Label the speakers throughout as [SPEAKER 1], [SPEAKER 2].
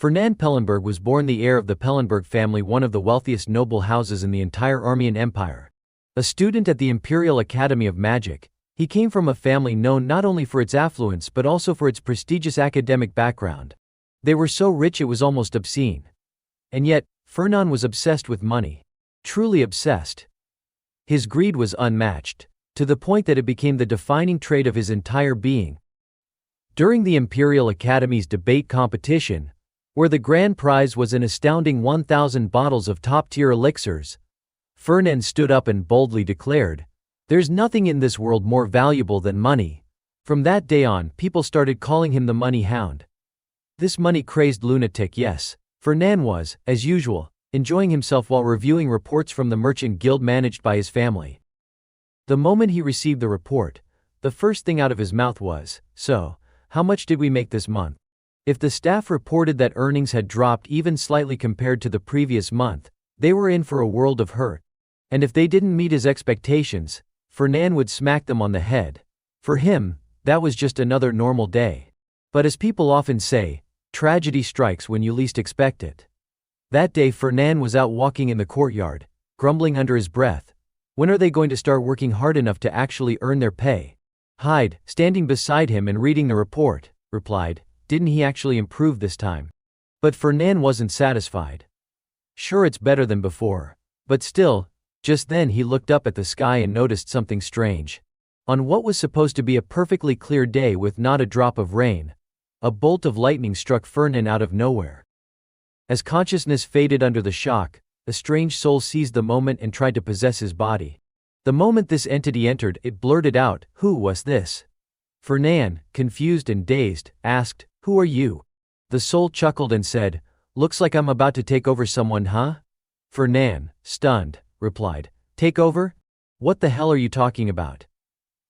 [SPEAKER 1] Fernand Pellenberg was born the heir of the Pellenberg family, one of the wealthiest noble houses in the entire Armenian Empire. A student at the Imperial Academy of Magic, he came from a family known not only for its affluence but also for its prestigious academic background. They were so rich it was almost obscene. And yet, Fernand was obsessed with money. Truly obsessed. His greed was unmatched, to the point that it became the defining trait of his entire being. During the Imperial Academy's debate competition, where the grand prize was an astounding 1,000 bottles of top-tier elixirs, Fernand stood up and boldly declared, "There's nothing in this world more valuable than money." From that day on, people started calling him the money hound. This money-crazed lunatic, yes, Fernand was, as usual, enjoying himself while reviewing reports from the merchant guild managed by his family. The moment he received the report, the first thing out of his mouth was, "So, how much did we make this month?" If the staff reported that earnings had dropped even slightly compared to the previous month, they were in for a world of hurt. And if they didn't meet his expectations, Fernand would smack them on the head. For him, that was just another normal day. But as people often say, tragedy strikes when you least expect it. That day Fernand was out walking in the courtyard, grumbling under his breath. When are they going to start working hard enough to actually earn their pay? Hyde, standing beside him and reading the report, replied, "Didn't he actually improve this time?" But Fernand wasn't satisfied. Sure, it's better than before. But still, just then he looked up at the sky and noticed something strange. On what was supposed to be a perfectly clear day with not a drop of rain, a bolt of lightning struck Fernand out of nowhere. As consciousness faded under the shock, a strange soul seized the moment and tried to possess his body. The moment this entity entered, it blurted out, "Who was this?" Fernand, confused and dazed, asked, "Who are you?" The soul chuckled and said, "Looks like I'm about to take over someone, huh?" Fernand, stunned, replied, "Take over? What the hell are you talking about?"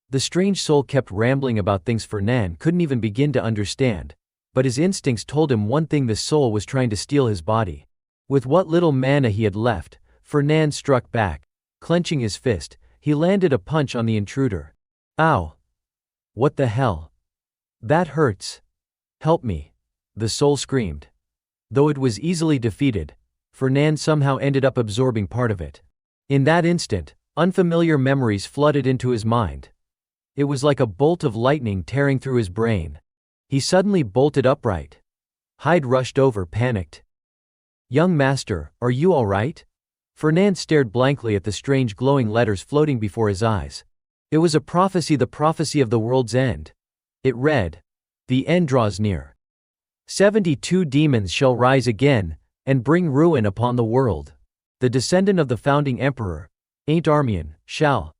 [SPEAKER 1] The strange soul kept rambling about things Fernand couldn't even begin to understand, but his instincts told him one thing: the soul was trying to steal his body. With what little mana he had left, Fernand struck back. Clenching his fist, he landed a punch on the intruder. "Ow! What the hell? That hurts. Help me!" the soul screamed. Though it was easily defeated, Fernand somehow ended up absorbing part of it. In that instant, unfamiliar memories flooded into his mind. It was like a bolt of lightning tearing through his brain. He suddenly bolted upright. Hyde rushed over, panicked. "Young master, are you all right?" Fernand stared blankly at the strange glowing letters floating before his eyes. It was a prophecy, the prophecy of the world's end. It read, "The end draws near. 72 demons shall rise again, and bring ruin upon the world. The descendant of the founding emperor, Ain't Armian, shall."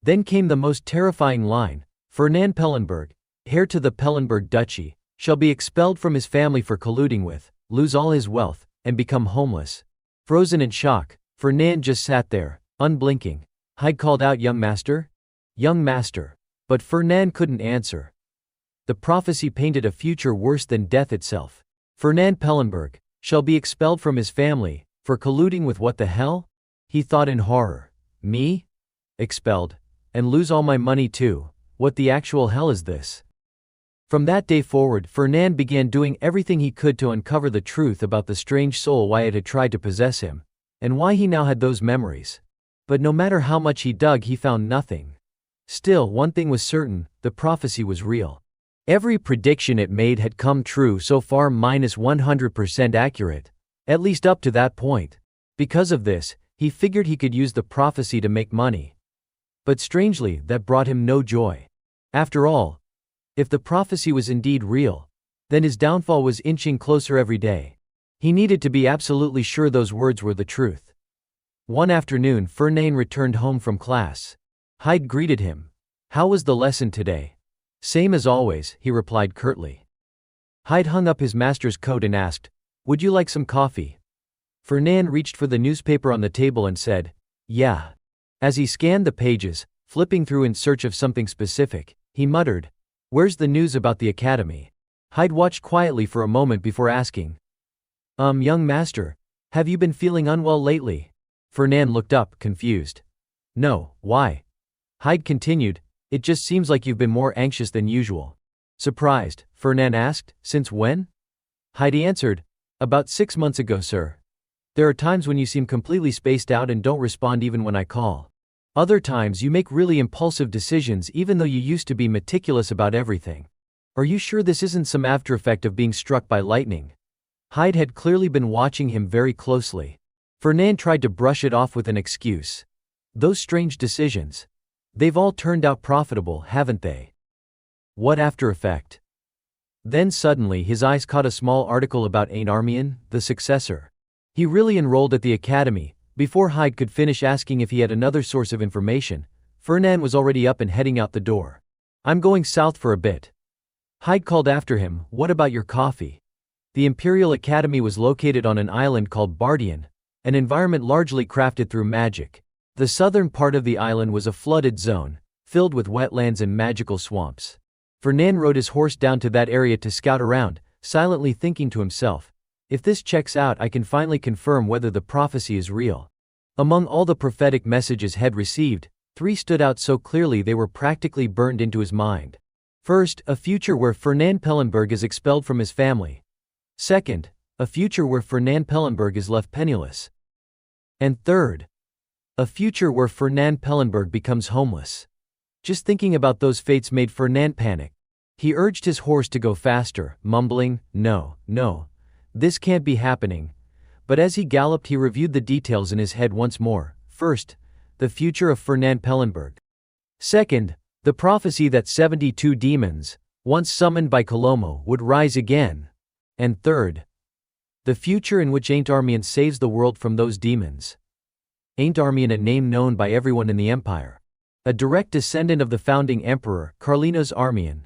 [SPEAKER 1] Then came the most terrifying line: "Fernand Pellenberg, heir to the Pellenberg duchy, shall be expelled from his family for colluding with, lose all his wealth, and become homeless." Frozen in shock, Fernand just sat there, unblinking. Hyde called out, "Young master? Young master." But Fernand couldn't answer. The prophecy painted a future worse than death itself. Fernand Pellenberg shall be expelled from his family for colluding with what the hell? He thought in horror. Me? Expelled? And lose all my money too? What the actual hell is this? From that day forward, Fernand began doing everything he could to uncover the truth about the strange soul, why it had tried to possess him, and why he now had those memories. But no matter how much he dug, he found nothing. Still, one thing was certain: the prophecy was real. Every prediction it made had come true so far, minus 100% accurate, at least up to that point. Because of this, he figured he could use the prophecy to make money. But strangely, that brought him no joy. After all, if the prophecy was indeed real, then his downfall was inching closer every day. He needed to be absolutely sure those words were the truth. One afternoon, Fernand returned home from class. Hyde greeted him. "How was the lesson today?" "Same as always," he replied curtly. Hyde hung up his master's coat and asked, "Would you like some coffee?" Fernand reached for the newspaper on the table and said, "Yeah." As he scanned the pages, flipping through in search of something specific, he muttered, "Where's the news about the academy?" Hyde watched quietly for a moment before asking, Young master, have you been feeling unwell lately?" Fernand looked up, confused. "No, why?" Hyde continued, "It just seems like you've been more anxious than usual." Surprised, Fernand asked, "Since when?" Hyde answered, About 6 months ago, sir. There are times when you seem completely spaced out and don't respond even when I call. Other times you make really impulsive decisions even though you used to be meticulous about everything. Are you sure this isn't some after effect of being struck by lightning? Hyde had clearly been watching him very closely. Fernand tried to brush it off with an excuse. Those strange decisions. They've all turned out profitable, haven't they? What after effect? Then suddenly his eyes caught a small article about Ain't Armian, the successor. He really enrolled at the academy. Before Hyde could finish asking if he had another source of information, Fernand was already up and heading out the door. I'm going south for a bit. Hyde called after him, what about your coffee? The Imperial Academy was located on an island called Bardian, an environment largely crafted through magic. The southern part of the island was a flooded zone, filled with wetlands and magical swamps. Fernand rode his horse down to that area to scout around, silently thinking to himself, if this checks out, I can finally confirm whether the prophecy is real. Among all the prophetic messages Head received, 3 stood out so clearly they were practically burned into his mind. First, a future where Fernand Pellenberg is expelled from his family. Second, a future where Fernand Pellenberg is left penniless. And third, a future where Fernand Pellenberg becomes homeless. Just thinking about those fates made Fernand panic. He urged his horse to go faster, mumbling, no, this can't be happening. But as he galloped he reviewed the details in his head once more. First, the future of Fernand Pellenberg. Second, the prophecy that 72 demons, once summoned by Colomo, would rise again. And third, the future in which Ain't Armian saves the world from those demons. Ain't Armian, a name known by everyone in the Empire. A direct descendant of the founding emperor, Carlinhos Armian.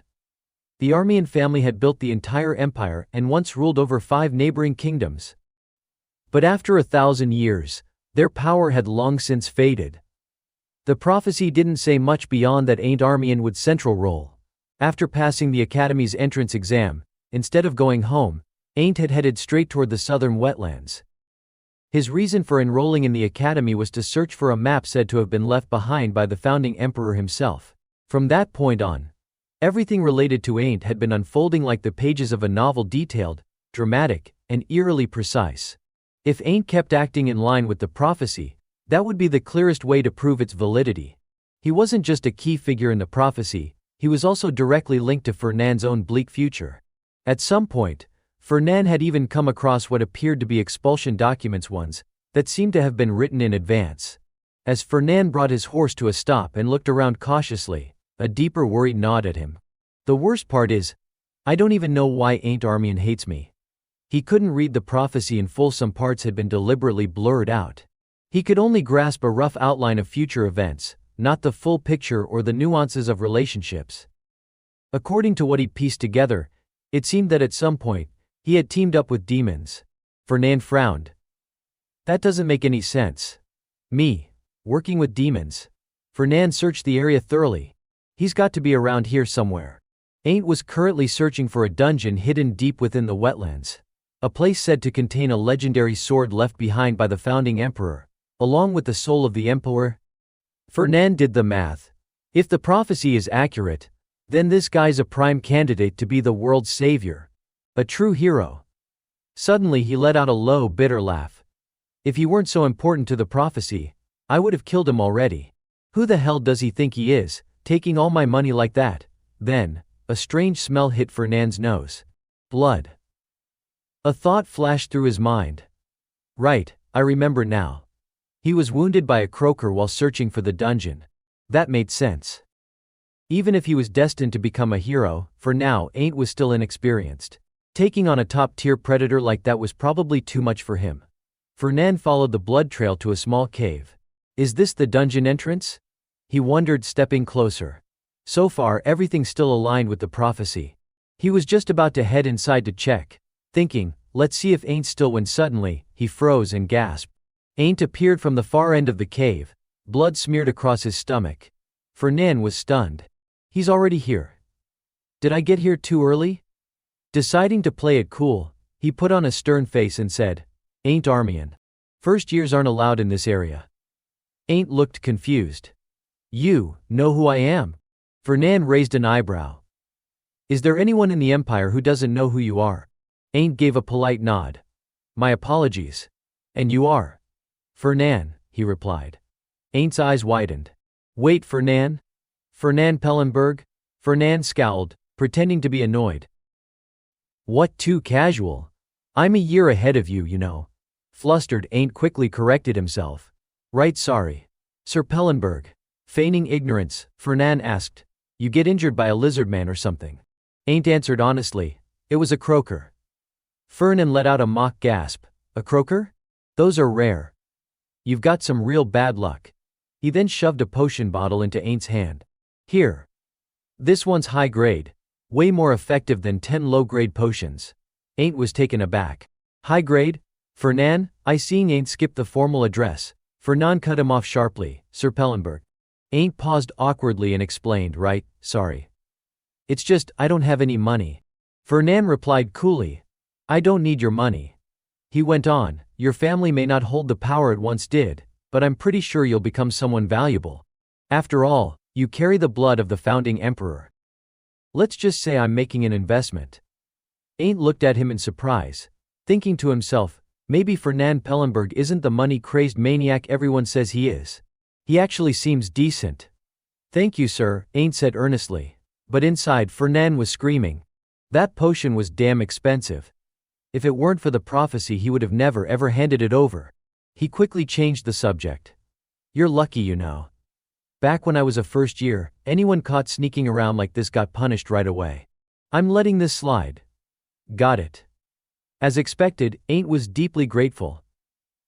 [SPEAKER 1] The Armian family had built the entire empire and once ruled over 5 neighboring kingdoms. But after 1,000 years, their power had long since faded. The prophecy didn't say much beyond that Ain't Armian would central role. After passing the Academy's entrance exam, instead of going home, Ain't had headed straight toward the southern wetlands. His reason for enrolling in the Academy was to search for a map said to have been left behind by the founding emperor himself. From that point on, everything related to Ain't had been unfolding like the pages of a novel, detailed, dramatic, and eerily precise. If Ain't kept acting in line with the prophecy, that would be the clearest way to prove its validity. He wasn't just a key figure in the prophecy, he was also directly linked to Fernand's own bleak future. At some point, Fernand had even come across what appeared to be expulsion documents, ones that seemed to have been written in advance. As Fernand brought his horse to a stop and looked around cautiously, a deeper worry gnawed at him. The worst part is, I don't even know why Ain't Armian hates me. He couldn't read the prophecy in full, some parts had been deliberately blurred out. He could only grasp a rough outline of future events, not the full picture or the nuances of relationships. According to what he pieced together, it seemed that at some point, he had teamed up with demons. Fernand frowned. That doesn't make any sense. Me? Working with demons? Fernand searched the area thoroughly. He's got to be around here somewhere. Ain't was currently searching for a dungeon hidden deep within the wetlands. A place said to contain a legendary sword left behind by the founding emperor, along with the soul of the emperor. Fernand did the math. If the prophecy is accurate, then this guy's a prime candidate to be the world's savior. A true hero. Suddenly he let out a low, bitter laugh. If he weren't so important to the prophecy, I would have killed him already. Who the hell does he think he is, taking all my money like that? Then, a strange smell hit Fernand's nose. Blood. A thought flashed through his mind. Right, I remember now. He was wounded by a croaker while searching for the dungeon. That made sense. Even if he was destined to become a hero, for now Ain't was still inexperienced. Taking on a top-tier predator like that was probably too much for him. Fernand followed the blood trail to a small cave. Is this the dungeon entrance? He wondered, stepping closer. So far everything still aligned with the prophecy. He was just about to head inside to check, thinking, let's see if Ain't still, when suddenly, he froze and gasped. Ain't appeared from the far end of the cave, blood smeared across his stomach. Fernand was stunned. He's already here. Did I get here too early? Deciding to play it cool, he put on a stern face and said, Ain't Armian. First years aren't allowed in this area. Ain't looked confused. You know who I am? Fernand raised an eyebrow. Is there anyone in the Empire who doesn't know who you are? Ain't gave a polite nod. My apologies. And you are? Fernan, he replied. Ain't's eyes widened. Wait, Fernan? Fernan Pellenberg? Fernan scowled, pretending to be annoyed. What too casual? I'm a year ahead of you, you know. Flustered, Ain't quickly corrected himself. Right, sorry. Sir Pellenberg. Feigning ignorance, Fernan asked. You get injured by a lizard man or something? Ain't answered honestly. It was a croaker. Fernan let out a mock gasp. A croaker? Those are rare. You've got some real bad luck. He then shoved a potion bottle into Ain't's hand. Here. This one's high grade. Way more effective than 10 low-grade potions. Ain't was taken aback. High grade? Fernan? I seeing Ain't skip the formal address. Fernan cut him off sharply. Sir Pellenberg. Ain't paused awkwardly and explained, right, sorry. It's just, I don't have any money. Fernan replied coolly. I don't need your money. He went on, your family may not hold the power it once did, but I'm pretty sure you'll become someone valuable. After all, you carry the blood of the founding emperor. Let's just say I'm making an investment. Ain't looked at him in surprise, thinking to himself, maybe Fernan Pellenberg isn't the money-crazed maniac everyone says he is. He actually seems decent. Thank you, sir, Ain't said earnestly. But inside, Fernan was screaming. That potion was damn expensive. If it weren't for the prophecy, he would have never ever handed it over. He quickly changed the subject. You're lucky, you know. Back when I was a first year, anyone caught sneaking around like this got punished right away. I'm letting this slide. Got it. As expected, Ain't was deeply grateful.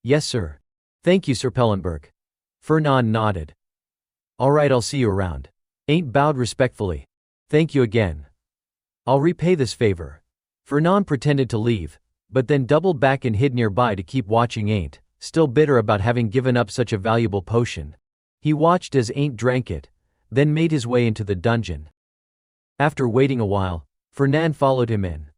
[SPEAKER 1] Yes, sir. Thank you, Sir Pellenberg. Fernan nodded. All right, I'll see you around. Ain't bowed respectfully. Thank you again. I'll repay this favor. Fernan pretended to leave, but then doubled back and hid nearby to keep watching Ain't, still bitter about having given up such a valuable potion. He watched as Ain't drank it, then made his way into the dungeon. After waiting a while, Fernan followed him in.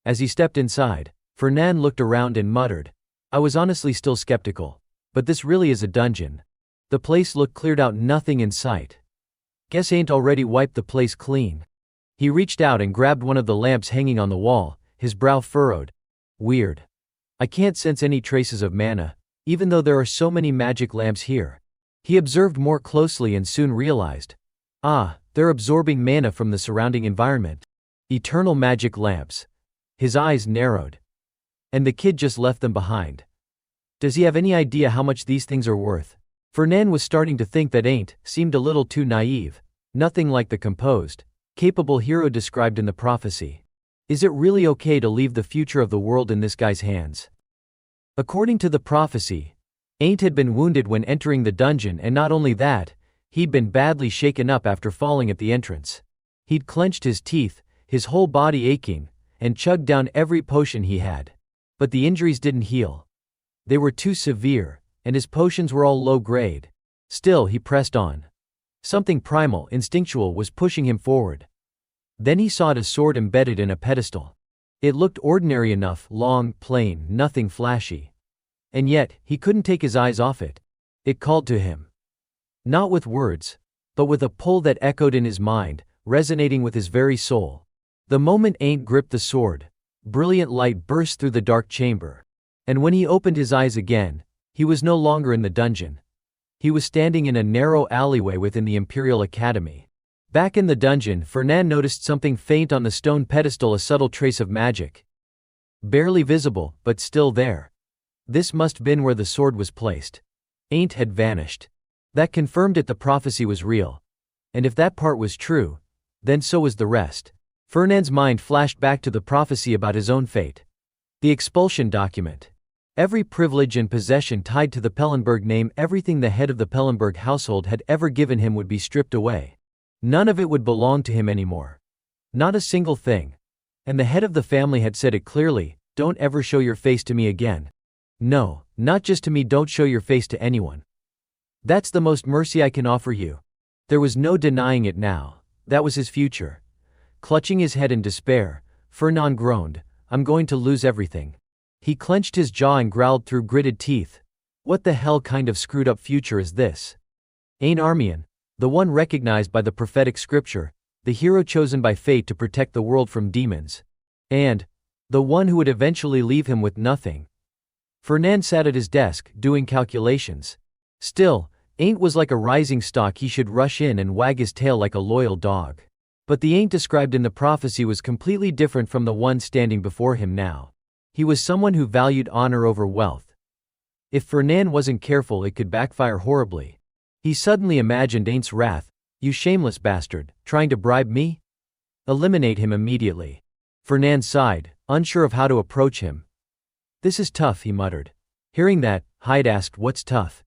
[SPEAKER 1] As he stepped inside, Fernan looked around and muttered, I was honestly still skeptical, but this really is a dungeon. The place looked cleared out, nothing in sight. Guess Ain't already wiped the place clean. He reached out and grabbed one of the lamps hanging on the wall, his brow furrowed. Weird. I can't sense any traces of mana, even though there are so many magic lamps here. He observed more closely and soon realized. They're absorbing mana from the surrounding environment. Eternal magic lamps. His eyes narrowed. And the kid just left them behind. Does he have any idea how much these things are worth? Fernan was starting to think that Ain't seemed a little too naive, nothing like the composed, capable hero described in the prophecy. Is it really okay to leave the future of the world in this guy's hands? According to the prophecy, Ain't had been wounded when entering the dungeon, and not only that, he'd been badly shaken up after falling at the entrance. He'd clenched his teeth, his whole body aching, and chugged down every potion he had. But the injuries didn't heal. They were too severe, and his potions were all low grade. Still, he pressed on. Something primal, instinctual was pushing him forward. Then he saw a sword embedded in a pedestal. It looked ordinary enough, long, plain, nothing flashy. And yet, he couldn't take his eyes off it. It called to him. Not with words, but with a pull that echoed in his mind, resonating with his very soul. The moment Ain't gripped the sword, brilliant light burst through the dark chamber. And when he opened his eyes again, he was no longer in the dungeon. He was standing in a narrow alleyway within the Imperial Academy. Back in the dungeon, Fernan noticed something faint on the stone pedestal, a subtle trace of magic. Barely visible, but still there. This must have been where the sword was placed. Ain't had vanished. That confirmed it, the prophecy was real. And if that part was true, then so was the rest. Fernan's mind flashed back to the prophecy about his own fate. The expulsion document. Every privilege and possession tied to the Pellenberg name, everything the head of the Pellenberg household had ever given him, would be stripped away. None of it would belong to him anymore. Not a single thing. And the head of the family had said it clearly, don't ever show your face to me again. No, not just to me, don't show your face to anyone. That's the most mercy I can offer you. There was no denying it now. That was his future. Clutching his head in despair, Fernan groaned, I'm going to lose everything. He clenched his jaw and growled through gritted teeth. What the hell kind of screwed up future is this? Ain Armian, the one recognized by the prophetic scripture, the hero chosen by fate to protect the world from demons. And the one who would eventually leave him with nothing, Fernand sat at his desk, doing calculations. Still, Ain't was like a rising stock. He should rush in and wag his tail like a loyal dog. But the Ain't described in the prophecy was completely different from the one standing before him now. He was someone who valued honor over wealth. If Fernand wasn't careful, it could backfire horribly. He suddenly imagined Ain't's wrath. "You shameless bastard, trying to bribe me? Eliminate him immediately." Fernand sighed, unsure of how to approach him. "This is tough," he muttered. Hearing that, Hyde asked, "What's tough?"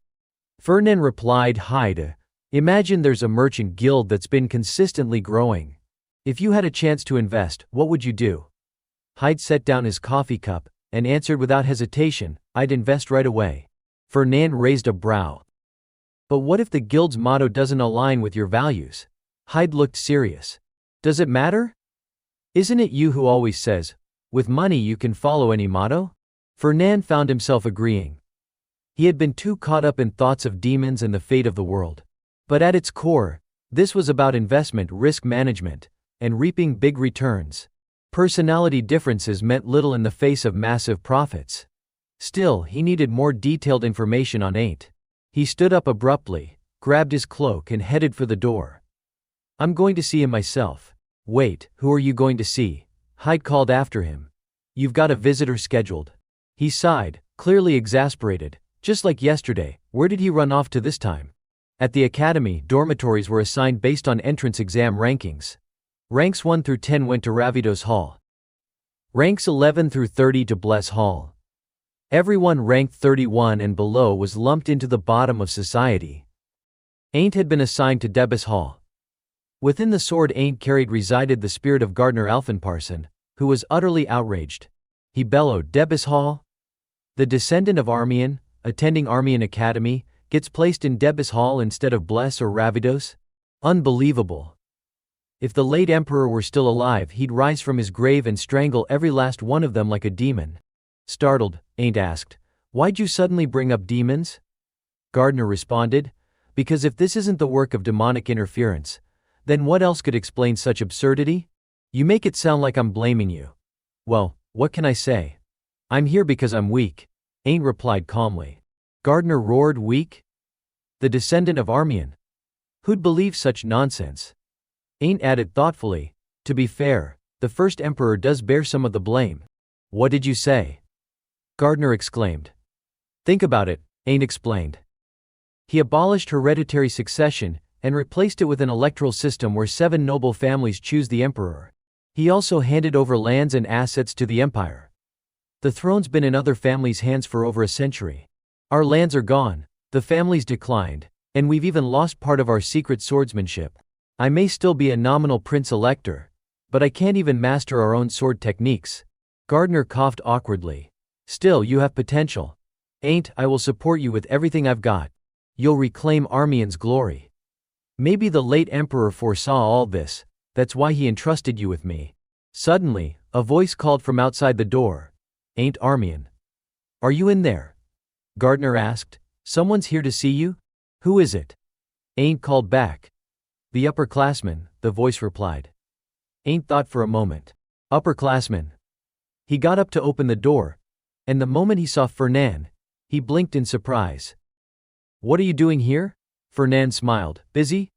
[SPEAKER 1] Fernand replied, "Hyde, imagine there's a merchant guild that's been consistently growing. If you had a chance to invest, what would you do?" Hyde set down his coffee cup and answered without hesitation, "I'd invest right away." Fernand raised a brow. "But what if the guild's motto doesn't align with your values?" Hyde looked serious. "Does it matter? Isn't it you who always says, 'With money you can follow any motto'?" Fernand found himself agreeing. He had been too caught up in thoughts of demons and the fate of the world. But at its core, this was about investment, risk management, and reaping big returns. Personality differences meant little in the face of massive profits. Still, he needed more detailed information on Ain't. He stood up abruptly, grabbed his cloak and headed for the door. "I'm going to see him myself." "Wait, who are you going to see?" Hyde called after him. "You've got a visitor scheduled." He sighed, clearly exasperated. Just like yesterday, where did he run off to this time? At the academy, dormitories were assigned based on entrance exam rankings. Ranks 1 through 10 went to Ravidos Hall. Ranks 11 through 30 to Bless Hall. Everyone ranked 31 and below was lumped into the bottom of society. Ain't had been assigned to Debus Hall. Within the sword Ain't carried resided the spirit of Gardner Elfinparson, who was utterly outraged. He bellowed, "Debus Hall? The descendant of Armian, attending Armian Academy, gets placed in Debus Hall instead of Bless or Ravidos? Unbelievable. If the late emperor were still alive, he'd rise from his grave and strangle every last one of them like a demon." Startled, Ain't asked, "Why'd you suddenly bring up demons?" Gardner responded, "Because if this isn't the work of demonic interference, then what else could explain such absurdity? You make it sound like I'm blaming you." "Well, what can I say? I'm here because I'm weak," Ain't replied calmly. Gardner roared, "Weak? The descendant of Armian? Who'd believe such nonsense?" Ain't added thoughtfully, "To be fair, the first emperor does bear some of the blame." "What did you say?" Gardner exclaimed. "Think about it," Ain't explained. He abolished hereditary succession and replaced it with an electoral system where 7 noble families choose the emperor. He also handed over lands and assets to the empire. The throne's been in other families' hands for over a century. Our lands are gone, the families declined, and we've even lost part of our secret swordsmanship. I may still be a nominal prince-elector, but I can't even master our own sword techniques." Gardner coughed awkwardly. "Still, you have potential. Ain't, I will support you with everything I've got. You'll reclaim Armian's glory. Maybe the late emperor foresaw all this, that's why he entrusted you with me." Suddenly, a voice called from outside the door, "Ain't Armian. Are you in there?" Gardner asked. "Someone's here to see you?" "Who is it?" Ain't called back. "The upperclassman," the voice replied. Ain't thought for a moment. "Upperclassman." He got up to open the door, and the moment he saw Fernand, he blinked in surprise. "What are you doing here?" Fernand smiled. "Busy?"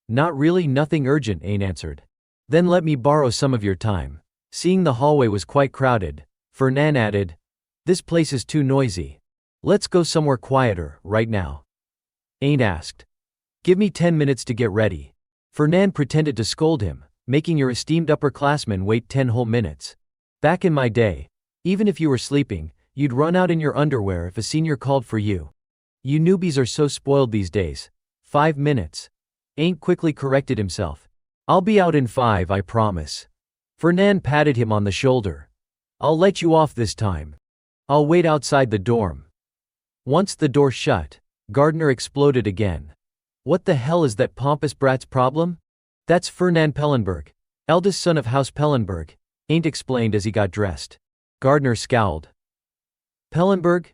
[SPEAKER 1] "Not really, nothing urgent," Ain't answered. "Then let me borrow some of your time." Seeing the hallway was quite crowded, Fernand added, "This place is too noisy. Let's go somewhere quieter, right now." Ain't asked, "Give me 10 minutes to get ready." Fernand pretended to scold him, "Making your esteemed upperclassmen wait 10 whole minutes. Back in my day, even if you were sleeping, you'd run out in your underwear if a senior called for you. You newbies are so spoiled these days. 5 minutes." Ain't quickly corrected himself. "I'll be out in 5, I promise." Fernand patted him on the shoulder. "I'll let you off this time. I'll wait outside the dorm." Once the door shut, Gardner exploded again. "What the hell is that pompous brat's problem?" "That's Fernand Pellenberg, eldest son of House Pellenberg," Ain't explained as he got dressed. Gardner scowled. "Pellenberg?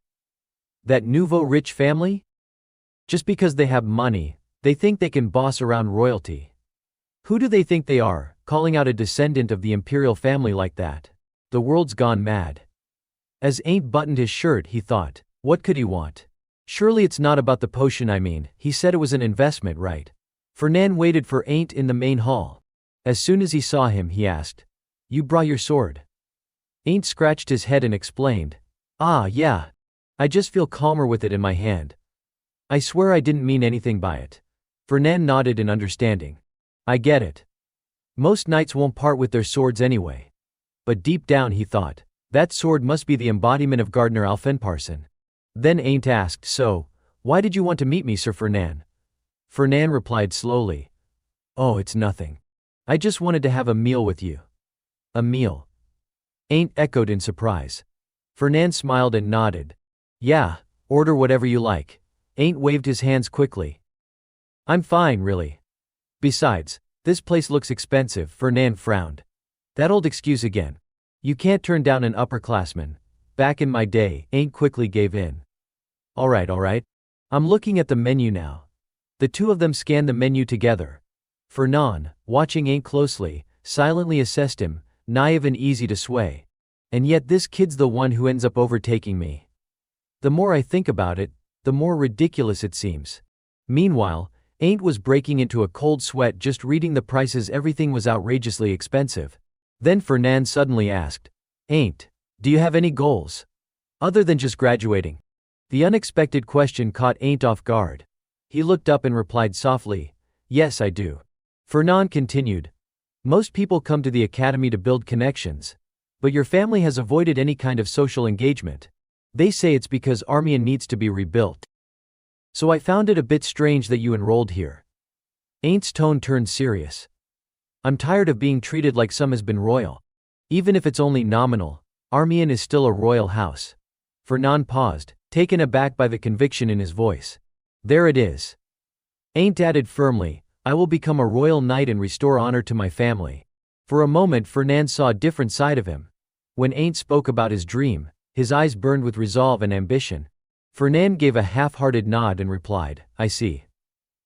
[SPEAKER 1] That nouveau rich family? Just because they have money, they think they can boss around royalty. Who do they think they are, calling out a descendant of the imperial family like that? The world's gone mad." As Ain't buttoned his shirt, he thought, what could he want? Surely it's not about the potion I mean, he said it was an investment, right? Fernan waited for Ain't in the main hall. As soon as he saw him, he asked, you brought your sword? Ain't scratched his head and explained, ah, yeah. I just feel calmer with it in my hand. I swear I didn't mean anything by it. Fernan nodded in understanding. I get it. Most knights won't part with their swords anyway. But deep down he thought, that sword must be the embodiment of Gardener Alfenparson. Then Ain't asked, so, why did you want to meet me, Sir Fernan? Fernan replied slowly, oh, it's nothing. I just wanted to have a meal with you. A meal? Ain't echoed in surprise. Fernan smiled and nodded. Yeah, order whatever you like. Ain't waved his hands quickly. I'm fine, really. Besides, this place looks expensive, Fernan frowned. That old excuse again. You can't turn down an upperclassman. Back in my day, Ain't quickly gave in. Alright. I'm looking at the menu now. The two of them scanned the menu together. Fernan, watching Ain't closely, silently assessed him, naive and easy to sway. And yet this kid's the one who ends up overtaking me. The more I think about it, the more ridiculous it seems. Meanwhile, Ain't was breaking into a cold sweat just reading the prices. Everything was outrageously expensive. Then Fernan suddenly asked, Ain't, do you have any goals? Other than just graduating? The unexpected question caught Ain't off guard. He looked up and replied softly, yes, I do. Fernan continued, most people come to the academy to build connections. But your family has avoided any kind of social engagement. They say it's because Armian needs to be rebuilt. So I found it a bit strange that you enrolled here. Ain't's tone turned serious. I'm tired of being treated like some has been royal. Even if it's only nominal, Armian is still a royal house. Fernan paused, taken aback by the conviction in his voice. There it is. Ain't added firmly, I will become a royal knight and restore honor to my family. For a moment Fernan saw a different side of him. When Ain't spoke about his dream, his eyes burned with resolve and ambition. Fernan gave a half-hearted nod and replied, I see.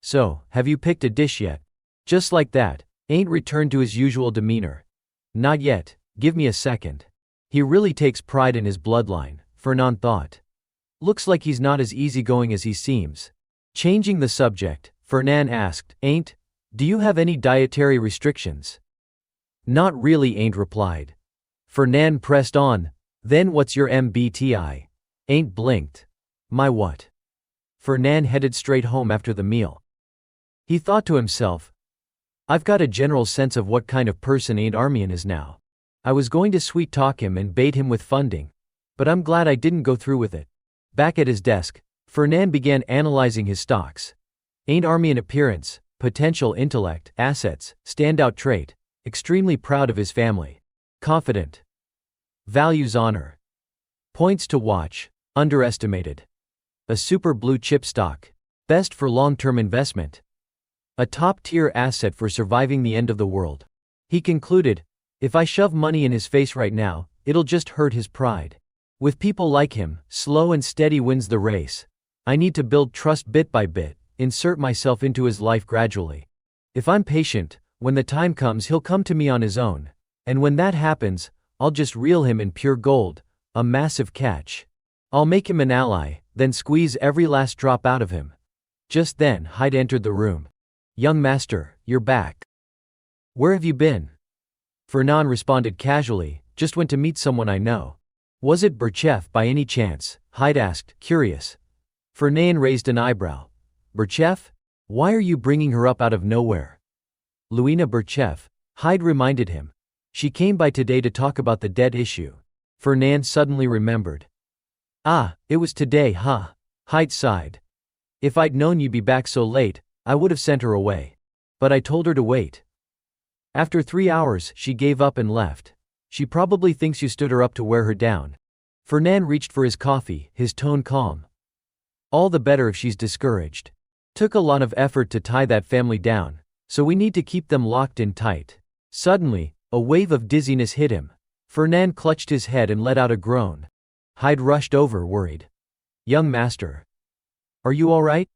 [SPEAKER 1] So, have you picked a dish yet? Just like that, Ain't returned to his usual demeanor. Not yet, give me a second. He really takes pride in his bloodline, Fernan thought. Looks like he's not as easygoing as he seems. Changing the subject, Fernan asked, Ain't, do you have any dietary restrictions? Not really, Ain't replied. Fernan pressed on, then what's your MBTI? Ain't blinked. My what? Fernan headed straight home after the meal. He thought to himself, I've got a general sense of what kind of person Ain't Armian is now. I was going to sweet-talk him and bait him with funding. But I'm glad I didn't go through with it. Back at his desk, Fernan began analyzing his stocks. Ain't Armian appearance, potential intellect, assets, standout trait, extremely proud of his family. Confident. Values honor. Points to watch, underestimated. A super blue chip stock. Best for long-term investment. A top-tier asset for surviving the end of the world. He concluded, if I shove money in his face right now, it'll just hurt his pride. With people like him, slow and steady wins the race. I need to build trust bit by bit, insert myself into his life gradually. If I'm patient, when the time comes he'll come to me on his own. And when that happens, I'll just reel him in pure gold, a massive catch. I'll make him an ally, then squeeze every last drop out of him. Just then, Hyde entered the room. Young master, you're back. Where have you been? Fernan responded casually, just went to meet someone I know. Was it Burchef by any chance? Hyde asked, curious. Fernan raised an eyebrow. Burchef? Why are you bringing her up out of nowhere? Luina Burchef, Hyde reminded him. She came by today to talk about the debt issue. Fernan suddenly remembered. Ah, it was today, huh? Hyde sighed. If I'd known you'd be back so late, I would have sent her away. But I told her to wait. After 3 hours, she gave up and left. She probably thinks you stood her up to wear her down. Fernan reached for his coffee, his tone calm. All the better if she's discouraged. Took a lot of effort to tie that family down, so we need to keep them locked in tight. Suddenly, a wave of dizziness hit him. Fernan clutched his head and let out a groan. Hyde rushed over, worried. Young master. Are you all right?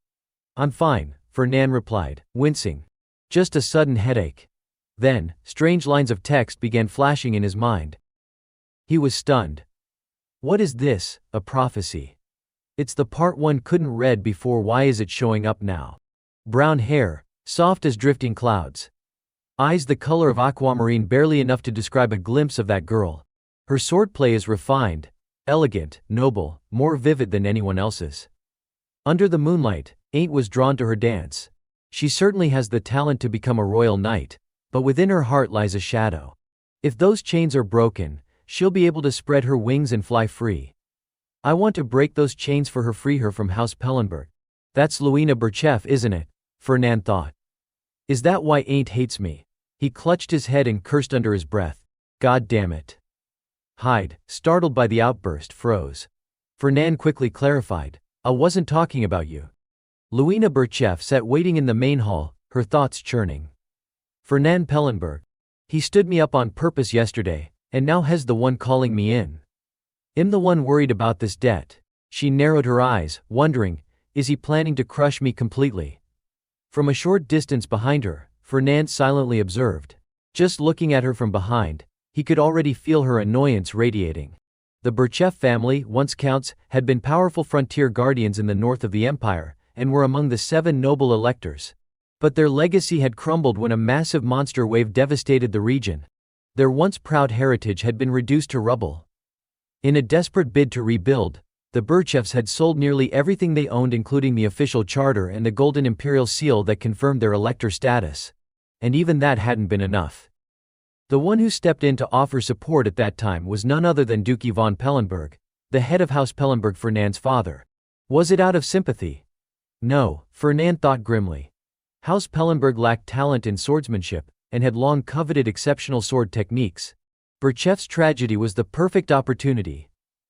[SPEAKER 1] I'm fine, Fernan replied, wincing. Just a sudden headache. Then, strange lines of text began flashing in his mind. He was stunned. What is this, a prophecy? It's the part one couldn't read before, why is it showing up now? Brown hair, soft as drifting clouds. Eyes the color of aquamarine, barely enough to describe a glimpse of that girl. Her swordplay is refined, elegant, noble, more vivid than anyone else's. Under the moonlight, Ain't was drawn to her dance. She certainly has the talent to become a royal knight, but within her heart lies a shadow. If those chains are broken, she'll be able to spread her wings and fly free. I want to break those chains for her, free her from House Pellenberg. That's Luina Berchef, isn't it? Fernand thought. Is that why Ain't hates me? He clutched his head and cursed under his breath. God damn it. Hyde, startled by the outburst, froze. Fernand quickly clarified. I wasn't talking about you. Luina Berchef sat waiting in the main hall, her thoughts churning. Fernand Pellenberg. He stood me up on purpose yesterday, and now has the one calling me in. I'm the one worried about this debt. She narrowed her eyes, wondering, is he planning to crush me completely? From a short distance behind her, Fernand silently observed. Just looking at her from behind, he could already feel her annoyance radiating. The Berchef family, once counts, had been powerful frontier guardians in the north of the empire, and were among the 7 noble electors. But their legacy had crumbled when a massive monster wave devastated the region. Their once proud heritage had been reduced to rubble. In a desperate bid to rebuild, the Berchefs had sold nearly everything they owned, including the official charter and the golden imperial seal that confirmed their elector status. And even that hadn't been enough. The one who stepped in to offer support at that time was none other than Duke von Pellenberg, the head of House Pellenberg, Fernand's father. Was it out of sympathy? No, Fernand thought grimly. House Pellenberg lacked talent in swordsmanship, and had long coveted exceptional sword techniques. Berchef's tragedy was the perfect opportunity.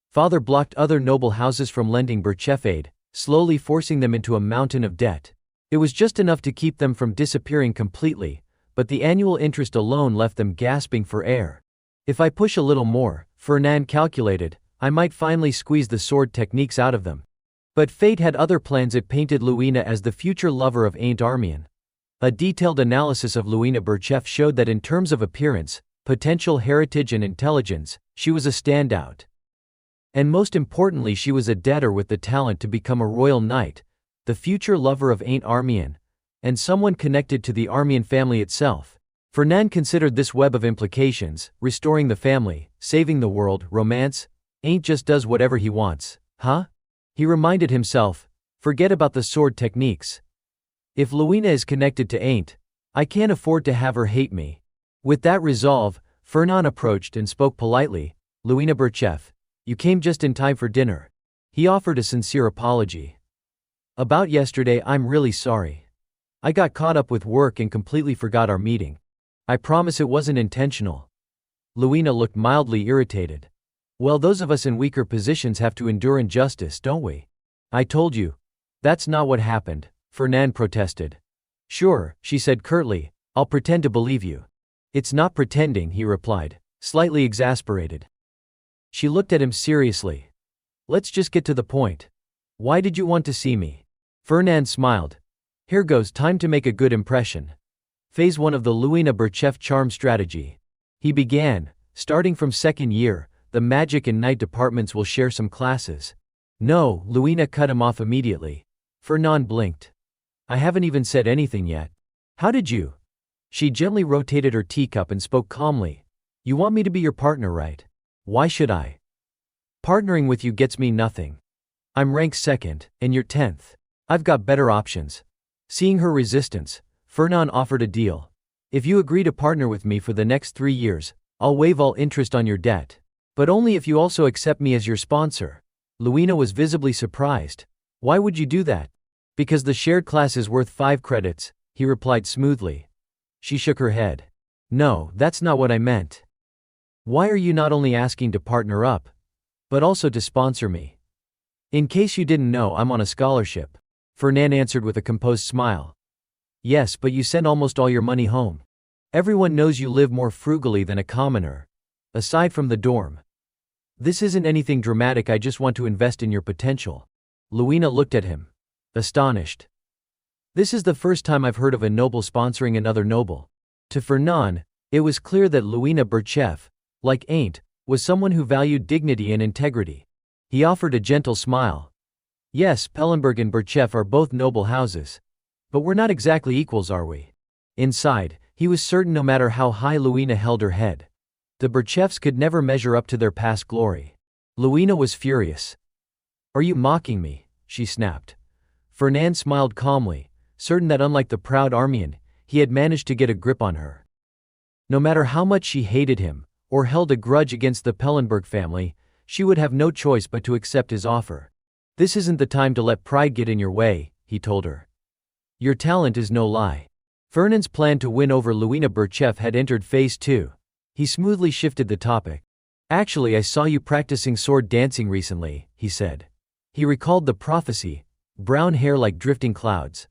[SPEAKER 1] Father blocked other noble houses from lending Berchef aid, slowly forcing them into a mountain of debt. It was just enough to keep them from disappearing completely, but the annual interest alone left them gasping for air. If I push a little more, Fernand calculated, I might finally squeeze the sword techniques out of them. But fate had other plans. It painted Luina as the future lover of Ain't Armian. A detailed analysis of Luina Berchef showed that in terms of appearance, potential, heritage and intelligence, she was a standout. And most importantly, she was a debtor with the talent to become a royal knight, the future lover of Ain't Armian, and someone connected to the Armian family itself. Fernand considered this web of implications: restoring the family, saving the world, romance. Ain't just does whatever he wants, huh? He reminded himself, forget about the sword techniques. If Luina is connected to Ain't, I can't afford to have her hate me. With that resolve, Fernand approached and spoke politely. Luina Berchef, you came just in time for dinner. He offered a sincere apology. About yesterday, I'm really sorry. I got caught up with work and completely forgot our meeting. I promise it wasn't intentional. Luina looked mildly irritated. Well, those of us in weaker positions have to endure injustice, don't we? I told you. That's not what happened, Fernand protested. Sure, she said curtly, I'll pretend to believe you. It's not pretending, he replied, slightly exasperated. She looked at him seriously. Let's just get to the point. Why did you want to see me? Fernand smiled. Here goes, time to make a good impression. Phase 1 of the Luina Berchef charm strategy. He began, starting from second year, the magic and night departments will share some classes. No, Luina cut him off immediately. Fernand blinked. I haven't even said anything yet. How did you? She gently rotated her teacup and spoke calmly. You want me to be your partner, right? Why should I? Partnering with you gets me nothing. I'm ranked 2nd, and you're 10th. I've got better options. Seeing her resistance, Fernand offered a deal. If you agree to partner with me for the next 3 years, I'll waive all interest on your debt. But only if you also accept me as your sponsor. Luina was visibly surprised. Why would you do that? Because the shared class is worth 5 credits, he replied smoothly. She shook her head. No, that's not what I meant. Why are you not only asking to partner up, but also to sponsor me? In case you didn't know, I'm on a scholarship. Fernand answered with a composed smile. Yes, but you send almost all your money home. Everyone knows you live more frugally than a commoner. Aside from the dorm. This isn't anything dramatic, I just want to invest in your potential. Luina looked at him. Astonished. This is the first time I've heard of a noble sponsoring another noble. To Fernand, it was clear that Luina Berchef, like Ain't, was someone who valued dignity and integrity. He offered a gentle smile. Yes, Pellenberg and Birchev are both noble houses. But we're not exactly equals, are we? Inside, he was certain no matter how high Luina held her head, the Birchevs could never measure up to their past glory. Luina was furious. Are you mocking me? She snapped. Fernand smiled calmly, certain that unlike the proud Armian, he had managed to get a grip on her. No matter how much she hated him, or held a grudge against the Pellenberg family, she would have no choice but to accept his offer. This isn't the time to let pride get in your way, he told her. Your talent is no lie. Fernand's plan to win over Luina Birchev had entered phase 2. He smoothly shifted the topic. Actually, I saw you practicing sword dancing recently, he said. He recalled the prophecy, brown hair like drifting clouds.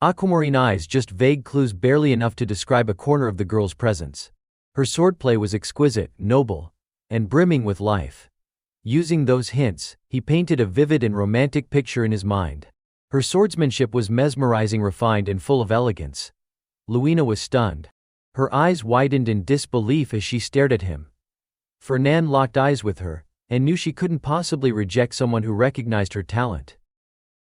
[SPEAKER 1] Aquamarine eyes, just vague clues barely enough to describe a corner of the girl's presence. Her swordplay was exquisite, noble, and brimming with life. Using those hints, he painted a vivid and romantic picture in his mind. Her swordsmanship was mesmerizing, refined, and full of elegance. Luina was stunned. Her eyes widened in disbelief as she stared at him. Fernand locked eyes with her, and knew she couldn't possibly reject someone who recognized her talent.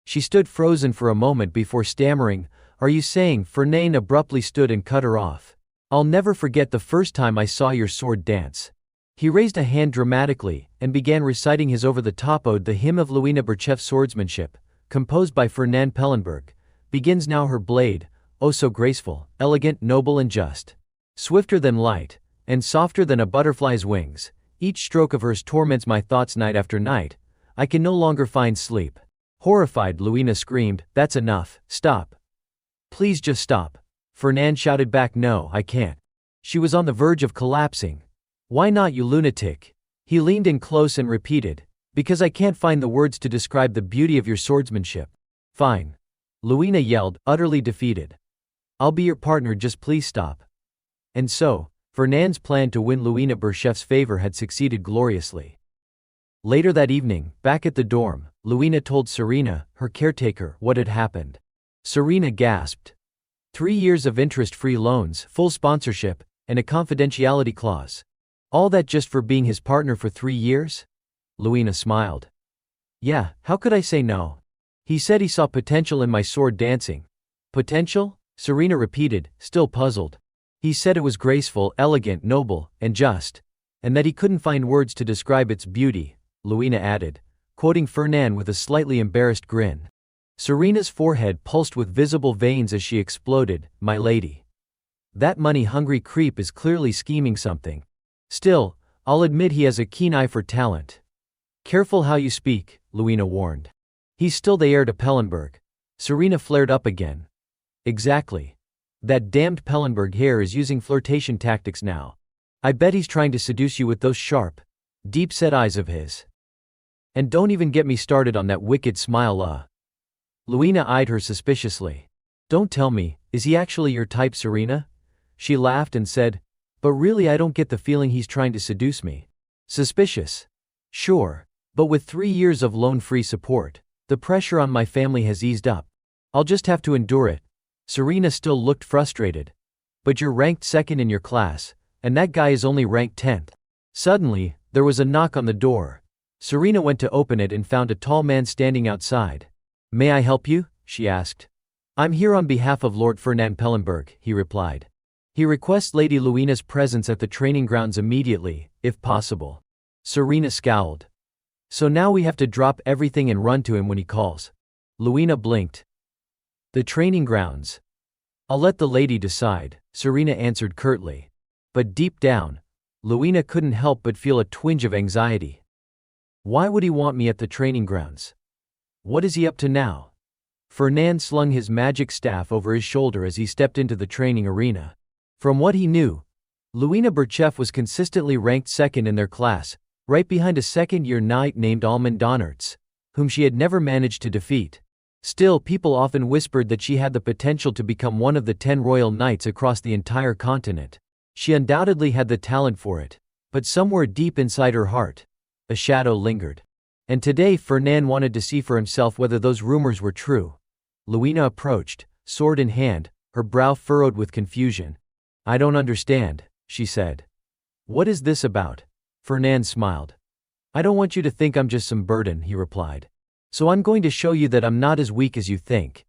[SPEAKER 1] She stood frozen for a moment before stammering, "Are you saying?" Fernand abruptly stood and cut her off. "I'll never forget the first time I saw your sword dance." He raised a hand dramatically, and began reciting his over-the-top ode, the hymn of Luina Birchev's swordsmanship, composed by Fernand Pellenberg. Begins now her blade, oh so graceful, elegant, noble and just. Swifter than light, and softer than a butterfly's wings, each stroke of hers torments my thoughts night after night. I can no longer find sleep. Horrified, Luina screamed, "That's enough, stop. Please just stop." Fernand shouted back, "No, I can't." She was on the verge of collapsing. "Why not, you lunatic?" He leaned in close and repeated, "Because I can't find the words to describe the beauty of your swordsmanship." "Fine," Luina yelled, utterly defeated. "I'll be your partner, just please stop." And so, Fernand's plan to win Luina Birchev's favor had succeeded gloriously. Later that evening, back at the dorm, Luina told Serena, her caretaker, what had happened. Serena gasped. 3 years of interest-free loans, full sponsorship, and a confidentiality clause. All that just for being his partner for 3 years? Luina smiled. Yeah, how could I say no? He said he saw potential in my sword dancing. Potential? Serena repeated, still puzzled. He said it was graceful, elegant, noble, and just. And that he couldn't find words to describe its beauty, Luina added, quoting Fernand with a slightly embarrassed grin. Serena's forehead pulsed with visible veins as she exploded, "My lady. That money-hungry creep is clearly scheming something. Still, I'll admit he has a keen eye for talent." "Careful how you speak," Luina warned. "He's still the heir to Pellenberg." Serena flared up again. "Exactly. That damned Pellenberg hair is using flirtation tactics now. I bet he's trying to seduce you with those sharp, deep-set eyes of his. And don't even get me started on that wicked smile, Luina eyed her suspiciously. "Don't tell me, is he actually your type, Serena?" She laughed and said, "But really I don't get the feeling he's trying to seduce me." "Suspicious? Sure. But with 3 years of loan-free support, the pressure on my family has eased up. I'll just have to endure it." Serena still looked frustrated. "But you're ranked second in your class, and that guy is only ranked 10th. Suddenly, there was a knock on the door. Serena went to open it and found a tall man standing outside. "May I help you?" she asked. "I'm here on behalf of Lord Fernand Pellenberg," he replied. "He requests Lady Luina's presence at the training grounds immediately, if possible." Serena scowled. "So now we have to drop everything and run to him when he calls." Luina blinked. "The training grounds. I'll let the lady decide," Serena answered curtly. But deep down, Luina couldn't help but feel a twinge of anxiety. Why would he want me at the training grounds? What is he up to now? Fernand slung his magic staff over his shoulder as he stepped into the training arena. From what he knew, Luina Birchev was consistently ranked second in their class, right behind a second-year knight named Almond Donnertz, whom she had never managed to defeat. Still, people often whispered that she had the potential to become one of the 10 royal knights across the entire continent. She undoubtedly had the talent for it, but somewhere deep inside her heart, a shadow lingered. And today Fernand wanted to see for himself whether those rumors were true. Luina approached, sword in hand, her brow furrowed with confusion. "I don't understand," she said. "What is this about?" Fernand smiled. I don't want you to think I'm just some burden, he replied. So I'm going to show you that I'm not as weak as you think.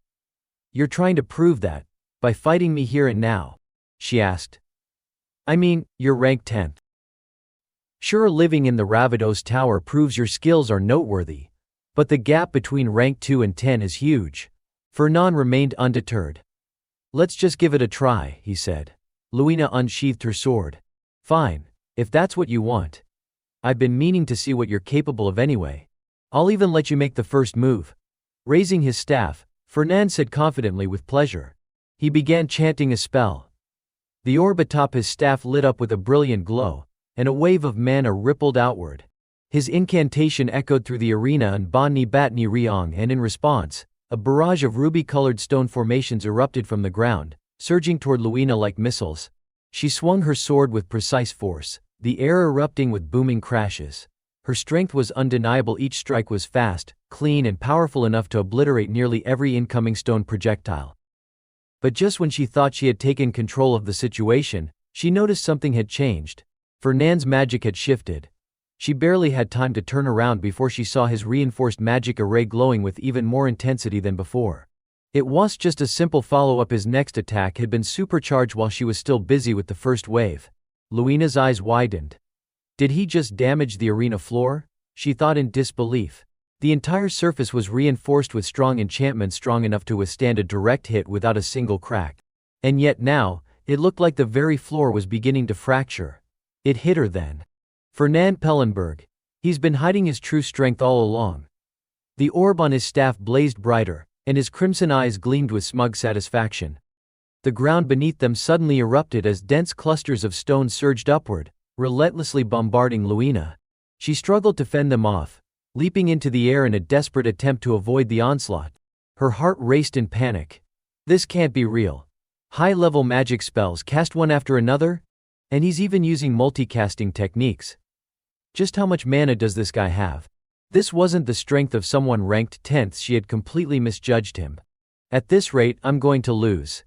[SPEAKER 1] You're trying to prove that, by fighting me here and now? She asked. I mean, you're ranked 10th. Sure, living in the Ravados Tower proves your skills are noteworthy, but the gap between rank 2 and 10 is huge. Fernand remained undeterred. Let's just give it a try, he said. Luina unsheathed her sword. Fine, if that's what you want. I've been meaning to see what you're capable of anyway. I'll even let you make the first move. Raising his staff, Fernand said confidently with pleasure. He began chanting a spell. The orb atop his staff lit up with a brilliant glow, and a wave of mana rippled outward. His incantation echoed through the arena and Bani Batni Riong, and in response, a barrage of ruby-colored stone formations erupted from the ground, surging toward Luina like missiles. She swung her sword with precise force, the air erupting with booming crashes. Her strength was undeniable. Each strike was fast, clean and powerful enough to obliterate nearly every incoming stone projectile. But just when she thought she had taken control of the situation, she noticed something had changed. Fernand's magic had shifted. She barely had time to turn around before she saw his reinforced magic array glowing with even more intensity than before. It was just a simple follow-up. His next attack had been supercharged while she was still busy with the first wave. Luina's eyes widened. Did he just damage the arena floor? She thought in disbelief. The entire surface was reinforced with strong enchantments strong enough to withstand a direct hit without a single crack. And yet now, it looked like the very floor was beginning to fracture. It hit her then. Fernand Pellenberg. He's been hiding his true strength all along. The orb on his staff blazed brighter, and his crimson eyes gleamed with smug satisfaction. The ground beneath them suddenly erupted as dense clusters of stone surged upward, relentlessly bombarding Luina. She struggled to fend them off, leaping into the air in a desperate attempt to avoid the onslaught. Her heart raced in panic. This can't be real. High-level magic spells cast one after another? And he's even using multicasting techniques. Just how much mana does this guy have? This wasn't the strength of someone ranked 10th. She had completely misjudged him. At this rate, I'm going to lose.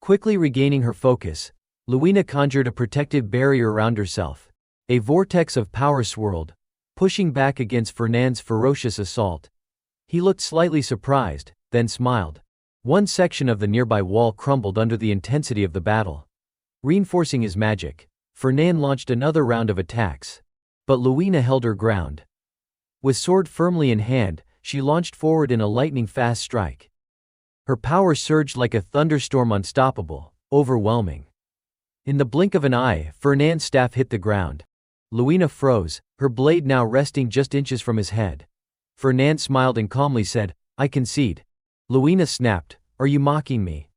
[SPEAKER 1] Quickly regaining her focus, Luina conjured a protective barrier around herself. A vortex of power swirled, pushing back against Fernand's ferocious assault. He looked slightly surprised, then smiled. One section of the nearby wall crumbled under the intensity of the battle. Reinforcing his magic, Fernand launched another round of attacks. But Luina held her ground. With sword firmly in hand, she launched forward in a lightning-fast strike. Her power surged like a thunderstorm, unstoppable, overwhelming. In the blink of an eye, Fernand's staff hit the ground. Luina froze, her blade now resting just inches from his head. Fernand smiled and calmly said, I concede. Luina snapped, Are you mocking me?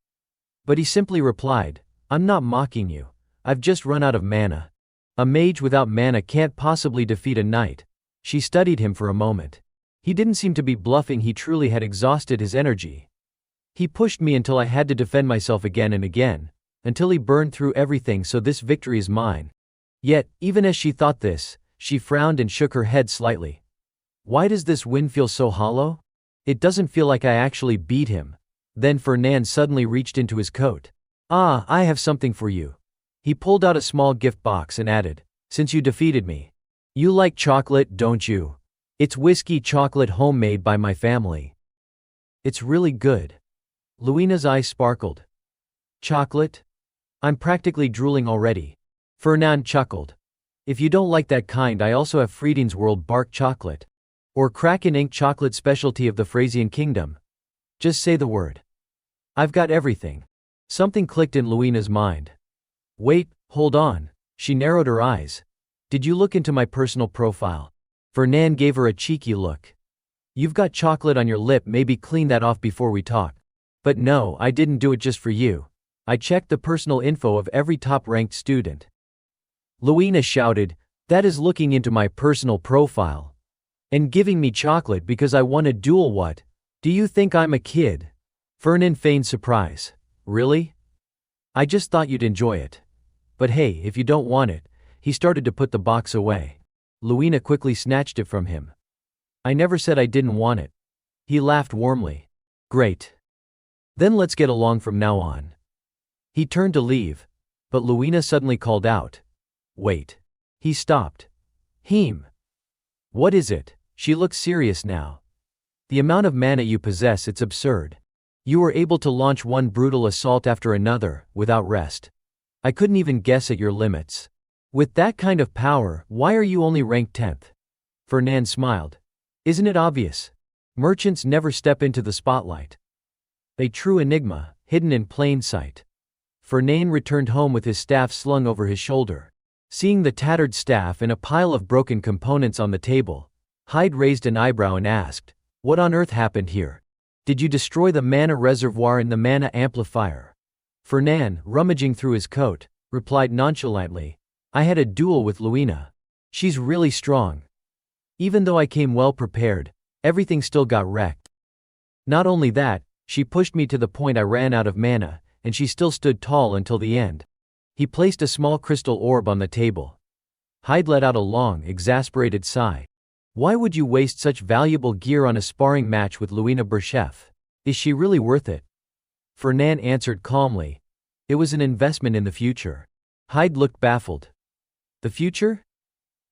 [SPEAKER 1] But he simply replied, I'm not mocking you. I've just run out of mana. A mage without mana can't possibly defeat a knight. She studied him for a moment. He didn't seem to be bluffing. He truly had exhausted his energy. He pushed me until I had to defend myself again and again, until he burned through everything, so this victory is mine. Yet, even as she thought this, she frowned and shook her head slightly. Why does this win feel so hollow? It doesn't feel like I actually beat him. Then Fernand suddenly reached into his coat. Ah, I have something for you. He pulled out a small gift box and added, Since you defeated me. You like chocolate, don't you? It's whiskey chocolate homemade by my family. It's really good. Luina's eyes sparkled. Chocolate? I'm practically drooling already. Fernand chuckled. If you don't like that kind, I also have Frieden's World Bark Chocolate. Or Kraken Ink Chocolate, specialty of the Frasian Kingdom. Just say the word. I've got everything. Something clicked in Luina's mind. Wait, hold on. She narrowed her eyes. Did you look into my personal profile? Fernand gave her a cheeky look. You've got chocolate on your lip, maybe clean that off before we talk. But no, I didn't do it just for you. I checked the personal info of every top-ranked student. Luina shouted, That is looking into my personal profile. And giving me chocolate because I won a duel. What? Do you think I'm a kid? Fernand feigned surprise. Really? I just thought you'd enjoy it. But hey, if you don't want it. He started to put the box away. Luina quickly snatched it from him. I never said I didn't want it. He laughed warmly. Great. Then let's get along from now on. He turned to leave, but Luina suddenly called out. Wait. He stopped. Heem. What is it? She looks serious now. The amount of mana you possess, it's absurd. You were able to launch one brutal assault after another, without rest. I couldn't even guess at your limits. With that kind of power, why are you only ranked 10th? Fernand smiled. Isn't it obvious? Merchants never step into the spotlight. A true enigma, hidden in plain sight. Fernand returned home with his staff slung over his shoulder. Seeing the tattered staff and a pile of broken components on the table, Hyde raised an eyebrow and asked, "What on earth happened here? Did you destroy the mana reservoir and the mana amplifier?" Fernand, rummaging through his coat, replied nonchalantly, "I had a duel with Luina. She's really strong. Even though I came well prepared, everything still got wrecked. Not only that, she pushed me to the point I ran out of mana, and she still stood tall until the end." He placed a small crystal orb on the table. Hyde let out a long, exasperated sigh. Why would you waste such valuable gear on a sparring match with Luina Berchef? Is she really worth it? Fernand answered calmly. It was an investment in the future. Hyde looked baffled. The future?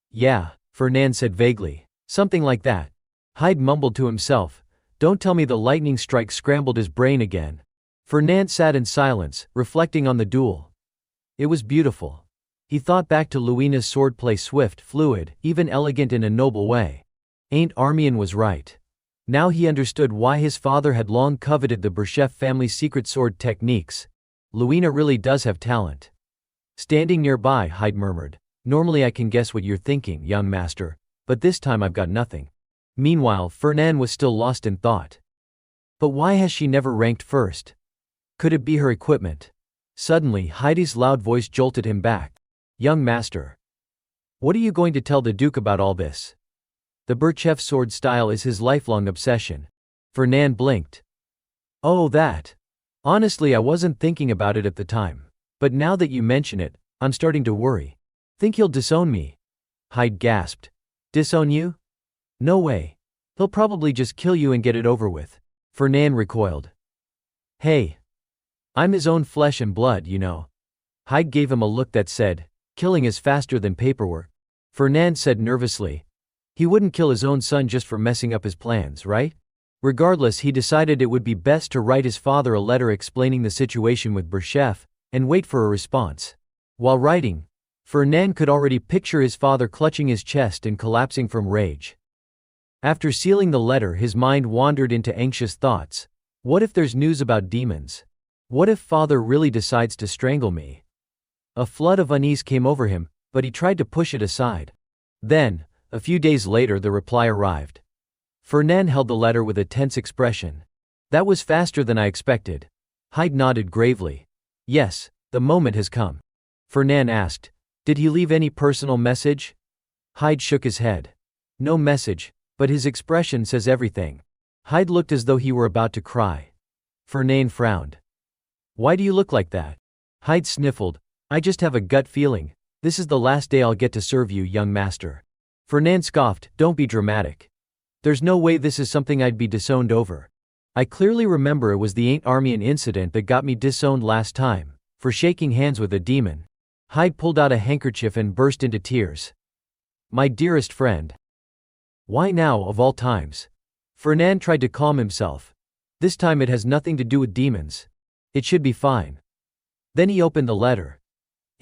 [SPEAKER 1] Yeah, Fernand said vaguely. Something like that. Hyde mumbled to himself. Don't tell me the lightning strike scrambled his brain again. Fernand sat in silence, reflecting on the duel. It was beautiful. He thought back to Luina's swordplay, swift, fluid, even elegant in a noble way. Aunt Armian was right. Now he understood why his father had long coveted the Berchef family's secret sword techniques. Luina really does have talent. Standing nearby, Hyde murmured, "Normally I can guess what you're thinking, young master, but this time I've got nothing." Meanwhile, Fernand was still lost in thought. But why has she never ranked first? Could it be her equipment? Suddenly, Heidi's loud voice jolted him back. "Young master. What are you going to tell the Duke about all this?" The Berchef sword style is his lifelong obsession. Fernand blinked. "Oh, that. Honestly, I wasn't thinking about it at the time. But now that you mention it, I'm starting to worry. Think he'll disown me?" Hyde gasped. "Disown you? No way. He'll probably just kill you and get it over with." Fernand recoiled. "Hey. I'm his own flesh and blood, you know." Hyde gave him a look that said, "Killing is faster than paperwork." Fernand said nervously, "He wouldn't kill his own son just for messing up his plans, right?" Regardless, he decided it would be best to write his father a letter explaining the situation with Berchef, and wait for a response. While writing, Fernand could already picture his father clutching his chest and collapsing from rage. After sealing the letter, his mind wandered into anxious thoughts. What if there's news about demons? What if father really decides to strangle me? A flood of unease came over him, but he tried to push it aside. Then, a few days later, the reply arrived. Fernand held the letter with a tense expression. "That was faster than I expected." Hyde nodded gravely. "Yes, the moment has come." Fernand asked, "Did he leave any personal message?" Hyde shook his head. "No message, but his expression says everything." Hyde looked as though he were about to cry. Fernand frowned. "Why do you look like that?" Hyde sniffled. "I just have a gut feeling. This is the last day I'll get to serve you, young master." Fernand scoffed. "Don't be dramatic. There's no way this is something I'd be disowned over. I clearly remember it was the Aunt Armian incident that got me disowned last time, for shaking hands with a demon." Hyde pulled out a handkerchief and burst into tears. "My dearest friend. Why now, of all times?" Fernand tried to calm himself. "This time it has nothing to do with demons. It should be fine." Then he opened the letter.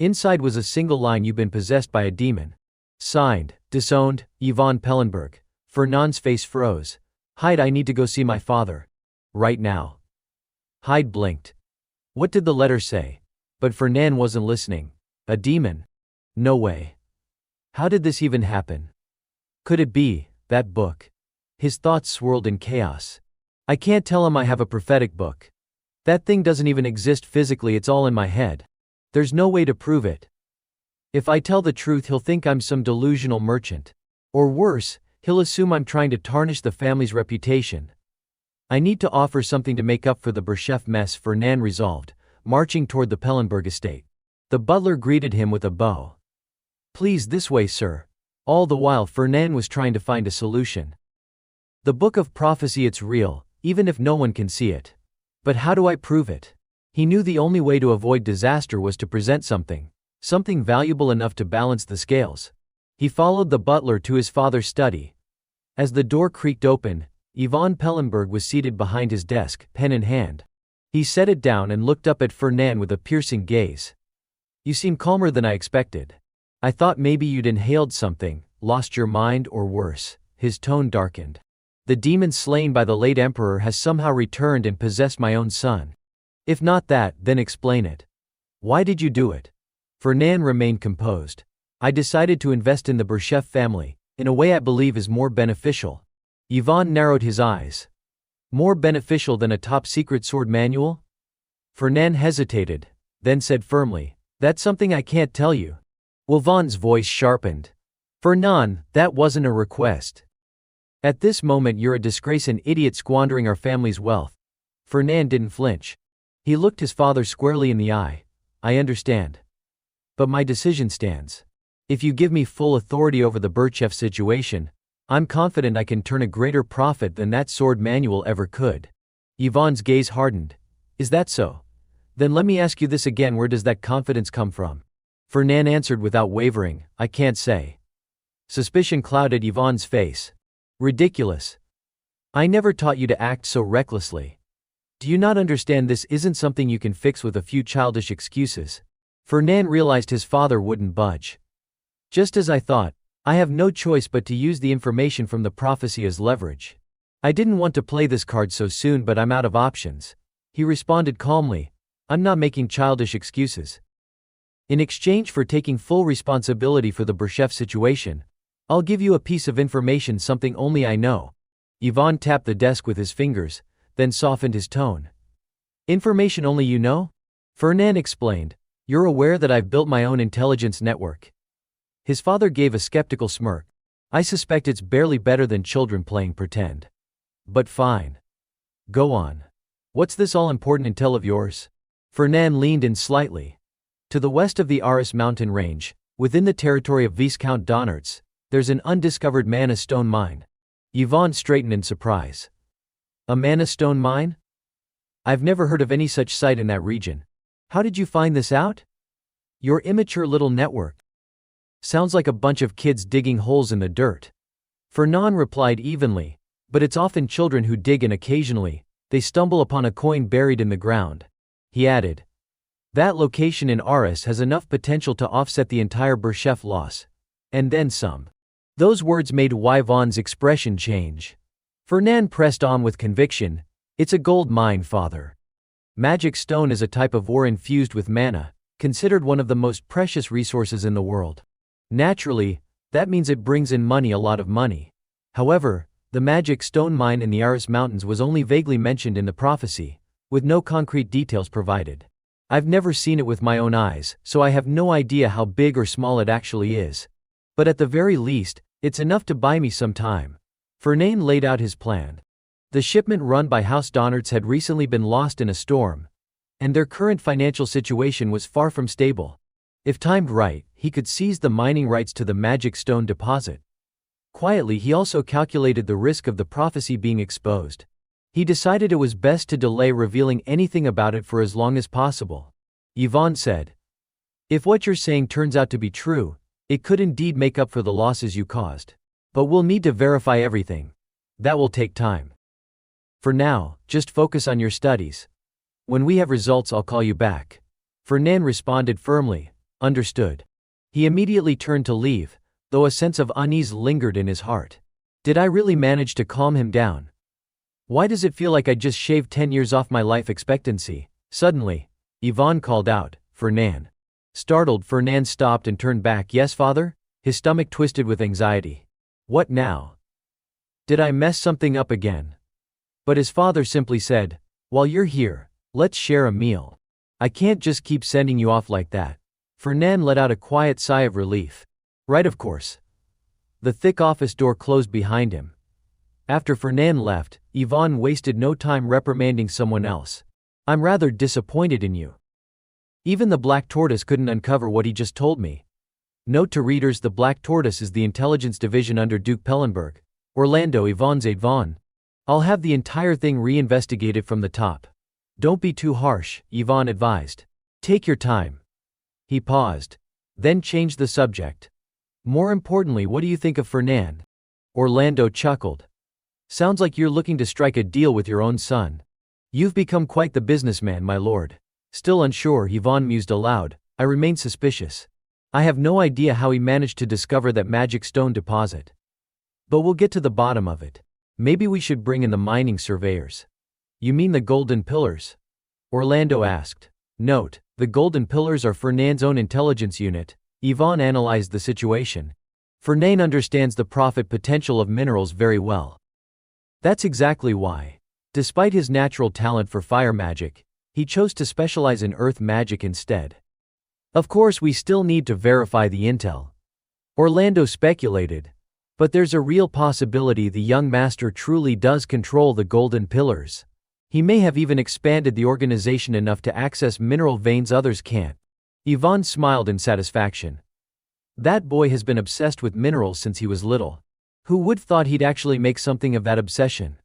[SPEAKER 1] Inside was a single line: "You've been possessed by a demon. Signed, disowned, Yvonne Pellenberg." Fernand's face froze. "Hyde, I need to go see my father. Right now." Hyde blinked. What did the letter say? But Fernand wasn't listening. A demon? No way. How did this even happen? Could it be that book? His thoughts swirled in chaos. I can't tell him I have a prophetic book. That thing doesn't even exist physically, it's all in my head. There's no way to prove it. If I tell the truth, he'll think I'm some delusional merchant. Or worse, he'll assume I'm trying to tarnish the family's reputation. I need to offer something to make up for the Berchef mess, Fernand resolved, marching toward the Pellenberg estate. The butler greeted him with a bow. "Please, this way, sir." All the while, Fernand was trying to find a solution. "The book of prophecy, it's real, even if no one can see it. But how do I prove it?" He knew the only way to avoid disaster was to present something valuable enough to balance the scales. He followed the butler to his father's study. As the door creaked open, Yvonne Pellenberg was seated behind his desk, pen in hand. He set it down and looked up at Fernand with a piercing gaze. "You seem calmer than I expected. I thought maybe you'd inhaled something, lost your mind, or worse." His tone darkened. "The demon slain by the late emperor has somehow returned and possessed my own son. If not that, then explain it. Why did you do it?" Fernand remained composed. "I decided to invest in the Berchev family, in a way I believe is more beneficial." Yvonne narrowed his eyes. "More beneficial than a top-secret sword manual?" Fernand hesitated, then said firmly, "That's something I can't tell you." Yvonne's voice sharpened. "Fernand, that wasn't a request. At this moment you're a disgrace, an idiot squandering our family's wealth." Fernand didn't flinch. He looked his father squarely in the eye. "I understand. But my decision stands. If you give me full authority over the Berchev situation, I'm confident I can turn a greater profit than that sword manual ever could." Yvonne's gaze hardened. "Is that so? Then let me ask you this again, where does that confidence come from?" Fernand answered without wavering, "I can't say." Suspicion clouded Yvonne's face. "Ridiculous. I never taught you to act so recklessly. Do you not understand this isn't something you can fix with a few childish excuses?" Fernand realized his father wouldn't budge. "Just as I thought. I have no choice but to use the information from the prophecy as leverage. I didn't want to play this card so soon, but I'm out of options." He responded calmly, "I'm not making childish excuses. In exchange for taking full responsibility for the Berchev situation, I'll give you a piece of information, something only I know." Yvonne tapped the desk with his fingers, then softened his tone. "Information only you know?" Fernand explained, "You're aware that I've built my own intelligence network." His father gave a skeptical smirk. "I suspect it's barely better than children playing pretend. But fine. Go on. What's this all-important intel of yours?" Fernand leaned in slightly. "To the west of the Aras mountain range, within the territory of Viscount Donnertz, there's an undiscovered Manhwa stone mine." Yvonne straightened in surprise. "A Manhwa stone mine? I've never heard of any such site in that region. How did you find this out?" "Your immature little network. Sounds like a bunch of kids digging holes in the dirt." Fernand replied evenly, "But it's often children who dig, and occasionally, they stumble upon a coin buried in the ground." He added, "That location in Aras has enough potential to offset the entire Berchev loss. And then some." Those words made Yvonne's expression change. Fernand pressed on with conviction, "It's a gold mine, father. Magic stone is a type of ore infused with mana, considered one of the most precious resources in the world. Naturally, that means it brings in money, a lot of money. However, the magic stone mine in the Aras Mountains was only vaguely mentioned in the prophecy, with no concrete details provided. I've never seen it with my own eyes, so I have no idea how big or small it actually is. But at the very least, it's enough to buy me some time." Fernand laid out his plan. The shipment run by House Donnertz had recently been lost in a storm, and their current financial situation was far from stable. If timed right, he could seize the mining rights to the magic stone deposit. Quietly, he also calculated the risk of the prophecy being exposed. He decided it was best to delay revealing anything about it for as long as possible. Yvonne said, "If what you're saying turns out to be true, it could indeed make up for the losses you caused. But we'll need to verify everything. That will take time. For now, just focus on your studies. When we have results, I'll call you back." Fernand responded firmly, "Understood." He immediately turned to leave, though a sense of unease lingered in his heart. Did I really manage to calm him down? Why does it feel like I just shaved 10 years off my life expectancy? Suddenly, Yvonne called out, "Fernand." Startled, Fernand stopped and turned back. "Yes, father?" His stomach twisted with anxiety. "What now? Did I mess something up again?" But his father simply said, "While you're here, let's share a meal. I can't just keep sending you off like that." Fernand let out a quiet sigh of relief. "Right, of course." The thick office door closed behind him. After Fernand left, Yvonne wasted no time reprimanding someone else. "I'm rather disappointed in you. Even the Black Tortoise couldn't uncover what he just told me." Note to readers: the Black Tortoise is the intelligence division under Duke Pellenberg. Orlando Yvonne's Yvonne. "I'll have the entire thing reinvestigated from the top." "Don't be too harsh," Yvonne advised. "Take your time." He paused, then changed the subject. More importantly, what do you think of Fernand? Orlando chuckled. Sounds like you're looking to strike a deal with your own son. You've become quite the businessman, my lord. Still unsure, Yvonne mused aloud, I remain suspicious. I have no idea how he managed to discover that magic stone deposit. But we'll get to the bottom of it. Maybe we should bring in the mining surveyors. You mean the golden pillars? Orlando asked. Note, the golden pillars are Fernand's own intelligence unit. Yvonne analyzed the situation. Fernand understands the profit potential of minerals very well. That's exactly why. Despite his natural talent for fire magic, he chose to specialize in earth magic instead. Of course, we still need to verify the intel. Orlando speculated. But there's a real possibility the young master truly does control the golden pillars. He may have even expanded the organization enough to access mineral veins others can't. Yvonne smiled in satisfaction. That boy has been obsessed with minerals since he was little. Who would thought he'd actually make something of that obsession?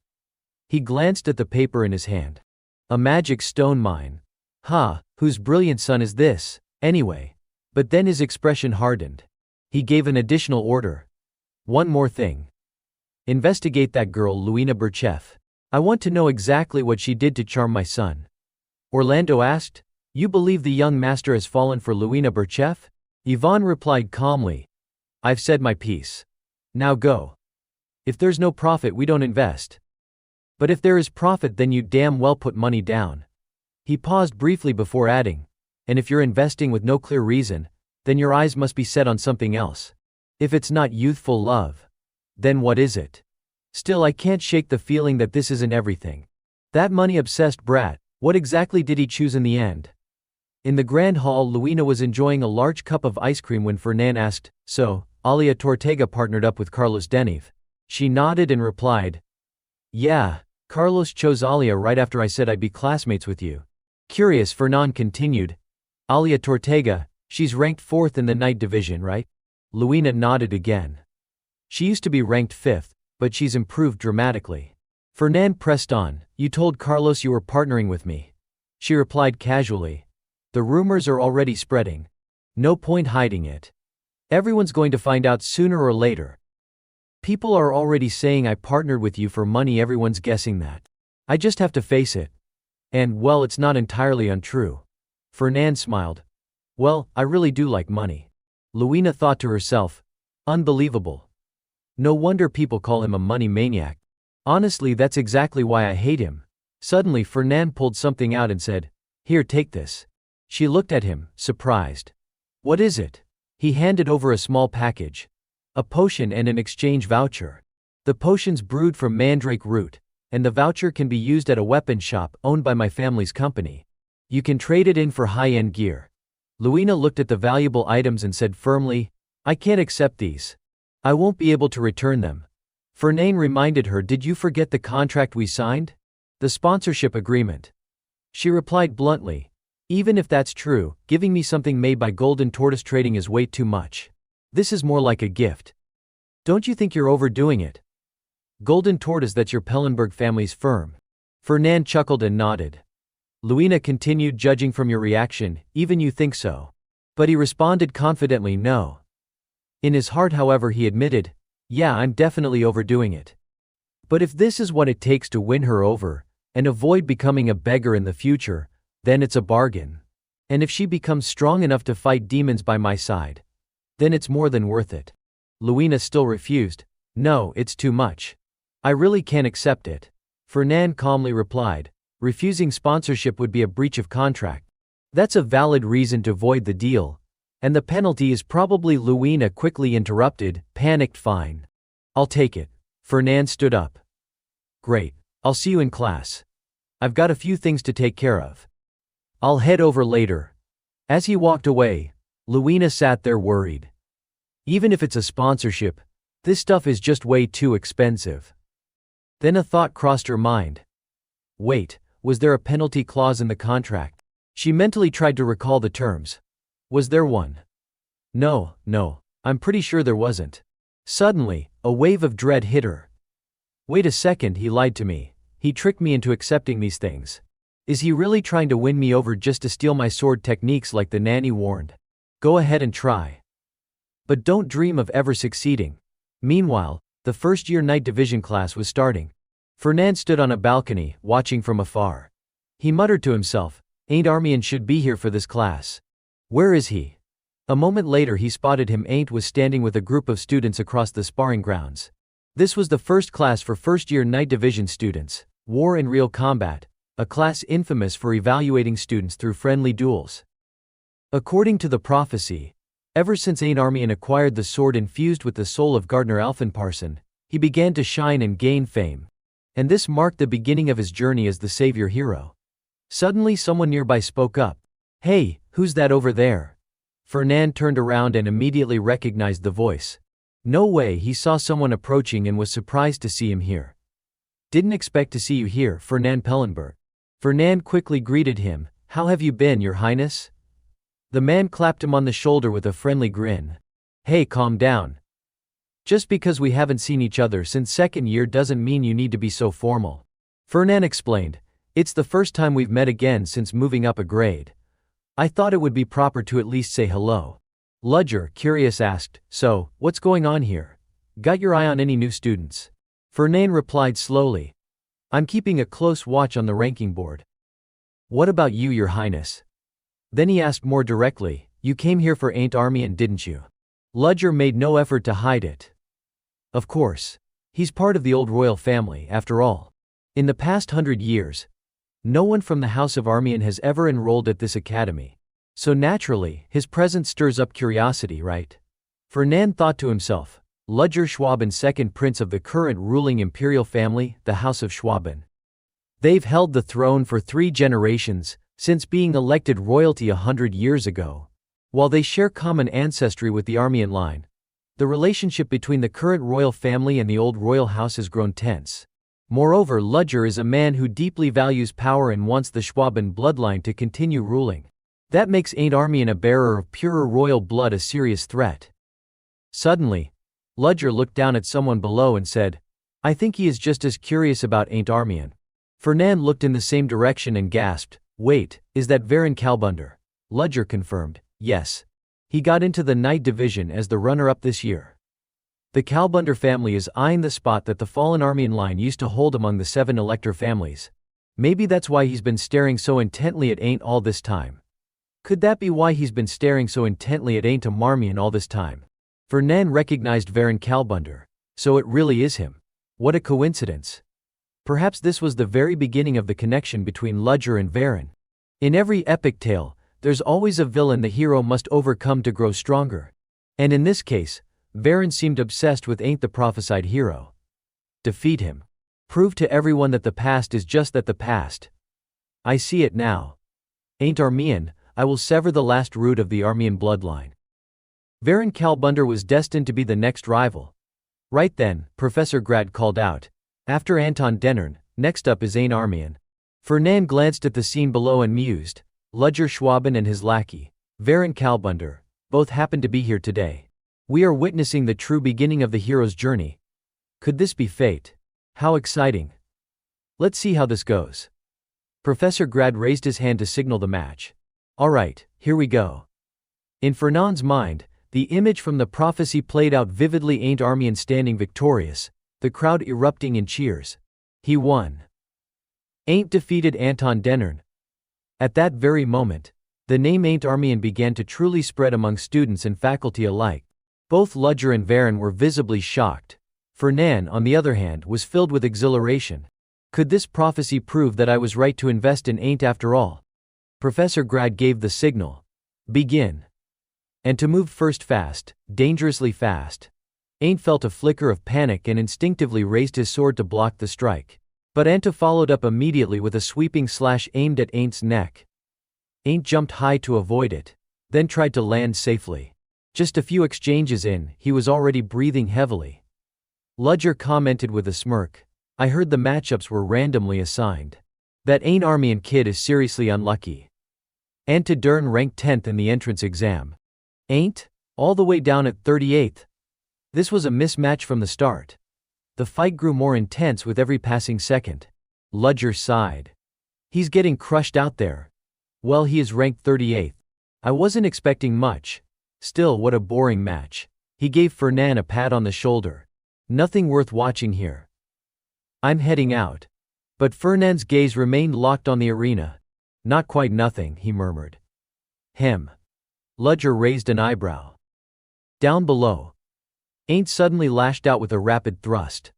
[SPEAKER 1] He glanced at the paper in his hand. A magic stone mine. Whose brilliant son is this, anyway? But then his expression hardened. He gave an additional order. One more thing. Investigate that girl, Luina Burchef. I want to know exactly what she did to charm my son. Orlando asked. You believe the young master has fallen for Luina Burchef? Yvonne replied calmly. I've said my piece. Now go. If there's no profit, we don't invest. But if there is profit, then you damn well put money down. He paused briefly before adding. And if you're investing with no clear reason, then your eyes must be set on something else. If it's not youthful love, then what is it? Still, I can't shake the feeling that this isn't everything. That money-obsessed brat, what exactly did he choose in the end? In the grand hall, Luina was enjoying a large cup of ice cream when Fernand asked, So, Alia Tortega partnered up with Carlos Deniv. She nodded and replied, Yeah, Carlos chose Alia right after I said I'd be classmates with you. Curious, Fernand continued. Alia Tortega, she's ranked 4th in the night division, right? Luina nodded again. She used to be ranked 5th, but she's improved dramatically. Fernand pressed on, You told Carlos you were partnering with me. She replied casually. The rumors are already spreading. No point hiding it. Everyone's going to find out sooner or later. People are already saying I partnered with you for money, everyone's guessing that. I just have to face it. And, well, it's not entirely untrue. Fernand smiled. Well, I really do like money. Luina thought to herself, unbelievable. No wonder people call him a money maniac. Honestly, that's exactly why I hate him. Suddenly, Fernand pulled something out and said, Here, take this. She looked at him, surprised. What is it? He handed over a small package. A potion and an exchange voucher. The potion's brewed from mandrake root, and the voucher can be used at a weapon shop owned by my family's company. You can trade it in for high-end gear. Luina looked at the valuable items and said firmly, I can't accept these. I won't be able to return them. Fernand reminded her, Did you forget the contract we signed? The sponsorship agreement. She replied bluntly, Even if that's true, giving me something made by Golden Tortoise Trading is way too much. This is more like a gift. Don't you think you're overdoing it? Golden Tortoise, that's your Pellenberg family's firm. Fernand chuckled and nodded. Luina continued, Judging from your reaction, even you think so. But he responded confidently, No. In his heart, however, he admitted, Yeah, I'm definitely overdoing it. But if this is what it takes to win her over, and avoid becoming a beggar in the future, then it's a bargain. And if she becomes strong enough to fight demons by my side, then it's more than worth it. Luina still refused. No, it's too much. I really can't accept it. Fernand calmly replied. Refusing sponsorship would be a breach of contract. That's a valid reason to void the deal. And the penalty is probably, Luina quickly interrupted, panicked. Fine. I'll take it. Fernand stood up. Great. I'll see you in class. I've got a few things to take care of. I'll head over later. As he walked away, Luina sat there worried. Even if it's a sponsorship, this stuff is just way too expensive. Then a thought crossed her mind. Wait, was there a penalty clause in the contract? She mentally tried to recall the terms. Was there one? No, I'm pretty sure there wasn't. Suddenly, a wave of dread hit her. Wait a second, he lied to me. He tricked me into accepting these things. Is he really trying to win me over just to steal my sword techniques like the nanny warned? Go ahead and try. but don't dream of ever succeeding. Meanwhile, the first-year night division class was starting. Fernand stood on a balcony, watching from afar. He muttered to himself, "Ain't Armian should be here for this class. Where is he?" A moment later he spotted him. Ain't was standing with a group of students across the sparring grounds. This was the first class for first-year night division students, War in Real Combat, a class infamous for evaluating students through friendly duels. According to the prophecy, ever since Ain't Armian acquired the sword infused with the soul of Gardner Alphenparson, he began to shine and gain fame. And this marked the beginning of his journey as the savior hero. Suddenly someone nearby spoke up. "Hey, who's that over there?" Fernand turned around and immediately recognized the voice. No way, he saw someone approaching and was surprised to see him here. "Didn't expect to see you here, Fernand Pellenberg." Fernand quickly greeted him. "How have you been, Your Highness?" The man clapped him on the shoulder with a friendly grin. "Hey, calm down. Just because we haven't seen each other since second year doesn't mean you need to be so formal." Fernand explained. "It's the first time we've met again since moving up a grade. I thought it would be proper to at least say hello." Ludger, curious, asked, "So, what's going on here? Got your eye on any new students?" Fernand replied slowly. "I'm keeping a close watch on the ranking board." "What about you, Your Highness?" Then he asked more directly, "You came here for Ain't Armian, didn't you?" Ludger made no effort to hide it. Of course. He's part of the old royal family, after all. In the past 100 years, no one from the House of Armian has ever enrolled at this academy. So naturally, his presence stirs up curiosity, right? Fernand thought to himself, Ludger Schwaben, second prince of the current ruling imperial family, the House of Schwaben. They've held the throne for 3 generations, since being elected royalty 100 years ago. While they share common ancestry with the Armian line, the relationship between the current royal family and the old royal house has grown tense. Moreover, Ludger is a man who deeply values power and wants the Schwaben bloodline to continue ruling. That makes Ain't Armian, a bearer of purer royal blood, a serious threat. Suddenly, Ludger looked down at someone below and said, "I think he is just as curious about Ain't Armian." Fernand looked in the same direction and gasped, "Wait, is that Varon Kalbunder?" Ludger confirmed, "Yes. He got into the night division as the runner-up this year. The Kalbunder family is eyeing the spot that the fallen Armian line used to hold among the 7 elector families. Maybe that's why he's been staring so intently at Ain't all this time." Could that be why he's been staring so intently at Ain't Marmion all this time? Fernand recognized Varon Kalbunder. So it really is him. What a coincidence. Perhaps this was the very beginning of the connection between Ludger and Varon. In every epic tale, there's always a villain the hero must overcome to grow stronger. And in this case, Varon seemed obsessed with Ain't the prophesied hero. Defeat him. Prove to everyone that the past is just that, the past. I see it now. Ain't Armian, I will sever the last root of the Armian bloodline. Varon Kalbunder was destined to be the next rival. Right then, Professor Grad called out, "After Anton Dennern, next up is Ain't Armian." Fernand glanced at the scene below and mused, Ludger Schwaben and his lackey, Varon Kalbunder, both happen to be here today. We are witnessing the true beginning of the hero's journey. Could this be fate? How exciting. Let's see how this goes. Professor Grad raised his hand to signal the match. All right, here we go. In Fernand's mind, the image from the prophecy played out vividly. Ain't Armian standing victorious, the crowd erupting in cheers. He won. Ain't defeated Anton Dennern. At that very moment, the name Ain't Armian began to truly spread among students and faculty alike. Both Ludger and Varon were visibly shocked. Fernand, on the other hand, was filled with exhilaration. Could this prophecy prove that I was right to invest in Ain't after all? Professor Grad gave the signal. Begin. And to move first, fast, dangerously fast. Ain't felt a flicker of panic and instinctively raised his sword to block the strike. But Anta followed up immediately with a sweeping slash aimed at Ain't's neck. Ain't jumped high to avoid it, then tried to land safely. Just a few exchanges in, he was already breathing heavily. Ludger commented with a smirk, "I heard the matchups were randomly assigned. That Ain't Armian kid is seriously unlucky. Anta Dern ranked 10th in the entrance exam. Ain't? All the way down at 38th. This was a mismatch from the start. The fight grew more intense with every passing second." Ludger sighed. "He's getting crushed out there. Well, he is ranked 38th. I wasn't expecting much. Still, what a boring match. He gave Fernan a pat on the shoulder. Nothing worth watching here. I'm heading out. But Fernand's gaze remained locked on the arena. Not quite nothing, he murmured. Him. Ludger raised an eyebrow. Down below. Ain't suddenly lashed out with a rapid thrust.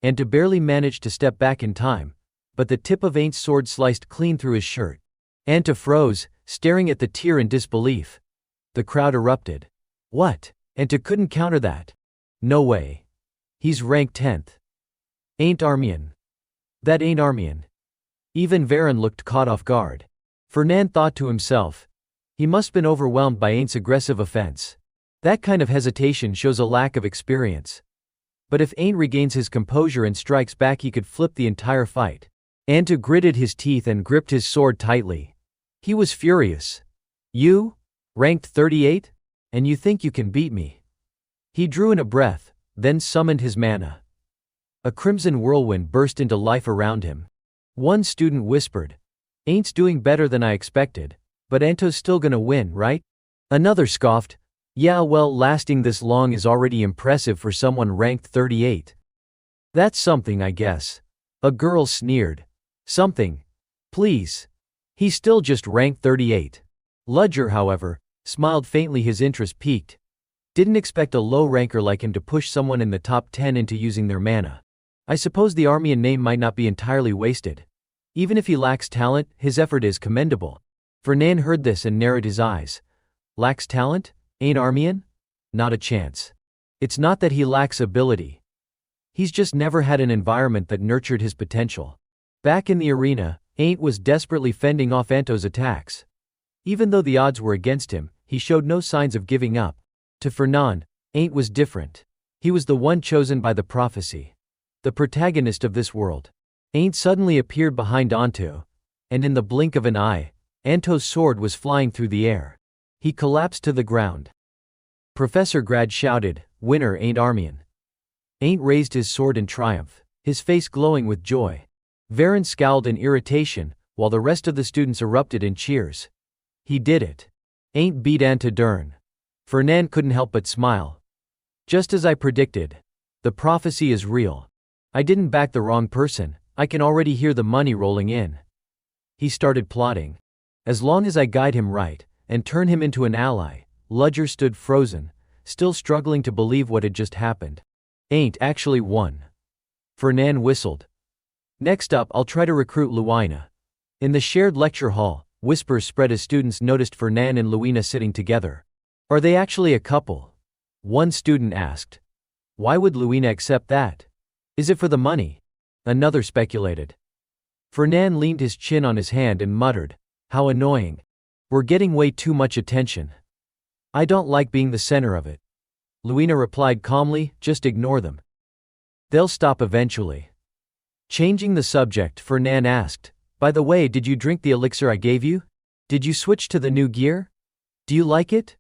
[SPEAKER 1] And to barely managed to step back in time, but the tip of Ain't's sword sliced clean through his shirt. Anta froze, staring at the tear in disbelief. The crowd erupted. What? Anta couldn't counter that. No way. He's ranked 10th. Ain't Armian. That ain't Armian. Even Varen looked caught off guard. Fernan thought to himself. He must been overwhelmed by Ain't's aggressive offense. That kind of hesitation shows a lack of experience. But if Ain't regains his composure and strikes back, he could flip the entire fight. Anta gritted his teeth and gripped his sword tightly. He was furious. You? Ranked 38? And you think you can beat me? He drew in a breath, then summoned his mana. A crimson whirlwind burst into life around him. One student whispered, Ain't's doing better than I expected, but Anto's still gonna win, right? Another scoffed, yeah, well, lasting this long is already impressive for someone ranked 38. That's something, I guess. A girl sneered. Something. Please. He's still just ranked 38. Ludger, however, smiled faintly, his interest piqued. Didn't expect a low ranker like him to push someone in the top 10 into using their mana. I suppose the Armian name might not be entirely wasted. Even if he lacks talent, his effort is commendable. Fernan heard this and narrowed his eyes. Lacks talent? Ain't Armian? Not a chance. It's not that he lacks ability. He's just never had an environment that nurtured his potential. Back in the arena, Ain't was desperately fending off Anto's attacks. Even though the odds were against him, he showed no signs of giving up. To Fernan, Ain't was different. He was the one chosen by the prophecy. The protagonist of this world. Ain't suddenly appeared behind Anto, and in the blink of an eye, Anto's sword was flying through the air. He collapsed to the ground. Professor Grad shouted, Winner ain't Armian. Ain't raised his sword in triumph, his face glowing with joy. Varen scowled in irritation, while the rest of the students erupted in cheers. He did it. Ain't beat Anta Dern. Fernan couldn't help but smile. Just as I predicted. The prophecy is real. I didn't back the wrong person, I can already hear the money rolling in. He started plotting. As long as I guide him right, and turn him into an ally. Ludger stood frozen, still struggling to believe what had just happened. Ain't actually won. Fernan whistled. Next up, I'll try to recruit Luina. In the shared lecture hall, whispers spread as students noticed Fernan and Luina sitting together. Are they actually a couple? One student asked. Why would Luina accept that? Is it for the money? Another speculated. Fernan leaned his chin on his hand and muttered, How annoying. We're getting way too much attention. I don't like being the center of it. Luina replied calmly, just ignore them. They'll stop eventually. Changing the subject, Fernan asked, By the way, did you drink the elixir I gave you? Did you switch to the new gear? Do you like it?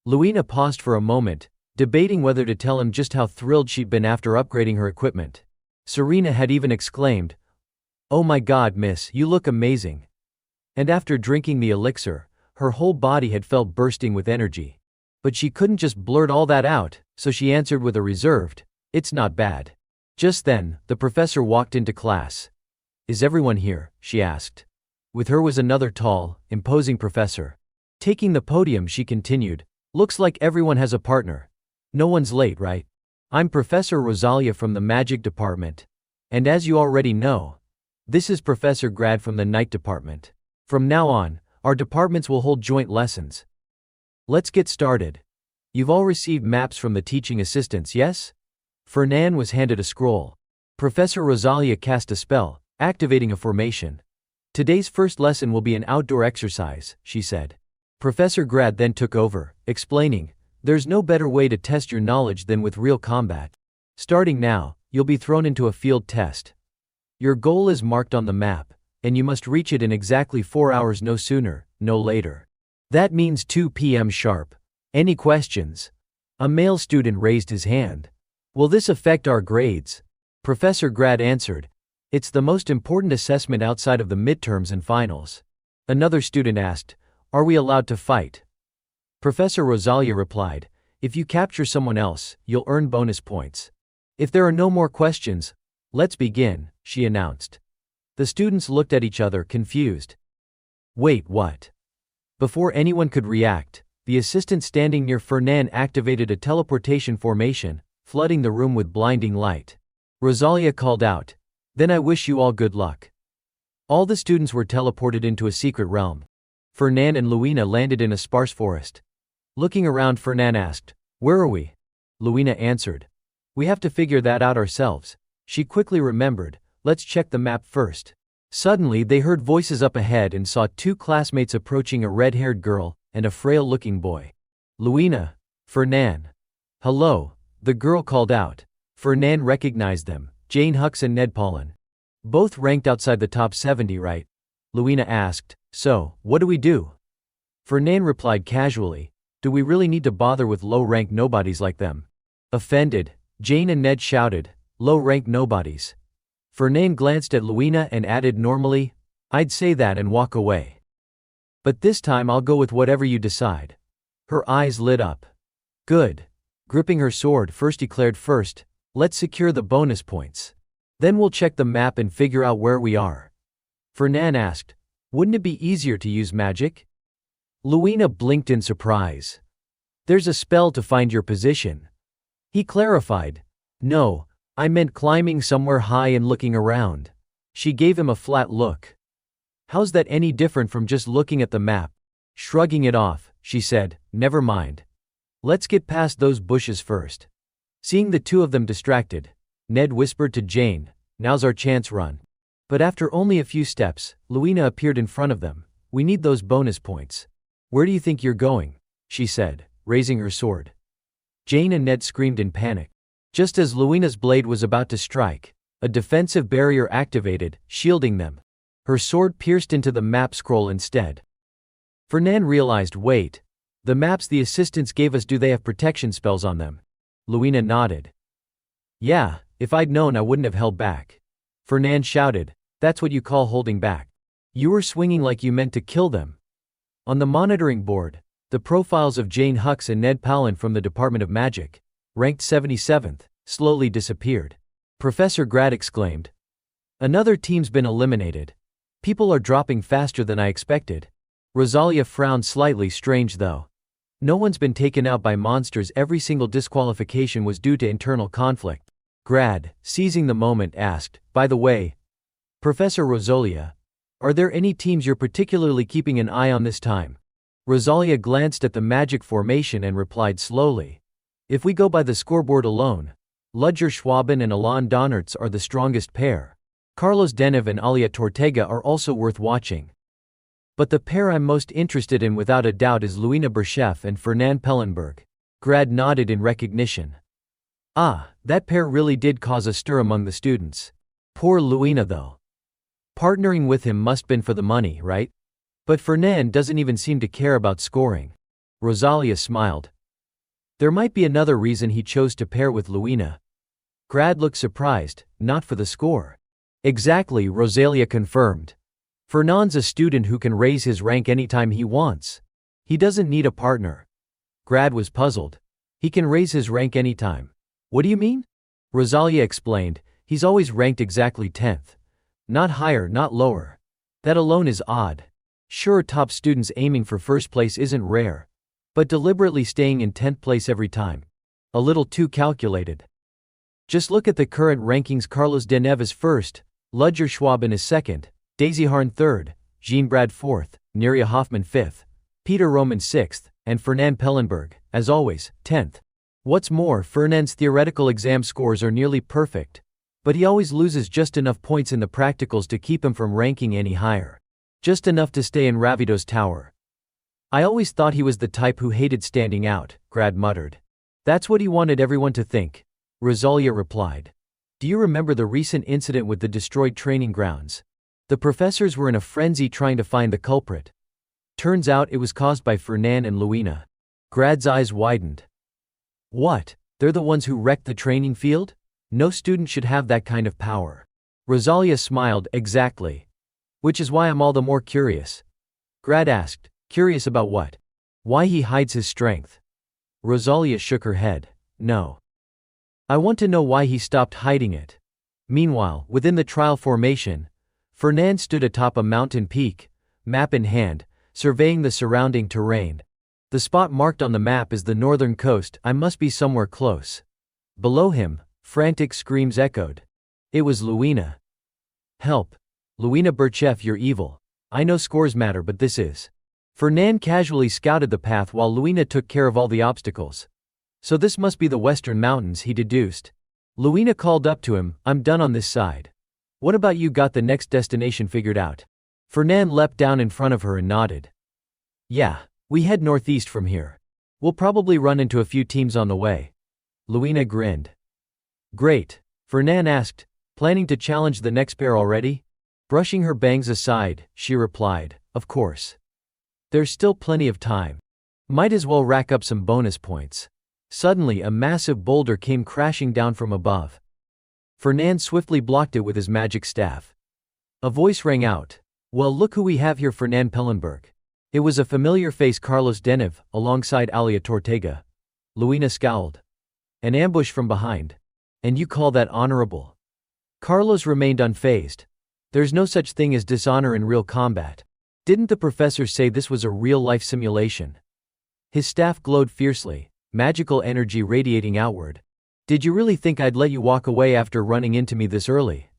[SPEAKER 1] Luina paused for a moment, debating whether to tell him just how thrilled she'd been after upgrading her equipment. Serena had even exclaimed, Oh my god, miss, you look amazing. And after drinking the elixir, her whole body had felt bursting with energy. But she couldn't just blurt all that out, so she answered with a reserved, It's not bad. Just then, the professor walked into class. Is everyone here? She asked. With her was another tall, imposing professor. Taking the podium, she continued, Looks like everyone has a partner. No one's late, right? I'm Professor Rosalia from the Magic Department. And as you already know, this is Professor Grad from the Night Department. From now on, our departments will hold joint lessons. Let's get started. You've all received maps from the teaching assistants, yes? Fernan was handed a scroll. Professor Rosalia cast a spell, activating a formation. Today's first lesson will be an outdoor exercise, she said. Professor Grad then took over, explaining, There's no better way to test your knowledge than with real combat. Starting now, you'll be thrown into a field test. Your goal is marked on the map, and you must reach it in exactly 4 hours, no sooner, no later. That means 2 p.m. sharp. Any questions? A male student raised his hand. Will this affect our grades? Professor Grad answered, It's the most important assessment outside of the midterms and finals. Another student asked, Are we allowed to fight? Professor Rosalia replied, If you capture someone else, you'll earn bonus points. If there are no more questions, let's begin, she announced. The students looked at each other, confused. Wait, what? Before anyone could react, the assistant standing near Fernan activated a teleportation formation, flooding the room with blinding light. Rosalia called out, "Then I wish you all good luck." All the students were teleported into a secret realm. Fernan and Luina landed in a sparse forest. Looking around, Fernan asked, "Where are we?" Luina answered, "We have to figure that out ourselves." She quickly remembered, "Let's check the map first." Suddenly they heard voices up ahead and saw two classmates approaching, a red-haired girl and a frail-looking boy. "Luina, Fernan." "Hello," the girl called out. Fernan recognized them, Jane Hux and Ned Paulin. "Both ranked outside the top 70, right?" Luina asked. "So, what do we do?" Fernan replied casually, "Do we really need to bother with low-rank nobodies like them?" Offended, Jane and Ned shouted, "Low-rank nobodies." Fernan glanced at Luina and added normally, "I'd say that and walk away. But this time I'll go with whatever you decide." Her eyes lit up. "Good." Gripping her sword, First declared, "First, let's secure the bonus points. Then we'll check the map and figure out where we are." Fernan asked, "Wouldn't it be easier to use magic?" Luina blinked in surprise. "There's a spell to find your position." He clarified, "No, I meant climbing somewhere high and looking around." She gave him a flat look. "How's that any different from just looking at the map?" Shrugging it off, she said, "Never mind. Let's get past those bushes first." Seeing the two of them distracted, Ned whispered to Jane, "Now's our chance, run." But after only a few steps, Luina appeared in front of them. "We need those bonus points." "Where do you think you're going?" she said, raising her sword. Jane and Ned screamed in panic. Just as Luina's blade was about to strike, a defensive barrier activated, shielding them. Her sword pierced into the map scroll instead. Fernan realized, "Wait. The maps the assistants gave us, do they have protection spells on them?" Luina nodded. "Yeah, if I'd known I wouldn't have held back." Fernan shouted, "That's what you call holding back. You were swinging like you meant to kill them." On the monitoring board, the profiles of Jane Hux and Ned Paulin from the Department of Magic, ranked 77th, slowly disappeared. Professor Grad exclaimed, "Another team's been eliminated. People are dropping faster than I expected." Rosalia frowned slightly. Strange though. No one's been taken out by monsters. Every single disqualification was due to internal conflict. Grad, seizing the moment, asked, "By the way, Professor Rosalia, are there any teams you're particularly keeping an eye on this time?" Rosalia glanced at the magic formation and replied slowly, "If we go by the scoreboard alone, Ludger Schwaben and Alain Donnertz are the strongest pair. Carlos Deneuve and Alia Tortega are also worth watching. But the pair I'm most interested in without a doubt is Luina Berchef and Fernan Pellenberg." Grad nodded in recognition. "Ah, that pair really did cause a stir among the students. Poor Luina though. Partnering with him must been for the money, right? But Fernan doesn't even seem to care about scoring." Rosalia smiled. "There might be another reason he chose to pair with Luina." Grad looked surprised, "Not for the score." "Exactly," Rosalia confirmed. "Fernand's a student who can raise his rank anytime he wants. He doesn't need a partner." Grad was puzzled. "He can raise his rank anytime. What do you mean?" Rosalia explained, "He's always ranked exactly 10th. Not higher, not lower. That alone is odd. Sure, top students aiming for first place isn't rare. But deliberately staying in 10th place every time. A little too calculated. Just look at the current rankings. Carlos Deneuve is first, Ludger Schwaben is second, Daisy Harn third, Jean Brad fourth, Neria Hoffman fifth, Peter Roman sixth, and Fernan Pellenberg, as always, 10th. What's more, Fernand's theoretical exam scores are nearly perfect. But he always loses just enough points in the practicals to keep him from ranking any higher. Just enough to stay in Ravido's tower. I always thought he was the type who hated standing out," Grad muttered. "That's what he wanted everyone to think," Rosalia replied. "Do you remember the recent incident with the destroyed training grounds? The professors were in a frenzy trying to find the culprit. Turns out it was caused by Fernan and Luina." Grad's eyes widened. "What? They're the ones who wrecked the training field? No student should have that kind of power." Rosalia smiled, "Exactly. Which is why I'm all the more curious." Grad asked, "Curious about what?" "Why he hides his strength." Rosalia shook her head. No. I want to know why he stopped hiding it. Meanwhile, within the trial formation, Fernan stood atop a mountain peak, map in hand, surveying the surrounding terrain. The spot marked on the map is the northern coast. I must be somewhere close. Below him, frantic screams echoed. It was Luina. Help. Luina Burchef, you're evil. I know scores matter, but this is. Fernan casually scouted the path while Luina took care of all the obstacles. So this must be the Western Mountains, he deduced. Luina called up to him, I'm done on this side. What about you, got the next destination figured out? Fernan leapt down in front of her and nodded. Yeah, we head northeast from here. We'll probably run into a few teams on the way. Luina grinned. Great, Fernan asked, planning to challenge the next pair already? Brushing her bangs aside, she replied, of course. There's still plenty of time. Might as well rack up some bonus points. Suddenly a massive boulder came crashing down from above. Fernan swiftly blocked it with his magic staff. A voice rang out. Well, look who we have here, Fernan Pellenberg. It was a familiar face, Carlos Denev, alongside Alia Tortega. Luina scowled. An ambush from behind. And you call that honorable? Carlos remained unfazed. There's no such thing as dishonor in real combat. Didn't the professor say this was a real-life simulation? His staff glowed fiercely, magical energy radiating outward. Did you really think I'd let you walk away after running into me this early?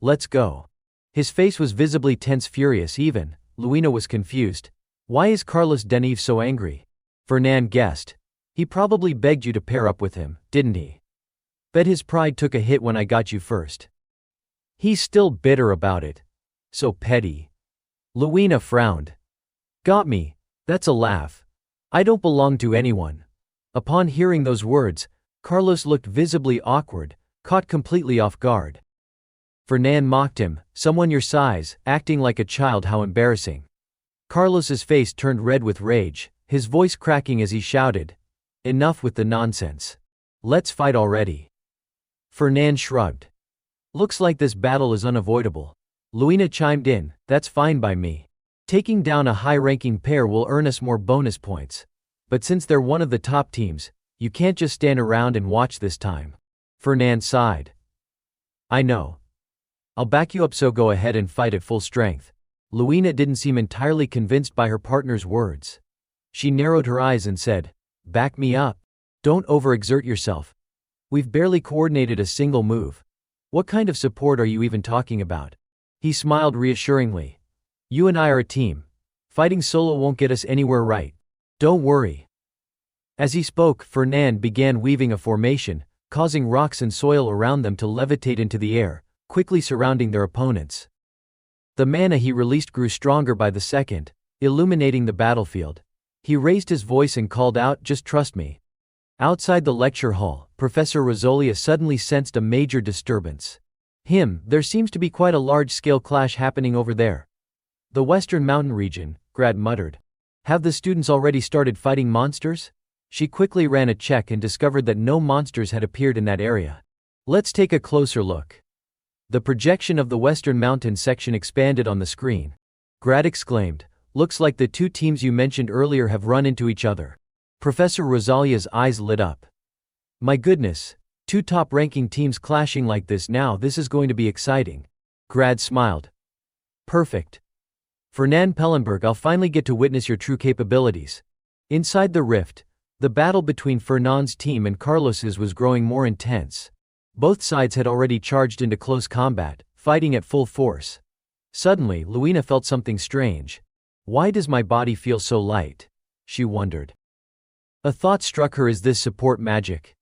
[SPEAKER 1] Let's go. His face was visibly tense, furious even. Luina was confused. Why is Carlos Denev so angry? Fernan guessed. He probably begged you to pair up with him, didn't he? Bet his pride took a hit when I got you first. He's still bitter about it. So petty. Luina frowned. Got me. That's a laugh. I don't belong to anyone. Upon hearing those words, Carlos looked visibly awkward, caught completely off guard. Fernan mocked him, someone your size, acting like a child, how embarrassing. Carlos's face turned red with rage, his voice cracking as he shouted. Enough with the nonsense. Let's fight already. Fernan shrugged. Looks like this battle is unavoidable. Luina chimed in, that's fine by me. Taking down a high-ranking pair will earn us more bonus points. But since they're one of the top teams, you can't just stand around and watch this time. Fernan sighed. I know. I'll back you up, so go ahead and fight at full strength. Luina didn't seem entirely convinced by her partner's words. She narrowed her eyes and said, back me up. Don't overexert yourself. We've barely coordinated a single move. What kind of support are you even talking about? He smiled reassuringly. You and I are a team. Fighting solo won't get us anywhere, right? Don't worry. As he spoke, Fernan began weaving a formation, causing rocks and soil around them to levitate into the air, quickly surrounding their opponents. The mana he released grew stronger by the second, illuminating the battlefield. He raised his voice and called out, just trust me. Outside the lecture hall, Professor Rosalia suddenly sensed a major disturbance. There seems to be quite a large-scale clash happening over there. The Western Mountain region, Grad muttered. Have the students already started fighting monsters? She quickly ran a check and discovered that no monsters had appeared in that area. Let's take a closer look. The projection of the Western Mountain section expanded on the screen. Grad exclaimed, looks like the two teams you mentioned earlier have run into each other. Professor Rosalia's eyes lit up. My goodness, two top-ranking teams clashing like this now, this is going to be exciting. Grad smiled. Perfect. Fernan Pellenberg, I'll finally get to witness your true capabilities. Inside the rift, the battle between Fernand's team and Carlos's was growing more intense. Both sides had already charged into close combat, fighting at full force. Suddenly, Luina felt something strange. Why does my body feel so light? She wondered. A thought struck her, is this support magic?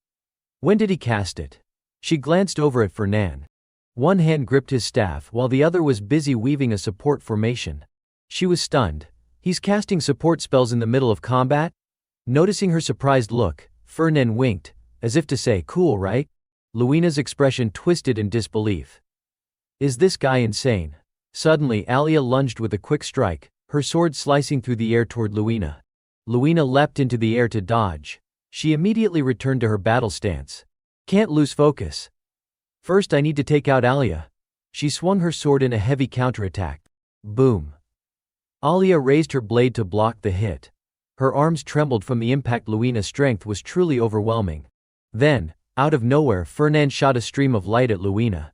[SPEAKER 1] When did he cast it? She glanced over at Fernan. One hand gripped his staff while the other was busy weaving a support formation. She was stunned. He's casting support spells in the middle of combat? Noticing her surprised look, Fernan winked, as if to say, cool, right? Luina's expression twisted in disbelief. Is this guy insane? Suddenly, Alia lunged with a quick strike, her sword slicing through the air toward Luina. Luina leapt into the air to dodge. She immediately returned to her battle stance. Can't lose focus. First I need to take out Alia. She swung her sword in a heavy counterattack. Boom. Alia raised her blade to block the hit. Her arms trembled from the impact. Luina's strength was truly overwhelming. Then, out of nowhere, Fernand shot a stream of light at Luina.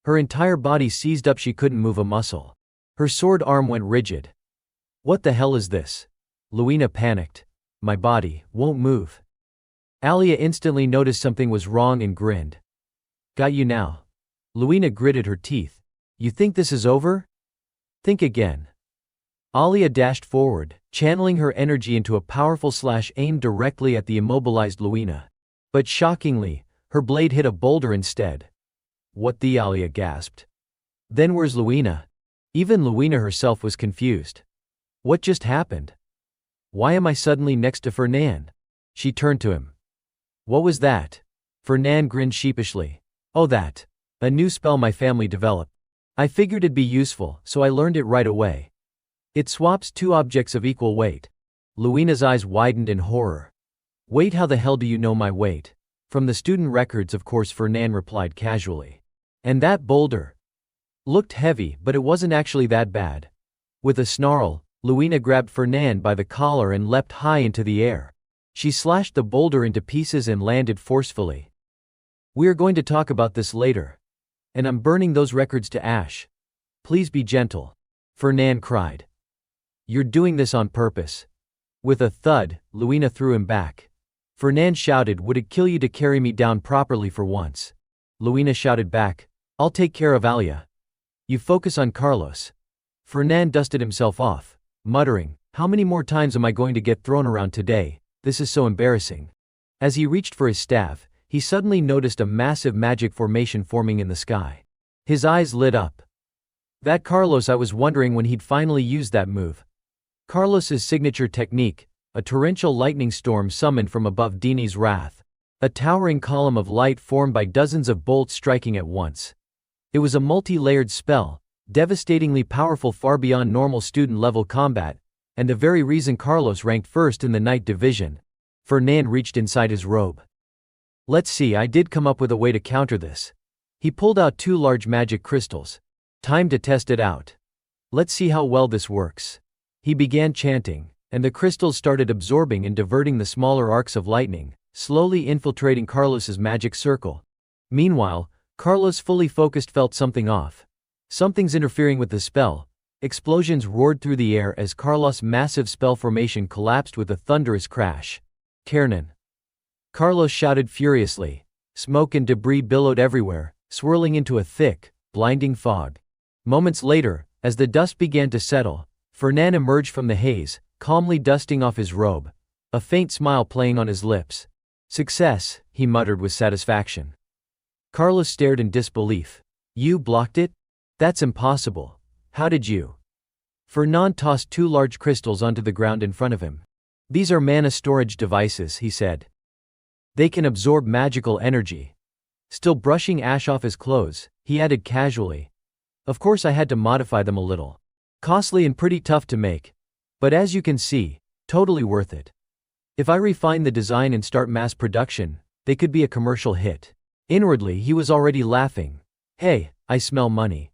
[SPEAKER 1] Her entire body seized up, she couldn't move a muscle. Her sword arm went rigid. What the hell is this? Luina panicked. My body won't move. Alia instantly noticed something was wrong and grinned. Got you now. Luina gritted her teeth. You think this is over? Think again. Alia dashed forward, channeling her energy into a powerful slash aimed directly at the immobilized Luina. But shockingly, her blade hit a boulder instead. What the? Alia gasped. Then where's Luina? Even Luina herself was confused. What just happened? Why am I suddenly next to Fernand? She turned to him. What was that? Fernand grinned sheepishly. Oh, that. A new spell my family developed. I figured it'd be useful, so I learned it right away. It swaps two objects of equal weight. Luina's eyes widened in horror. Wait, how the hell do you know my weight? From the student records, of course, Fernand replied casually. And that boulder looked heavy, but it wasn't actually that bad. With a snarl, Luina grabbed Fernand by the collar and leapt high into the air. She slashed the boulder into pieces and landed forcefully. We're going to talk about this later. And I'm burning those records to ash. Please be gentle. Fernand cried. You're doing this on purpose. With a thud, Luina threw him back. Fernand shouted, would it kill you to carry me down properly for once? Luina shouted back, I'll take care of Alia. You focus on Carlos. Fernand dusted himself off, muttering, how many more times am I going to get thrown around today? This is so embarrassing. As he reached for his staff, he suddenly noticed a massive magic formation forming in the sky. His eyes lit up. That Carlos, I was wondering when he'd finally use that move. Carlos's signature technique, a torrential lightning storm summoned from above Dini's wrath. A towering column of light formed by dozens of bolts striking at once. It was a multi-layered spell, devastatingly powerful, far beyond normal student-level combat, and the very reason Carlos ranked first in the night division. Fernand reached inside his robe. Let's see, I did come up with a way to counter this. He pulled out two large magic crystals. Time to test it out. Let's see how well this works. He began chanting, and the crystals started absorbing and diverting the smaller arcs of lightning, slowly infiltrating Carlos's magic circle. Meanwhile, Carlos, fully focused, felt something off. Something's interfering with the spell. Explosions roared through the air as Carlos' massive spell formation collapsed with a thunderous crash. Kernan. Carlos shouted furiously. Smoke and debris billowed everywhere, swirling into a thick, blinding fog. Moments later, as the dust began to settle, Fernand emerged from the haze, calmly dusting off his robe, a faint smile playing on his lips. Success, he muttered with satisfaction. Carlos stared in disbelief. You blocked it? That's impossible. How did you? Fernand tossed two large crystals onto the ground in front of him. These are mana storage devices, he said. They can absorb magical energy. Still brushing ash off his clothes, he added casually. Of course I had to modify them a little. Costly and pretty tough to make. But as you can see, totally worth it. If I refine the design and start mass production, they could be a commercial hit. Inwardly he was already laughing. Hey, I smell money.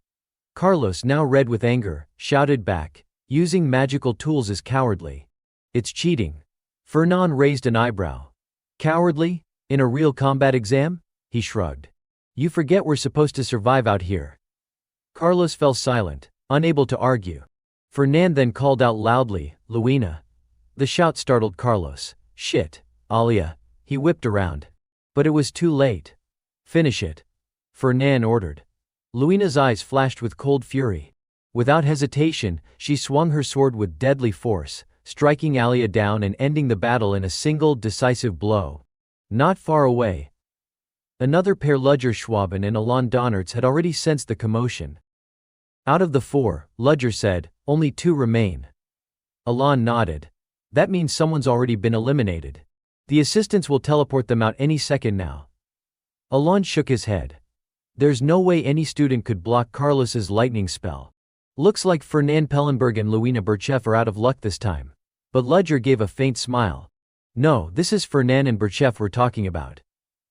[SPEAKER 1] Carlos, now red with anger, shouted back. Using magical tools is cowardly. It's cheating. Fernand raised an eyebrow. Cowardly? In a real combat exam? He shrugged. You forget we're supposed to survive out here. Carlos fell silent, unable to argue. Fernand then called out loudly, Luina. The shout startled Carlos. Shit, Alia. He whipped around. But it was too late. Finish it. Fernand ordered. Luina's eyes flashed with cold fury. Without hesitation, she swung her sword with deadly force, striking Alia down and ending the battle in a single, decisive blow. Not far away, another pair, Ludger Schwaben and Alon Donnertz, had already sensed the commotion. Out of the four, Ludger said, only two remain. Alon nodded. That means someone's already been eliminated. The assistants will teleport them out any second now. Alon shook his head. There's no way any student could block Carlos's lightning spell. Looks like Fernand Pellenberg and Luina Burchev are out of luck this time. But Ludger gave a faint smile. No, this is Fernand and Burchev we're talking about.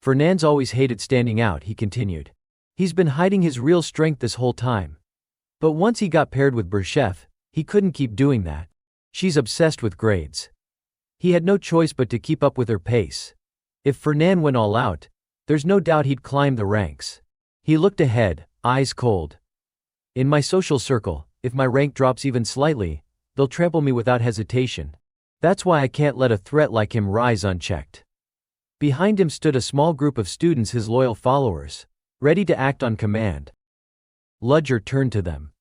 [SPEAKER 1] Fernand's always hated standing out, he continued. He's been hiding his real strength this whole time. But once he got paired with Burchev, he couldn't keep doing that. She's obsessed with grades. He had no choice but to keep up with her pace. If Fernan went all out, there's no doubt he'd climb the ranks. He looked ahead, eyes cold. In my social circle, if my rank drops even slightly, they'll trample me without hesitation. That's why I can't let a threat like him rise unchecked. Behind him stood a small group of students, his loyal followers, ready to act on command. Ludger turned to them.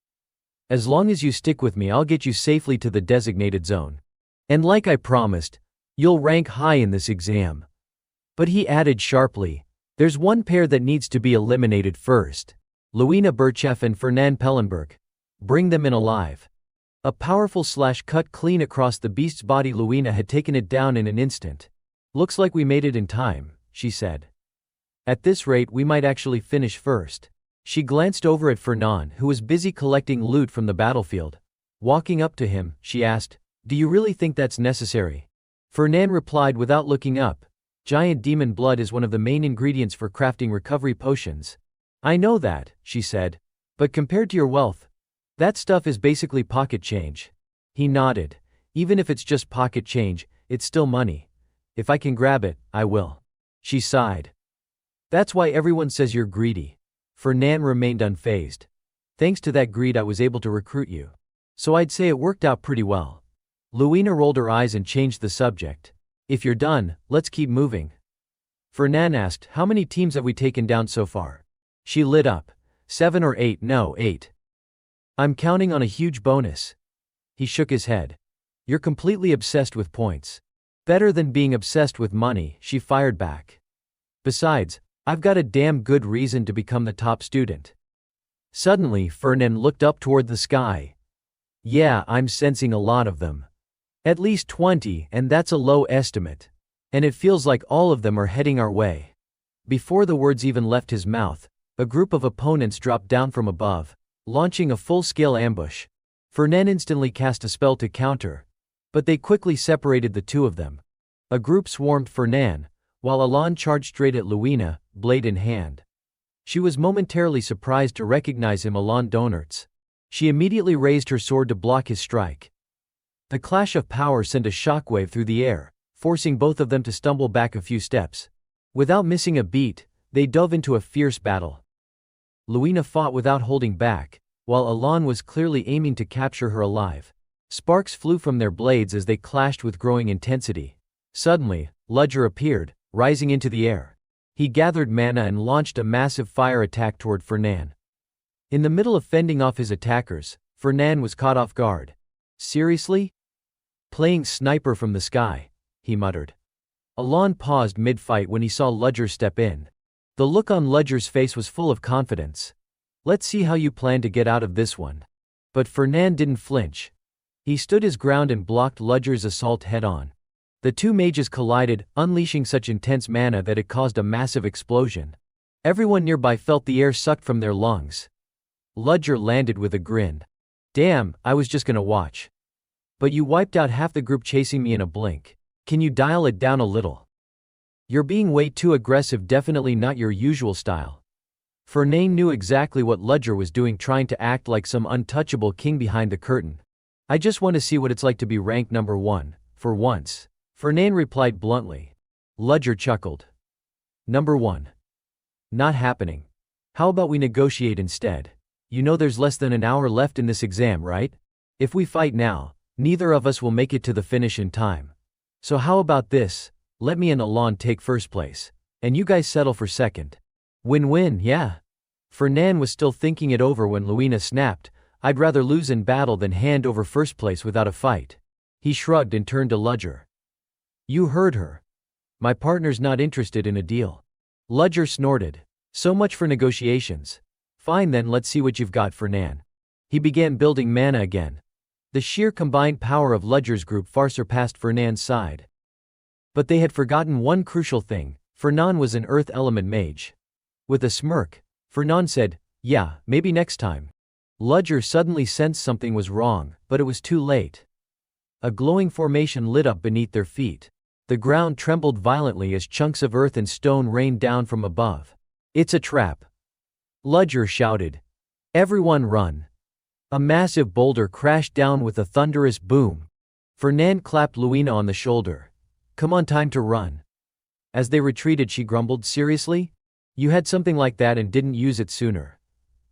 [SPEAKER 1] As long as you stick with me, I'll get you safely to the designated zone. And like I promised, you'll rank high in this exam. But he added sharply, there's one pair that needs to be eliminated first. Luina Burchef and Fernan Pellenberg. Bring them in alive. A powerful slash cut clean across the beast's body. Luina had taken it down in an instant. Looks like we made it in time, she said. At this rate, we might actually finish first. She glanced over at Fernan, who was busy collecting loot from the battlefield. Walking up to him, she asked, do you really think that's necessary? Fernan replied without looking up, giant demon blood is one of the main ingredients for crafting recovery potions. I know that, she said. But compared to your wealth, that stuff is basically pocket change. He nodded. Even if it's just pocket change, it's still money. If I can grab it, I will. She sighed. That's why everyone says you're greedy. Fernan remained unfazed. Thanks to that greed I was able to recruit you. So I'd say it worked out pretty well. Luina rolled her eyes and changed the subject. If you're done, let's keep moving. Fernan asked, how many teams have we taken down so far? She lit up. 7 or 8, no, 8. I'm counting on a huge bonus. He shook his head. You're completely obsessed with points. Better than being obsessed with money, she fired back. Besides, I've got a damn good reason to become the top student. Suddenly, Fernan looked up toward the sky. Yeah, I'm sensing a lot of them. At least 20, and that's a low estimate. And it feels like all of them are heading our way. Before the words even left his mouth, a group of opponents dropped down from above, launching a full-scale ambush. Fernan instantly cast a spell to counter, but they quickly separated the two of them. A group swarmed Fernan, while Alon charged straight at Luina, blade in hand. She was momentarily surprised to recognize him, Alon Donertz. She immediately raised her sword to block his strike. The clash of power sent a shockwave through the air, forcing both of them to stumble back a few steps. Without missing a beat, they dove into a fierce battle. Luina fought without holding back, while Alon was clearly aiming to capture her alive. Sparks flew from their blades as they clashed with growing intensity. Suddenly, Ludger appeared, rising into the air. He gathered mana and launched a massive fire attack toward Fernan. In the middle of fending off his attackers, Fernan was caught off guard. Seriously? Playing sniper from the sky, he muttered. Alon paused mid-fight when he saw Ludger step in. The look on Ludger's face was full of confidence. Let's see how you plan to get out of this one. But Fernan didn't flinch. He stood his ground and blocked Ludger's assault head-on. The two mages collided, unleashing such intense mana that it caused a massive explosion. Everyone nearby felt the air sucked from their lungs. Ludger landed with a grin. Damn, I was just gonna watch. But you wiped out half the group chasing me in a blink. Can you dial it down a little? You're being way too aggressive, definitely not your usual style. Fernan knew exactly what Ludger was doing, trying to act like some untouchable king behind the curtain. I just want to see what it's like to be ranked number 1, for once. Fernan replied bluntly. Ludger chuckled. Number 1. Not happening. How about we negotiate instead? You know there's less than an hour left in this exam, right? If we fight now, neither of us will make it to the finish in time. So how about this? Let me and Alon take first place, and you guys settle for second. Win-win, yeah? Fernan was still thinking it over when Luina snapped, I'd rather lose in battle than hand over first place without a fight. He shrugged and turned to Ludger. You heard her. My partner's not interested in a deal. Ludger snorted. So much for negotiations. Fine then, let's see what you've got, Fernan. He began building mana again. The sheer combined power of Ludger's group far surpassed Fernan's side. But they had forgotten one crucial thing. Fernan was an earth element mage. With a smirk, Fernan said, yeah, maybe next time. Ludger suddenly sensed something was wrong, but it was too late. A glowing formation lit up beneath their feet. The ground trembled violently as chunks of earth and stone rained down from above. It's a trap. Ludger shouted. Everyone run. A massive boulder crashed down with a thunderous boom. Fernan clapped Luina on the shoulder. Come on, time to run. As they retreated, she grumbled, seriously? You had something like that and didn't use it sooner.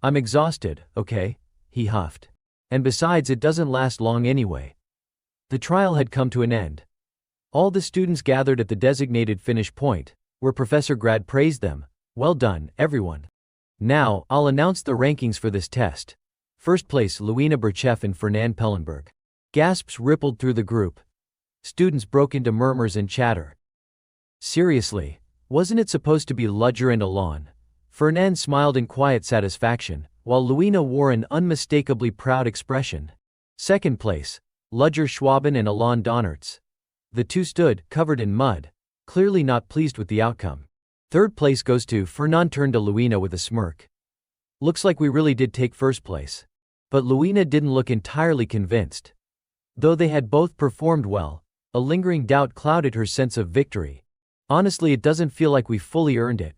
[SPEAKER 1] I'm exhausted, okay? He huffed. And besides, it doesn't last long anyway. The trial had come to an end. All the students gathered at the designated finish point, where Professor Grad praised them. Well done, everyone. Now, I'll announce the rankings for this test. First place, Luina Berchev and Fernand Pellenberg. Gasps rippled through the group. Students broke into murmurs and chatter. Seriously, wasn't it supposed to be Ludger and Alon? Fernand smiled in quiet satisfaction, while Luina wore an unmistakably proud expression. Second place, Ludger Schwaben and Alon Donnertz. The two stood, covered in mud, clearly not pleased with the outcome. Third place goes to Fernand, turned to Luina with a smirk. Looks like we really did take first place. But Luina didn't look entirely convinced. Though they had both performed well, a lingering doubt clouded her sense of victory. Honestly, it doesn't feel like we fully earned it.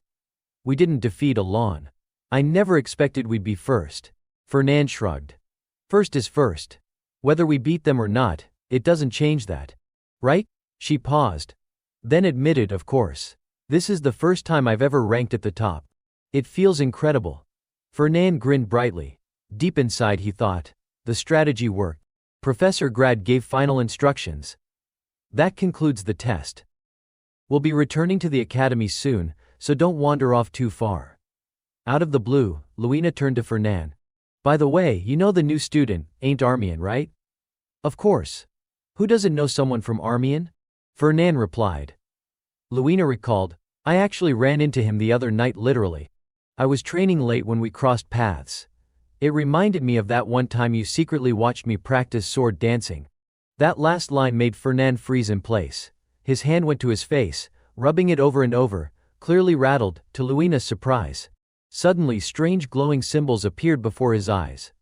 [SPEAKER 1] We didn't defeat Alon. I never expected we'd be first. Fernand shrugged. First is first. Whether we beat them or not, it doesn't change that. Right? She paused. Then admitted, of course. This is the first time I've ever ranked at the top. It feels incredible. Fernand grinned brightly. Deep inside he thought, the strategy worked. Professor Grad gave final instructions. That concludes the test. We'll be returning to the academy soon, so don't wander off too far. Out of the blue, Luina turned to Fernand. By the way, you know the new student, ain't Armian, right? Of course. Who doesn't know someone from Armian? Fernand replied. Luina recalled, I actually ran into him the other night, literally. I was training late when we crossed paths. It reminded me of that one time you secretly watched me practice sword dancing. That last line made Fernand freeze in place. His hand went to his face, rubbing it over and over, clearly rattled, to Luina's surprise. Suddenly strange glowing symbols appeared before his eyes.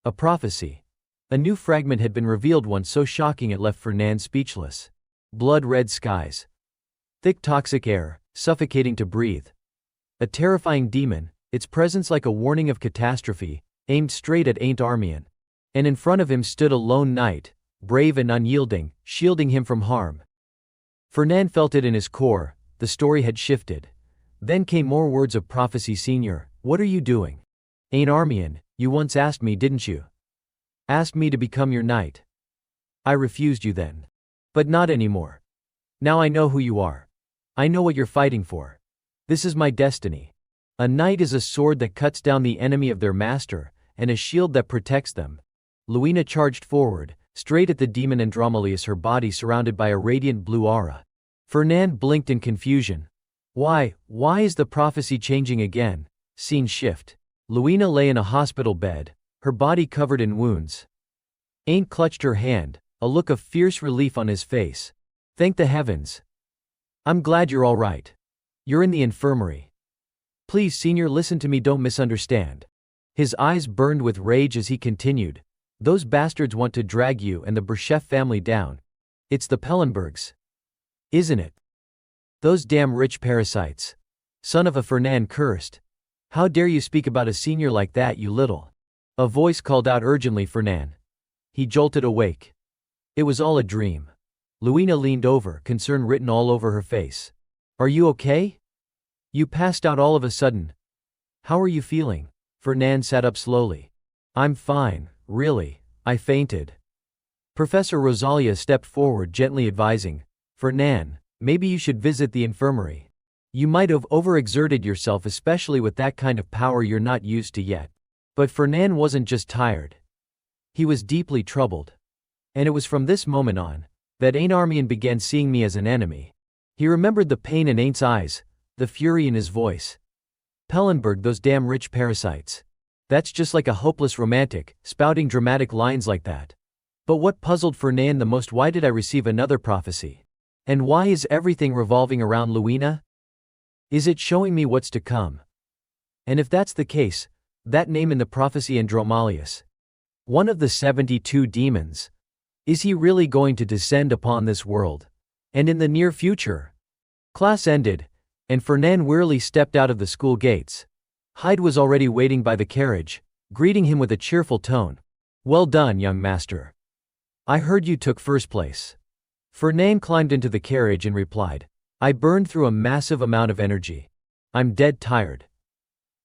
[SPEAKER 1] A prophecy. A new fragment had been revealed, one so shocking it left Fernand speechless. Blood-red skies. Thick toxic air, suffocating to breathe. A terrifying demon, its presence like a warning of catastrophe, aimed straight at Ain't Armian. And in front of him stood a lone knight, brave and unyielding, shielding him from harm. Fernand felt it in his core, the story had shifted. Then came more words of prophecy. Senior, what are you doing? Ain't Armian, you once asked me, didn't you? Asked me to become your knight. I refused you then. But not anymore. Now I know who you are. I know what you're fighting for. This is my destiny. A knight is a sword that cuts down the enemy of their master, and a shield that protects them. Luina charged forward, straight at the demon Andromalius, her body surrounded by a radiant blue aura. Fernand blinked in confusion. Why is the prophecy changing again? Scene shift. Luina lay in a hospital bed, her body covered in wounds. Ain't clutched her hand, a look of fierce relief on his face. Thank the heavens. I'm glad you're all right. You're in the infirmary. Please, Senior, listen to me, don't misunderstand. His eyes burned with rage as he continued. Those bastards want to drag you and the Berchev family down. It's the Pellenbergs. Isn't it? Those damn rich parasites. Son of a, Fernand cursed. How dare you speak about a senior like that, you little. A voice called out urgently, Fernand. He jolted awake. It was all a dream. Luina leaned over, concern written all over her face. Are you okay? You passed out all of a sudden. How are you feeling? Fernand sat up slowly. I'm fine, really. I fainted. Professor Rosalia stepped forward, gently advising. Fernand, maybe you should visit the infirmary. You might have overexerted yourself, especially with that kind of power you're not used to yet. But Fernand wasn't just tired. He was deeply troubled. And it was from this moment on that Ain't Armian began seeing me as an enemy. He remembered the pain in Ain't's eyes, the fury in his voice. Pellenberg, those damn rich parasites. That's just like a hopeless romantic, spouting dramatic lines like that. But what puzzled Fernand the most, why did I receive another prophecy? And why is everything revolving around Luina? Is it showing me what's to come? And if that's the case, that name in the prophecy, Andromalius, one of the 72 demons, is he really going to descend upon this world? And in the near future? Class ended, and Fernand wearily stepped out of the school gates. Hyde was already waiting by the carriage, greeting him with a cheerful tone. Well done, young master. I heard you took first place. Fernand climbed into the carriage and replied, I burned through a massive amount of energy. I'm dead tired.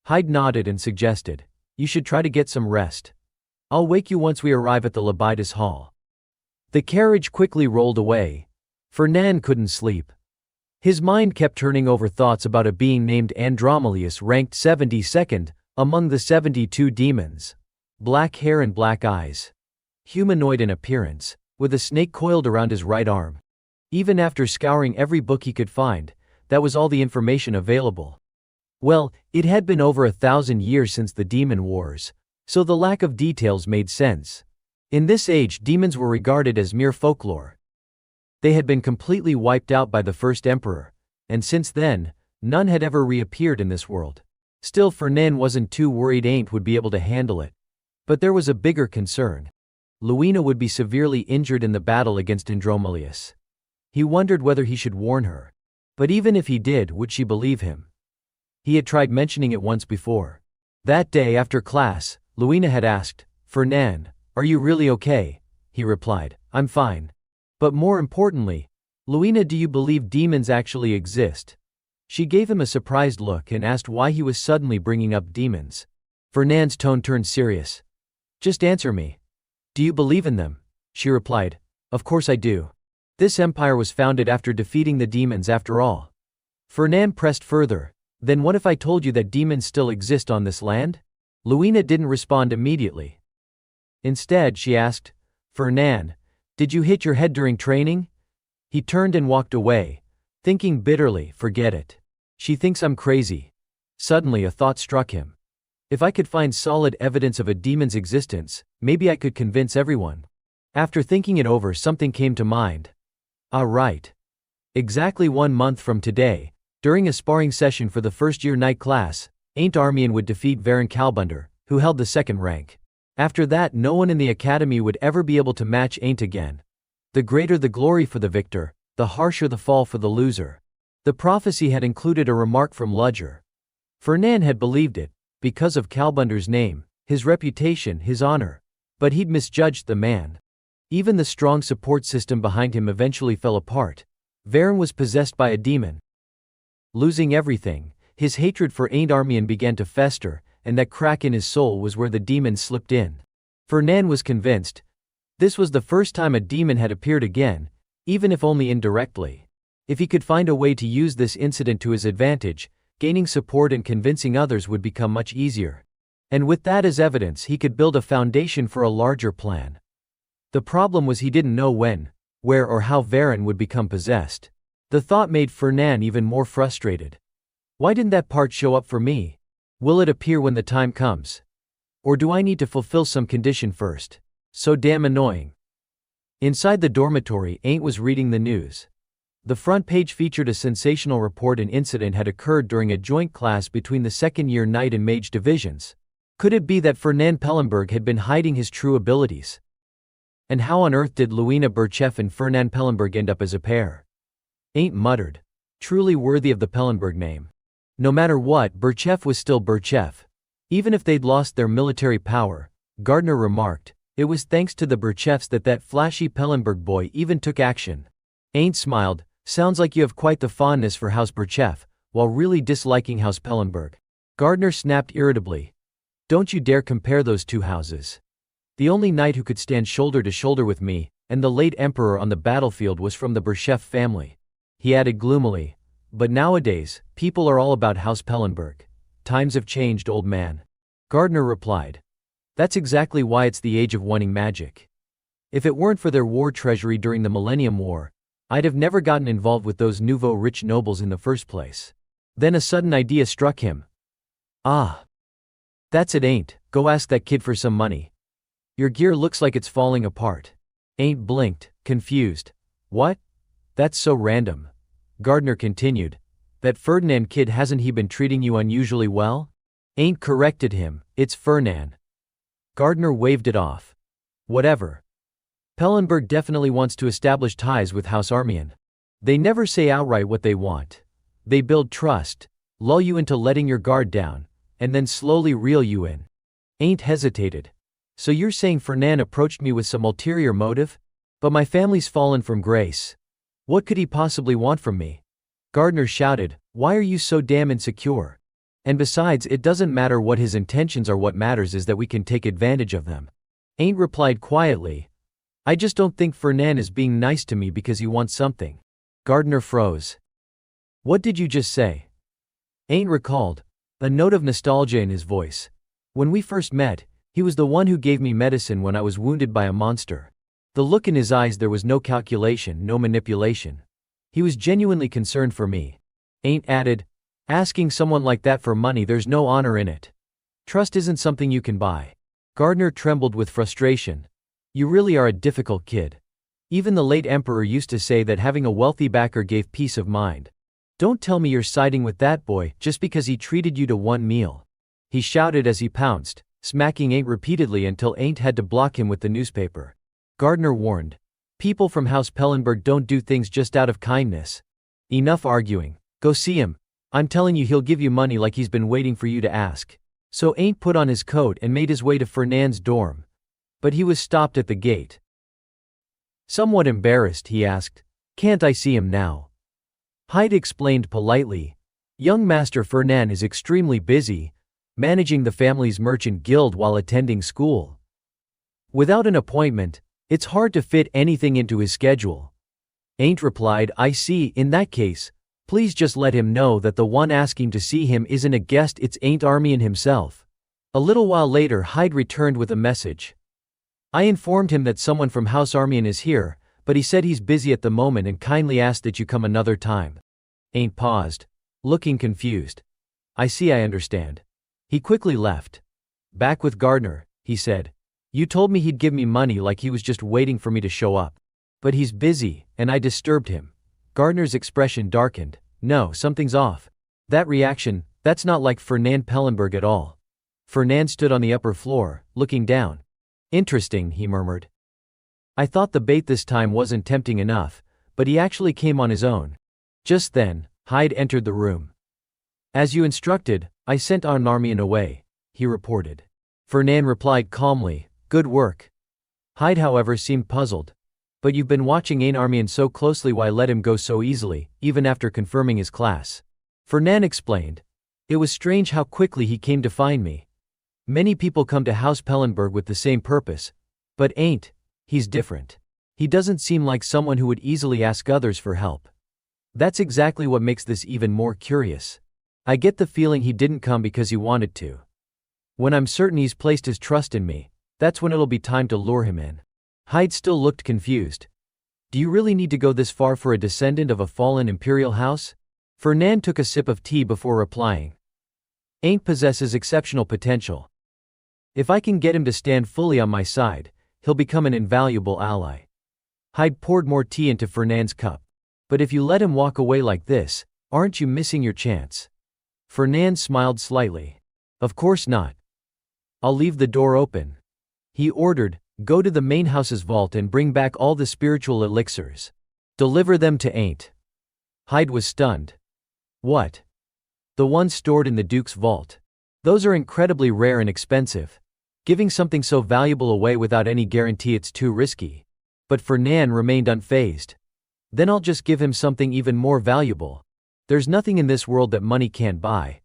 [SPEAKER 1] Hyde nodded and suggested, you should try to get some rest. I'll wake you once we arrive at the Labidas Hall. The carriage quickly rolled away. Fernand couldn't sleep. His mind kept turning over thoughts about a being named Andromalius ranked 72nd among the 72 demons. Black hair and black eyes. Humanoid in appearance, with a snake coiled around his right arm. Even after scouring every book he could find, that was all the information available. Well, it had been over 1,000 years since the Demon Wars, so the lack of details made sense. In this age, demons were regarded as mere folklore. They had been completely wiped out by the first emperor, and since then, none had ever reappeared in this world. Still, Fernand wasn't too worried Ain't would be able to handle it. But there was a bigger concern. Luina would be severely injured in the battle against Andromalius. He wondered whether he should warn her. But even if he did, would she believe him? He had tried mentioning it once before. That day after class, Luina had asked, Fernand, are you really okay? He replied, I'm fine. But more importantly, Luina, do you believe demons actually exist? She gave him a surprised look and asked why he was suddenly bringing up demons. Fernand's tone turned serious. Just answer me. Do you believe in them? She replied, Of course I do. This empire was founded after defeating the demons after all. Fernand pressed further. Then what if I told you that demons still exist on this land? Luina didn't respond immediately. Instead, she asked, Fernand, did you hit your head during training? He turned and walked away, thinking bitterly, forget it. She thinks I'm crazy. Suddenly a thought struck him. If I could find solid evidence of a demon's existence, maybe I could convince everyone. After thinking it over, something came to mind. Ah, right. Exactly 1 month from today, during a sparring session for the first-year night class, Ain't Armian would defeat Varen Kalbunder, who held the 2nd rank. After that, no one in the academy would ever be able to match Ain't again. The greater the glory for the victor, the harsher the fall for the loser. The prophecy had included a remark from Ludger. Fernand had believed it, because of Kalbunder's name, his reputation, his honor. But he'd misjudged the man. Even the strong support system behind him eventually fell apart. Varen was possessed by a demon. Losing everything, his hatred for Ain't Armian began to fester, and that crack in his soul was where the demon slipped in. Fernand was convinced. This was the first time a demon had appeared again, even if only indirectly. If he could find a way to use this incident to his advantage, gaining support and convincing others would become much easier. And with that as evidence, he could build a foundation for a larger plan. The problem was he didn't know when, where or how Varen would become possessed. The thought made Fernand even more frustrated. Why didn't that part show up for me? Will it appear when the time comes? Or do I need to fulfill some condition first? So damn annoying. Inside the dormitory, Ain't was reading the news. The front page featured a sensational report an incident had occurred during a joint class between the second-year Knight and Mage divisions. Could it be that Fernand Pellenberg had been hiding his true abilities? And how on earth did Luina Burchef and Fernand Pellenberg end up as a pair? Ain't muttered. Truly worthy of the Pellenberg name. No matter what, Burchef was still Burchef. Even if they'd lost their military power, Gardner remarked, it was thanks to the Burchefs that flashy Pellenberg boy even took action. Ain't smiled, sounds like you have quite the fondness for House Burchef, while really disliking House Pellenberg. Gardner snapped irritably. Don't you dare compare those two houses. The only knight who could stand shoulder to shoulder with me, and the late emperor on the battlefield was from the Burchef family. He added gloomily, but nowadays, people are all about House Pellenberg. Times have changed, old man. Gardner replied. That's exactly why it's the age of wanting magic. If it weren't for their war treasury during the Millennium War, I'd have never gotten involved with those nouveau rich nobles in the first place. Then a sudden idea struck him. Ah. That's it, Ain't. Go ask that kid for some money. Your gear looks like it's falling apart. Ain't blinked, confused. What? That's so random. Gardner continued. That Ferdinand kid, hasn't he been treating you unusually well? Ain't corrected him, it's Fernand. Gardner waved it off. Whatever. Pellenberg definitely wants to establish ties with House Armian. They never say outright what they want. They build trust, lull you into letting your guard down, and then slowly reel you in. Ain't hesitated. So you're saying Fernand approached me with some ulterior motive? But my family's fallen from grace. What could he possibly want from me? Gardner shouted, why are you so damn insecure? And besides, it doesn't matter what his intentions are, what matters is that we can take advantage of them. Ain't replied quietly, I just don't think Fernan is being nice to me because he wants something. Gardner froze. What did you just say? Ain't recalled, a note of nostalgia in his voice. When we first met, he was the one who gave me medicine when I was wounded by a monster. The look in his eyes, there was no calculation, no manipulation. He was genuinely concerned for me. Ain't added, asking someone like that for money, there's no honor in it. Trust isn't something you can buy. Gardner trembled with frustration. You really are a difficult kid. Even the late emperor used to say that having a wealthy backer gave peace of mind. Don't tell me you're siding with that boy just because he treated you to one meal. He shouted as he pounced, smacking Ain't repeatedly until Ain't had to block him with the newspaper. Gardner warned. People from House Pellenberg don't do things just out of kindness. Enough arguing. Go see him. I'm telling you, he'll give you money like he's been waiting for you to ask. So Ain't put on his coat and made his way to Fernand's dorm. But he was stopped at the gate. Somewhat embarrassed, he asked, can't I see him now? Hyde explained politely. Young Master Fernan is extremely busy, managing the family's merchant guild while attending school. Without an appointment, it's hard to fit anything into his schedule. Ain't replied, I see, in that case, please just let him know that the one asking to see him isn't a guest, it's Ain't Armian himself. A little while later, Hyde returned with a message. I informed him that someone from House Armian is here, but he said he's busy at the moment and kindly asked that you come another time. Ain't paused, looking confused. I see, I understand. He quickly left. Back with Gardner, he said. You told me he'd give me money like he was just waiting for me to show up. But he's busy, and I disturbed him. Gardner's expression darkened. No, something's off. That reaction, that's not like Fernand Pellenberg at all. Fernand stood on the upper floor, looking down. Interesting, he murmured. I thought the bait this time wasn't tempting enough, but he actually came on his own. Just then, Hyde entered the room. As you instructed, I sent Armian away, he reported. Fernand replied calmly, good work. Hyde, however, seemed puzzled. But you've been watching Ain't Armian so closely, why let him go so easily, even after confirming his class? Fernand explained. It was strange how quickly he came to find me. Many people come to House Pellenberg with the same purpose, but Ain't, he's different. He doesn't seem like someone who would easily ask others for help. That's exactly what makes this even more curious. I get the feeling he didn't come because he wanted to. When I'm certain he's placed his trust in me, that's when it'll be time to lure him in. Hyde still looked confused. Do you really need to go this far for a descendant of a fallen imperial house? Fernand took a sip of tea before replying. Ain't possesses exceptional potential. If I can get him to stand fully on my side, he'll become an invaluable ally. Hyde poured more tea into Fernand's cup. But if you let him walk away like this, aren't you missing your chance? Fernand smiled slightly. Of course not. I'll leave the door open. He ordered, go to the main house's vault and bring back all the spiritual elixirs. Deliver them to Ain't. Hyde was stunned. What? The ones stored in the Duke's vault. Those are incredibly rare and expensive. Giving something so valuable away without any guarantee, it's too risky. But Fernand remained unfazed. Then I'll just give him something even more valuable. There's nothing in this world that money can't buy.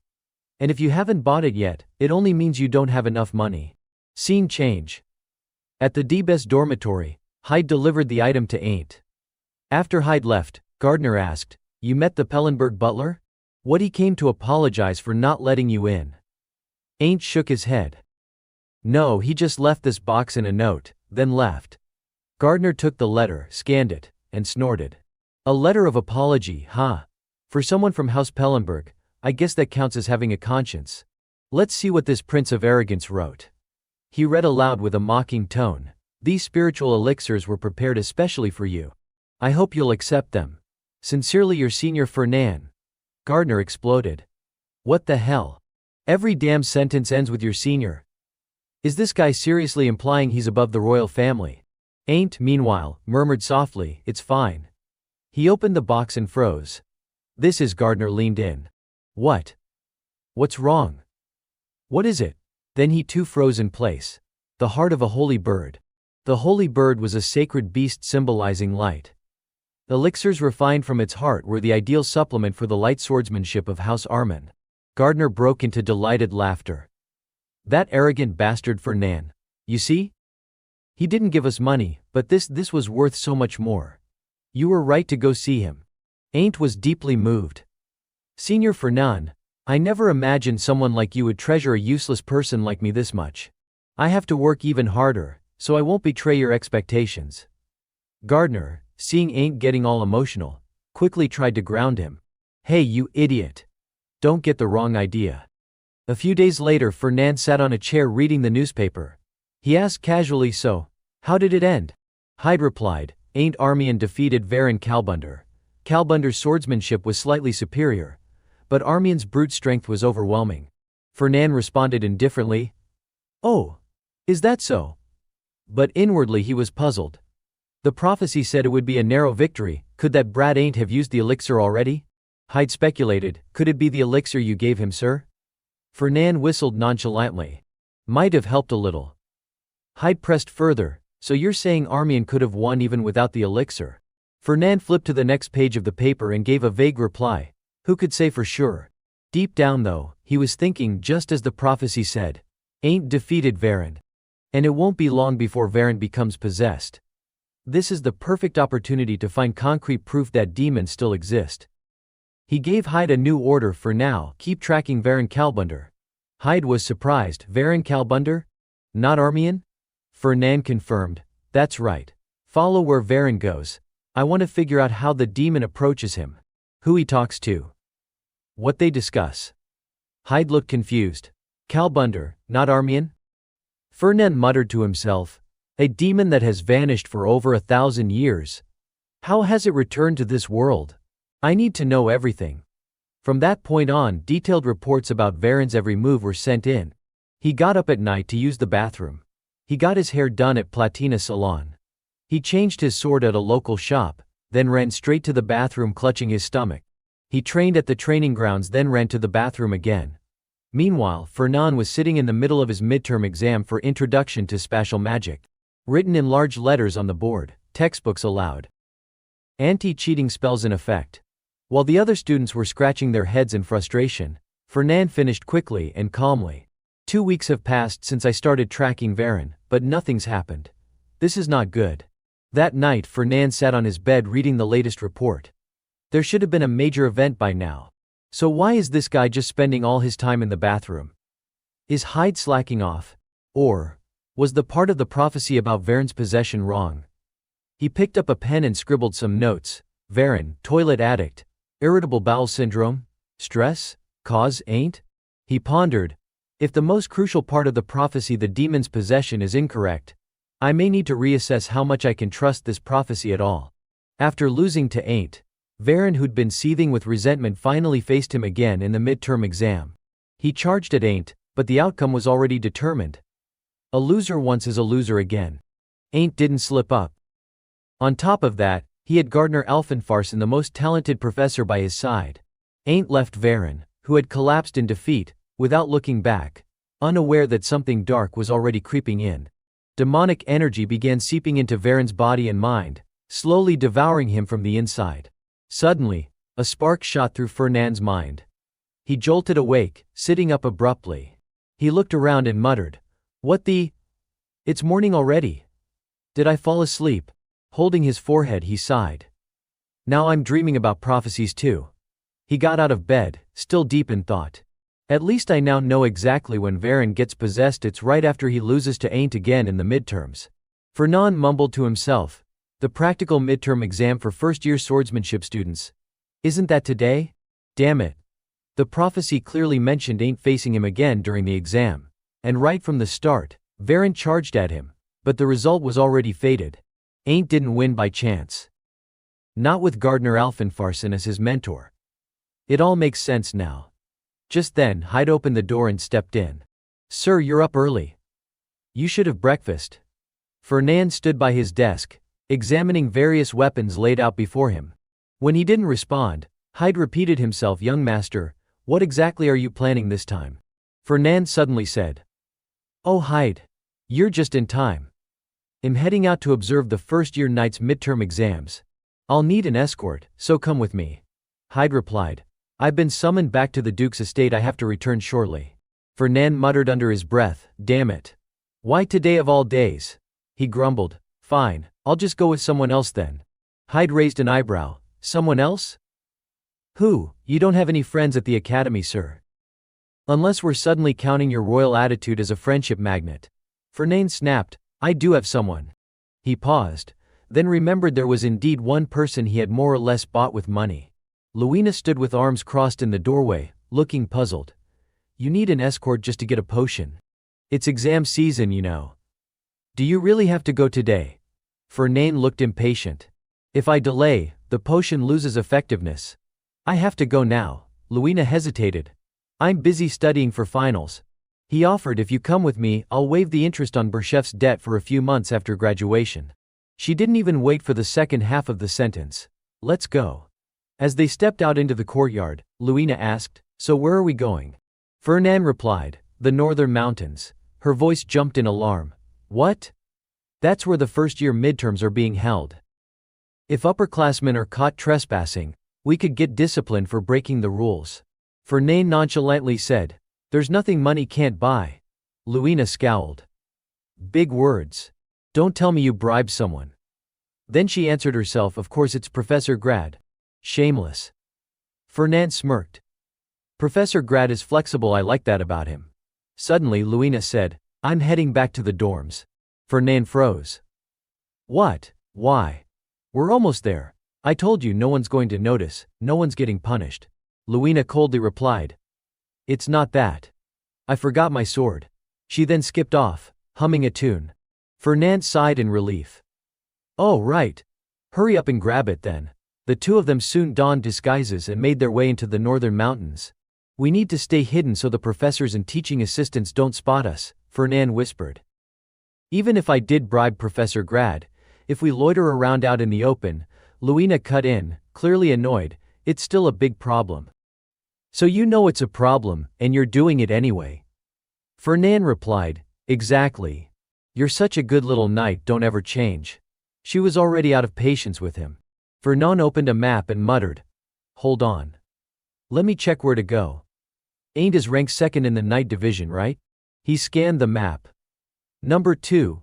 [SPEAKER 1] And if you haven't bought it yet, it only means you don't have enough money. Scene change. At the D-Best dormitory, Hyde delivered the item to Ain't. After Hyde left, Gardner asked, you met the Pellenberg butler? What, he came to apologize for not letting you in? Ain't shook his head. No, he just left this box and a note, then left. Gardner took the letter, scanned it, and snorted. A letter of apology, huh? For someone from House Pellenberg, I guess that counts as having a conscience. Let's see what this Prince of Arrogance wrote. He read aloud with a mocking tone. These spiritual elixirs were prepared especially for you. I hope you'll accept them. Sincerely, your senior Fernand. Gardner exploded. What the hell? Every damn sentence ends with your senior. Is this guy seriously implying he's above the royal family? Ain't, meanwhile, murmured softly, it's fine. He opened the box and froze. This is. Gardner leaned in. What? What's wrong? What is it? Then he too froze in place. The heart of a holy bird. The holy bird was a sacred beast symbolizing light. Elixirs refined from its heart were the ideal supplement for the light swordsmanship of House Armin. Gardner broke into delighted laughter. That arrogant bastard Fernan. You see? He didn't give us money, but this was worth so much more. You were right to go see him. Ain't was deeply moved. Senior Fernan, I never imagined someone like you would treasure a useless person like me this much. I have to work even harder, so I won't betray your expectations. Gardner, seeing Ain't getting all emotional, quickly tried to ground him. Hey, you idiot. Don't get the wrong idea. A few days later, Fernan sat on a chair reading the newspaper. He asked casually, so, how did it end? Hyde replied, Ain't Armian defeated Varin Kalbunder. Kalbunder's swordsmanship was slightly superior, but Armian's brute strength was overwhelming. Fernan responded indifferently, Oh, is that so? But inwardly he was puzzled. The prophecy said it would be a narrow victory. Could that brat Ain't have used the elixir already? Hyde speculated, could it be the elixir you gave him, sir? Fernan whistled nonchalantly. Might have helped a little. Hyde pressed further, so you're saying Armian could have won even without the elixir? Fernan flipped to the next page of the paper and gave a vague reply. Who could say for sure? Deep down though, he was thinking just as the prophecy said. Ain't defeated Varin. And it won't be long before Varin becomes possessed. This is the perfect opportunity to find concrete proof that demons still exist. He gave Hyde a new order for now, keep tracking Varin Kalbunder. Hyde was surprised, Varin Kalbunder? Not Armian? Fernan confirmed, that's right. Follow where Varin goes. I want to figure out how the demon approaches him. Who he talks to. What they discuss. Hyde looked confused. Kalbunder, not Armian? Fernan muttered to himself, a demon that has vanished for over 1,000 years. How has it returned to this world? I need to know everything. From that point on, detailed reports about Varin's every move were sent in. He got up at night to use the bathroom. He got his hair done at Platina Salon. He changed his sword at a local shop, then ran straight to the bathroom clutching his stomach. He trained at the training grounds, then ran to the bathroom again. Meanwhile, Fernan was sitting in the middle of his midterm exam for Introduction to Spatial Magic. Written in large letters on the board, textbooks allowed. Anti-cheating spells in effect. While the other students were scratching their heads in frustration, Fernan finished quickly and calmly. 2 weeks have passed since I started tracking Varin, but nothing's happened. This is not good. That night, Fernan sat on his bed reading the latest report. There should have been a major event by now. So why is this guy just spending all his time in the bathroom? Is Hyde slacking off? Or was the part of the prophecy about Varin's possession wrong? He picked up a pen and scribbled some notes. Varin, toilet addict, irritable bowel syndrome, stress, cause Ain't? He pondered. If the most crucial part of the prophecy, the demon's possession, is incorrect, I may need to reassess how much I can trust this prophecy at all. After losing to Ain't, Varin, who'd been seething with resentment, finally faced him again in the midterm exam. He charged at Ain't, but the outcome was already determined. A loser once is a loser again. Ain't didn't slip up. On top of that, he had Gardner Alphenfarson, the most talented professor, by his side. Ain't left Varin, who had collapsed in defeat, without looking back, unaware that something dark was already creeping in. Demonic energy began seeping into Varin's body and mind, slowly devouring him from the inside. Suddenly, a spark shot through Fernan's mind. He jolted awake, sitting up abruptly. He looked around and muttered, "What the? It's morning already. Did I fall asleep?" Holding his forehead, he sighed. "Now I'm dreaming about prophecies too." He got out of bed, still deep in thought. At least I now know exactly when Varin gets possessed. It's right after he loses to Ain't again in the midterms. Fernan mumbled to himself, the practical midterm exam for first-year swordsmanship students. Isn't that today? Damn it. The prophecy clearly mentioned Ain't facing him again during the exam. And right from the start, Varin charged at him, but the result was already fated. Ain't didn't win by chance. Not with Gardner Alphenfarson as his mentor. It all makes sense now. Just then, Hyde opened the door and stepped in. "Sir, you're up early. You should have breakfast." Fernan stood by his desk, examining various weapons laid out before him. When he didn't respond, Hyde repeated himself, "Young master, what exactly are you planning this time?" Fernan suddenly said, "Oh Hyde, you're just in time. I'm heading out to observe the first-year knight's midterm exams. I'll need an escort, so come with me. Hyde replied. I've been summoned back to the Duke's estate. I have to return shortly. Fernand muttered under his breath, damn it. Why today of all days? He grumbled. Fine, I'll just go with someone else then. Hyde raised an eyebrow. Someone else? Who? You don't have any friends at the academy, sir. Unless we're suddenly counting your royal attitude as a friendship magnet. Fernand snapped. I do have someone. He paused, then remembered there was indeed one person he had more or less bought with money. Louina stood with arms crossed in the doorway, looking puzzled. You need an escort just to get a potion. It's exam season, you know. Do you really have to go today? Fernand looked impatient. If I delay, the potion loses effectiveness. I have to go now. Louina hesitated. I'm busy studying for finals. He offered, if you come with me, I'll waive the interest on Berchef's debt for a few months after graduation. She didn't even wait for the second half of the sentence. Let's go. As they stepped out into the courtyard, Louina asked, so where are we going? Fernand replied, the northern mountains. Her voice jumped in alarm. What? That's where the first-year midterms are being held. If upperclassmen are caught trespassing, we could get disciplined for breaking the rules. Fernand nonchalantly said, there's nothing money can't buy. Louina scowled. Big words. Don't tell me you bribed someone. Then she answered herself, of course it's Professor Grad. Shameless. Fernand smirked. Professor Grad is flexible, I like that about him. Suddenly Louina said, I'm heading back to the dorms. Fernand froze. What? Why? We're almost there. I told you no one's going to notice, no one's getting punished. Louina coldly replied. It's not that. I forgot my sword. She then skipped off, humming a tune. Fernand sighed in relief. Oh right. Hurry up and grab it then. The two of them soon donned disguises and made their way into the northern mountains. We need to stay hidden so the professors and teaching assistants don't spot us, Fernand whispered. Even if I did bribe Professor Grad, if we loiter around out in the open, Louina cut in, clearly annoyed, it's still a big problem. So you know it's a problem, and you're doing it anyway. Fernand replied, exactly. You're such a good little knight, don't ever change. She was already out of patience with him. Fernand opened a map and muttered. Hold on. Let me check where to go. Ain't is ranked second in the knight division, right? He scanned the map. Number 2.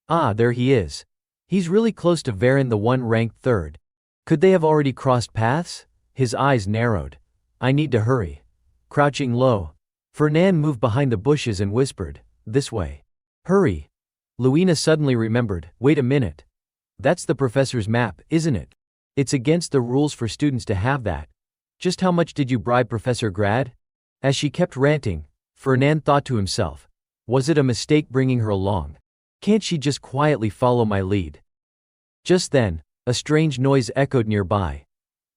[SPEAKER 1] Ah, there he is. He's really close to Varin, the one ranked third. Could they have already crossed paths? His eyes narrowed. I need to hurry. Crouching low, Fernand moved behind the bushes and whispered, this way. Hurry. Louina suddenly remembered, wait a minute. That's the professor's map, isn't it? It's against the rules for students to have that. Just how much did you bribe Professor Grad? As she kept ranting, Fernand thought to himself, was it a mistake bringing her along? Can't she just quietly follow my lead? Just then, a strange noise echoed nearby.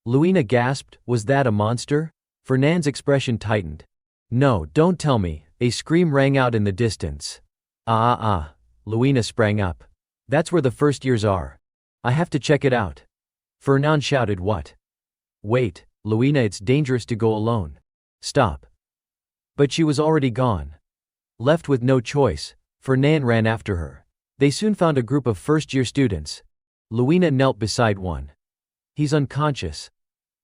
[SPEAKER 1] Louina gasped, was that a monster? Fernand's expression tightened. No, don't tell me, a scream rang out in the distance. Louina sprang up. That's where the first years are. I have to check it out. Fernand shouted, what? Wait, Louina, it's dangerous to go alone. Stop. But she was already gone. Left with no choice, Fernand ran after her. They soon found a group of first-year students. Louina knelt beside one. He's unconscious.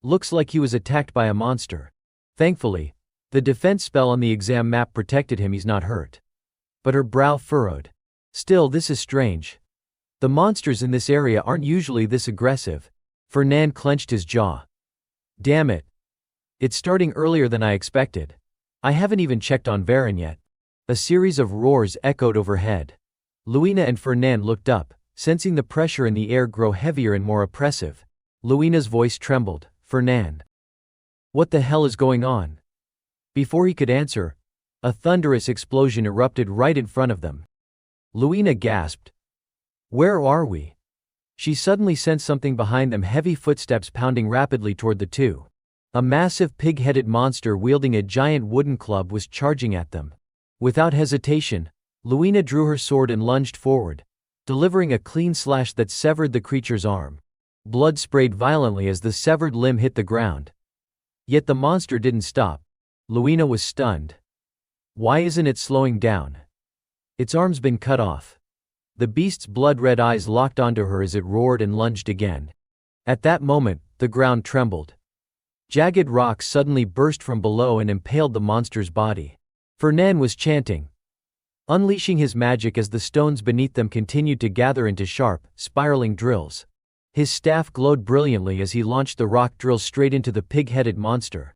[SPEAKER 1] Looks like he was attacked by a monster. Thankfully, the defense spell on the exam map protected him, he's not hurt. But her brow furrowed. Still, this is strange. The monsters in this area aren't usually this aggressive. Fernand clenched his jaw. Damn it. It's starting earlier than I expected. I haven't even checked on Varin yet. A series of roars echoed overhead. Louina and Fernand looked up, sensing the pressure in the air grow heavier and more oppressive. Louina's voice trembled. Fernand. What the hell is going on? Before he could answer, a thunderous explosion erupted right in front of them. Louina gasped. Where are we? She suddenly sensed something behind them, heavy footsteps pounding rapidly toward the two. A massive pig-headed monster wielding a giant wooden club was charging at them. Without hesitation, Louina drew her sword and lunged forward, delivering a clean slash that severed the creature's arm. Blood sprayed violently as the severed limb hit the ground. Yet the monster didn't stop. Louina was stunned. Why isn't it slowing down? Its arm's been cut off. The beast's blood-red eyes locked onto her as it roared and lunged again. At that moment, the ground trembled. Jagged rocks suddenly burst from below and impaled the monster's body. Fernan was chanting, unleashing his magic as the stones beneath them continued to gather into sharp, spiraling drills. His staff glowed brilliantly as he launched the rock drills straight into the pig-headed monster.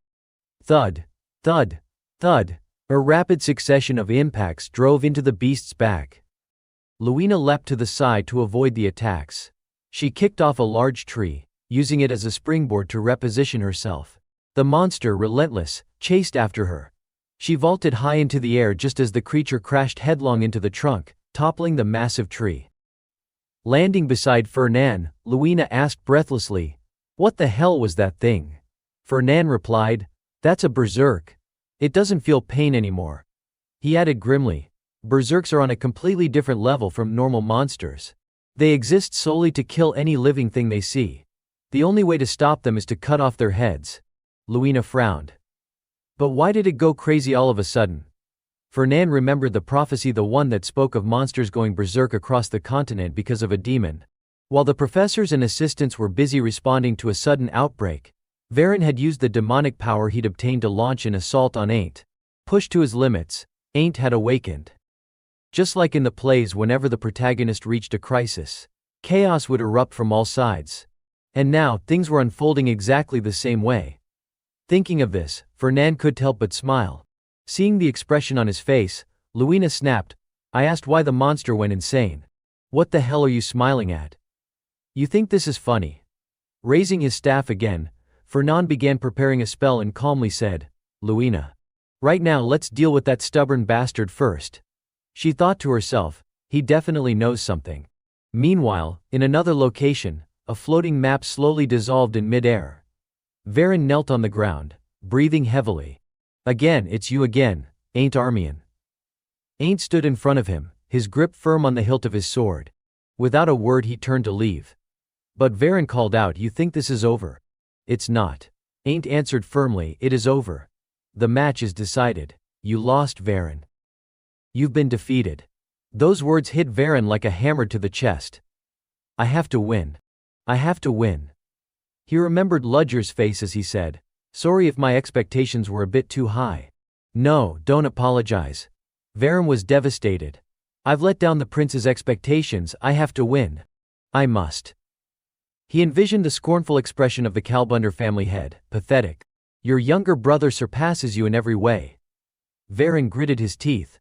[SPEAKER 1] Thud, thud, thud. A rapid succession of impacts drove into the beast's back. Luina leapt to the side to avoid the attacks. She kicked off a large tree, using it as a springboard to reposition herself. The monster, relentless, chased after her. She vaulted high into the air just as the creature crashed headlong into the trunk, toppling the massive tree. Landing beside Fernan, Luina asked breathlessly, "What the hell was that thing?" Fernan replied, "That's a berserk. It doesn't feel pain anymore." He added grimly, "Berserks are on a completely different level from normal monsters. They exist solely to kill any living thing they see. The only way to stop them is to cut off their heads." Luina frowned. "But why did it go crazy all of a sudden?" Fernan remembered the prophecy, the one that spoke of monsters going berserk across the continent because of a demon. While the professors and assistants were busy responding to a sudden outbreak, Varen had used the demonic power he'd obtained to launch an assault on Ain't. Pushed to his limits, Ain't had awakened. Just like in the plays, whenever the protagonist reached a crisis, chaos would erupt from all sides. And now, things were unfolding exactly the same way. Thinking of this, Fernan couldn't help but smile. Seeing the expression on his face, Luina snapped, "I asked why the monster went insane. What the hell are you smiling at? You think this is funny?" Raising his staff again, Fernan began preparing a spell and calmly said, "Luina. Right now let's deal with that stubborn bastard first." She thought to herself, he definitely knows something. Meanwhile, in another location, a floating map slowly dissolved in mid-air. Varen knelt on the ground, breathing heavily. "Again, it's you again, Ain't Armian." Ain't stood in front of him, his grip firm on the hilt of his sword. Without a word he turned to leave. But Varen called out, "You think this is over?" "It's not." Ain't answered firmly, "It is over. The match is decided. You lost, Varen. You've been defeated." Those words hit Varen like a hammer to the chest. "I have to win. I have to win." He remembered Ludger's face as he said, "Sorry if my expectations were a bit too high." "No, don't apologize." Varen was devastated. "I've let down the prince's expectations. I have to win. I must." He envisioned the scornful expression of the Kalbunder family head. "Pathetic. Your younger brother surpasses you in every way." Varen gritted his teeth.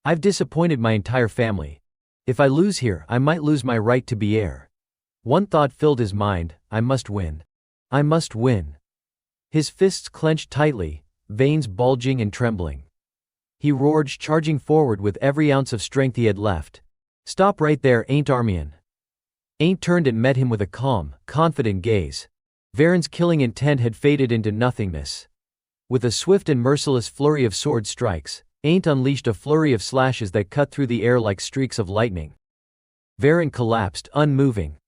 [SPEAKER 1] "I've disappointed my entire family. If I lose here, I might lose my right to be heir." One thought filled his mind, "I must win. I must win." His fists clenched tightly, veins bulging and trembling. He roared, charging forward with every ounce of strength he had left. "Stop right there, Ain't Armian." Ain't turned and met him with a calm, confident gaze. Varen's killing intent had faded into nothingness. With a swift and merciless flurry of sword strikes, Ain't unleashed a flurry of slashes that cut through the air like streaks of lightning. Varen collapsed, unmoving.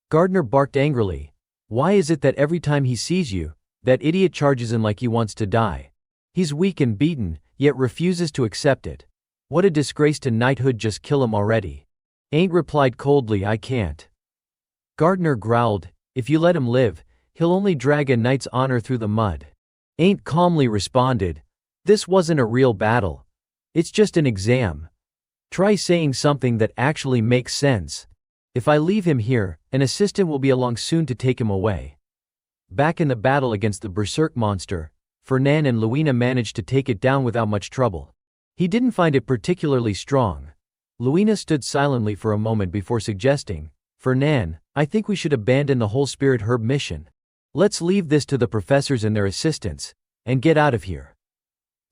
[SPEAKER 1] Gardner barked angrily. "Why is it that every time he sees you, that idiot charges in like he wants to die? He's weak and beaten, yet refuses to accept it. What a disgrace to knighthood, just kill him already." Ain't replied coldly, "I can't." Gardner growled, "If you let him live, he'll only drag a knight's honor through the mud." Ain't calmly responded, "This wasn't a real battle. It's just an exam. Try saying something that actually makes sense. If I leave him here, an assistant will be along soon to take him away." Back in the battle against the berserk monster, Fernan and Luina managed to take it down without much trouble. He didn't find it particularly strong. Luina stood silently for a moment before suggesting, "Fernan, I think we should abandon the whole spirit herb mission. Let's leave this to the professors and their assistants, and get out of here."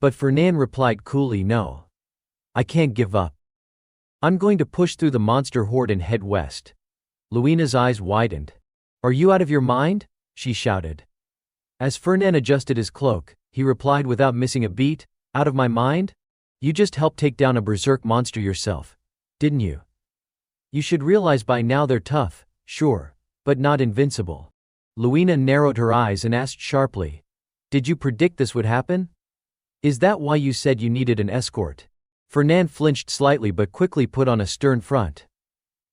[SPEAKER 1] But Fernan replied coolly, "No. I can't give up. I'm going to push through the monster horde and head west." Luina's eyes widened. "Are you out of your mind?" she shouted. As Fernan adjusted his cloak, he replied without missing a beat, "Out of my mind? You just helped take down a berserk monster yourself, didn't you? You should realize by now they're tough, sure, but not invincible." Luina narrowed her eyes and asked sharply, "Did you predict this would happen? Is that why you said you needed an escort?" Fernan flinched slightly but quickly put on a stern front.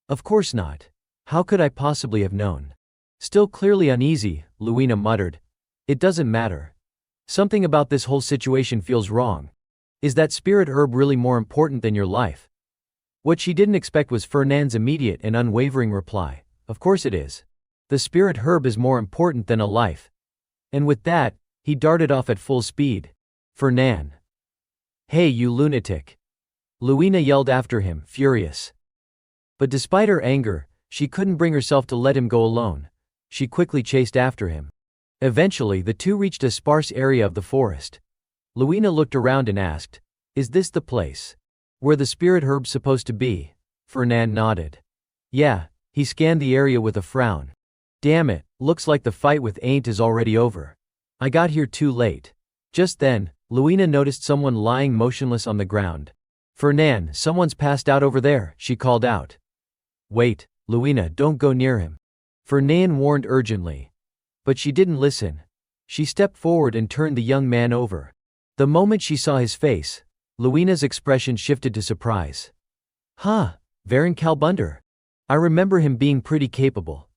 [SPEAKER 1] Of course not. How could I possibly have known? Still clearly uneasy, Luina muttered. It doesn't matter. Something about this whole situation feels wrong. Is that spirit herb really more important than your life? What she didn't expect was Fernand's immediate and unwavering reply. Of course it is. The spirit herb is more important than a life. And with that, he darted off at full speed. Fernand. Hey, you lunatic. Luina yelled after him, furious. But despite her anger, she couldn't bring herself to let him go alone. She quickly chased after him. Eventually, the two reached a sparse area of the forest. Luina looked around and asked, "Is this the place where the spirit herb's supposed to be?" Fernand nodded. Yeah, he scanned the area with a frown. Damn it, looks like the fight with Ain't is already over. I got here too late. Just then, Luina noticed someone lying motionless on the ground. Fernand, someone's passed out over there, she called out. Wait, Luina, don't go near him. Fernand warned urgently. But she didn't listen. She stepped forward and turned the young man over. The moment she saw his face, Luina's expression shifted to surprise. Huh, Varen Kalbunder. I remember him being pretty capable.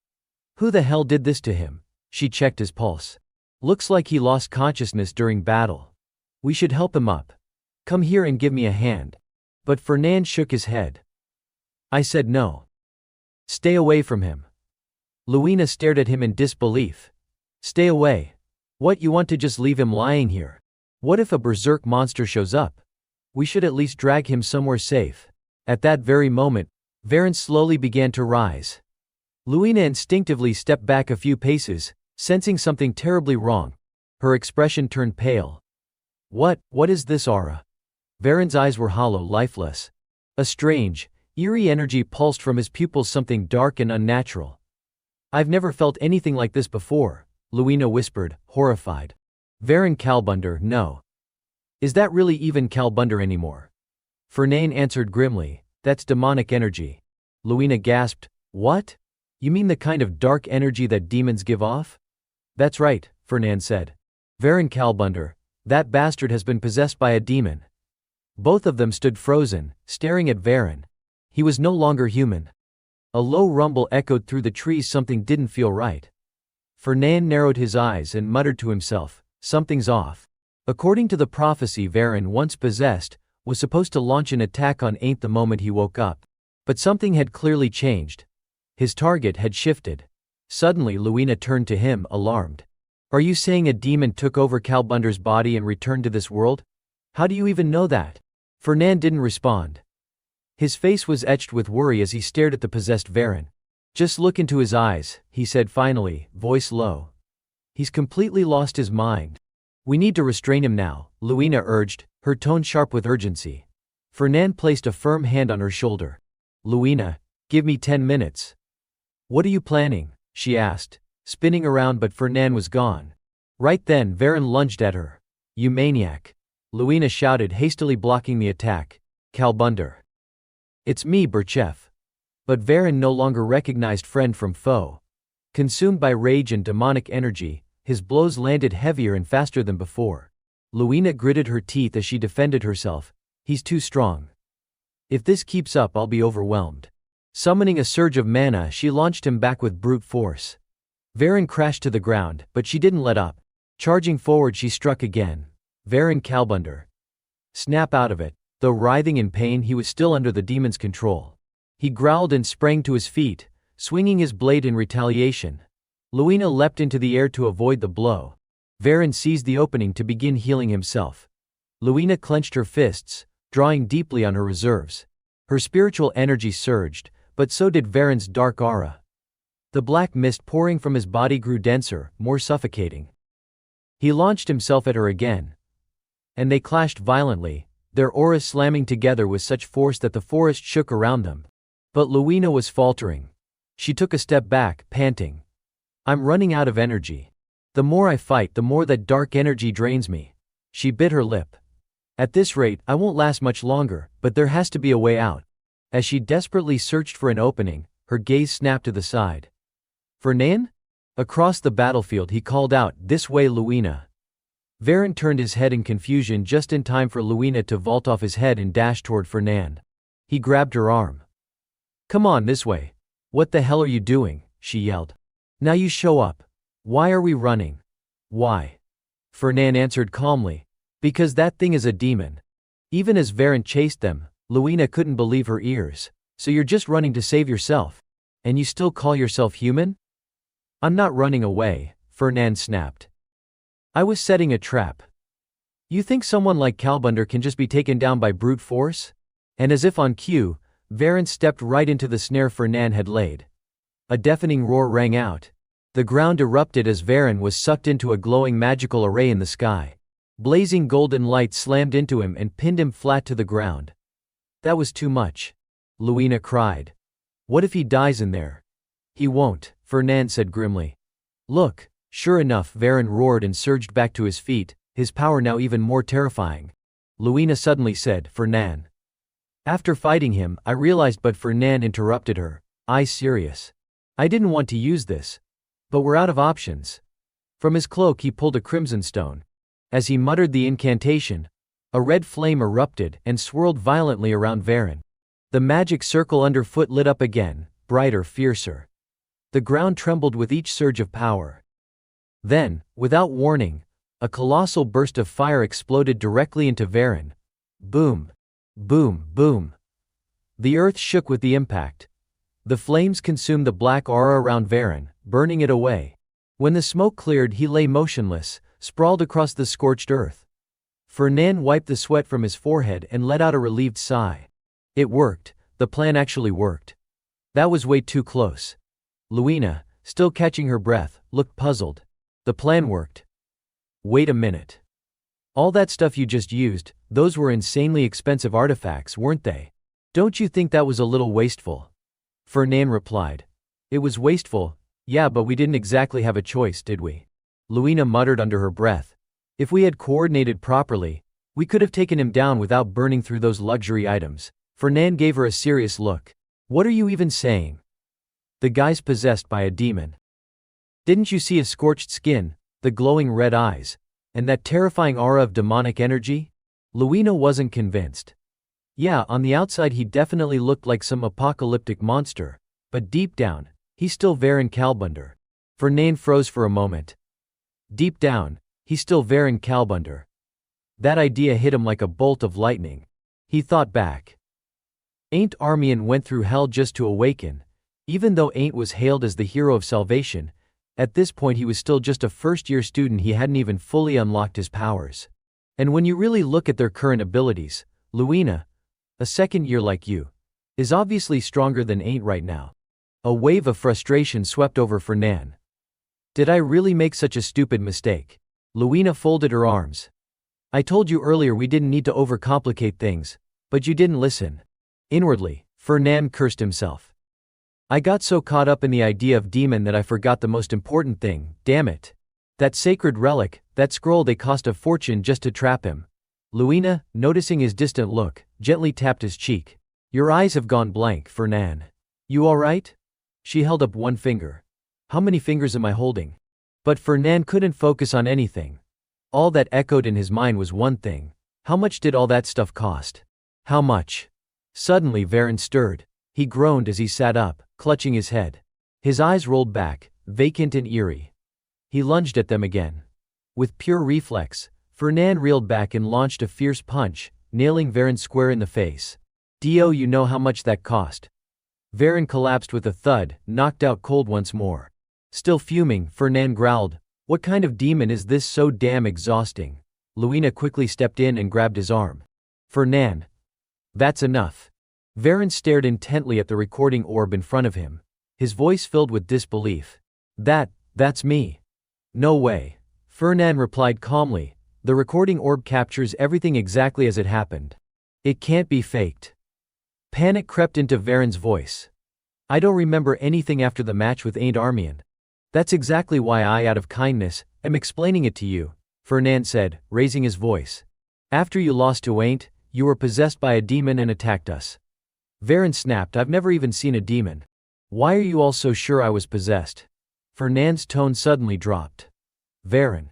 [SPEAKER 1] Who the hell did this to him? She checked his pulse. Looks like he lost consciousness during battle. We should help him up. Come here and give me a hand. But Fernand shook his head. I said no. Stay away from him. Luina stared at him in disbelief. Stay away. What, you want to just leave him lying here? What if a berserk monster shows up? We should at least drag him somewhere safe. At that very moment, Varen slowly began to rise. Luina instinctively stepped back a few paces, sensing something terribly wrong. Her expression turned pale. What is this aura? Varen's eyes were hollow, lifeless. A strange, eerie energy pulsed from his pupils, something dark and unnatural. I've never felt anything like this before, Luina whispered, horrified. Varen Kalbunder, no. Is that really even Kalbunder anymore? Fernand answered grimly, that's demonic energy. Luina gasped, what? You mean the kind of dark energy that demons give off? That's right, Fernand said. Varen Kalbunder, that bastard has been possessed by a demon. Both of them stood frozen, staring at Varen. He was no longer human. A low rumble echoed through the trees. Something didn't feel right. Fernand narrowed his eyes and muttered to himself, something's off. According to the prophecy, Varen, once possessed, was supposed to launch an attack on Ain't the moment he woke up. But something had clearly changed. His target had shifted. Suddenly Luina turned to him, alarmed. Are you saying a demon took over Kalbunder's body and returned to this world? How do you even know that? Fernand didn't respond. His face was etched with worry as he stared at the possessed Varen. Just look into his eyes, he said finally, voice low. He's completely lost his mind. We need to restrain him now, Luina urged, her tone sharp with urgency. Fernand placed a firm hand on her shoulder. Luina, give me 10 minutes. What are you planning? She asked, spinning around, but Fernand was gone. Right then, Varen lunged at her. You maniac. Luina shouted, hastily blocking the attack. Kalbunder. It's me, Burchef. But Varen no longer recognized friend from foe. Consumed by rage and demonic energy, his blows landed heavier and faster than before. Luina gritted her teeth as she defended herself. He's too strong. If this keeps up, I'll be overwhelmed. Summoning a surge of mana, she launched him back with brute force. Varen crashed to the ground, but she didn't let up. Charging forward, she struck again. Varen Kalbunder. Snap out of it. Though writhing in pain, he was still under the demon's control. He growled and sprang to his feet, swinging his blade in retaliation. Luina leapt into the air to avoid the blow. Varen seized the opening to begin healing himself. Luina clenched her fists, drawing deeply on her reserves. Her spiritual energy surged, but so did Varen's dark aura. The black mist pouring from his body grew denser, more suffocating. He launched himself at her again. And they clashed violently, their auras slamming together with such force that the forest shook around them. But Luina was faltering. She took a step back, panting. I'm running out of energy. The more I fight, the more that dark energy drains me. She bit her lip. At this rate, I won't last much longer, but there has to be a way out. As she desperately searched for an opening, her gaze snapped to the side. Fernand? Across the battlefield he called out, this way, Luina. Varen turned his head in confusion just in time for Luina to vault off his head and dash toward Fernand. He grabbed her arm. Come on, this way. What the hell are you doing? She yelled. Now you show up. Why are we running? Why? Fernan answered calmly. Because that thing is a demon. Even as Varen chased them, Luina couldn't believe her ears. So you're just running to save yourself? And you still call yourself human? I'm not running away, Fernan snapped. I was setting a trap. You think someone like Kalbunder can just be taken down by brute force? And as if on cue, Varen stepped right into the snare Fernan had laid. A deafening roar rang out. The ground erupted as Varen was sucked into a glowing magical array in the sky. Blazing golden light slammed into him and pinned him flat to the ground. That was too much. Luina cried. What if he dies in there? He won't, Fernan said grimly. Look, sure enough, Varen roared and surged back to his feet, his power now even more terrifying. Luina suddenly said, Fernan. After fighting him, I realized, but Fernan interrupted her. Serious. I didn't want to use this. But we're out of options. From his cloak he pulled a crimson stone. As he muttered the incantation, a red flame erupted and swirled violently around Varen. The magic circle underfoot lit up again, brighter, fiercer. The ground trembled with each surge of power. Then, without warning, a colossal burst of fire exploded directly into Varen. Boom. Boom, boom. The earth shook with the impact. The flames consumed the black aura around Varen, burning it away. When the smoke cleared, he lay motionless, sprawled across the scorched earth. Fernan wiped the sweat from his forehead and let out a relieved sigh. It worked. The plan actually worked. That was way too close. Luina, still catching her breath, looked puzzled. The plan worked. Wait a minute. All that stuff you just used, those were insanely expensive artifacts, weren't they? Don't you think that was a little wasteful? Fernan replied. It was wasteful, yeah, but we didn't exactly have a choice, did we? Luina muttered under her breath. If we had coordinated properly, we could have taken him down without burning through those luxury items. Fernan gave her a serious look. What are you even saying? The guy's possessed by a demon. Didn't you see his scorched skin, the glowing red eyes, and that terrifying aura of demonic energy? Luina wasn't convinced. Yeah, on the outside he definitely looked like some apocalyptic monster, but deep down, he's still Varen Kalbunder. Fernan froze for a moment. Deep down, he's still Varen Kalbunder. That idea hit him like a bolt of lightning. He thought back. Ain't Armian went through hell just to awaken. Even though Ain't was hailed as the hero of salvation, at this point he was still just a first-year student. He hadn't even fully unlocked his powers. And when you really look at their current abilities, Luina, a second year like you, is obviously stronger than Ain't right now. A wave of frustration swept over Fernan. Did I really make such a stupid mistake? Luina folded her arms. I told you earlier we didn't need to overcomplicate things, but you didn't listen. Inwardly, Fernan cursed himself. I got so caught up in the idea of demon that I forgot the most important thing, damn it. That sacred relic, that scroll, they cost a fortune just to trap him. Luina, noticing his distant look, gently tapped his cheek. Your eyes have gone blank, Fernan. You alright? She held up one finger. How many fingers am I holding? But Fernan couldn't focus on anything. All that echoed in his mind was one thing. How much did all that stuff cost? How much? Suddenly Varen stirred. He groaned as he sat up, clutching his head. His eyes rolled back, vacant and eerie. He lunged at them again. With pure reflex, Fernan reeled back and launched a fierce punch, nailing Varen square in the face. Do you know how much that cost? Varen collapsed with a thud, knocked out cold once more. Still fuming, Fernan growled, What kind of demon is this, so damn exhausting? Luina quickly stepped in and grabbed his arm. Fernan. That's enough. Varen stared intently at the recording orb in front of him. His voice filled with disbelief. That's me. No way. Fernan replied calmly. The recording orb captures everything exactly as it happened. It can't be faked. Panic crept into Varen's voice. I don't remember anything after the match with Ain't Armian. That's exactly why I, out of kindness, am explaining it to you, Fernan said, raising his voice. After you lost to Ain't, you were possessed by a demon and attacked us. Varen snapped. I've never even seen a demon. Why are you all so sure I was possessed? Fernan's tone suddenly dropped. Varen.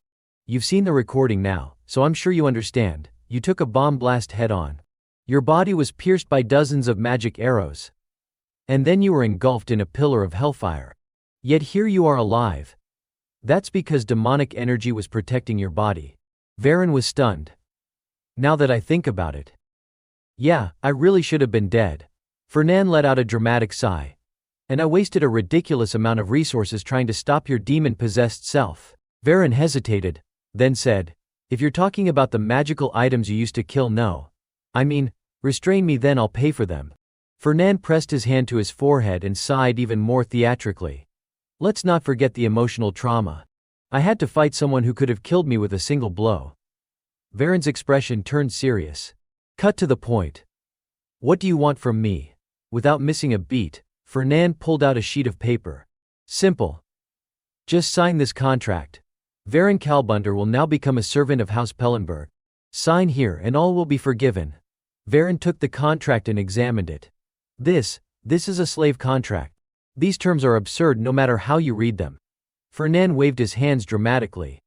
[SPEAKER 1] You've seen the recording now, so I'm sure you understand. You took a bomb blast head on. Your body was pierced by dozens of magic arrows. And then you were engulfed in a pillar of hellfire. Yet here you are alive. That's because demonic energy was protecting your body. Varen was stunned. Now that I think about it. Yeah, I really should have been dead. Fernan let out a dramatic sigh. And I wasted a ridiculous amount of resources trying to stop your demon-possessed self. Varen hesitated, then said, if you're talking about the magical items you used to kill, no. I mean, restrain me, then I'll pay for them. Fernan pressed his hand to his forehead and sighed even more theatrically. Let's not forget the emotional trauma. I had to fight someone who could have killed me with a single blow. Varen's expression turned serious. Cut to the point. What do you want from me? Without missing a beat, Fernan pulled out a sheet of paper. Simple. Just sign this contract. Varen Kalbunder will now become a servant of House Pellenberg. Sign here and all will be forgiven. Varen took the contract and examined it. This is a slave contract. These terms are absurd no matter how you read them. Fernan waved his hands dramatically.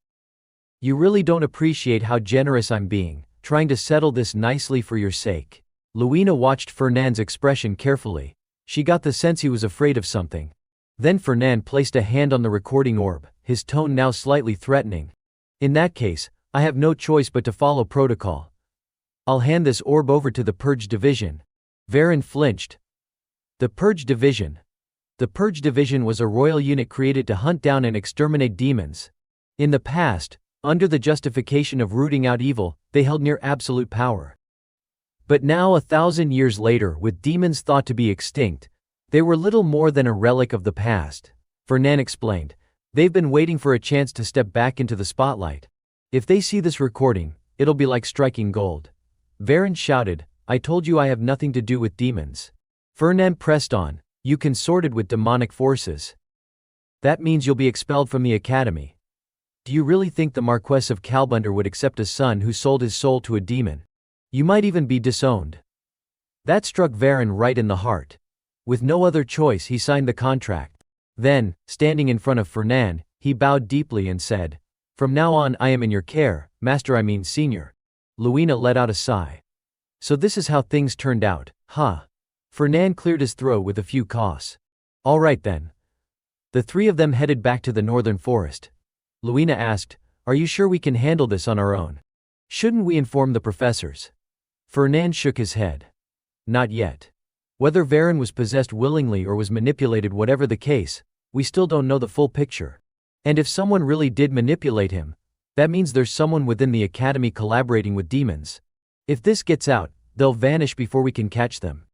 [SPEAKER 1] You really don't appreciate how generous I'm being, trying to settle this nicely for your sake. Luina watched Fernand's expression carefully. She got the sense he was afraid of something. Then Fernan placed a hand on the recording orb, his tone now slightly threatening. In that case, I have no choice but to follow protocol. I'll hand this orb over to the Purge Division. Varen flinched. The Purge Division. The Purge Division was a royal unit created to hunt down and exterminate demons. In the past, under the justification of rooting out evil, they held near absolute power. But now, 1,000 years later, with demons thought to be extinct, they were little more than a relic of the past. Fernan explained. They've been waiting for a chance to step back into the spotlight. If they see this recording, it'll be like striking gold. Varen shouted, I told you I have nothing to do with demons. Fernan pressed on, you consorted with demonic forces. That means you'll be expelled from the academy. Do you really think the Marquess of Kalbunder would accept a son who sold his soul to a demon? You might even be disowned. That struck Varen right in the heart. With no other choice, he signed the contract. Then, standing in front of Fernan, he bowed deeply and said, From now on I am in your care, Master, I mean Senior. Luina let out a sigh. So this is how things turned out, huh? Fernan cleared his throat with a few coughs. All right then. The three of them headed back to the northern forest. Luina asked, Are you sure we can handle this on our own? Shouldn't we inform the professors? Fernan shook his head. Not yet. Whether Varen was possessed willingly or was manipulated, whatever the case, we still don't know the full picture. And if someone really did manipulate him, that means there's someone within the academy collaborating with demons. If this gets out, they'll vanish before we can catch them.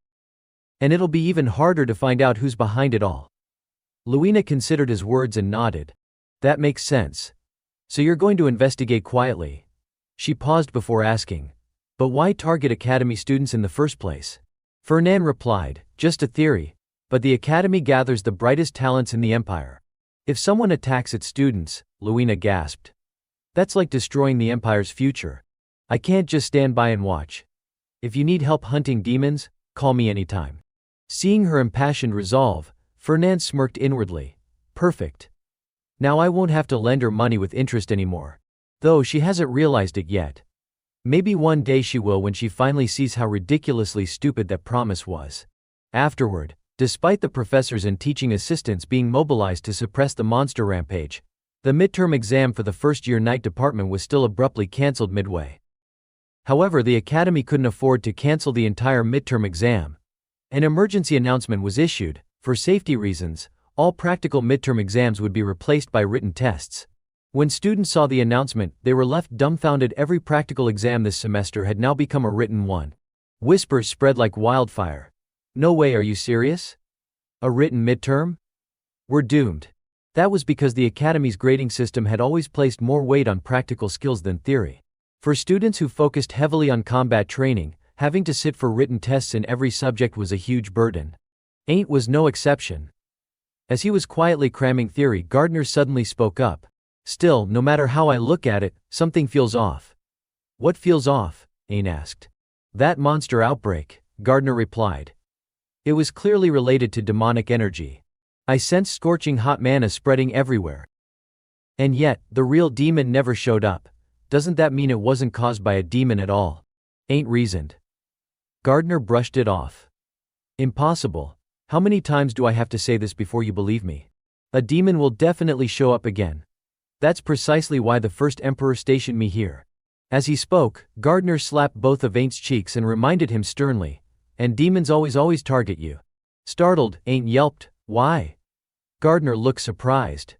[SPEAKER 1] And it'll be even harder to find out who's behind it all. Luina considered his words and nodded. That makes sense. So you're going to investigate quietly? She paused before asking. But why target academy students in the first place? Fernan replied, just a theory, but the academy gathers the brightest talents in the empire. If someone attacks its students, Luina gasped. That's like destroying the empire's future. I can't just stand by and watch. If you need help hunting demons, call me anytime. Seeing her impassioned resolve, Fernan smirked inwardly. Perfect. Now I won't have to lend her money with interest anymore. Though she hasn't realized it yet. Maybe one day she will when she finally sees how ridiculously stupid that promise was. Afterward, despite the professors and teaching assistants being mobilized to suppress the monster rampage, the midterm exam for the first-year night department was still abruptly cancelled midway. However, the academy couldn't afford to cancel the entire midterm exam. An emergency announcement was issued. For safety reasons, all practical midterm exams would be replaced by written tests. When students saw the announcement, they were left dumbfounded. Every practical exam this semester had now become a written one. Whispers spread like wildfire. No way, are you serious? A written midterm? We're doomed. That was because the academy's grading system had always placed more weight on practical skills than theory. For students who focused heavily on combat training, having to sit for written tests in every subject was a huge burden. Ain't was no exception. As he was quietly cramming theory, Gardner suddenly spoke up. Still, no matter how I look at it, something feels off. What feels off? Ain asked. That monster outbreak, Gardner replied. It was clearly related to demonic energy. I sensed scorching hot mana spreading everywhere. And yet, the real demon never showed up. Doesn't that mean it wasn't caused by a demon at all? Ain't reasoned. Gardner brushed it off. Impossible. How many times do I have to say this before you believe me? A demon will definitely show up again. That's precisely why the first emperor stationed me here. As he spoke, Gardner slapped both of Ain't's cheeks and reminded him sternly, and demons always target you. Startled, Ain't yelped, why? Gardner looked surprised.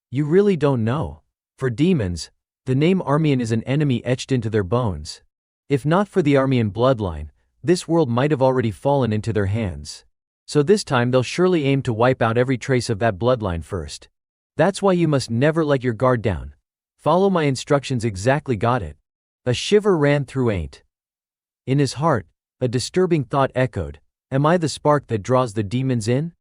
[SPEAKER 1] You really don't know. For demons, the name Armian is an enemy etched into their bones. If not for the Armian bloodline, this world might have already fallen into their hands. So this time they'll surely aim to wipe out every trace of that bloodline first. That's why you must never let your guard down. Follow my instructions exactly, got it? A shiver ran through Ain't. In his heart, a disturbing thought echoed, am I the spark that draws the demons in?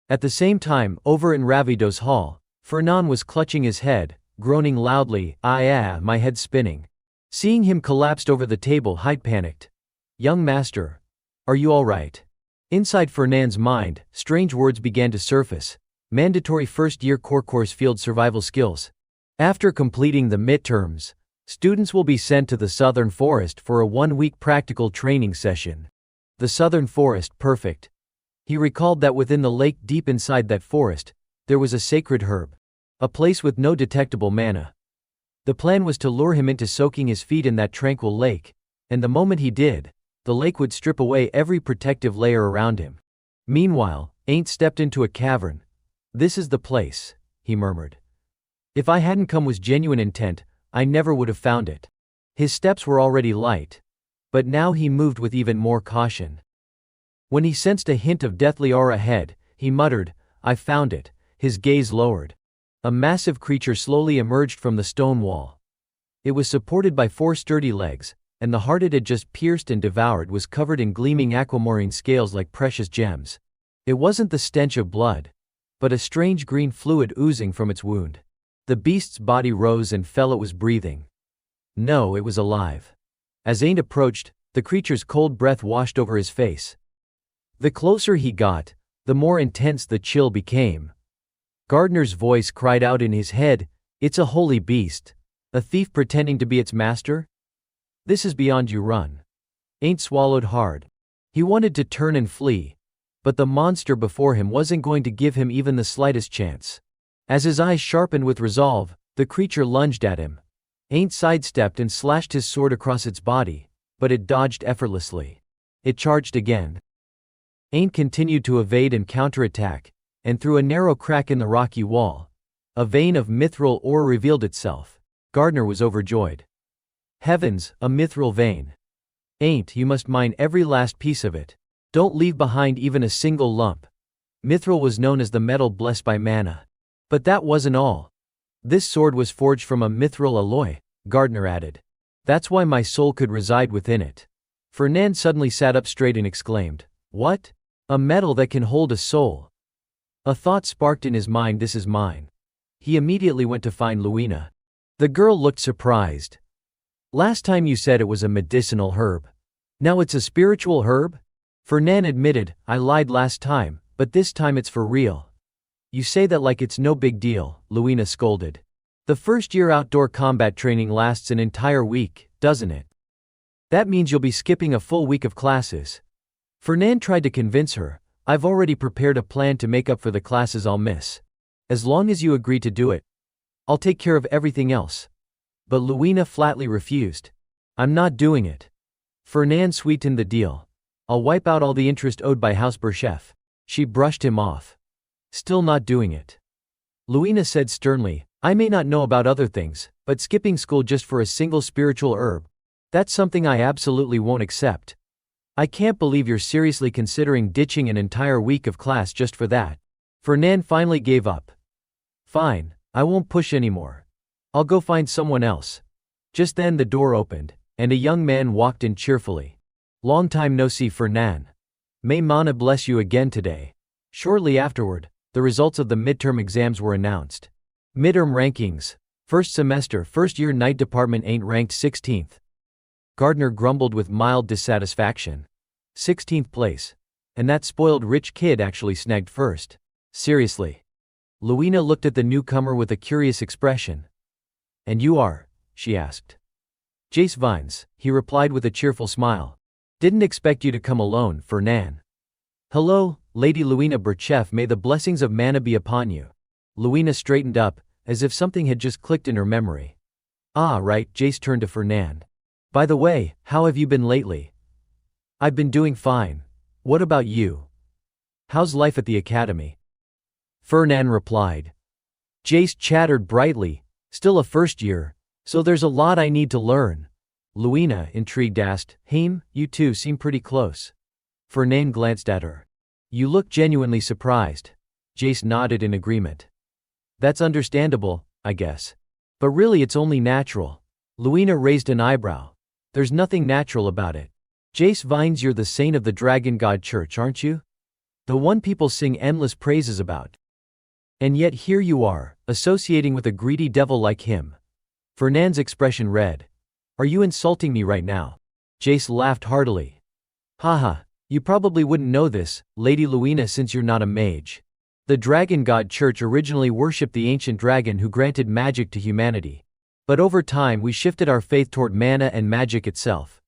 [SPEAKER 1] At the same time, over in Ravido's hall, Fernand was clutching his head, groaning loudly, my head spinning. Seeing him collapsed over the table, Hyde panicked. Young master, are you all right? Inside Fernand's mind, strange words began to surface. Mandatory first-year core course field survival skills. After completing the midterms, students will be sent to the Southern Forest for a 1-week practical training session. The Southern Forest, perfect. He recalled that within the lake deep inside that forest, there was a sacred herb. A place with no detectable mana. The plan was to lure him into soaking his feet in that tranquil lake, and the moment he did, the lake would strip away every protective layer around him. Meanwhile, Ain't stepped into a cavern. This is the place, he murmured. If I hadn't come with genuine intent, I never would have found it. His steps were already light, but now he moved with even more caution. When he sensed a hint of deathly aura ahead, he muttered, I found it. His gaze lowered. A massive creature slowly emerged from the stone wall. It was supported by 4 sturdy legs, and the heart it had just pierced and devoured was covered in gleaming aquamarine scales like precious gems. It wasn't the stench of blood, but a strange green fluid oozing from its wound. The beast's body rose and fell. It was breathing. No, it was alive. As Ain't approached, the creature's cold breath washed over his face. The closer he got, the more intense the chill became. Gardner's voice cried out in his head, it's a holy beast. A thief pretending to be its master? This is beyond you, run. Ain't swallowed hard. He wanted to turn and flee, but the monster before him wasn't going to give him even the slightest chance. As his eyes sharpened with resolve, the creature lunged at him. Ain't sidestepped and slashed his sword across its body, but it dodged effortlessly. It charged again. Ain't continued to evade and counterattack, and through a narrow crack in the rocky wall, a vein of mithril ore revealed itself. Gardner was overjoyed. Heavens, a mithril vein. Ain't, you must mine every last piece of it. Don't leave behind even a single lump. Mithril was known as the metal blessed by mana. But that wasn't all. This sword was forged from a mithril alloy, Gardner added. That's why my soul could reside within it. Fernand suddenly sat up straight and exclaimed, what? A metal that can hold a soul? A thought sparked in his mind, this is mine. He immediately went to find Luina. The girl looked surprised. Last time you said it was a medicinal herb. Now it's a spiritual herb? Fernand admitted, I lied last time, but this time it's for real. You say that like it's no big deal, Luina scolded. The first year outdoor combat training lasts an entire week, doesn't it? That means you'll be skipping a full week of classes. Fernand tried to convince her, I've already prepared a plan to make up for the classes I'll miss. As long as you agree to do it, I'll take care of everything else. But Luina flatly refused. I'm not doing it. Fernand sweetened the deal. I'll wipe out all the interest owed by House Berchef. She brushed him off. Still not doing it. Luina said sternly, I may not know about other things, but skipping school just for a single spiritual herb, that's something I absolutely won't accept. I can't believe you're seriously considering ditching an entire week of class just for that. Fernand finally gave up. Fine, I won't push anymore. I'll go find someone else. Just then the door opened, and a young man walked in cheerfully. Long time no see, Fernand. May Mana bless you again today. Shortly afterward, the results of the midterm exams were announced. Midterm rankings. First semester, first year night department Ain't ranked 16th. Gardner grumbled with mild dissatisfaction. 16th place. And that spoiled rich kid actually snagged first. Seriously. Luina looked at the newcomer with a curious expression. And you are? She asked. Jace Vines, he replied with a cheerful smile. Didn't expect you to come alone, Fernand. Hello, Lady Luina Burchef, may the blessings of Manna be upon you. Luina straightened up, as if something had just clicked in her memory. Ah, right, Jace turned to Fernand. By the way, how have you been lately? I've been doing fine. What about you? How's life at the academy? Fernand replied. Jace chattered brightly, still a first year, so there's a lot I need to learn. Luina, intrigued, asked, Haim, you two seem pretty close. Fernand glanced at her. You look genuinely surprised. Jace nodded in agreement. That's understandable, I guess. But really it's only natural. Luina raised an eyebrow. There's nothing natural about it. Jace Vines, you're the saint of the Dragon God Church, aren't you? The one people sing endless praises about. And yet here you are, associating with a greedy devil like him. Fernand's expression read. Are you insulting me right now? Jace laughed heartily. Haha, you probably wouldn't know this, Lady Luina, since you're not a mage. The Dragon God Church originally worshipped the ancient dragon who granted magic to humanity. But over time we shifted our faith toward mana and magic itself.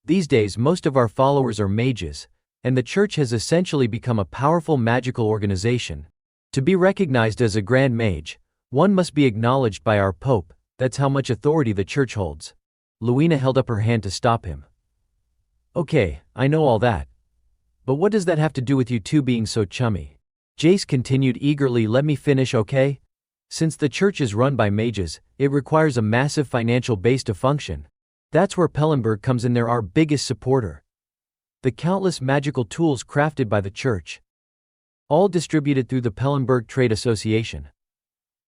[SPEAKER 1] These days most of our followers are mages, and the church has essentially become a powerful magical organization. To be recognized as a grand mage, one must be acknowledged by our Pope, that's how much authority the church holds. Luina held up her hand to stop him. Okay, I know all that. But what does that have to do with you two being so chummy? Jace continued eagerly, let me finish, okay? Since the church is run by mages, it requires a massive financial base to function. That's where Pellenberg comes in, they're our biggest supporter. The countless magical tools crafted by the church, all distributed through the Pellenberg Trade Association.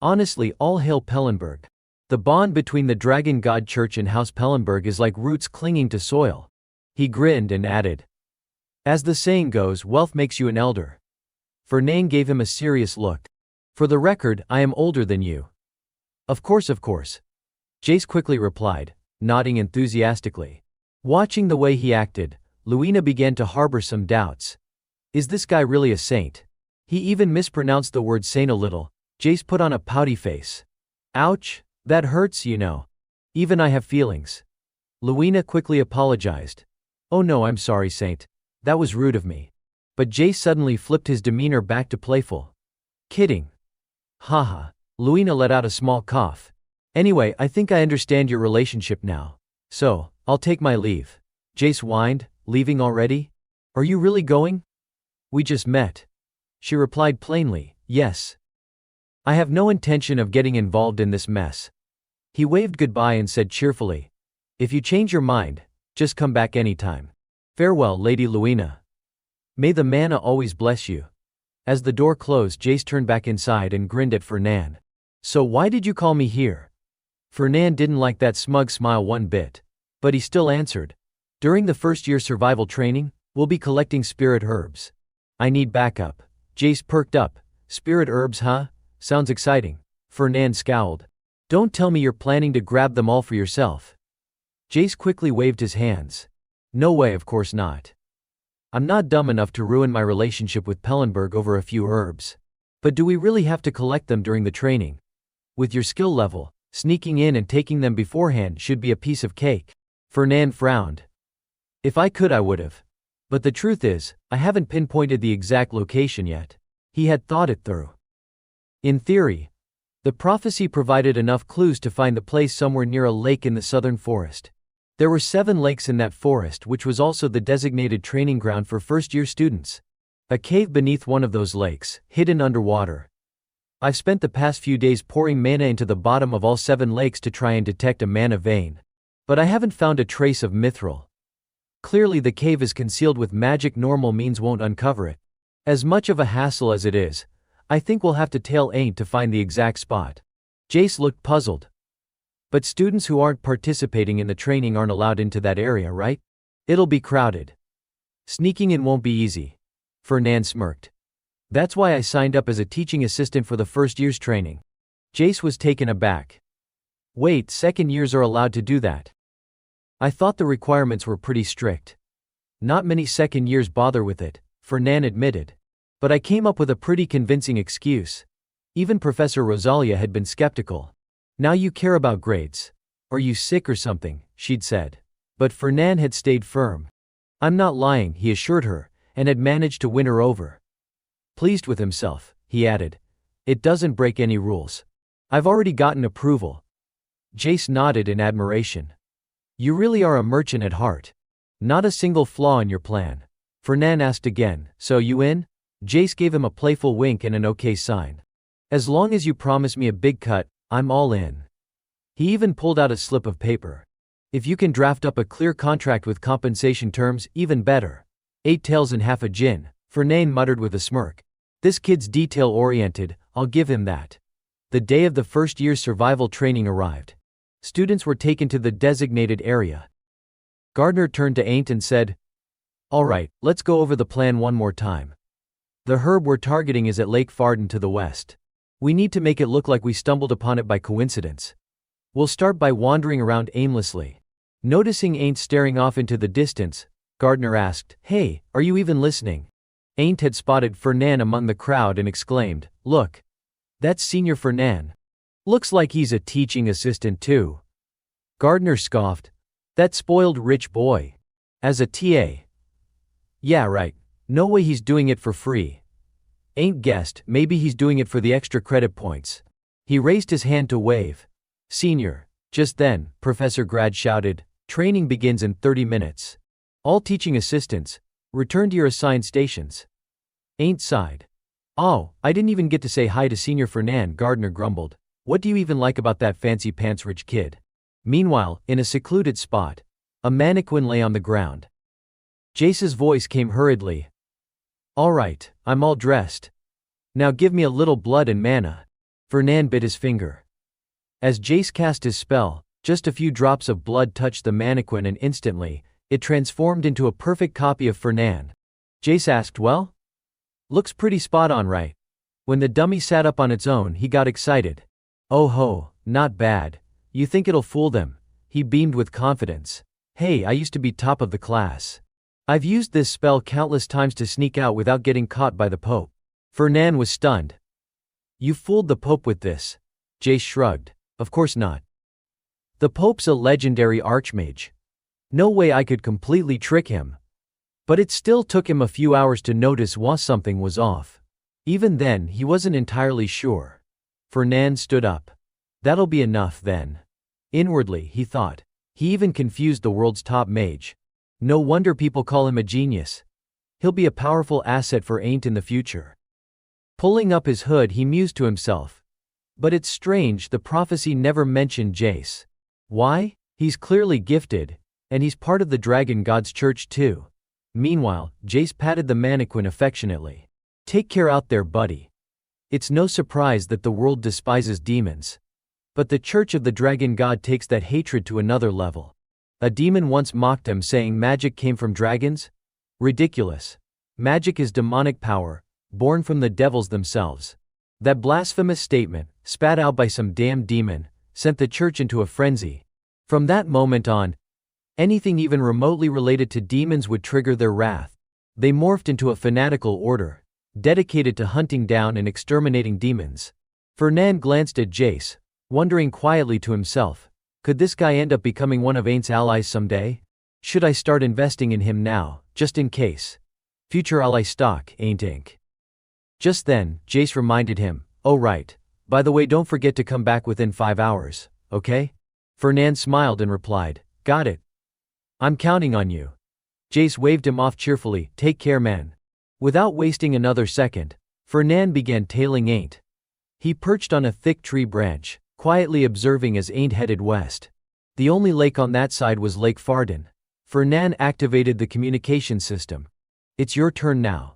[SPEAKER 1] Honestly, all hail Pellenberg. The bond between the Dragon God Church and House Pellenberg is like roots clinging to soil. He grinned and added, as the saying goes, wealth makes you an elder. Fernand gave him a serious look. For the record, I am older than you. Of course. Jace quickly replied, nodding enthusiastically. Watching the way he acted, Luina began to harbor some doubts. Is this guy really a saint? He even mispronounced the word saint a little. Jace put on a pouty face. Ouch, that hurts, you know. Even I have feelings. Luina quickly apologized. Oh no, I'm sorry, Saint. That was rude of me. But Jace suddenly flipped his demeanor back to playful. Kidding. Haha. Luina let out a small cough. Anyway, I think I understand your relationship now. So, I'll take my leave. Jace whined, leaving already? Are you really going? We just met. She replied plainly, yes. I have no intention of getting involved in this mess. He waved goodbye and said cheerfully, if you change your mind, just come back anytime. Farewell, Lady Luina. May the mana always bless you. As the door closed, Jace turned back inside and grinned at Fernand. So why did you call me here? Fernand didn't like that smug smile one bit. But he still answered. During the first year survival training, we'll be collecting spirit herbs. I need backup. Jace perked up. Spirit herbs, huh? Sounds exciting. Fernand scowled. Don't tell me you're planning to grab them all for yourself. Jace quickly waved his hands. No way, of course not. I'm not dumb enough to ruin my relationship with Pellenberg over a few herbs. But do we really have to collect them during the training? With your skill level, sneaking in and taking them beforehand should be a piece of cake. Fernand frowned. If I could, I would've. But the truth is, I haven't pinpointed the exact location yet. He had thought it through. In theory, the prophecy provided enough clues to find the place somewhere near a lake in the southern forest. There were 7 lakes in that forest, which was also the designated training ground for first-year students. A cave beneath one of those lakes, hidden underwater. I've spent the past few days pouring mana into the bottom of all 7 lakes to try and detect a mana vein. But I haven't found a trace of mithril. Clearly the cave is concealed with magic, normal means won't uncover it. As much of a hassle as it is, I think we'll have to tail Ain't to find the exact spot. Jace looked puzzled. But students who aren't participating in the training aren't allowed into that area, right? It'll be crowded. Sneaking in won't be easy. Fernand smirked. That's why I signed up as a teaching assistant for the first year's training. Jace was taken aback. Wait, second years are allowed to do that? I thought the requirements were pretty strict. Not many second years bother with it, Fernand admitted. But I came up with a pretty convincing excuse. Even Professor Rosalia had been skeptical. Now you care about grades. Are you sick or something? She'd said. But Fernand had stayed firm. I'm not lying, he assured her, and had managed to win her over. Pleased with himself, he added, "It doesn't break any rules. I've already gotten approval." Jace nodded in admiration. "You really are a merchant at heart. Not a single flaw in your plan." Fernan asked again, "So you in?" Jace gave him a playful wink and an okay sign. "As long as you promise me a big cut, I'm all in." He even pulled out a slip of paper. "If you can draft up a clear contract with compensation terms, even better." 8 tails and half a gin, Fernan muttered with a smirk. "This kid's detail-oriented, I'll give him that." The day of the first year's survival training arrived. Students were taken to the designated area. Gardner turned to Ain't and said, "All right, let's go over the plan one more time. The herb we're targeting is at Lake Farden to the west. We need to make it look like we stumbled upon it by coincidence. We'll start by wandering around aimlessly." Noticing Ain't staring off into the distance, Gardner asked, "Hey, are you even listening?" Ain't had spotted Fernan among the crowd and exclaimed, "Look. That's Senior Fernan. Looks like he's a teaching assistant too." Gardner scoffed, "That spoiled rich boy. As a TA. Yeah, right. No way he's doing it for free." Ain't guessed, maybe he's doing it for the extra credit points. He raised his hand to wave. "Senior." Just then, Professor Grad shouted, "Training begins in 30 minutes. All teaching assistants, return to your assigned stations." Ain't sighed. "Oh, I didn't even get to say hi to Senior Fernan," Gardner grumbled. "What do you even like about that fancy pants rich kid?" Meanwhile, in a secluded spot, a mannequin lay on the ground. Jace's voice came hurriedly. "All right, I'm all dressed. Now give me a little blood and mana." Fernan bit his finger. As Jace cast his spell, just a few drops of blood touched the mannequin and instantly, it transformed into a perfect copy of Fernan. Jace asked, "Well? Looks pretty spot on, right?" When the dummy sat up on its own, he got excited. "Oh ho, not bad. You think it'll fool them?" He beamed with confidence. "Hey, I used to be top of the class. I've used this spell countless times to sneak out without getting caught by the Pope." Fernan was stunned. "You fooled the Pope with this?" Jace shrugged. "Of course not. The Pope's a legendary archmage. No way I could completely trick him. But it still took him a few hours to notice something was off. Even then, he wasn't entirely sure." Fernan stood up. "That'll be enough then." Inwardly, he thought. He even confused the world's top mage. No wonder people call him a genius. He'll be a powerful asset for Ain't in the future. Pulling up his hood, he mused to himself. But it's strange, the prophecy never mentioned Jace. Why? He's clearly gifted, and he's part of the Dragon God's church too. Meanwhile, Jace patted the mannequin affectionately. "Take care out there, buddy. It's no surprise that the world despises demons. But the Church of the Dragon God takes that hatred to another level. A demon once mocked him, saying magic came from dragons? Ridiculous. Magic is demonic power, born from the devils themselves." That blasphemous statement, spat out by some damn demon, sent the church into a frenzy. From that moment on, anything even remotely related to demons would trigger their wrath. They morphed into a fanatical order, dedicated to hunting down and exterminating demons. Fernan glanced at Jace, wondering quietly to himself, could this guy end up becoming one of Ain's allies someday? Should I start investing in him now, just in case? Future ally stock, Ain't Inc. Just then, Jace reminded him, "Oh right, by the way, don't forget to come back within 5 hours, okay?" Fernan smiled and replied, "Got it. I'm counting on you." Jace waved him off cheerfully, "Take care, man." Without wasting another second, Fernan began tailing Ain't. He perched on a thick tree branch, quietly observing as Ain't headed west. The only lake on that side was Lake Farden. Fernan activated the communication system. "It's your turn now.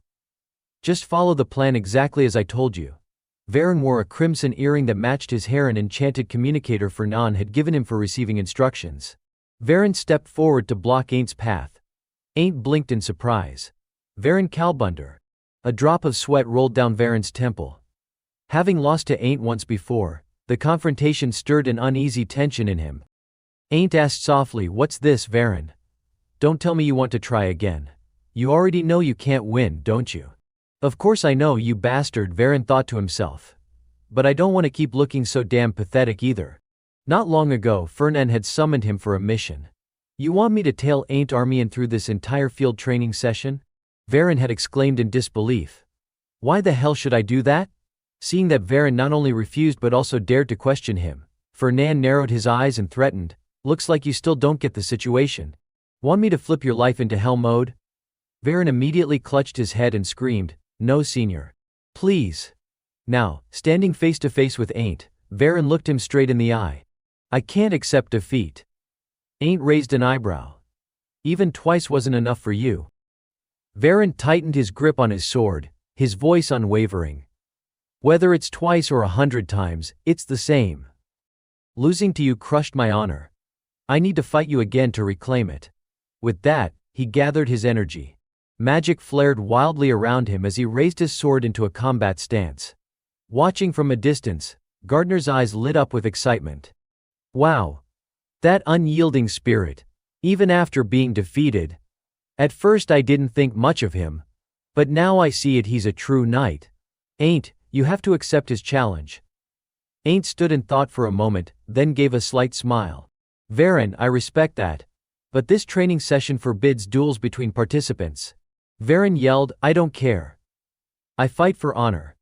[SPEAKER 1] Just follow the plan exactly as I told you." Varen wore a crimson earring that matched his hair, an enchanted communicator Fernan had given him for receiving instructions. Varen stepped forward to block Ain't's path. Ain't blinked in surprise. "Varen Kalbunder." A drop of sweat rolled down Varen's temple. Having lost to Ain't once before, the confrontation stirred an uneasy tension in him. Ain't asked softly, "What's this, Varen? Don't tell me you want to try again. You already know you can't win, don't you?" "Of course I know, you bastard," Varen thought to himself. "But I don't want to keep looking so damn pathetic either. Not long ago, Fernan had summoned him for a mission. You want me to tail Ain't Armian through this entire field training session?" Varen had exclaimed in disbelief. Why the hell should I do that? Seeing that Varen not only refused but also dared to question him, Fernand narrowed his eyes and threatened, looks like you still don't get the situation. Want me to flip your life into hell mode? Varen immediately clutched his head and screamed, no senior. Please. Now, standing face to face with Ain't, Varen looked him straight in the eye. I can't accept defeat. Ain't raised an eyebrow. Even twice wasn't enough for you. Varen tightened his grip on his sword, his voice unwavering. Whether it's twice or 100 times, it's the same. Losing to you crushed my honor. I need to fight you again to reclaim it. With that, he gathered his energy. Magic flared wildly around him as he raised his sword into a combat stance. Watching from a distance, Gardner's eyes lit up with excitement. Wow! That unyielding spirit, even after being defeated. At first I didn't think much of him, but now I see it, he's a true knight. Ain't, you have to accept his challenge. Ain't stood in thought for a moment, then gave a slight smile. Varen, I respect that. But this training session forbids duels between participants. Varen yelled, I don't care. I fight for honor.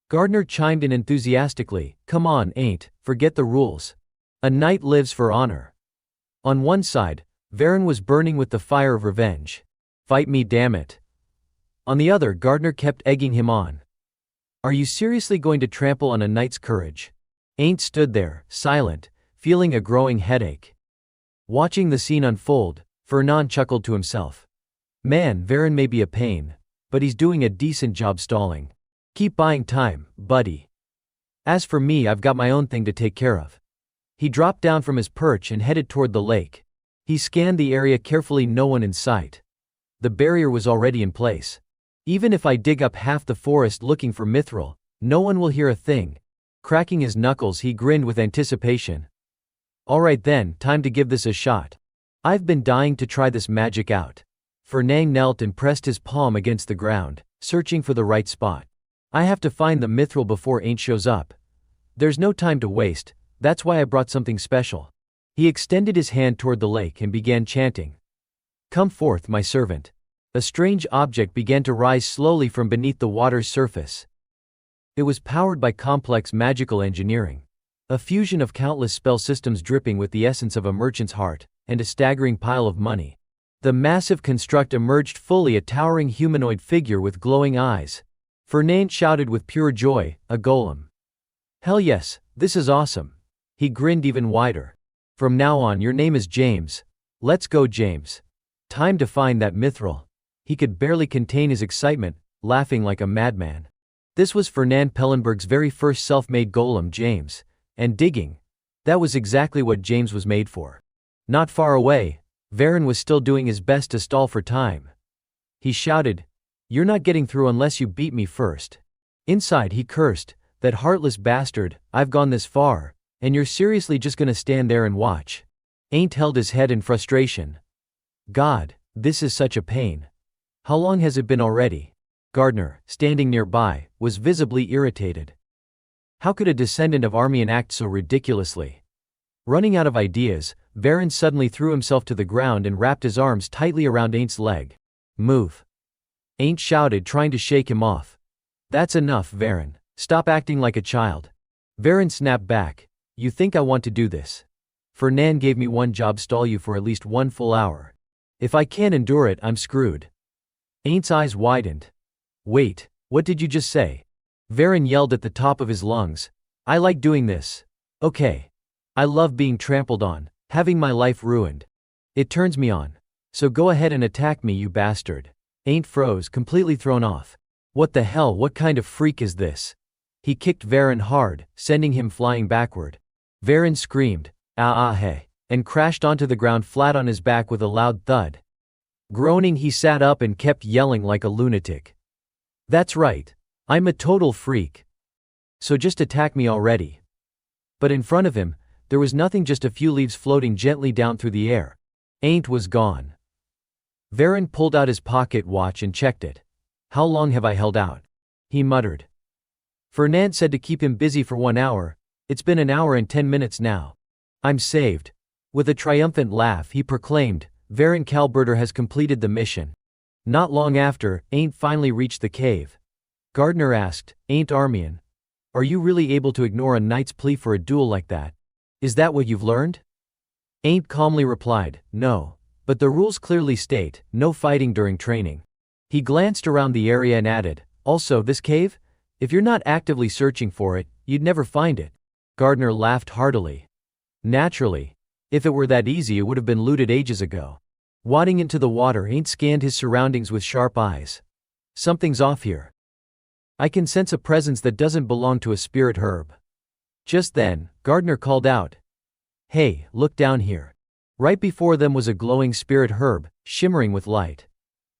[SPEAKER 1] Gardner chimed in enthusiastically, come on, Ain't, forget the rules. A knight lives for honor. On one side, Varen was burning with the fire of revenge. Fight me, damn it. On the other, Gardner kept egging him on. Are you seriously going to trample on a knight's courage? Ain't stood there, silent, feeling a growing headache. Watching the scene unfold, Fernand chuckled to himself. Man, Varen may be a pain, but he's doing a decent job stalling. Keep buying time, buddy. As for me, I've got my own thing to take care of. He dropped down from his perch and headed toward the lake. He scanned the area carefully, no one in sight. The barrier was already in place. Even if I dig up half the forest looking for mithril, no one will hear a thing. Cracking his knuckles, he grinned with anticipation. Alright then, time to give this a shot. I've been dying to try this magic out. Fernand knelt and pressed his palm against the ground, searching for the right spot. I have to find the mithril before Ain't shows up. There's no time to waste, that's why I brought something special. He extended his hand toward the lake and began chanting. Come forth, my servant. A strange object began to rise slowly from beneath the water's surface. It was powered by complex magical engineering. A fusion of countless spell systems dripping with the essence of a merchant's heart, and a staggering pile of money. The massive construct emerged fully, a towering humanoid figure with glowing eyes. Fernand shouted with pure joy, a golem. Hell yes, this is awesome. He grinned even wider. From now on your name is James. Let's go, James. Time to find that mithril. He could barely contain his excitement, laughing like a madman. This was Fernand Pellenberg's very first self-made golem, James. And digging. That was exactly what James was made for. Not far away, Varen was still doing his best to stall for time. He shouted, You're not getting through unless you beat me first. Inside he cursed, that heartless bastard, I've gone this far, and you're seriously just gonna stand there and watch. Ain't held his head in frustration. God, this is such a pain. How long has it been already? Gardner, standing nearby, was visibly irritated. How could a descendant of Armian act so ridiculously? Running out of ideas, Varen suddenly threw himself to the ground and wrapped his arms tightly around Ain't's leg. Move. Ain't shouted, trying to shake him off. That's enough, Varen. Stop acting like a child. Varen snapped back. You think I want to do this? Fernand gave me one job, stall you for at least 1 full hour. If I can't endure it, I'm screwed. Ain't's eyes widened. Wait, what did you just say? Varen yelled at the top of his lungs. I like doing this. Okay. I love being trampled on, having my life ruined. It turns me on. So go ahead and attack me, you bastard. Ain't froze, completely thrown off. What the hell, what kind of freak is this? He kicked Varen hard, sending him flying backward. Varen screamed, hey, and crashed onto the ground flat on his back with a loud thud. Groaning, he sat up and kept yelling like a lunatic. That's right. I'm a total freak. So just attack me already. But in front of him, there was nothing, just a few leaves floating gently down through the air. Ain't was gone. Varen pulled out his pocket watch and checked it. How long have I held out? He muttered. Fernand said to keep him busy for 1 hour. It's been 1 hour and 10 minutes now. I'm saved. With a triumphant laugh he proclaimed, Varen Kalberter has completed the mission. Not long after, Ain't finally reached the cave. Gardner asked, Ain't Armian, are you really able to ignore a knight's plea for a duel like that? Is that what you've learned? Ain't calmly replied, no, but the rules clearly state, no fighting during training. He glanced around the area and added, also this cave? If you're not actively searching for it, you'd never find it. Gardner laughed heartily. Naturally. If it were that easy it would have been looted ages ago. Wading into the water, Ain't scanned his surroundings with sharp eyes. Something's off here. I can sense a presence that doesn't belong to a spirit herb. Just then, Gardner called out. Hey, look down here. Right before them was a glowing spirit herb, shimmering with light.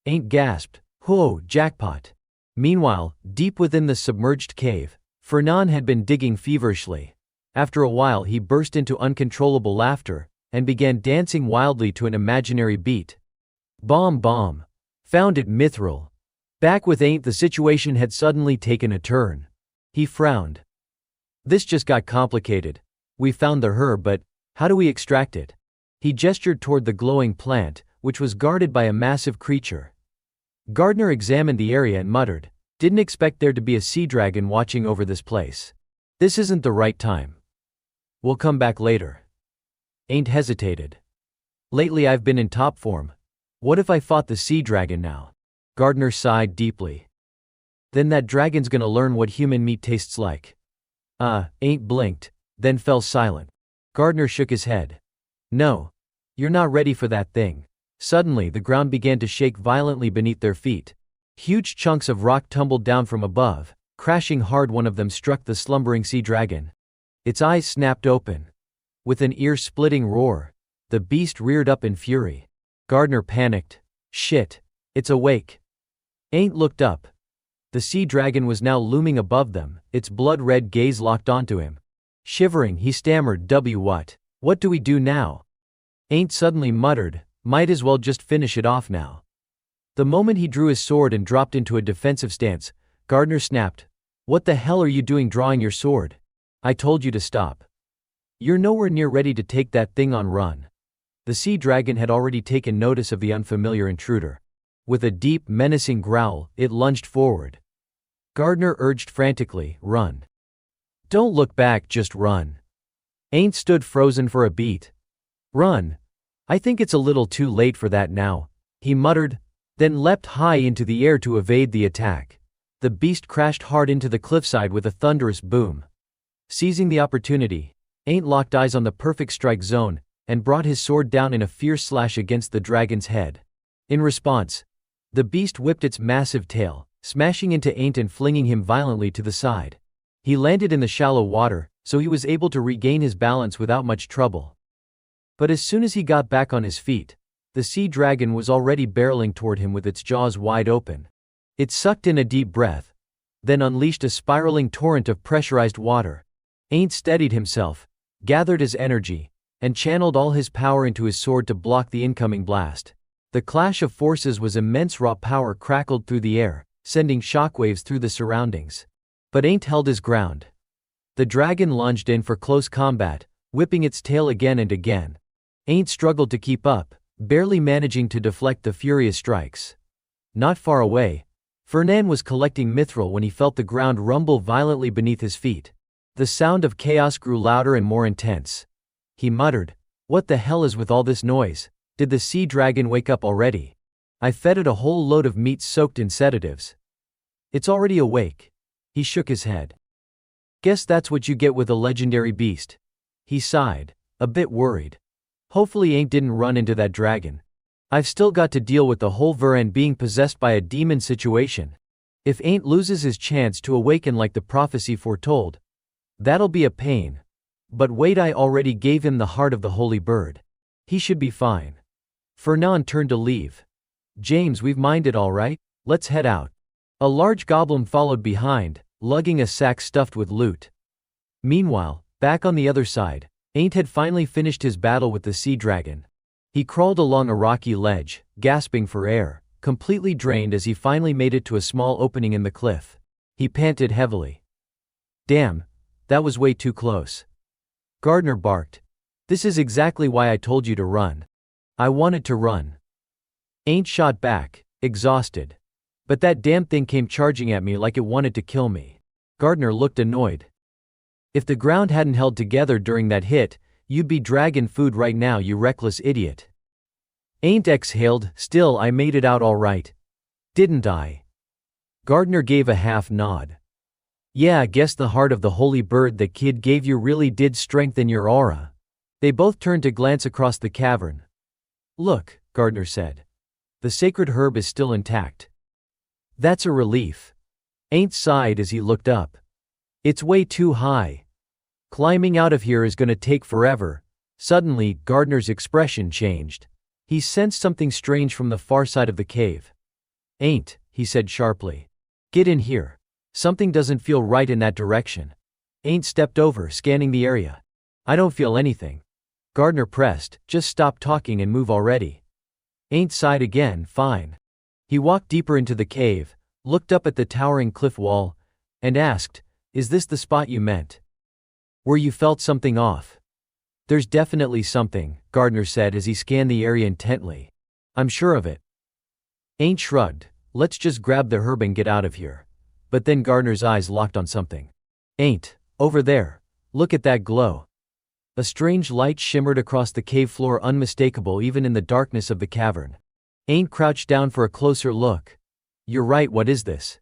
[SPEAKER 1] Ain't gasped, whoa, jackpot. Meanwhile, deep within the submerged cave, Fernand had been digging feverishly. After a while he burst into uncontrollable laughter, and began dancing wildly to an imaginary beat. Bomb bomb. Found it mithril. Back with Ain't the situation had suddenly taken a turn. He frowned. This just got complicated. We found the herb, but how do we extract it? He gestured toward the glowing plant, which was guarded by a massive creature. Gardner examined the area and muttered, didn't expect there to be a sea dragon watching over this place. This isn't the right time. We'll come back later. Ain't hesitated. Lately I've been in top form. What if I fought the sea dragon now? Gardner sighed deeply. Then that dragon's gonna learn what human meat tastes like. Ain't blinked, then fell silent. Gardner shook his head. No. You're not ready for that thing. Suddenly the ground began to shake violently beneath their feet. Huge chunks of rock tumbled down from above, crashing hard. One of them struck the slumbering sea dragon. Its eyes snapped open. With an ear-splitting roar, the beast reared up in fury. Gardner panicked. Shit. It's awake. Ain't looked up. The sea dragon was now looming above them, its blood-red gaze locked onto him. Shivering, he stammered, What do we do now? Ain't suddenly muttered, might as well just finish it off now. The moment he drew his sword and dropped into a defensive stance, Gardner snapped, What the hell are you doing drawing your sword? I told you to stop. You're nowhere near ready to take that thing on run. The sea dragon had already taken notice of the unfamiliar intruder. With a deep, menacing growl, it lunged forward. Gardner urged frantically, run. Don't look back, just run. Ain't stood frozen for a beat. Run. I think it's a little too late for that now, he muttered, then leapt high into the air to evade the attack. The beast crashed hard into the cliffside with a thunderous boom. Seizing the opportunity, Ain't locked eyes on the perfect strike zone, and brought his sword down in a fierce slash against the dragon's head. In response, the beast whipped its massive tail, smashing into Ain't and flinging him violently to the side. He landed in the shallow water, so he was able to regain his balance without much trouble. But as soon as he got back on his feet, the sea dragon was already barreling toward him with its jaws wide open. It sucked in a deep breath, then unleashed a spiraling torrent of pressurized water. Ain't steadied himself, gathered his energy, and channeled all his power into his sword to block the incoming blast. The clash of forces was immense. Raw power crackled through the air, sending shockwaves through the surroundings. But Ain't held his ground. The dragon lunged in for close combat, whipping its tail again and again. Ain't struggled to keep up, barely managing to deflect the furious strikes. Not far away, Fernand was collecting mithril when he felt the ground rumble violently beneath his feet. The sound of chaos grew louder and more intense. He muttered, What the hell is with all this noise? Did the sea dragon wake up already? I fed it a whole load of meat soaked in sedatives. It's already awake. He shook his head. Guess that's what you get with a legendary beast. He sighed, a bit worried. Hopefully Ain't didn't run into that dragon. I've still got to deal with the whole Varen being possessed by a demon situation. If Ain't loses his chance to awaken like the prophecy foretold, that'll be a pain. But wait, I already gave him the heart of the holy bird. He should be fine. Fernand turned to leave. James, we've mined it all right, let's head out. A large goblin followed behind, lugging a sack stuffed with loot. Meanwhile, back on the other side, Ain't had finally finished his battle with the sea dragon. He crawled along a rocky ledge, gasping for air, completely drained as he finally made it to a small opening in the cliff. He panted heavily. Damn, that was way too close. Gardner barked. This is exactly why I told you to run. I wanted to run. Ain't shot back, exhausted. But that damn thing came charging at me like it wanted to kill me. Gardner looked annoyed. If the ground hadn't held together during that hit, you'd be dragging food right now, you reckless idiot. Ain't exhaled. Still, I made it out all right. Didn't I? Gardner gave a half nod. Yeah, I guess the heart of the holy bird the kid gave you really did strengthen your aura. They both turned to glance across the cavern. Look, Gardner said. The sacred herb is still intact. That's a relief. Ain't sighed as he looked up. It's way too high. Climbing out of here is gonna take forever. Suddenly, Gardner's expression changed. He sensed something strange from the far side of the cave. Ain't, he said sharply. Get in here. Something doesn't feel right in that direction. Ain't stepped over, scanning the area. I don't feel anything. Gardner pressed, just stop talking and move already. Ain't sighed again, fine. He walked deeper into the cave, looked up at the towering cliff wall, and asked, is this the spot you meant? Where you felt something off? There's definitely something, Gardner said as he scanned the area intently. I'm sure of it. Ain't shrugged, let's just grab the herb and get out of here. But then Gardner's eyes locked on something. Ain't, over there, look at that glow. A strange light shimmered across the cave floor, unmistakable even in the darkness of the cavern. Ain't crouched down for a closer look. You're right, what is this?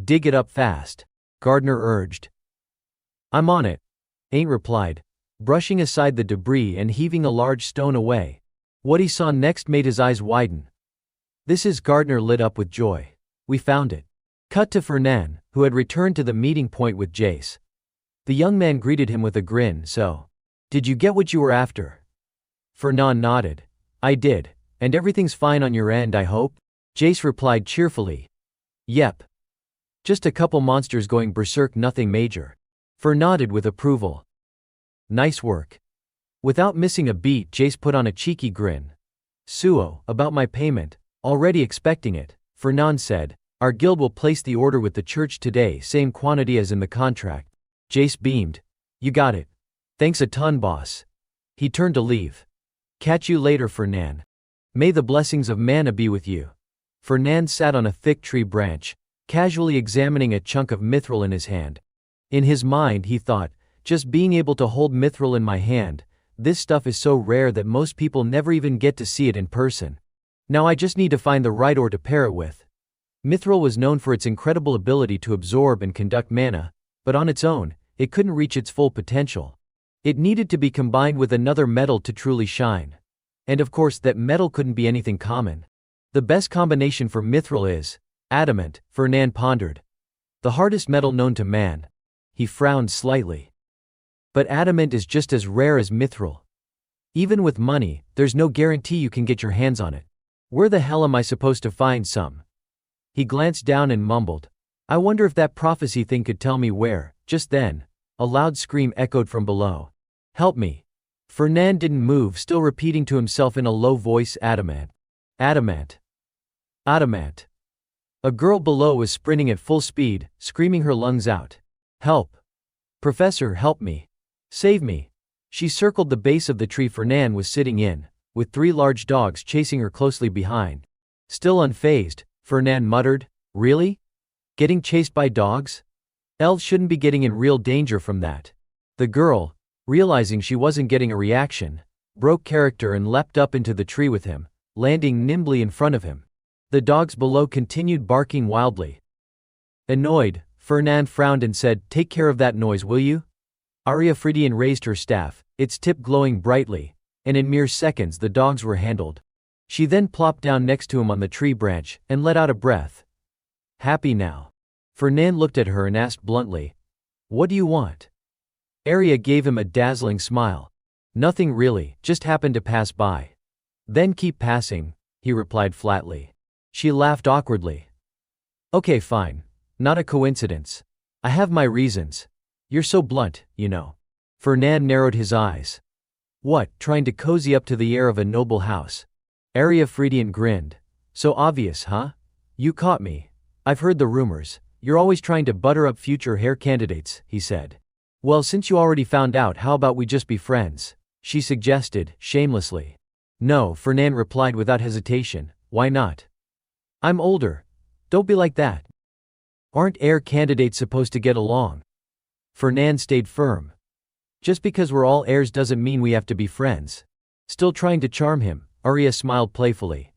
[SPEAKER 1] Dig it up fast, Gardner urged. I'm on it, Ain't replied, brushing aside the debris and heaving a large stone away. What he saw next made his eyes widen. This is Gardner lit up with joy. We found it. Cut to Fernan, who had returned to the meeting point with Jace. The young man greeted him with a grin. So, did you get what you were after? Fernan nodded. I did, and everything's fine on your end, I hope? Jace replied cheerfully. Yep. Just a couple monsters going berserk, nothing major. Fer nodded with approval. Nice work. Without missing a beat, Jace put on a cheeky grin. Suo, about my payment, already expecting it, Fernan said. Our guild will place the order with the church today, same quantity as in the contract. Jace beamed. You got it. Thanks a ton, boss. He turned to leave. Catch you later, Fernan. May the blessings of mana be with you. Fernan sat on a thick tree branch, casually examining a chunk of mithril in his hand. In his mind he thought, just being able to hold mithril in my hand, this stuff is so rare that most people never even get to see it in person. Now I just need to find the right ore to pair it with. Mithril was known for its incredible ability to absorb and conduct mana, but on its own, it couldn't reach its full potential. It needed to be combined with another metal to truly shine. And of course that metal couldn't be anything common. The best combination for mithril is adamant, Fernan pondered. The hardest metal known to man. He frowned slightly. But adamant is just as rare as mithril. Even with money, there's no guarantee you can get your hands on it. Where the hell am I supposed to find some? He glanced down and mumbled. I wonder if that prophecy thing could tell me where. Just then, a loud scream echoed from below. Help me. Fernan didn't move, still repeating to himself in a low voice, adamant. Adamant. Adamant. A girl below was sprinting at full speed, screaming her lungs out. Help. Professor, help me. Save me. She circled the base of the tree Fernan was sitting in, with 3 large dogs chasing her closely behind. Still unfazed, Fernan muttered, Really? Getting chased by dogs? Elves shouldn't be getting in real danger from that. The girl, realizing she wasn't getting a reaction, broke character and leapt up into the tree with him, landing nimbly in front of him. The dogs below continued barking wildly. Annoyed, Fernan frowned and said, Take care of that noise, will you? Arya Fridian raised her staff, its tip glowing brightly, and in mere seconds the dogs were handled. She then plopped down next to him on the tree branch, and let out a breath. Happy now? Fernan looked at her and asked bluntly. What do you want? Arya gave him a dazzling smile. Nothing really, just happened to pass by. Then keep passing, he replied flatly. She laughed awkwardly. Okay, fine. Not a coincidence. I have my reasons. You're so blunt, you know. Fernan narrowed his eyes. What, trying to cozy up to the air of a noble house? Arya Fridian grinned. So obvious, huh? You caught me. I've heard the rumors. You're always trying to butter up future heir candidates, he said. Well, since you already found out, how about we just be friends? She suggested, shamelessly. No, Fernan replied without hesitation. Why not? I'm older. Don't be like that. Aren't air candidates supposed to get along? Fernan stayed firm. Just because we're all heirs doesn't mean we have to be friends. Still trying to charm him, Arya smiled playfully.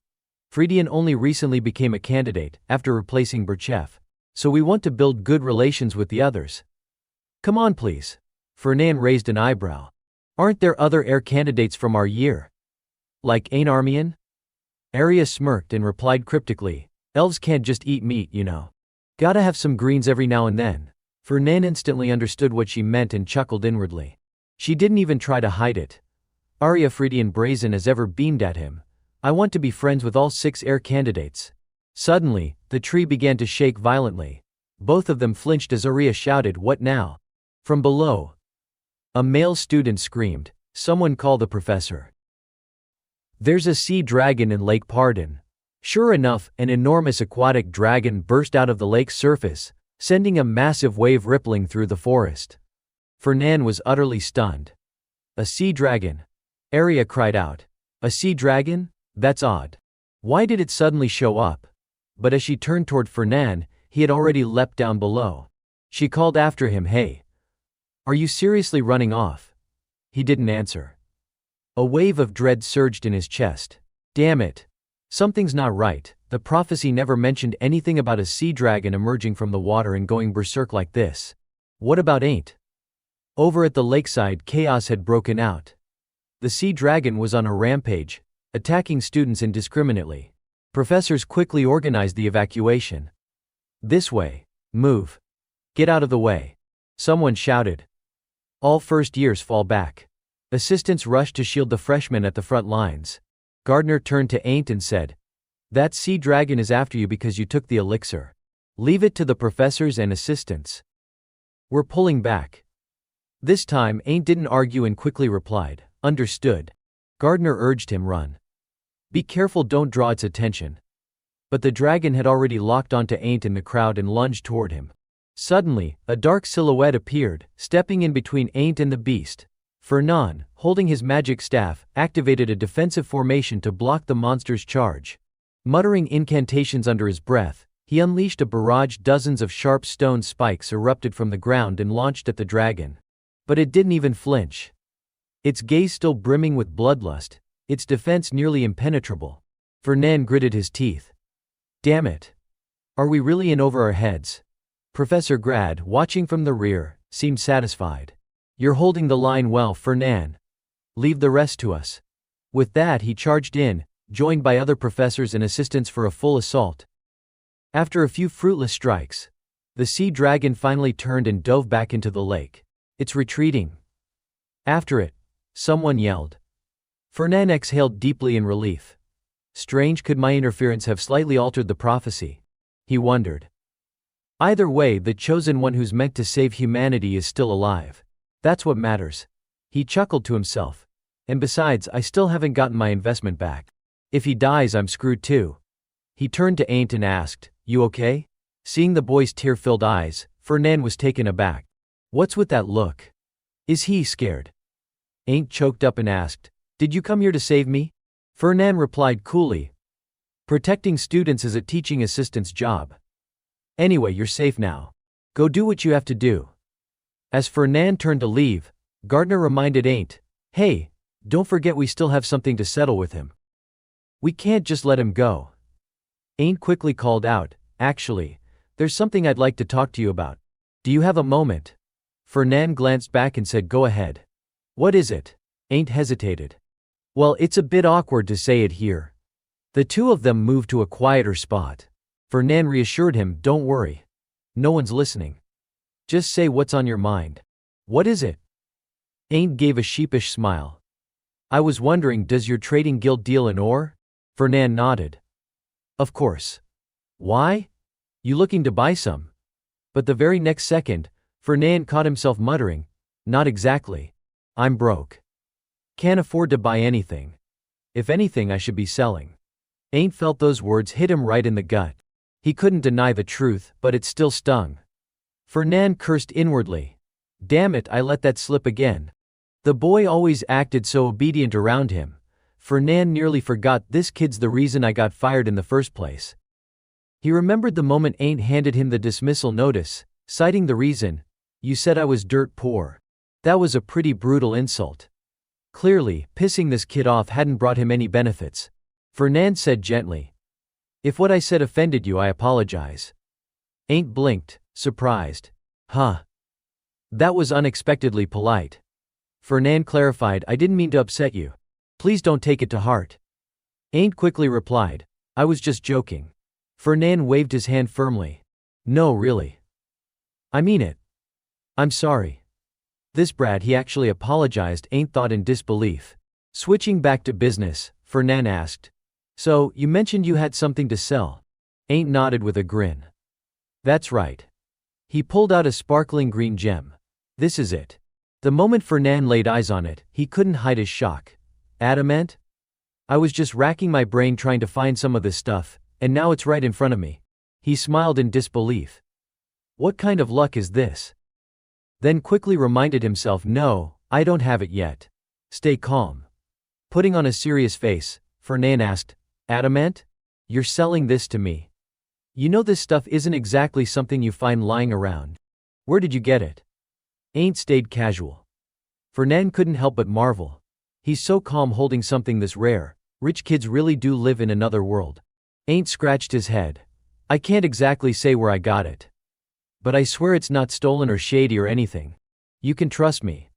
[SPEAKER 1] Friedian only recently became a candidate, after replacing Burchev. So we want to build good relations with the others. Come on please. Fernan raised an eyebrow. Aren't there other heir candidates from our year? Like Ain Armian? Arya smirked and replied cryptically, elves can't just eat meat, you know. Gotta have some greens every now and then. Fernan instantly understood what she meant and chuckled inwardly. She didn't even try to hide it. Arya Friedian brazen as ever beamed at him. I want to be friends with all 6 heir candidates. Suddenly, the tree began to shake violently. Both of them flinched as Arya shouted, what now? From below, a male student screamed, someone call the professor. There's a sea dragon in Lake Pardon. Sure enough, an enormous aquatic dragon burst out of the lake's surface, sending a massive wave rippling through the forest. Fernan was utterly stunned. A sea dragon? Arya cried out. A sea dragon? That's odd. Why did it suddenly show up? But as she turned toward Fernan, he had already leapt down below. She called after him, hey. Are you seriously running off? He didn't answer. A wave of dread surged in his chest. Damn it. Something's not right. The prophecy never mentioned anything about a sea dragon emerging from the water and going berserk like this. What about Ain't? Over at the lakeside, chaos had broken out. The sea dragon was on a rampage, attacking students indiscriminately. Professors quickly organized the evacuation. This way. Move. Get out of the way. Someone shouted. All first years fall back. Assistants rushed to shield the freshmen at the front lines. Gardner turned to Ain't and said, that sea dragon is after you because you took the elixir. Leave it to the professors and assistants. We're pulling back. This time Ain't didn't argue and quickly replied, understood. Gardner urged him, run. Be careful, don't draw its attention. But the dragon had already locked onto Ain't in the crowd and lunged toward him. Suddenly, a dark silhouette appeared, stepping in between Ain't and the beast. Fernan, holding his magic staff, activated a defensive formation to block the monster's charge. Muttering incantations under his breath, he unleashed a barrage. Dozens of sharp stone spikes erupted from the ground and launched at the dragon. But it didn't even flinch. Its gaze still brimming with bloodlust, its defense nearly impenetrable. Fernan gritted his teeth. Damn it. Are we really in over our heads? Professor Grad, watching from the rear, seemed satisfied. You're holding the line well, Fernan. Leave the rest to us. With that, he charged in, joined by other professors and assistants for a full assault. After a few fruitless strikes, the sea dragon finally turned and dove back into the lake. It's retreating. After it, someone yelled. Fernan exhaled deeply in relief. Strange, could my interference have slightly altered the prophecy? He wondered. Either way, the chosen one who's meant to save humanity is still alive. That's what matters. He chuckled to himself. And besides, I still haven't gotten my investment back. If he dies, I'm screwed too. He turned to Ain't and asked, you okay? Seeing the boy's tear-filled eyes, Fernan was taken aback. What's with that look? Is he scared? Ain't choked up and asked, did you come here to save me? Fernan replied coolly. Protecting students is a teaching assistant's job. Anyway, you're safe now. Go do what you have to do. As Fernan turned to leave, Gardner reminded Ain't, hey, don't forget we still have something to settle with him. We can't just let him go. Ain't quickly called out, actually, there's something I'd like to talk to you about. Do you have a moment? Fernan glanced back and said, go ahead. What is it? Ain't hesitated. Well, it's a bit awkward to say it here. The two of them moved to a quieter spot. Fernan reassured him, don't worry. No one's listening. Just say what's on your mind. What is it? Ain't gave a sheepish smile. I was wondering, does your trading guild deal in ore? Fernan nodded. Of course. Why? You looking to buy some? But the very next second, Fernan caught himself muttering, not exactly. I'm broke. Can't afford to buy anything. If anything, I should be selling. Ain't felt those words hit him right in the gut. He couldn't deny the truth, but it still stung. Fernan cursed inwardly. Damn it, I let that slip again. The boy always acted so obedient around him. Fernan nearly forgot, this kid's the reason I got fired in the first place. He remembered the moment Ain't handed him the dismissal notice, citing the reason, "You said I was dirt poor." That was a pretty brutal insult. Clearly, pissing this kid off hadn't brought him any benefits. Fernand said gently, "If what I said offended you, I apologize." Ain't blinked, surprised. Huh. That was unexpectedly polite. Fernand clarified, "I didn't mean to upset you. Please don't take it to heart." Ain't quickly replied, "I was just joking." Fernand waved his hand firmly. "No, really. I mean it. I'm sorry." This brat, he actually apologized, Ain't thought in disbelief. Switching back to business, Fernand asked, "So, you mentioned you had something to sell?" Ain't nodded with a grin. "That's right." He pulled out a sparkling green gem. "This is it." The moment Fernand laid eyes on it, he couldn't hide his shock. "Adamant? I was just racking my brain trying to find some of this stuff, and now it's right in front of me." He smiled in disbelief. "What kind of luck is this?" Then quickly reminded himself, "No, I don't have it yet. Stay calm." Putting on a serious face, Fernand asked, "Adamant? You're selling this to me? You know this stuff isn't exactly something you find lying around. Where did you get it?" Ain't stayed casual. Fernand couldn't help but marvel. He's so calm holding something this rare. Rich kids really do live in another world. Ain't scratched his head. "I can't exactly say where I got it. But I swear it's not stolen or shady or anything. You can trust me.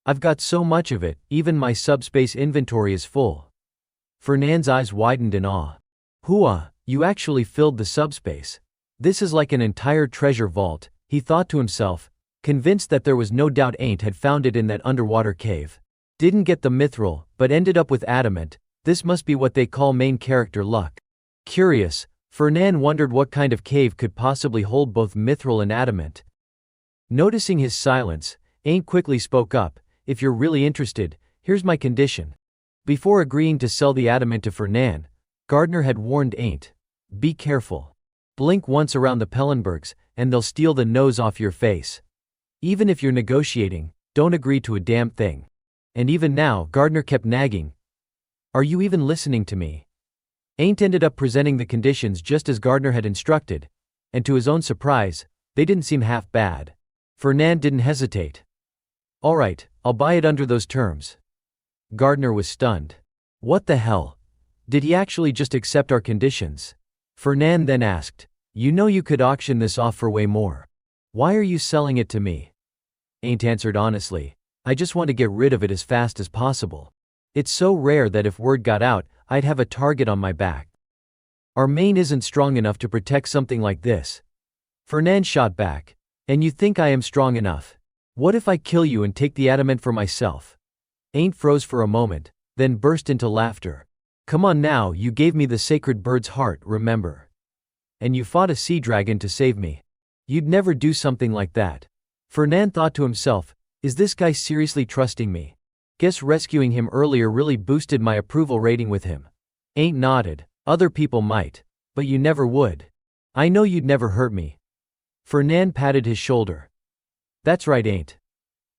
[SPEAKER 1] I've got so much of it, even my subspace inventory is full." Fernand's eyes widened in awe. "Hooah, you actually filled the subspace. This is like an entire treasure vault," he thought to himself, convinced that there was no doubt Ain't had found it in that underwater cave. Didn't get the mithril, but ended up with adamant. This must be what they call main character luck. Curious, Fernand wondered what kind of cave could possibly hold both mithril and adamant. Noticing his silence, Ain't quickly spoke up, "If you're really interested, here's my condition." Before agreeing to sell the adamant to Fernand, Gardner had warned Ain't, "Be careful. Blink once around the Pellenbergs, and they'll steal the nose off your face. Even if you're negotiating, don't agree to a damn thing." And even now, Gardner kept nagging, "Are you even listening to me?" Ain't ended up presenting the conditions just as Gardner had instructed, and to his own surprise, they didn't seem half bad. Fernand didn't hesitate. "All right, I'll buy it under those terms." Gardner was stunned. "What the hell? Did he actually just accept our conditions?" Fernand then asked, "You know you could auction this off for way more. Why are you selling it to me?" Ain't answered honestly, "I just want to get rid of it as fast as possible. It's so rare that if word got out, I'd have a target on my back. Our main isn't strong enough to protect something like this." Fernand shot back, "And you think I am strong enough? What if I kill you and take the adamant for myself?" Ain't froze for a moment, then burst into laughter. "Come on now, you gave me the sacred bird's heart, remember? And you fought a sea dragon to save me. You'd never do something like that." Fernand thought to himself, "Is this guy seriously trusting me? Guess rescuing him earlier really boosted my approval rating with him." Ain't nodded. "Other people might. But you never would. I know you'd never hurt me." Fernand patted his shoulder. "That's right, Ain't.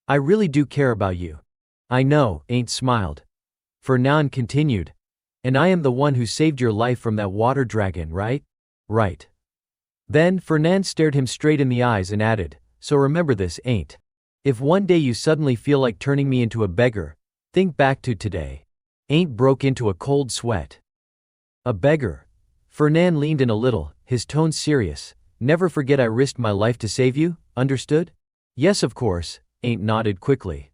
[SPEAKER 1] I really do care about you." "I know," Ain't smiled. Fernand continued, "And I am the one who saved your life from that water dragon, right?" "Right." Then Fernand stared him straight in the eyes and added, "So remember this, Ain't. If one day you suddenly feel like turning me into a beggar, think back to today." Ain't broke into a cold sweat. "A beggar?" Fernand leaned in a little, his tone serious. "Never forget I risked my life to save you, understood?" "Yes, of course," Ain't nodded quickly.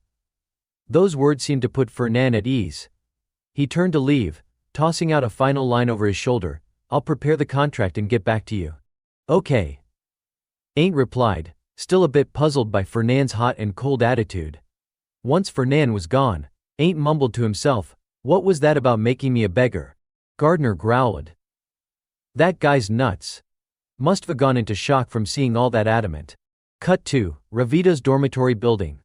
[SPEAKER 1] Those words seemed to put Fernand at ease. He turned to leave, tossing out a final line over his shoulder, "I'll prepare the contract and get back to you." "Okay." Ain't replied, still a bit puzzled by Fernand's hot and cold attitude. Once Fernand was gone, Ain't mumbled to himself, "What was that about making me a beggar?" Gardner growled, "That guy's nuts. Must have gone into shock from seeing all that adamant." Cut to Ravita's dormitory building.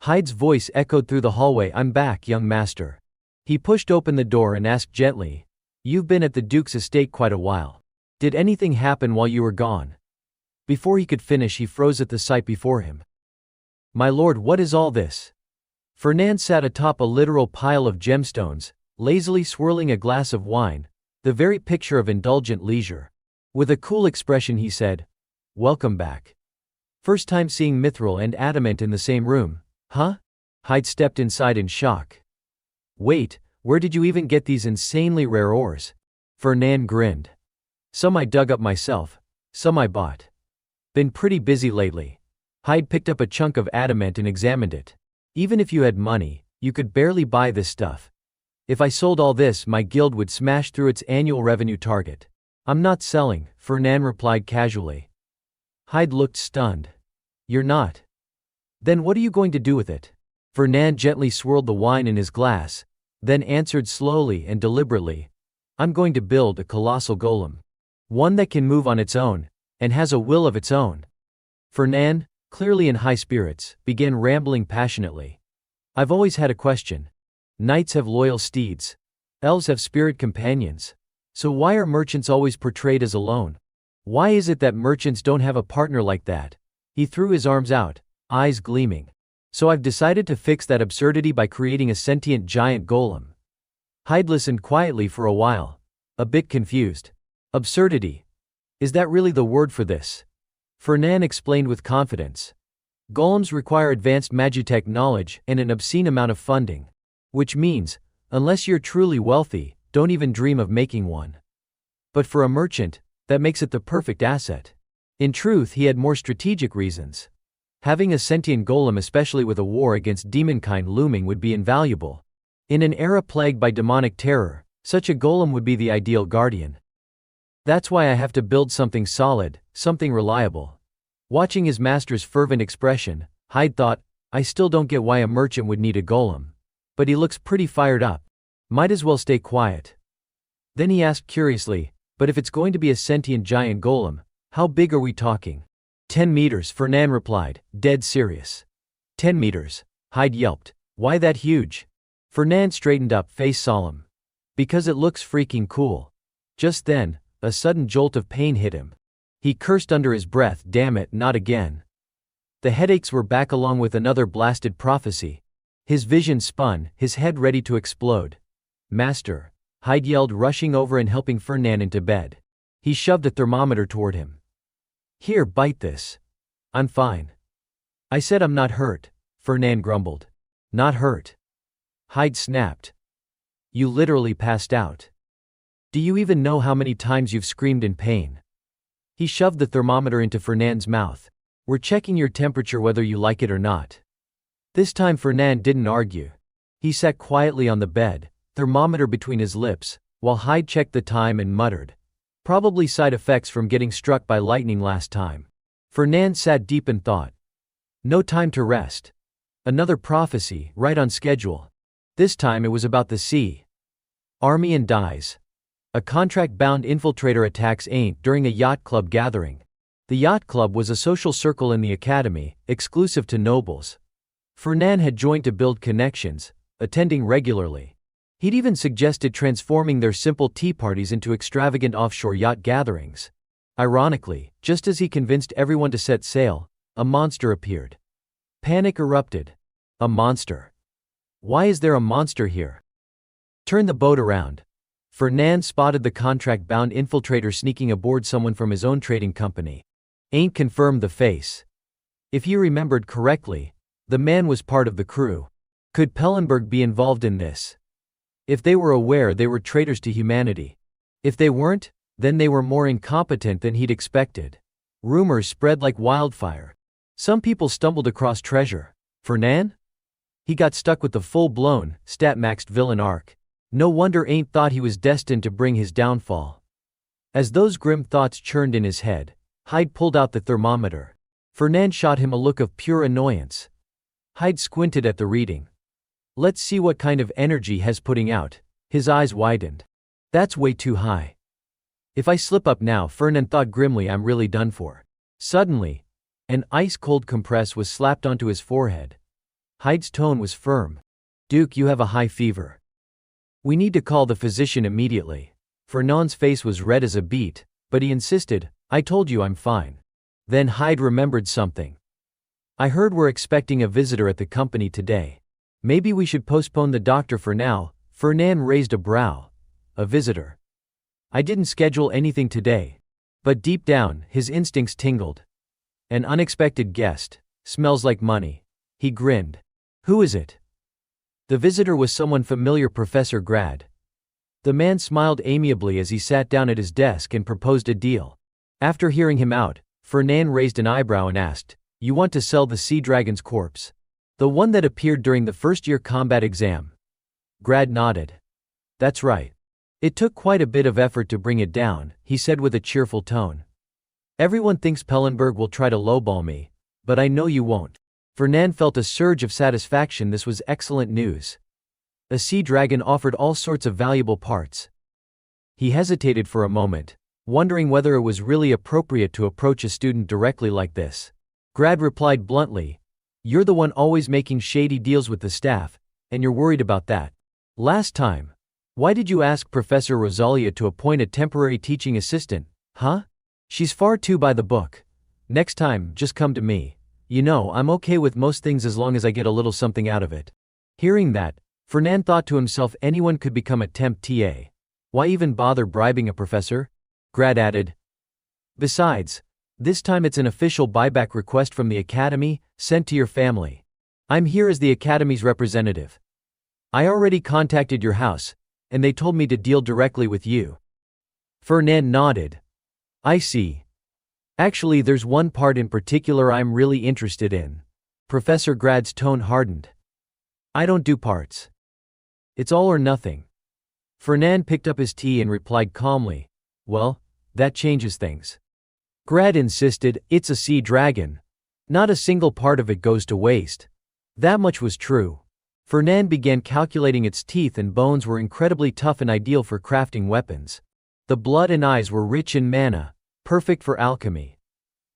[SPEAKER 1] Hyde's voice echoed through the hallway, "I'm back, young master." He pushed open the door and asked gently, "You've been at the Duke's estate quite a while. Did anything happen while you were gone?" Before he could finish, he froze at the sight before him. "My lord, what is all this?" Fernand sat atop a literal pile of gemstones, lazily swirling a glass of wine, the very picture of indulgent leisure. With a cool expression he said, "Welcome back. First time seeing mithril and adamant in the same room, huh?" Hyde stepped inside in shock. "Wait, where did you even get these insanely rare ores?" Fernand grinned. "Some I dug up myself, some I bought. Been pretty busy lately." Hyde picked up a chunk of adamant and examined it. "Even if you had money, you could barely buy this stuff. If I sold all this, my guild would smash through its annual revenue target." "I'm not selling," Fernand replied casually. Hyde looked stunned. "You're not? Then what are you going to do with it?" Fernand gently swirled the wine in his glass, then answered slowly and deliberately, "I'm going to build a colossal golem. One that can move on its own, and has a will of its own." Fernand, clearly in high spirits, began rambling passionately. "I've always had a question. Knights have loyal steeds. Elves have spirit companions. So why are merchants always portrayed as alone? Why is it that merchants don't have a partner like that?" He threw his arms out, eyes gleaming. "So I've decided to fix that absurdity by creating a sentient giant golem." Hyde listened quietly for a while, a bit confused. "Absurdity? Is that really the word for this?" Fernand explained with confidence. "Golems require advanced magitech knowledge and an obscene amount of funding. Which means, unless you're truly wealthy, don't even dream of making one. But for a merchant, that makes it the perfect asset." In truth, he had more strategic reasons. Having a sentient golem, especially with a war against demonkind looming, would be invaluable. In an era plagued by demonic terror, such a golem would be the ideal guardian. "That's why I have to build something solid, something reliable." Watching his master's fervent expression, Hyde thought, "I still don't get why a merchant would need a golem. But he looks pretty fired up. Might as well stay quiet." Then he asked curiously, "But if it's going to be a sentient giant golem, how big are we talking?" 10 meters, Fernand replied, dead serious. 10 meters, Hyde yelped. "Why that huge?" Fernand straightened up, face solemn. "Because it looks freaking cool." Just then, a sudden jolt of pain hit him. He cursed under his breath, "Damn it, not again." The headaches were back along with another blasted prophecy. His vision spun, his head ready to explode. "Master," Hyde yelled, rushing over and helping Fernand into bed. He shoved a thermometer toward him. "Here, bite this." "I'm fine." "I said I'm not hurt," Fernand grumbled. "Not hurt?" Hyde snapped. "You literally passed out. Do you even know how many times you've screamed in pain?" He shoved the thermometer into Fernand's mouth. "We're checking your temperature whether you like it or not." This time Fernand didn't argue. He sat quietly on the bed, thermometer between his lips, while Hyde checked the time and muttered, "Probably side effects from getting struck by lightning last time." Fernand sat deep in thought. No time to rest. Another prophecy, right on schedule. This time it was about the sea. Army and dies. A contract-bound infiltrator attacks Ain't during a yacht club gathering. The yacht club was a social circle in the academy, exclusive to nobles. Fernand had joined to build connections, attending regularly. He'd even suggested transforming their simple tea parties into extravagant offshore yacht gatherings. Ironically, just as he convinced everyone to set sail, a monster appeared. Panic erupted. A monster. Why is there a monster here? Turn the boat around. Fernand spotted the contract-bound infiltrator sneaking aboard someone from his own trading company. Ain't confirmed the face. If he remembered correctly, the man was part of the crew. Could Pellenberg be involved in this? If they were aware, they were traitors to humanity. If they weren't, then they were more incompetent than he'd expected. Rumors spread like wildfire. Some people stumbled across treasure. Fernand? He got stuck with the full-blown, stat-maxed villain arc. No wonder Ain't thought he was destined to bring his downfall. As those grim thoughts churned in his head, Hyde pulled out the thermometer. Fernand shot him a look of pure annoyance. Hyde squinted at the reading. "Let's see what kind of energy has putting out." His eyes widened. "That's way too high. If I slip up now," Fernand thought grimly, "I'm really done for." Suddenly, an ice-cold compress was slapped onto his forehead. Hyde's tone was firm. "Duke, you have a high fever. We need to call the physician immediately." Fernand's face was red as a beet, but he insisted, "I told you I'm fine." Then Hyde remembered something. "I heard we're expecting a visitor at the company today. Maybe we should postpone the doctor for now." Fernand raised a brow. "A visitor? I didn't schedule anything today." But deep down, his instincts tingled. An unexpected guest. Smells like money. He grinned. Who is it? The visitor was someone familiar, Professor Grad. The man smiled amiably as he sat down at his desk and proposed a deal. After hearing him out, Fernan raised an eyebrow and asked, "You want to sell the sea dragon's corpse? The one that appeared during the first-year combat exam?" Grad nodded. "That's right. It took quite a bit of effort to bring it down," he said with a cheerful tone. "Everyone thinks Pellenberg will try to lowball me, but I know you won't." Fernan felt a surge of satisfaction. This was excellent news. A sea dragon offered all sorts of valuable parts. He hesitated for a moment, wondering whether it was really appropriate to approach a student directly like this. Grad replied bluntly, "You're the one always making shady deals with the staff, and you're worried about that. Last time, why did you ask Professor Rosalia to appoint a temporary teaching assistant, huh? She's far too by the book. Next time, just come to me. You know, I'm okay with most things as long as I get a little something out of it." Hearing that, Fernan thought to himself, anyone could become a temp TA. Why even bother bribing a professor? Grad added. "Besides, this time it's an official buyback request from the Academy, sent to your family. I'm here as the Academy's representative. I already contacted your house, and they told me to deal directly with you." Fernan nodded. "I see. Actually, there's one part in particular I'm really interested in." Professor Grad's tone hardened. "I don't do parts. It's all or nothing." Fernan picked up his tea and replied calmly, "Well, that changes things." Grad insisted, "It's a sea dragon. Not a single part of it goes to waste." That much was true. Fernan began calculating. Its teeth and bones were incredibly tough and ideal for crafting weapons. The blood and eyes were rich in mana, perfect for alchemy.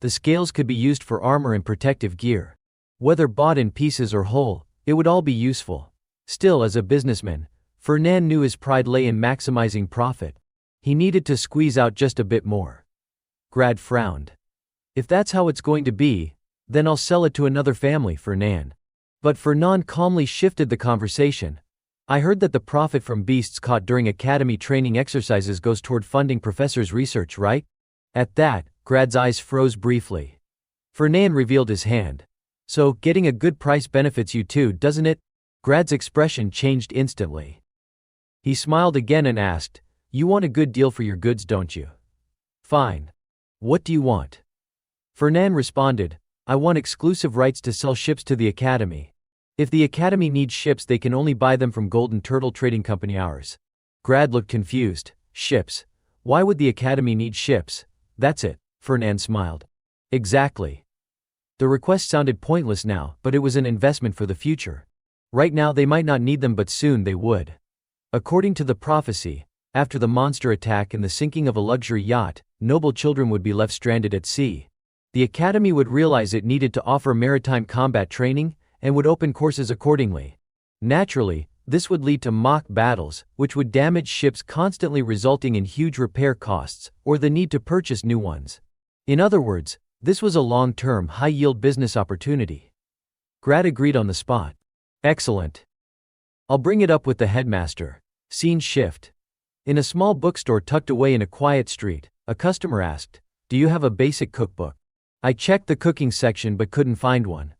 [SPEAKER 1] The scales could be used for armor and protective gear. Whether bought in pieces or whole, it would all be useful. Still, as a businessman, Fernan knew his pride lay in maximizing profit. He needed to squeeze out just a bit more. Grad frowned. "If that's how it's going to be, then I'll sell it to another family, Fernan." But Fernan calmly shifted the conversation. "I heard that the profit from beasts caught during academy training exercises goes toward funding professors' research, right?" At that, Grad's eyes froze briefly. Fernan revealed his hand. "So, getting a good price benefits you too, doesn't it?" Grad's expression changed instantly. He smiled again and asked, "You want a good deal for your goods, don't you?" "Fine. What do you want?" Fernan responded, "I want exclusive rights to sell ships to the Academy. If the Academy needs ships, they can only buy them from Golden Turtle Trading Company, ours." Grad looked confused. "Ships? Why would the Academy need ships?" "That's it," Fernan smiled. "Exactly." The request sounded pointless now, but it was an investment for the future. Right now they might not need them, but soon they would. According to the prophecy, after the monster attack and the sinking of a luxury yacht, noble children would be left stranded at sea. The Academy would realize it needed to offer maritime combat training, and would open courses accordingly. Naturally, this would lead to mock battles, which would damage ships, constantly resulting in huge repair costs, or the need to purchase new ones. In other words, this was a long-term, high-yield business opportunity. Grad agreed on the spot. "Excellent. I'll bring it up with the headmaster." Scene shift. In a small bookstore tucked away in a quiet street, a customer asked, "Do you have a basic cookbook?" "I checked the cooking section but couldn't find one."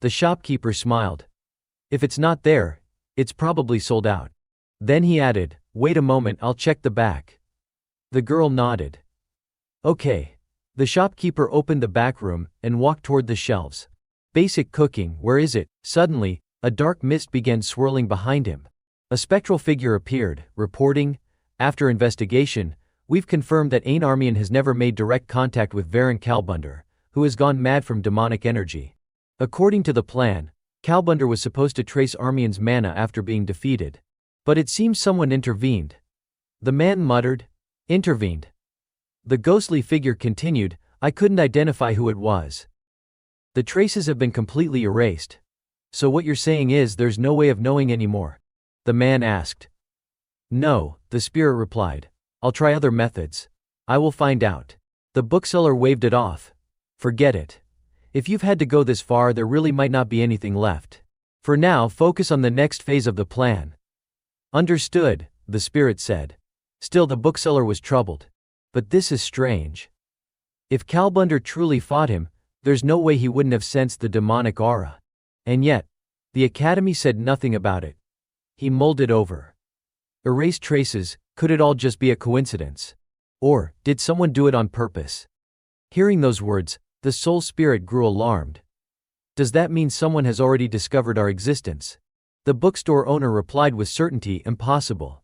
[SPEAKER 1] The shopkeeper smiled. "If it's not there, it's probably sold out." Then he added, "Wait a moment, I'll check the back." The girl nodded. "Okay." The shopkeeper opened the back room and walked toward the shelves. "Basic cooking, where is it?" Suddenly, a dark mist began swirling behind him. A spectral figure appeared, reporting, "After investigation, we've confirmed that Ain Armian has never made direct contact with Varen Kalbunder, who has gone mad from demonic energy. According to the plan, Kalbunder was supposed to trace Armian's mana after being defeated. But it seems someone intervened." The man muttered, "Intervened?" The ghostly figure continued, "I couldn't identify who it was. The traces have been completely erased. So what you're saying is there's no way of knowing anymore?" The man asked. "No," the spirit replied. "I'll try other methods. I will find out." The bookseller waved it off. "Forget it. If you've had to go this far, there really might not be anything left. For now, focus on the next phase of the plan." "Understood," the spirit said. Still, the bookseller was troubled. "But this is strange. If Kalbunder truly fought him, there's no way he wouldn't have sensed the demonic aura. And yet, the Academy said nothing about it. He mulled it over. Erased traces, could it all just be a coincidence? Or, did someone do it on purpose? Hearing those words, the soul spirit grew alarmed. Does that mean someone has already discovered our existence? The bookstore owner replied with certainty, impossible.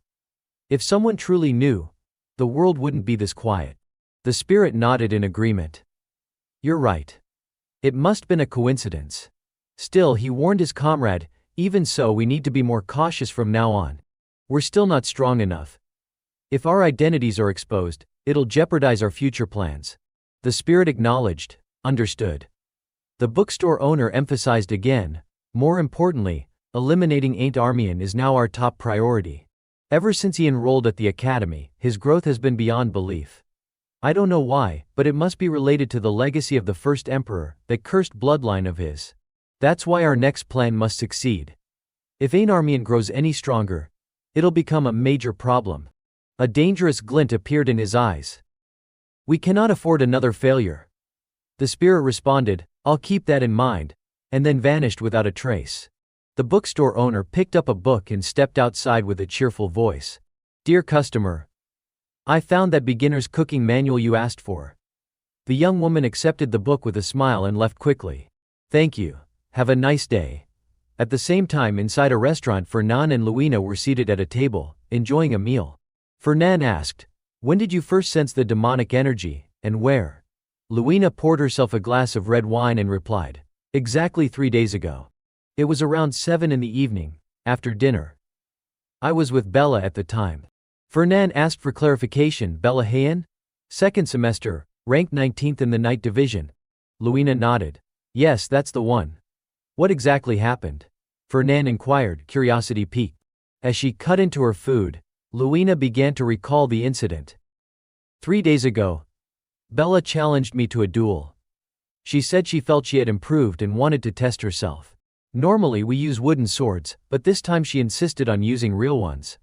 [SPEAKER 1] If someone truly knew, the world wouldn't be this quiet. The spirit nodded in agreement. You're right. It must been a coincidence. Still, he warned his comrade, even so we need to be more cautious from now on. We're still not strong enough. If our identities are exposed, it'll jeopardize our future plans. The spirit acknowledged, understood. The bookstore owner emphasized again, more importantly, eliminating Ain't Armian is now our top priority. Ever since he enrolled at the academy, his growth has been beyond belief. I don't know why, but it must be related to the legacy of the first emperor, that cursed bloodline of his. That's why our next plan must succeed. If Ain't Armian grows any stronger, it'll become a major problem. A dangerous glint appeared in his eyes. We cannot afford another failure. The spirit responded, I'll keep that in mind, and then vanished without a trace. The bookstore owner picked up a book and stepped outside with a cheerful voice. Dear customer, I found that beginner's cooking manual you asked for. The young woman accepted the book with a smile and left quickly. Thank you. Have a nice day. At the same time, inside a restaurant, Fernan and Luina were seated at a table, enjoying a meal. Fernan asked, when did you first sense the demonic energy, and where? Luina poured herself a glass of red wine and replied, exactly 3 days ago. It was around 7 in the evening, after dinner. I was with Bella at the time. Fernan asked for clarification. Bella Hayan? Second semester, ranked 19th in the night division. Luina nodded. Yes, that's the one. What exactly happened? Fernan inquired, curiosity piqued. As she cut into her food, Luina began to recall the incident. 3 days ago, Bella challenged me to a duel. She said she felt she had improved and wanted to test herself. Normally we use wooden swords, but this time she insisted on using real ones.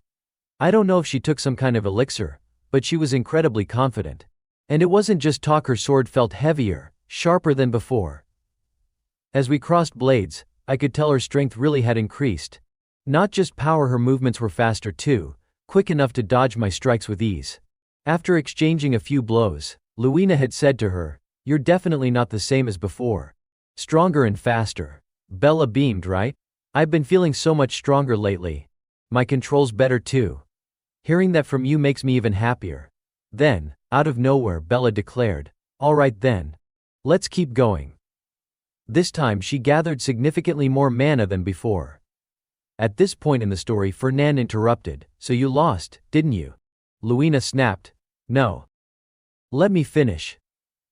[SPEAKER 1] I don't know if she took some kind of elixir, but she was incredibly confident. And it wasn't just talk, her sword felt heavier, sharper than before. As we crossed blades, I could tell her strength really had increased. Not just power, her movements were faster too, quick enough to dodge my strikes with ease. After exchanging a few blows, Luina had said to her, you're definitely not the same as before. Stronger and faster. Bella beamed, right? I've been feeling so much stronger lately. My control's better too. Hearing that from you makes me even happier. Then, out of nowhere, Bella declared, all right then. Let's keep going. This time she gathered significantly more mana than before. At this point in the story, Fernan interrupted, so you lost, didn't you? Luina snapped, no. Let me finish.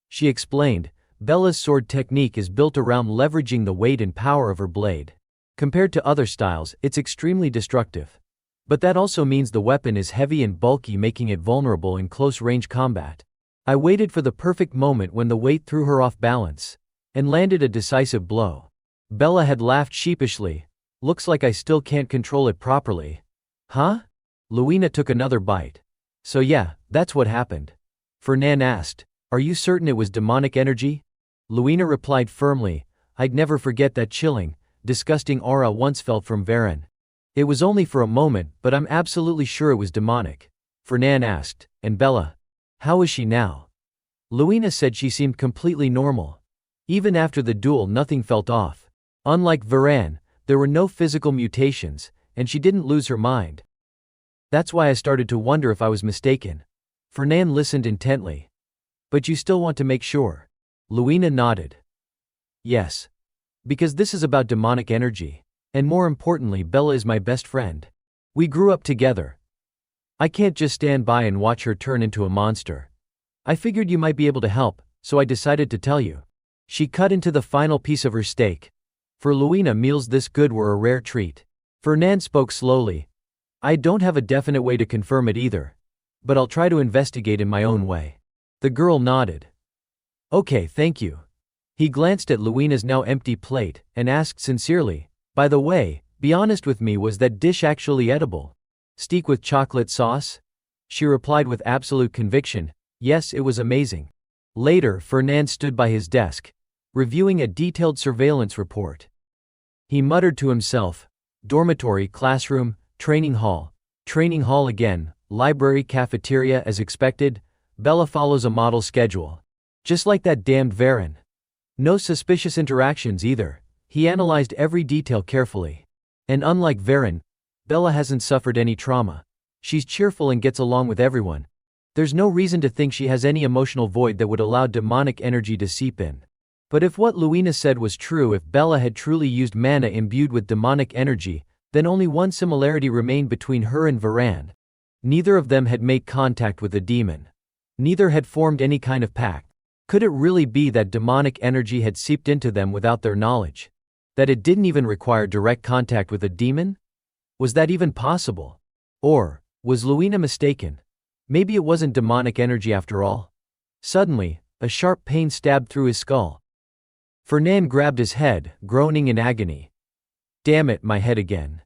[SPEAKER 1] She explained, Bella's sword technique is built around leveraging the weight and power of her blade. Compared to other styles, it's extremely destructive. But that also means the weapon is heavy and bulky, making it vulnerable in close-range combat. I waited for the perfect moment when the weight threw her off balance, and landed a decisive blow. Bella had laughed sheepishly. Looks like I still can't control it properly. Huh? Luina took another bite. So yeah, that's what happened. Fernan asked, are you certain it was demonic energy? Luina replied firmly, I'd never forget that chilling, disgusting aura once felt from Varen. It was only for a moment, but I'm absolutely sure it was demonic. Fernan asked, and Bella? How is she now? Luina said she seemed completely normal. Even after the duel, nothing felt off. Unlike Varen, there were no physical mutations, and she didn't lose her mind. That's why I started to wonder if I was mistaken. Fernan listened intently. But you still want to make sure? Luina nodded. Yes. Because this is about demonic energy. And more importantly, Bella is my best friend. We grew up together. I can't just stand by and watch her turn into a monster. I figured you might be able to help, so I decided to tell you. She cut into the final piece of her steak. For Luina, meals this good were a rare treat. Fernan spoke slowly. I don't have a definite way to confirm it either. But I'll try to investigate in my own way. The girl nodded. Okay, thank you. He glanced at Luina's now empty plate, and asked sincerely, by the way, be honest with me, was that dish actually edible? Steak with chocolate sauce? She replied with absolute conviction, yes, it was amazing. Later, Fernand stood by his desk, reviewing a detailed surveillance report. He muttered to himself, dormitory, classroom, training hall again, library, cafeteria as expected. Bella follows a model schedule. Just like that damned Varen. No suspicious interactions either. He analyzed every detail carefully. And unlike Varen, Bella hasn't suffered any trauma. She's cheerful and gets along with everyone. There's no reason to think she has any emotional void that would allow demonic energy to seep in. But if what Luina said was true, if Bella had truly used mana imbued with demonic energy, then only one similarity remained between her and Varan. Neither of them had made contact with a demon. Neither had formed any kind of pact. Could it really be that demonic energy had seeped into them without their knowledge? That it didn't even require direct contact with a demon? Was that even possible? Or was Luina mistaken? Maybe it wasn't demonic energy after all. Suddenly, a sharp pain stabbed through his skull. Fernand grabbed his head, groaning in agony. Damn it, my head again.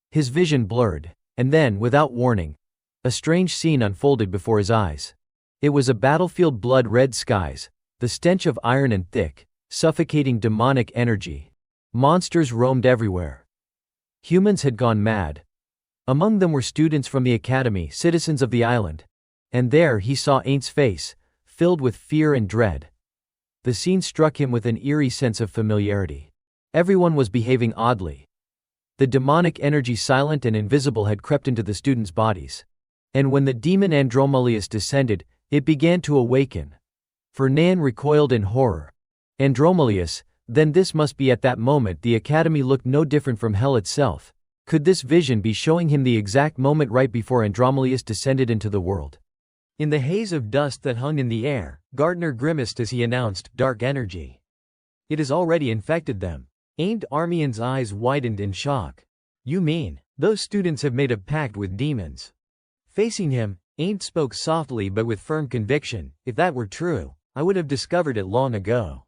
[SPEAKER 1] His vision blurred, and then, without warning, a strange scene unfolded before his eyes. It was a battlefield, blood-red skies, the stench of iron and thick, suffocating demonic energy. Monsters roamed everywhere. Humans had gone mad. Among them were students from the academy, citizens of the island. And there he saw Aint's face, filled with fear and dread. The scene struck him with an eerie sense of familiarity. Everyone was behaving oddly. The demonic energy, silent and invisible, had crept into the students' bodies. And when the demon Andromalius descended, it began to awaken. Fernand recoiled in horror. Andromalius, then this must be at that moment the academy looked no different from hell itself. Could this vision be showing him the exact moment right before Andromalius descended into the world? In the haze of dust that hung in the air, Gardner grimaced as he announced, dark energy. It has already infected them. Aint Armian's eyes widened in shock. You mean, those students have made a pact with demons? Facing him, Aint spoke softly but with firm conviction. If that were true, I would have discovered it long ago.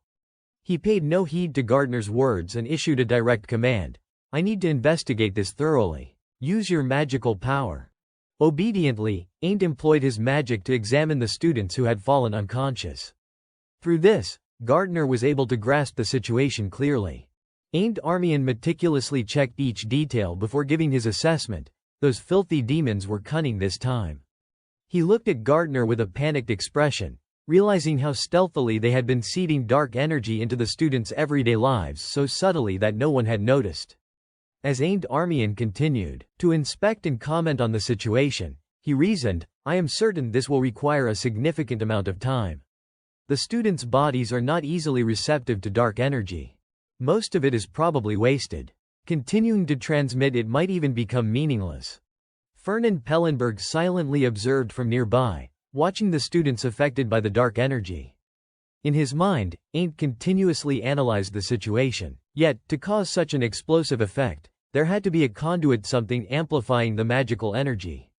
[SPEAKER 1] He paid no heed to Gardner's words and issued a direct command. I need to investigate this thoroughly. Use your magical power. Obediently, Aint employed his magic to examine the students who had fallen unconscious. Through this, Gardner was able to grasp the situation clearly. Aint Armian meticulously checked each detail before giving his assessment. Those filthy demons were cunning this time. He looked at Gardner with a panicked expression, realizing how stealthily they had been seeding dark energy into the students' everyday lives so subtly that no one had noticed. As Aint Armian continued to inspect and comment on the situation, he reasoned, I am certain this will require a significant amount of time. The students' bodies are not easily receptive to dark energy. Most of it is probably wasted. Continuing to transmit it might even become meaningless. Fernand Pellenberg silently observed from nearby, watching the students affected by the dark energy. In his mind, Aint continuously analyzed the situation. Yet, to cause such an explosive effect, there had to be a conduit, something amplifying the magical energy.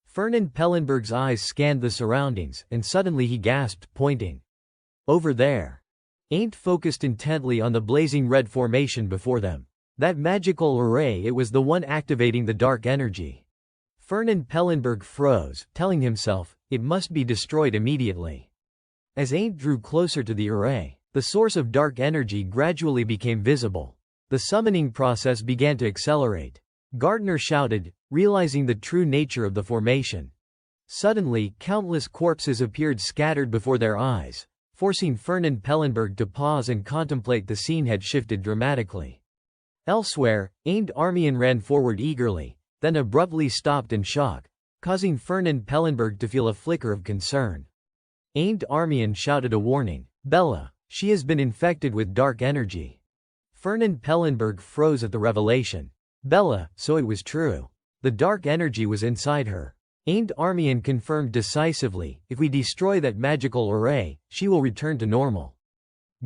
[SPEAKER 1] Fernand Pellenberg's eyes scanned the surroundings, and suddenly he gasped, pointing. Over there. Aint focused intently on the blazing red formation before them. That magical array, it was the one activating the dark energy. Fernand Pellenberg froze, telling himself, it must be destroyed immediately. As Aint drew closer to the array, the source of dark energy gradually became visible. The summoning process began to accelerate. Gardner shouted, realizing the true nature of the formation. Suddenly, countless corpses appeared scattered before their eyes, forcing Fernand Pellenberg to pause and contemplate. The scene had shifted dramatically. Elsewhere, Aint Armian ran forward eagerly, then abruptly stopped in shock, causing Fernand Pellenberg to feel a flicker of concern. Aint Armian shouted a warning, Bella, she has been infected with dark energy. Fernand Pellenberg froze at the revelation. Bella, so it was true. The dark energy was inside her. Aint Armian confirmed decisively, if we destroy that magical array, she will return to normal.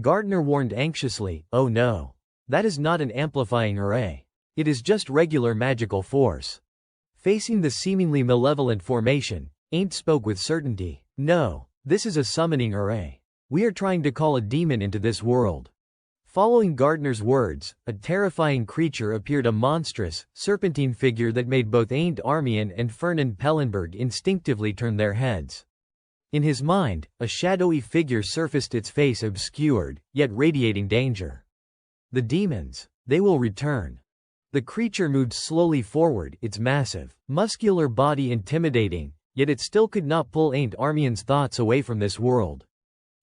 [SPEAKER 1] Gardner warned anxiously, oh no. That is not an amplifying array. It is just regular magical force. Facing the seemingly malevolent formation, Aint spoke with certainty. No, this is a summoning array. We are trying to call a demon into this world. Following Gardner's words, a terrifying creature appeared, a monstrous, serpentine figure that made both Aint Armian and Fernand Pellenberg instinctively turn their heads. In his mind, a shadowy figure surfaced, its face obscured, yet radiating danger. The demons. They will return. The creature moved slowly forward, its massive, muscular body intimidating, yet it still could not pull Aint Armian's thoughts away from this world.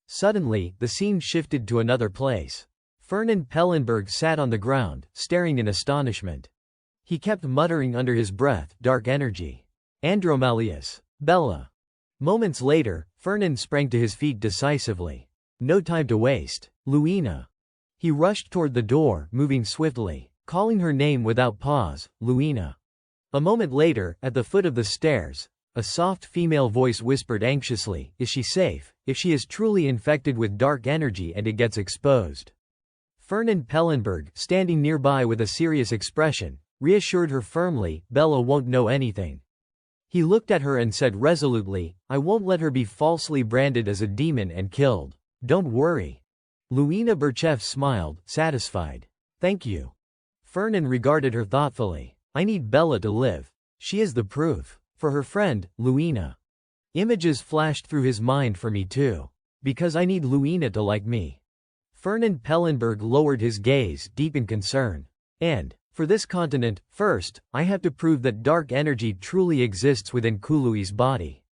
[SPEAKER 1] Suddenly, the scene shifted to another place. Fernand Pellenberg sat on the ground, staring in astonishment. He kept muttering under his breath, "Dark energy. Andromalius. Bella." Moments later, Fernand sprang to his feet decisively. No time to waste. Luina. He rushed toward the door, moving swiftly, calling her name without pause, "Luina." A moment later, at the foot of the stairs, a soft female voice whispered anxiously, "Is she safe? If she is truly infected with dark energy and it gets exposed." Fernand Pellenberg, standing nearby with a serious expression, reassured her firmly, "Bella won't know anything." He looked at her and said resolutely, "I won't let her be falsely branded as a demon and killed. Don't worry." Luina Burchev smiled, satisfied. "Thank you." Fernand regarded her thoughtfully. "I need Bella to live. She is the proof. For her friend, Luina." Images flashed through his mind, "For me too. Because I need Luina to like me." Fernand Pellenberg lowered his gaze, deep in concern. "And, for this continent, first, I have to prove that dark energy truly exists within Kului's body."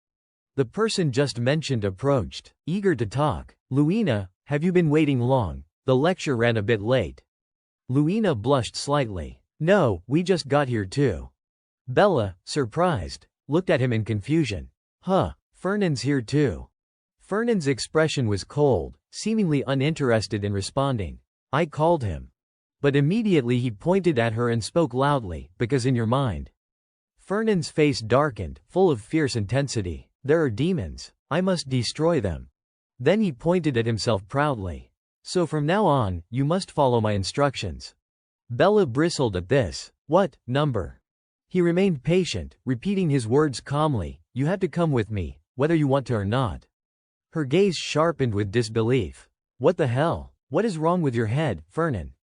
[SPEAKER 1] The person just mentioned approached, eager to talk. "Luina, have you been waiting long? The lecture ran a bit late." Luina blushed slightly. "No, we just got here too." Bella, surprised, looked at him in confusion. "Huh, Fernand's here too." Fernand's expression was cold, seemingly uninterested in responding. "I called him." But immediately he pointed at her and spoke loudly, "Because in your mind." Fernand's face darkened, full of fierce intensity. "There are demons. I must destroy them." Then he pointed at himself proudly. "So from now on, you must follow my instructions." Bella bristled at this. "What number?" He remained patient, repeating his words calmly, "You have to come with me, whether you want to or not." Her gaze sharpened with disbelief. "What the hell? What is wrong with your head, Fernand?"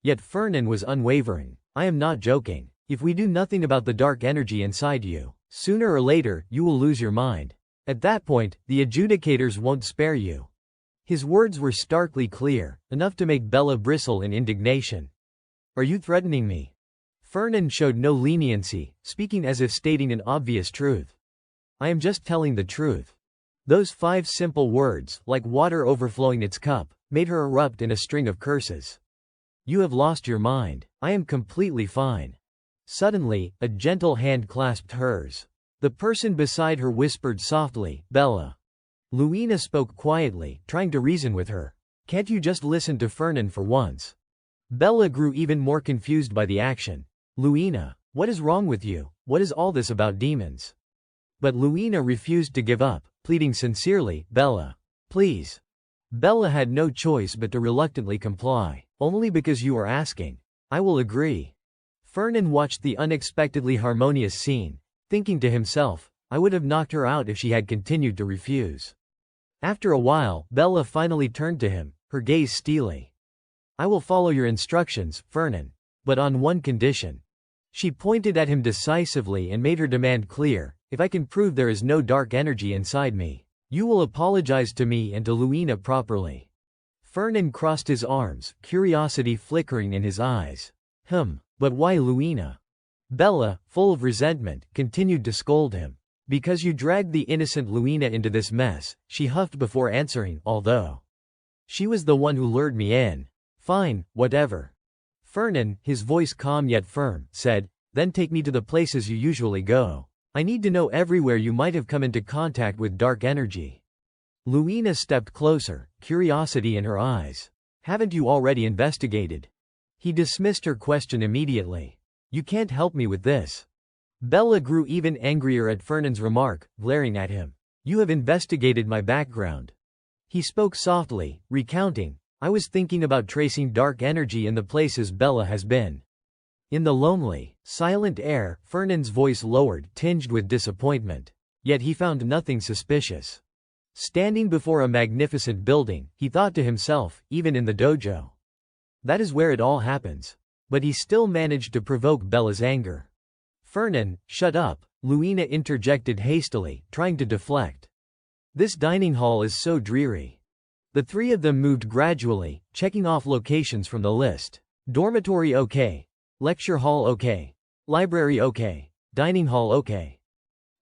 [SPEAKER 1] Yet Fernand was unwavering. "I am not joking. If we do nothing about the dark energy inside you, sooner or later, you will lose your mind. At that point, the adjudicators won't spare you." His words were starkly clear, enough to make Bella bristle in indignation. "Are you threatening me?" Fernand showed no leniency, speaking as if stating an obvious truth. "I am just telling the truth." Those 5 simple words, like water overflowing its cup, made her erupt in a string of curses. "You have lost your mind. I am completely fine." Suddenly, a gentle hand clasped hers. The person beside her whispered softly, "Bella." Luina spoke quietly, trying to reason with her. "Can't you just listen to Fernand for once?" Bella grew even more confused by the action. "Luina, what is wrong with you? What is all this about demons?" But Luina refused to give up, pleading sincerely, "Bella, please." Bella had no choice but to reluctantly comply. "Only because you are asking. I will agree." Fernand watched the unexpectedly harmonious scene, thinking to himself, "I would have knocked her out if she had continued to refuse." After a while, Bella finally turned to him, her gaze steely. "I will follow your instructions, Fernand. But on one condition." She pointed at him decisively and made her demand clear, "If I can prove there is no dark energy inside me, you will apologize to me and to Luina properly." Fernand crossed his arms, curiosity flickering in his eyes. But why Luina?" Bella, full of resentment, continued to scold him. "Because you dragged the innocent Luina into this mess," she huffed before answering, "although she was the one who lured me in." "Fine, whatever." Fernand, his voice calm yet firm, said, "Then take me to the places you usually go. I need to know everywhere you might have come into contact with dark energy." Luina stepped closer, curiosity in her eyes. "Haven't you already investigated?" He dismissed her question immediately. "You can't help me with this." Bella grew even angrier at Fernand's remark, glaring at him. "You have investigated my background." He spoke softly, recounting, "I was thinking about tracing dark energy in the places Bella has been." In the lonely, silent air, Fernand's voice lowered, tinged with disappointment. Yet he found nothing suspicious. Standing before a magnificent building, he thought to himself, even in the dojo. That is where it all happens. But he still managed to provoke Bella's anger. "Fernand, shut up," Luina interjected hastily, trying to deflect. This dining hall is so dreary. The three of them moved gradually, checking off locations from the list. Dormitory okay. Lecture hall okay. Library okay. Dining hall okay.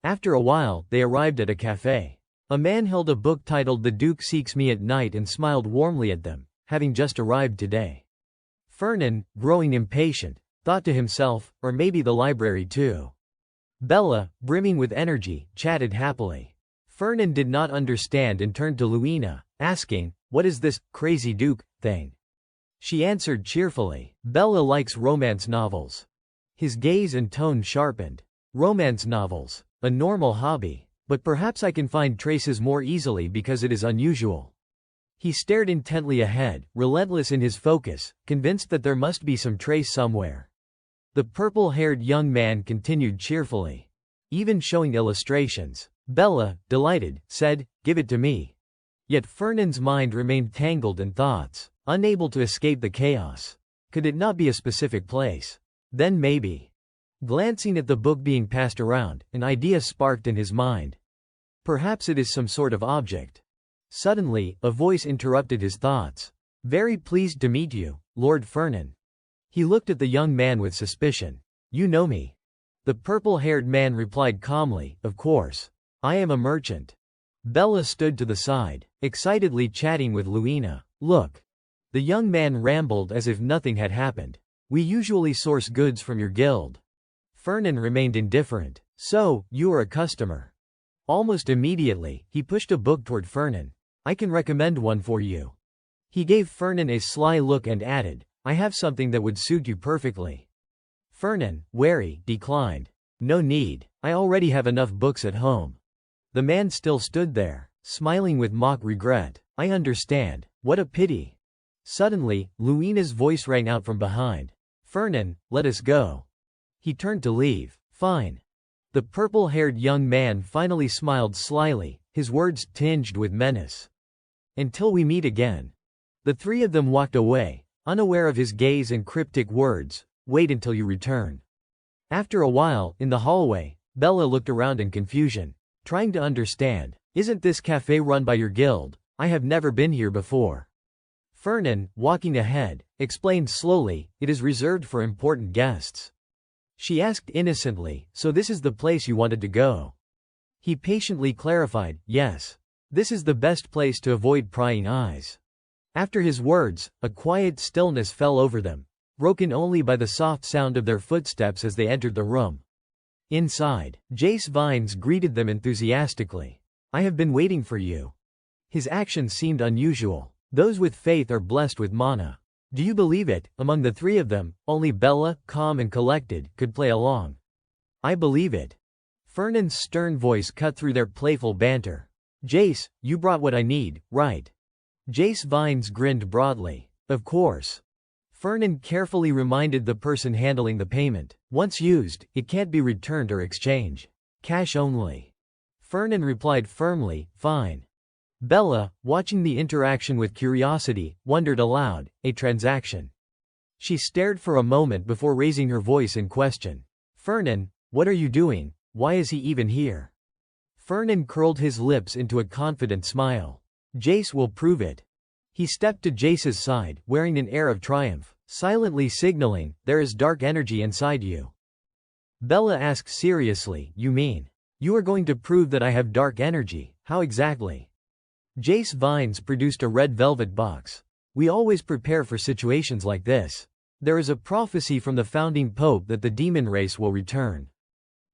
[SPEAKER 1] After a while, they arrived at a cafe. A man held a book titled The Duke Seeks Me at Night and smiled warmly at them, having just arrived today. Fernan, growing impatient, thought to himself, or maybe the library too. Bella, brimming with energy, chatted happily. Fernan did not understand and turned to Luina, asking, "What is this crazy Duke thing?" She answered cheerfully, "Bella likes romance novels." His gaze and tone sharpened. "Romance novels. A normal hobby. But perhaps I can find traces more easily because it is unusual." He stared intently ahead, relentless in his focus, convinced that there must be some trace somewhere. The purple-haired young man continued cheerfully, even showing illustrations. Bella, delighted, said, "Give it to me." Yet Fernan's mind remained tangled in thoughts, unable to escape the chaos. Could it not be a specific place? Then maybe. Glancing at the book being passed around, an idea sparked in his mind. Perhaps it is some sort of object. Suddenly, a voice interrupted his thoughts. "Very pleased to meet you, Lord Fernan." He looked at the young man with suspicion. "You know me?" The purple-haired man replied calmly, "Of course. I am a merchant." Bella stood to the side, excitedly chatting with Luina. "Look." The young man rambled as if nothing had happened. "We usually source goods from your guild." Fernan remained indifferent. "So, you are a customer." Almost immediately, he pushed a book toward Fernan. "I can recommend one for you." He gave Fernan a sly look and added, "I have something that would suit you perfectly." Fernan, wary, declined. "No need. I already have enough books at home." The man still stood there, smiling with mock regret. "I understand. What a pity." Suddenly, Luina's voice rang out from behind. "Fernan, let us go." He turned to leave. "Fine." The purple-haired young man finally smiled slyly, his words tinged with menace. "Until we meet again." The three of them walked away, unaware of his gaze and cryptic words, "Wait until you return." After a while, in the hallway, Bella looked around in confusion, trying to understand. "Isn't this cafe run by your guild? I have never been here before." Fernan, walking ahead, explained slowly, "It is reserved for important guests." She asked innocently, "So this is the place you wanted to go?" He patiently clarified, "Yes. This is the best place to avoid prying eyes." After his words, a quiet stillness fell over them, broken only by the soft sound of their footsteps as they entered the room. Inside, Jace Vines greeted them enthusiastically. "I have been waiting for you." His actions seemed unusual. Those with faith are blessed with mana. Do you believe it? Among the three of them, only Bella, calm and collected, could play along. "I believe it." Fernan's stern voice cut through their playful banter. "Jace, you brought what I need, right?" Jace Vines grinned broadly. "Of course." Fernan carefully reminded the person handling the payment. "Once used, it can't be returned or exchanged. Cash only." Fernan replied firmly, "Fine." Bella, watching the interaction with curiosity, wondered aloud, "A transaction?" She stared for a moment before raising her voice in question. "Fernan, what are you doing? Why is he even here?" Fernan curled his lips into a confident smile. "Jace will prove it." He stepped to Jace's side, wearing an air of triumph, silently signaling, "There is dark energy inside you." Bella asked seriously, "You mean? You are going to prove that I have dark energy? How exactly?" Jace Vines produced a red velvet box. "We always prepare for situations like this. There is a prophecy from the founding pope that the demon race will return."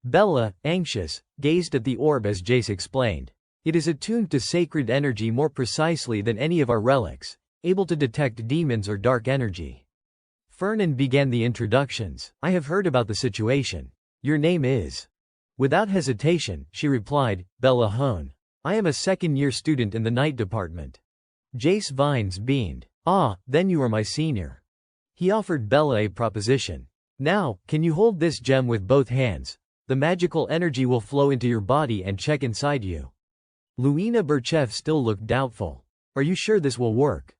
[SPEAKER 1] Bella, anxious, gazed at the orb as Jace explained. "It is attuned to sacred energy more precisely than any of our relics, able to detect demons or dark energy." Fernan began the introductions. "I have heard about the situation. Your name is?" Without hesitation, she replied, "Bella Hone. I am a second-year student in the night department." Jace Vines beamed. "Ah, then you are my senior." He offered Bella a proposition. "Now, can you hold this gem with both hands? The magical energy will flow into your body and check inside you." Luina Burchev still looked doubtful. "Are you sure this will work?"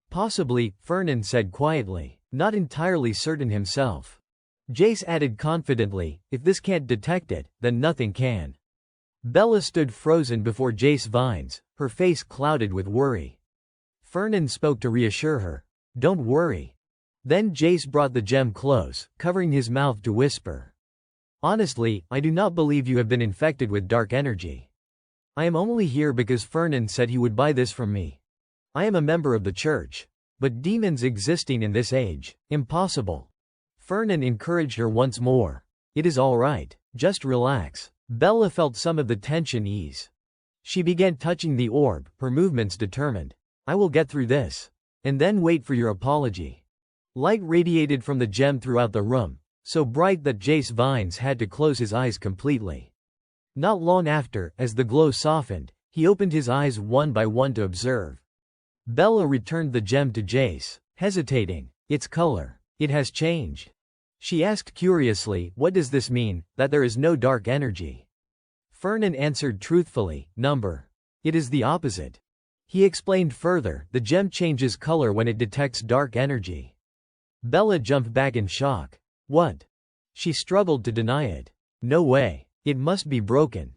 [SPEAKER 1] "Possibly," Fernan said quietly, not entirely certain himself. Jace added confidently, "If this can't detect it, then nothing can." Bella stood frozen before Jace Vines, her face clouded with worry. Fernan spoke to reassure her. Don't worry. Then Jace brought the gem close, covering his mouth to whisper. Honestly, I do not believe you have been infected with dark energy. I am only here because Fernan said he would buy this from me. I am a member of the church. But demons existing in this age, impossible. Fernan encouraged her once more. It is all right, just relax. Bella felt some of the tension ease. She began touching the orb, her movements determined. I will get through this. And then wait for your apology. Light radiated from the gem throughout the room, so bright that Jace Vines had to close his eyes completely. Not long after, as the glow softened, he opened his eyes one by one to observe. Bella returned the gem to Jace, hesitating. Its color. It has changed. She asked curiously, what does this mean, that there is no dark energy? Fernan answered truthfully, number. It is the opposite. He explained further, the gem changes color when it detects dark energy. Bella jumped back in shock. What? She struggled to deny it. No way. It must be broken.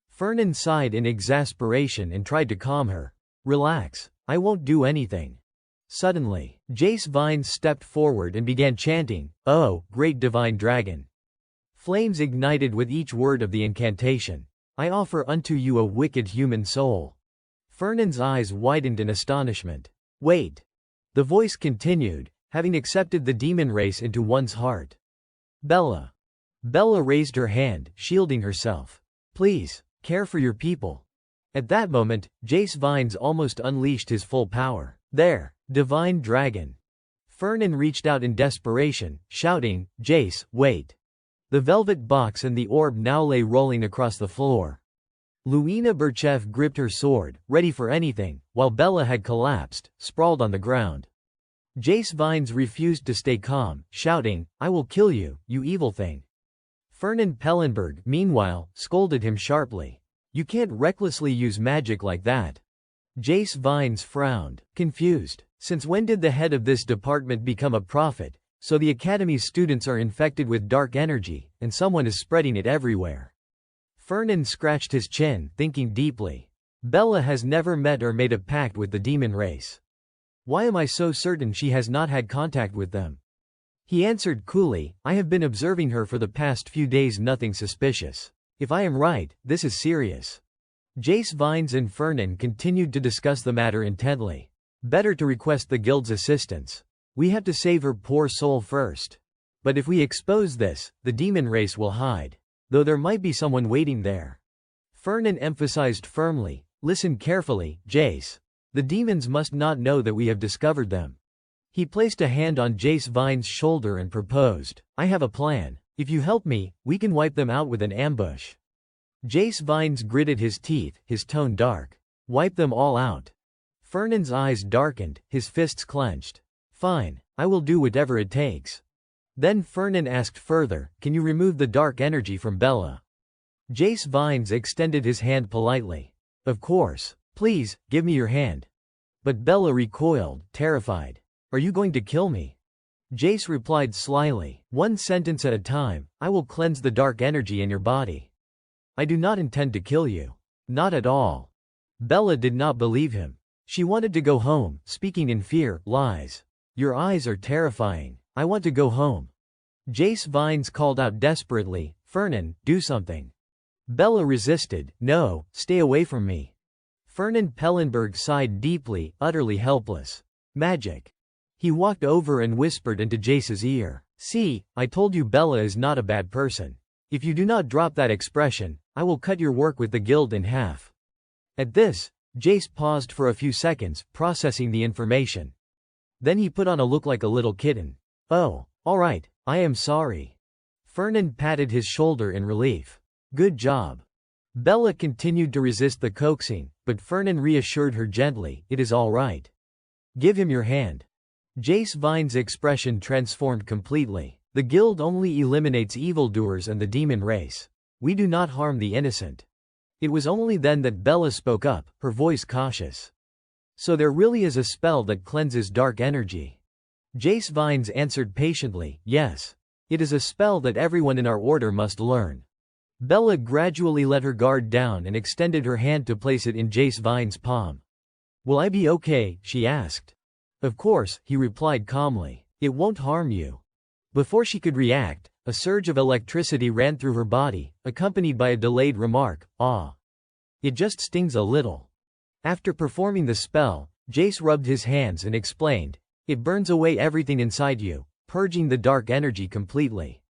[SPEAKER 1] Fernan sighed in exasperation and tried to calm her. Relax. I won't do anything. Suddenly, Jace Vines stepped forward and began chanting, Oh, great divine dragon. Flames ignited with each word of the incantation. I offer unto you a wicked human soul. Fernan's eyes widened in astonishment. Wait. The voice continued, having accepted the demon race into one's heart. Bella. Bella raised her hand, shielding herself. Please, care for your people. At that moment, Jace Vines almost unleashed his full power. There, divine dragon. Fernan reached out in desperation, shouting, Jace, wait. The velvet box and the orb now lay rolling across the floor. Luina Burchev gripped her sword, ready for anything, while Bella had collapsed, sprawled on the ground. Jace Vines refused to stay calm, shouting, I will kill you, you evil thing. Fernan Pellenberg, meanwhile, scolded him sharply. You can't recklessly use magic like that. Jace Vines frowned, confused. Since when did the head of this department become a prophet? So the Academy's students are infected with dark energy, and someone is spreading it everywhere. Fernan scratched his chin, thinking deeply. Bella has never met or made a pact with the demon race. Why am I so certain she has not had contact with them? He answered coolly, I have been observing her for the past few days, nothing suspicious. If I am right, this is serious. Jace Vines and Fernan continued to discuss the matter intently. Better to request the guild's assistance. We have to save her poor soul first. But if we expose this, the demon race will hide. Though there might be someone waiting there. Fernan emphasized firmly, listen carefully, Jace. The demons must not know that we have discovered them. He placed a hand on Jace Vines' shoulder and proposed, I have a plan. If you help me, we can wipe them out with an ambush. Jace Vines gritted his teeth, his tone dark. Wipe them all out. Fernan's eyes darkened, his fists clenched. Fine, I will do whatever it takes. Then Fernan asked further, can you remove the dark energy from Bella? Jace Vines extended his hand politely. Of course. Please, give me your hand. But Bella recoiled, terrified. Are you going to kill me? Jace replied slyly, one sentence at a time, I will cleanse the dark energy in your body. I do not intend to kill you. Not at all. Bella did not believe him. She wanted to go home, speaking in fear, lies. Your eyes are terrifying. I want to go home. Jace Vines called out desperately, Fernan, do something. Bella resisted, no, stay away from me. Fernan Pellenberg sighed deeply, utterly helpless. Magic. He walked over and whispered into Jace's ear. See, I told you Bella is not a bad person. If you do not drop that expression, I will cut your work with the guild in half. At this, Jace paused for a few seconds, processing the information. Then he put on a look like a little kitten. Oh, all right, I am sorry. Fernan patted his shoulder in relief. Good job. Bella continued to resist the coaxing, but Fernan reassured her gently, it is all right. Give him your hand. Jace Vines' expression transformed completely. The guild only eliminates evildoers and the demon race. We do not harm the innocent. It was only then that Bella spoke up, her voice cautious. So there really is a spell that cleanses dark energy. Jace Vines answered patiently, yes. It is a spell that everyone in our order must learn. Bella gradually let her guard down and extended her hand to place it in Jace Vine's palm. "Will I be okay?" she asked. "Of course," he replied calmly. "It won't harm you." Before she could react, a surge of electricity ran through her body, accompanied by a delayed remark, "Ah. It just stings a little." After performing the spell, Jace rubbed his hands and explained, "It burns away everything inside you, purging the dark energy completely."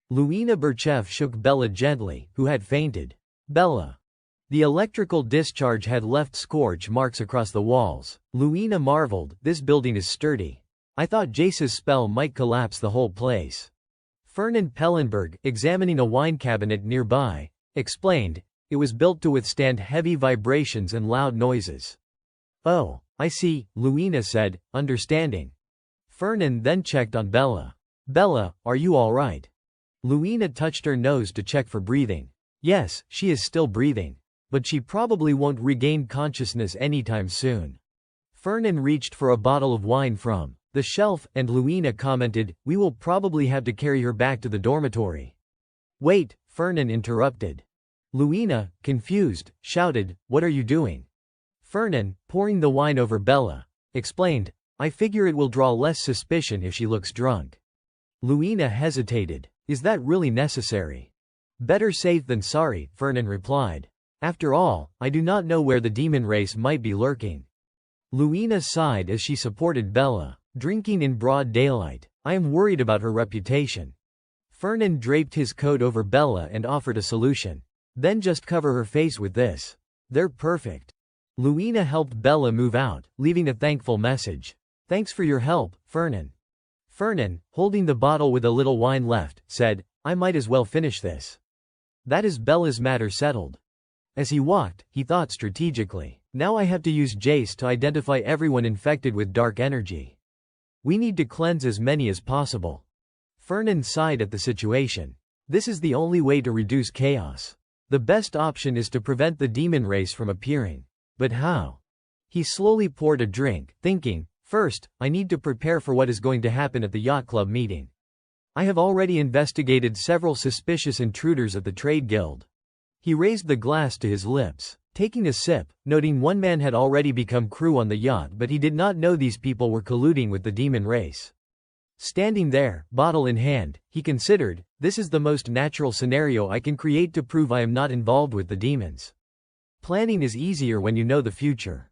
[SPEAKER 1] Luina Burchev shook Bella gently, who had fainted. "Bella." The electrical discharge had left scorch marks across the walls. Luina marveled, "This building is sturdy. I thought Jace's spell might collapse the whole place." Fernand Pellenberg, examining a wine cabinet nearby, explained, "It was built to withstand heavy vibrations and loud noises." "Oh, I see," Luina said, understanding. Fernand then checked on Bella. "Bella, are you all right?" Luina touched her nose to check for breathing. Yes, she is still breathing. But she probably won't regain consciousness anytime soon. Fernand reached for a bottle of wine from the shelf, and Luina commented, "We will probably have to carry her back to the dormitory." "Wait," Fernand interrupted. Luina, confused, shouted, "What are you doing?" Fernand, pouring the wine over Bella, explained, "I figure it will draw less suspicion if she looks drunk." Luina hesitated. "Is that really necessary?" "Better safe than sorry," Fernand replied. "After all, I do not know where the demon race might be lurking." Luina sighed as she supported Bella. "Drinking in broad daylight. I am worried about her reputation." Fernand draped his coat over Bella and offered a solution. "Then just cover her face with this. They're perfect." Luina helped Bella move out, leaving a thankful message. "Thanks for your help, Fernand." Fernand, holding the bottle with a little wine left, said, "I might as well finish this. That is Bella's matter settled." As he walked, he thought strategically. "Now I have to use Jace to identify everyone infected with dark energy. We need to cleanse as many as possible." Fernand sighed at the situation. "This is the only way to reduce chaos. The best option is to prevent the demon race from appearing. But how?" He slowly poured a drink, thinking, "First, I need to prepare for what is going to happen at the yacht club meeting. I have already investigated several suspicious intruders at the trade guild." He raised the glass to his lips, taking a sip, noting one man had already become crew on the yacht, but he did not know these people were colluding with the demon race. Standing there, bottle in hand, he considered, "This is the most natural scenario I can create to prove I am not involved with the demons. Planning is easier when you know the future."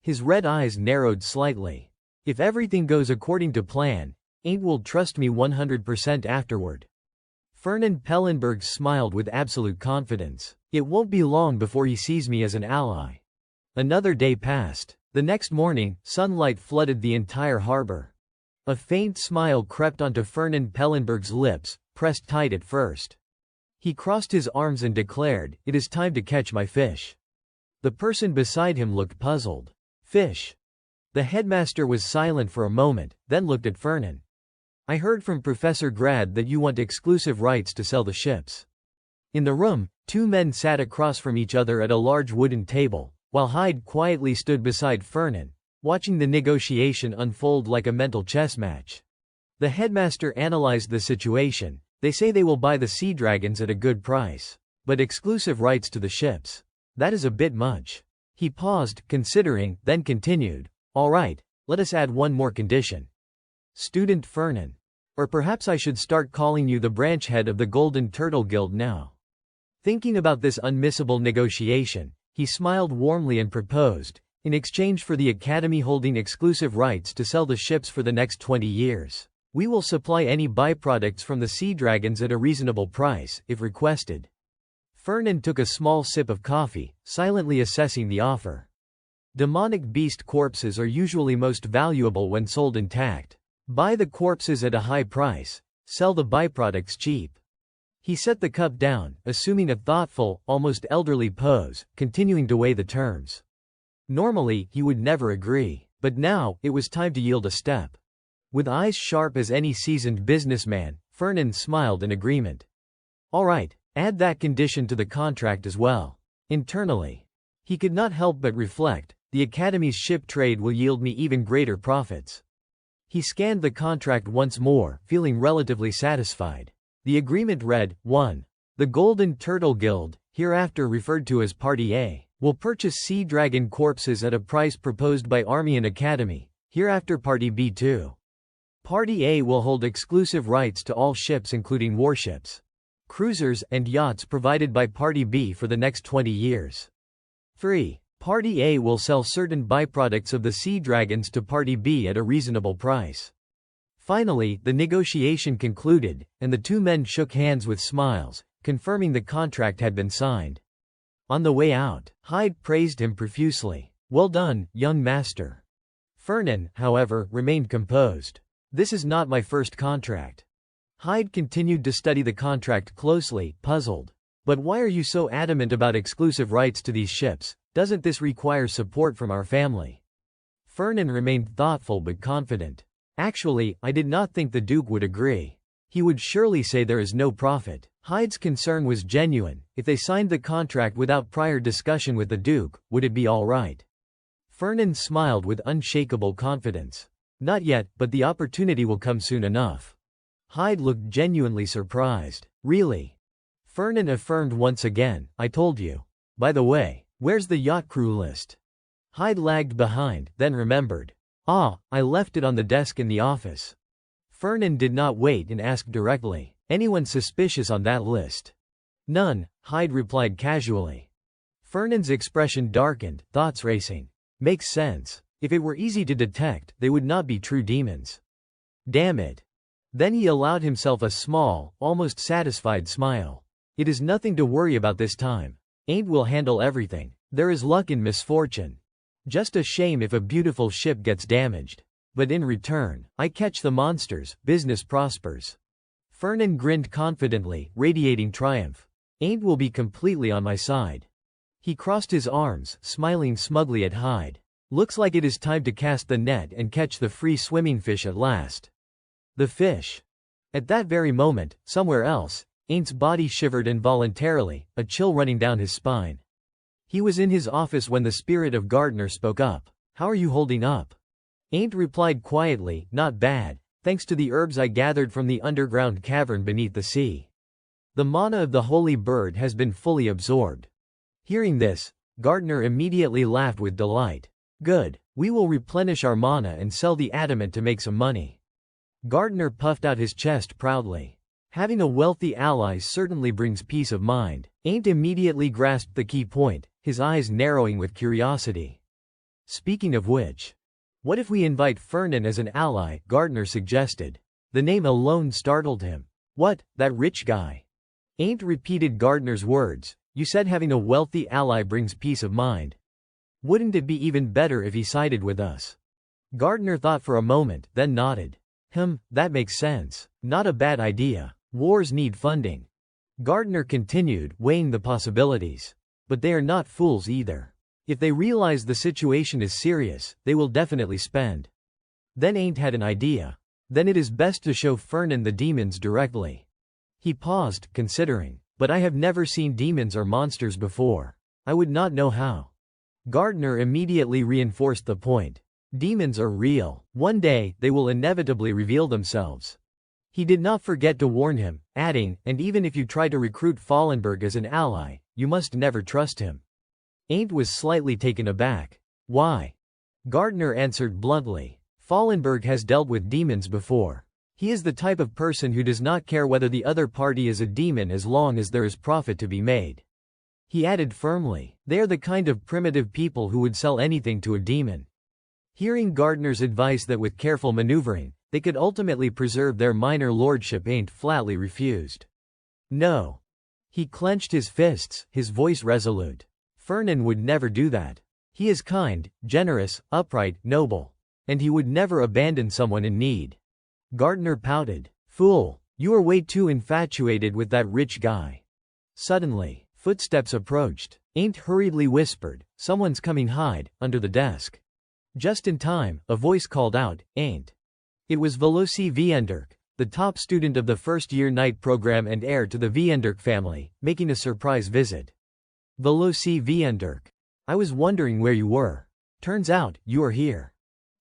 [SPEAKER 1] His red eyes narrowed slightly. "If everything goes according to plan, Ain't will trust me 100% afterward." Fernand Pellenberg smiled with absolute confidence. "It won't be long before he sees me as an ally." Another day passed. The next morning, sunlight flooded the entire harbor. A faint smile crept onto Fernand Pellenberg's lips, pressed tight at first. He crossed his arms and declared, "It is time to catch my fish." The person beside him looked puzzled. "Fish?" The headmaster was silent for a moment, then looked at Fernand. "I heard from Professor Grad that you want exclusive rights to sell the ships." In the room, two men sat across from each other at a large wooden table, while Hyde quietly stood beside Fernand, watching the negotiation unfold like a mental chess match. The headmaster analyzed the situation. "They say they will buy the sea dragons at a good price. But exclusive rights to the ships. That is a bit much." He paused, considering, then continued, "All right, let us add one more condition. Student Fernand. Or perhaps I should start calling you the branch head of the Golden Turtle Guild now." Thinking about this unmissable negotiation, he smiled warmly and proposed, "In exchange for the Academy holding exclusive rights to sell the ships for the next 20 years, we will supply any byproducts from the sea dragons at a reasonable price, if requested." Fernand took a small sip of coffee, silently assessing the offer. Demonic beast corpses are usually most valuable when sold intact. Buy the corpses at a high price, sell the byproducts cheap. He set the cup down, assuming a thoughtful, almost elderly pose, continuing to weigh the terms. Normally, he would never agree, but now, it was time to yield a step. With eyes sharp as any seasoned businessman, Fernand smiled in agreement. "All right, add that condition to the contract as well." Internally, he could not help but reflect, the Academy's ship trade will yield me even greater profits. He scanned the contract once more, feeling relatively satisfied. The agreement read, 1. The Golden Turtle Guild, hereafter referred to as Party A, will purchase sea dragon corpses at a price proposed by Armian Academy, hereafter Party B too. Party A will hold exclusive rights to all ships including warships, cruisers, and yachts provided by Party B for the next 20 years. 3. Party A will sell certain byproducts of the sea dragons to Party B at a reasonable price. Finally, the negotiation concluded, and the two men shook hands with smiles, confirming the contract had been signed. On the way out, Hyde praised him profusely. "Well done, young master." Fernan, however, remained composed. "This is not my first contract." Hyde continued to study the contract closely, puzzled. "But why are you so adamant about exclusive rights to these ships? Doesn't this require support from our family?" Fernan remained thoughtful but confident. "Actually, I did not think the Duke would agree. He would surely say there is no profit." Hyde's concern was genuine. If they signed the contract without prior discussion with the Duke, would it be all right? Fernan smiled with unshakable confidence. "Not yet, but the opportunity will come soon enough." Hyde looked genuinely surprised. "Really?" Fernan affirmed once again, "I told you. By the way, where's the yacht crew list?" Hyde lagged behind, then remembered. "Ah, I left it on the desk in the office." Fernan did not wait and asked directly, "Anyone suspicious on that list?" "None," Hyde replied casually. Fernan's expression darkened, thoughts racing. "Makes sense. If it were easy to detect, they would not be true demons. Damn it." Then he allowed himself a small, almost satisfied smile. "It is nothing to worry about this time. Ain't will handle everything. There is luck in misfortune. Just a shame if a beautiful ship gets damaged. But in return, I catch the monsters, business prospers." Fernan grinned confidently, radiating triumph. "Ain't will be completely on my side." He crossed his arms, smiling smugly at Hyde. "Looks like it is time to cast the net and catch the free swimming fish at last." The fish. At that very moment, somewhere else, Ain't's body shivered involuntarily, a chill running down his spine. He was in his office when the spirit of Gardner spoke up. "How are you holding up?" Ain't replied quietly, "Not bad, thanks to the herbs I gathered from the underground cavern beneath the sea. The mana of the holy bird has been fully absorbed." Hearing this, Gardner immediately laughed with delight. "Good, we will replenish our mana and sell the adamant to make some money." Gardner puffed out his chest proudly. Having a wealthy ally certainly brings peace of mind. Ain't immediately grasped the key point, his eyes narrowing with curiosity. "Speaking of which, what if we invite Fernan as an ally?" Gardner suggested. The name alone startled him. "What, that rich guy?" Ain't repeated Gardner's words. "You said having a wealthy ally brings peace of mind. Wouldn't it be even better if he sided with us?" Gardner thought for a moment, then nodded. That makes sense. Not a bad idea. Wars need funding." Gardner continued, weighing the possibilities. "But they are not fools either. If they realize the situation is serious, they will definitely spend." Then Ain't had an idea. "Then it is best to show Fernan the demons directly." He paused, considering. "But I have never seen demons or monsters before. I would not know how." Gardner immediately reinforced the point. "Demons are real. One day, they will inevitably reveal themselves." He did not forget to warn him, adding, "And even if you try to recruit Fallenberg as an ally, you must never trust him." Ain't was slightly taken aback. "Why?" Gardner answered bluntly. "Fallenberg has dealt with demons before. He is the type of person who does not care whether the other party is a demon as long as there is profit to be made." He added firmly, "They are the kind of primitive people who would sell anything to a demon." Hearing Gardner's advice that with careful maneuvering, they could ultimately preserve their minor lordship, Ain't flatly refused. "No." He clenched his fists, his voice resolute. "Fernan would never do that. He is kind, generous, upright, noble. And he would never abandon someone in need." Gardner pouted. "Fool, you are way too infatuated with that rich guy." Suddenly, footsteps approached. Ain't hurriedly whispered, "Someone's coming, Hyde," under the desk. Just in time, a voice called out, "Ain't." It was Veloci Vienderk, the top student of the first-year night program and heir to the Vienderk family, making a surprise visit. "Veloci Vienderk. I was wondering where you were. Turns out, you are here."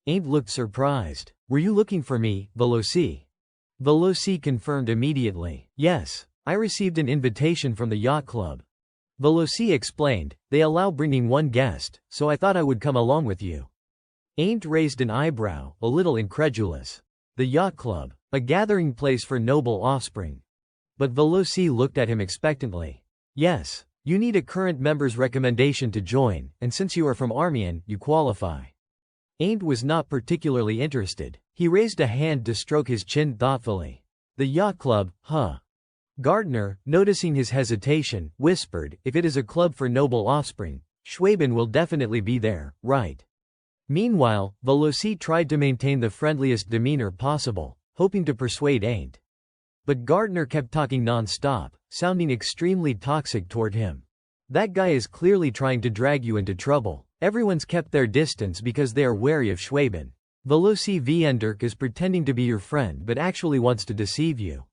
[SPEAKER 1] Ain't looked surprised. "Were you looking for me, Veloci?" Veloci confirmed immediately. "Yes, I received an invitation from the yacht club. Veloci explained, they allow bringing one guest, so I thought I would come along with you. Ain't raised an eyebrow, a little incredulous. The yacht club, a gathering place for noble offspring. But Veloci looked at him expectantly. Yes, you need a current member's recommendation to join, and since you are from Armian, you qualify. Ain't was not particularly interested. He raised a hand to stroke his chin thoughtfully. The yacht club, huh? Gardner, noticing his hesitation, whispered, if it is a club for noble offspring, Schwaben will definitely be there, right? Meanwhile, Veloci tried to maintain the friendliest demeanor possible, hoping to persuade Ain't. But Gardner kept talking non-stop, sounding extremely toxic toward him. That guy is clearly trying to drag you into trouble. Everyone's kept their distance because they are wary of Schwaben. Veloci Vienderk is pretending to be your friend but actually wants to deceive you.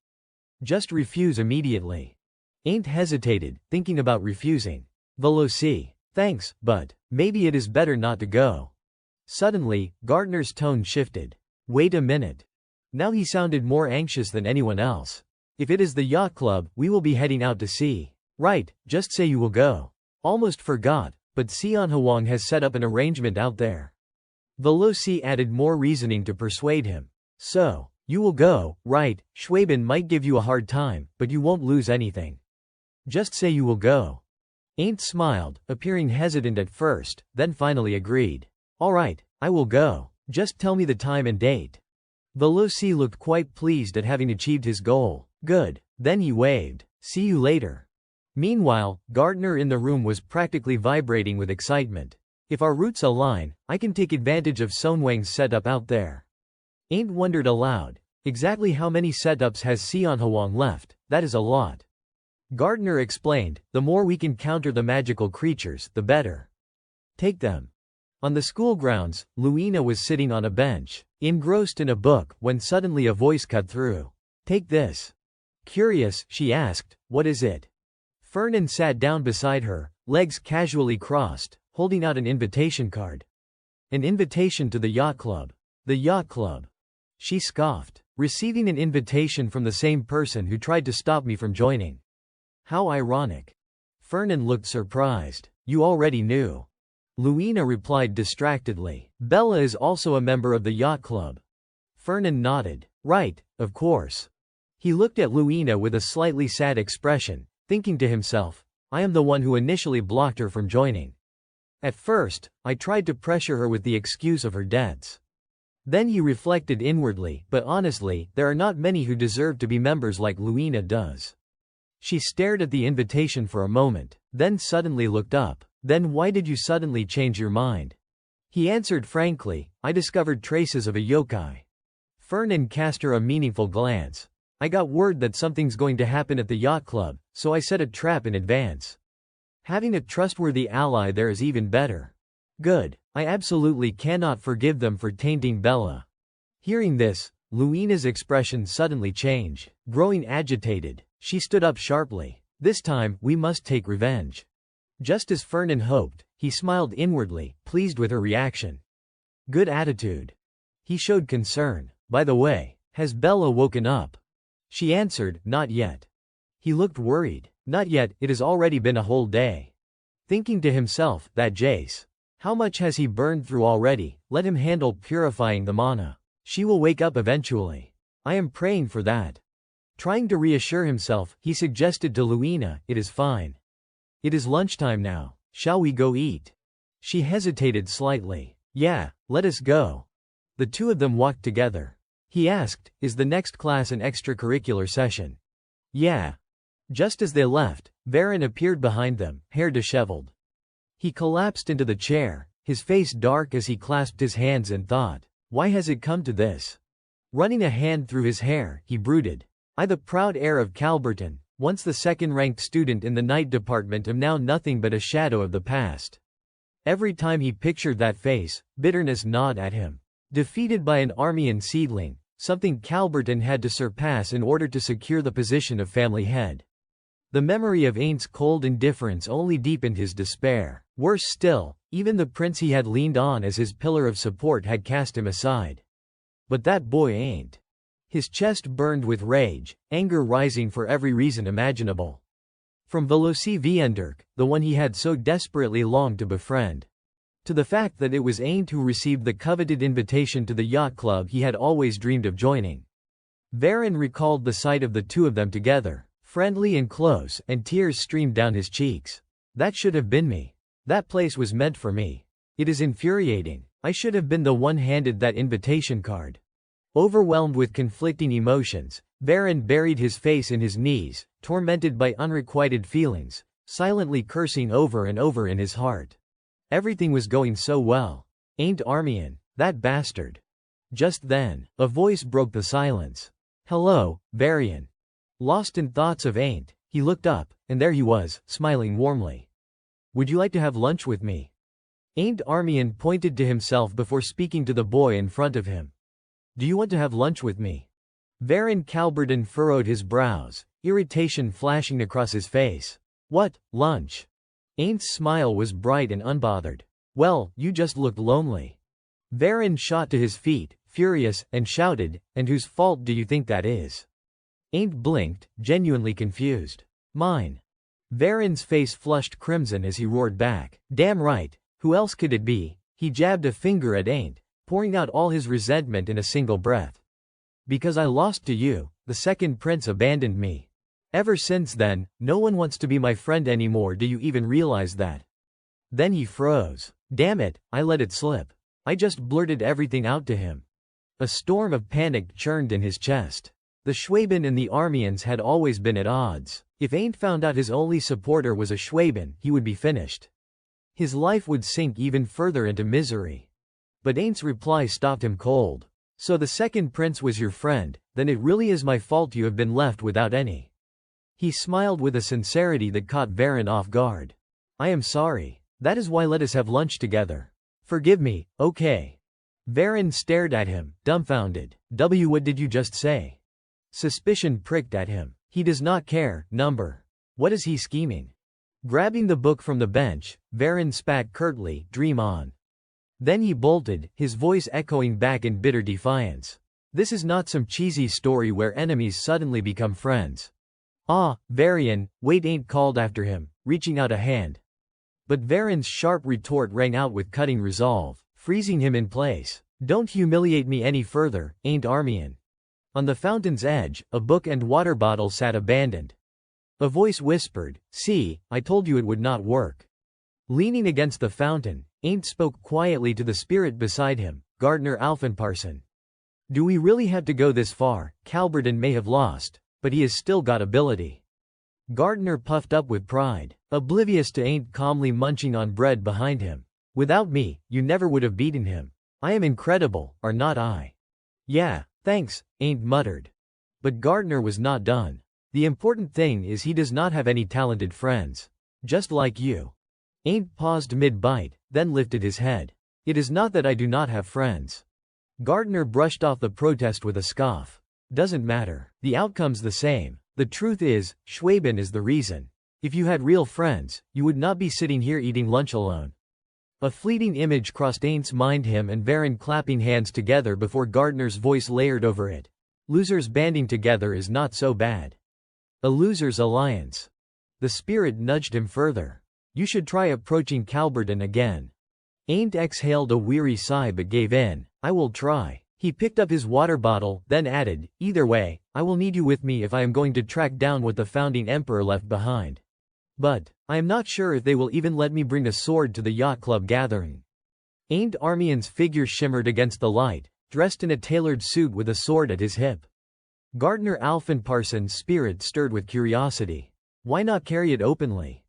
[SPEAKER 1] Just refuse immediately. Ain't hesitated, thinking about refusing. Veloci, thanks, but maybe it is better not to go. Suddenly, Gardner's tone shifted. Wait a minute. Now he sounded more anxious than anyone else. If it is the yacht club, we will be heading out to sea. Right, just say you will go. Almost forgot, but Sion Hwang has set up an arrangement out there. Veloci added more reasoning to persuade him. So, you will go, right? Schwaben might give you a hard time, but you won't lose anything. Just say you will go. Ain't smiled, appearing hesitant at first, then finally agreed. All right, I will go. Just tell me the time and date. Veloci looked quite pleased at having achieved his goal. Good. Then he waved. See you later. Meanwhile, Gardner in the room was practically vibrating with excitement. If our routes align, I can take advantage of Sonwang's setup out there. Ain't wondered aloud. Exactly how many setups has Sion Hwang left? That is a lot. Gardner explained, the more we can counter the magical creatures, the better. Take them. On the school grounds, Luina was sitting on a bench, engrossed in a book, when suddenly a voice cut through. Take this. Curious, she asked, what is it? Fernan sat down beside her, legs casually crossed, holding out an invitation card. An invitation to the yacht club. The yacht club. She scoffed. Receiving an invitation from the same person who tried to stop me from joining. How ironic. Fernan looked surprised. You already knew. Luina replied distractedly. Bella is also a member of the yacht club. Fernan nodded. Right, of course. He looked at Luina with a slightly sad expression, thinking to himself, I am the one who initially blocked her from joining. At first, I tried to pressure her with the excuse of her debts. Then he reflected inwardly, but honestly, there are not many who deserve to be members like Luina does. She stared at the invitation for a moment, then suddenly looked up. Then why did you suddenly change your mind? He answered frankly, I discovered traces of a yokai. Fernan cast her a meaningful glance. I got word that something's going to happen at the yacht club, so I set a trap in advance. Having a trustworthy ally there is even better. Good. I absolutely cannot forgive them for tainting Bella. Hearing this, Luina's expression suddenly changed. Growing agitated, she stood up sharply. This time, we must take revenge. Just as Fernan hoped, he smiled inwardly, pleased with her reaction. Good attitude. He showed concern. By the way, has Bella woken up? She answered, not yet. He looked worried. Not yet, it has already been a whole day. Thinking to himself, that Jace. How much has he burned through already? Let him handle purifying the mana. She will wake up eventually. I am praying for that. Trying to reassure himself, he suggested to Luina, it is fine. It is lunchtime now. Shall we go eat? She hesitated slightly. Yeah, let us go. The two of them walked together. He asked, is the next class an extracurricular session? Yeah. Just as they left, Varen appeared behind them, hair disheveled. He collapsed into the chair, his face dark as he clasped his hands and thought, why has it come to this? Running a hand through his hair, he brooded. I, the proud heir of Calberton, once the second-ranked student in the night department, am now nothing but a shadow of the past. Every time he pictured that face, bitterness gnawed at him. Defeated by an Armian seedling, something Calberton had to surpass in order to secure the position of family head. The memory of Ain's cold indifference only deepened his despair. Worse still, even the prince he had leaned on as his pillar of support had cast him aside. But that boy Ain't. His chest burned with rage, anger rising for every reason imaginable. From Veloci Vienderk, the one he had so desperately longed to befriend, to the fact that it was Ain't who received the coveted invitation to the yacht club he had always dreamed of joining. Varen recalled the sight of the two of them together, friendly and close, and tears streamed down his cheeks. That should have been me. That place was meant for me. It is infuriating. I should have been the one handed that invitation card. Overwhelmed with conflicting emotions, Varen buried his face in his knees, tormented by unrequited feelings, silently cursing over and over in his heart. Everything was going so well. Ain't Armian, that bastard. Just then, a voice broke the silence. Hello, Varian. Lost in thoughts of Ain't, he looked up, and there he was, smiling warmly. Would you like to have lunch with me? Ain't Armian pointed to himself before speaking to the boy in front of him. Do you want to have lunch with me? Varin Calberton furrowed his brows, irritation flashing across his face. What, lunch? Aint's smile was bright and unbothered. Well, you just look lonely. Varin shot to his feet, furious, and shouted, and whose fault do you think that is? Ain't blinked, genuinely confused. Mine. Varin's face flushed crimson as he roared back. Damn right, who else could it be? He jabbed a finger at Ain't, pouring out all his resentment in a single breath. Because I lost to you, the second prince abandoned me. Ever since then, no one wants to be my friend anymore. Do you even realize that? Then he froze. Damn it, I let it slip. I just blurted everything out to him. A storm of panic churned in his chest. The Schwaben and the Armians had always been at odds. If Ain't found out his only supporter was a Schwaben, he would be finished. His life would sink even further into misery. But Ain't's reply stopped him cold. So the second prince was your friend, then it really is my fault you have been left without any. He smiled with a sincerity that caught Varin off guard. I am sorry. That is why let us have lunch together. Forgive me, okay. Varin stared at him, dumbfounded. What did you just say? Suspicion pricked at him. He does not care, number. What is he scheming? Grabbing the book from the bench, Varin spat curtly, dream on. Then he bolted, his voice echoing back in bitter defiance. This is not some cheesy story where enemies suddenly become friends. Ah, Varian, wait, Ain't called after him, reaching out a hand. But Varin's sharp retort rang out with cutting resolve, freezing him in place. Don't humiliate me any further, Ain't Armian. On the fountain's edge, a book and water bottle sat abandoned. A voice whispered, see, I told you it would not work. Leaning against the fountain, Ain't spoke quietly to the spirit beside him, Gardener Alphenparson. Do we really have to go this far? Calberton may have lost, but he has still got ability. Gardener puffed up with pride, oblivious to Ain't calmly munching on bread behind him. Without me, you never would have beaten him. I am incredible, are not I? Yeah, thanks, Ain't muttered. But Gardener was not done. The important thing is he does not have any talented friends. Just like you. Ain't paused mid-bite, then lifted his head. It is not that I do not have friends. Gardener brushed off the protest with a scoff. Doesn't matter. The outcome's the same. The truth is, Schwaben is the reason. If you had real friends, you would not be sitting here eating lunch alone. A fleeting image crossed Ain't's mind, him and Varin clapping hands together before Gardener's voice layered over it. Losers banding together is not so bad. A loser's alliance. The spirit nudged him further. You should try approaching Calberton again. Ain't exhaled a weary sigh but gave in. I will try. He picked up his water bottle, then added, either way, I will need you with me if I am going to track down what the founding emperor left behind. But, I am not sure if they will even let me bring a sword to the yacht club gathering. Ain't Armian's figure shimmered against the light, dressed in a tailored suit with a sword at his hip. Gardener Alphenparson's spirit stirred with curiosity. Why not carry it openly?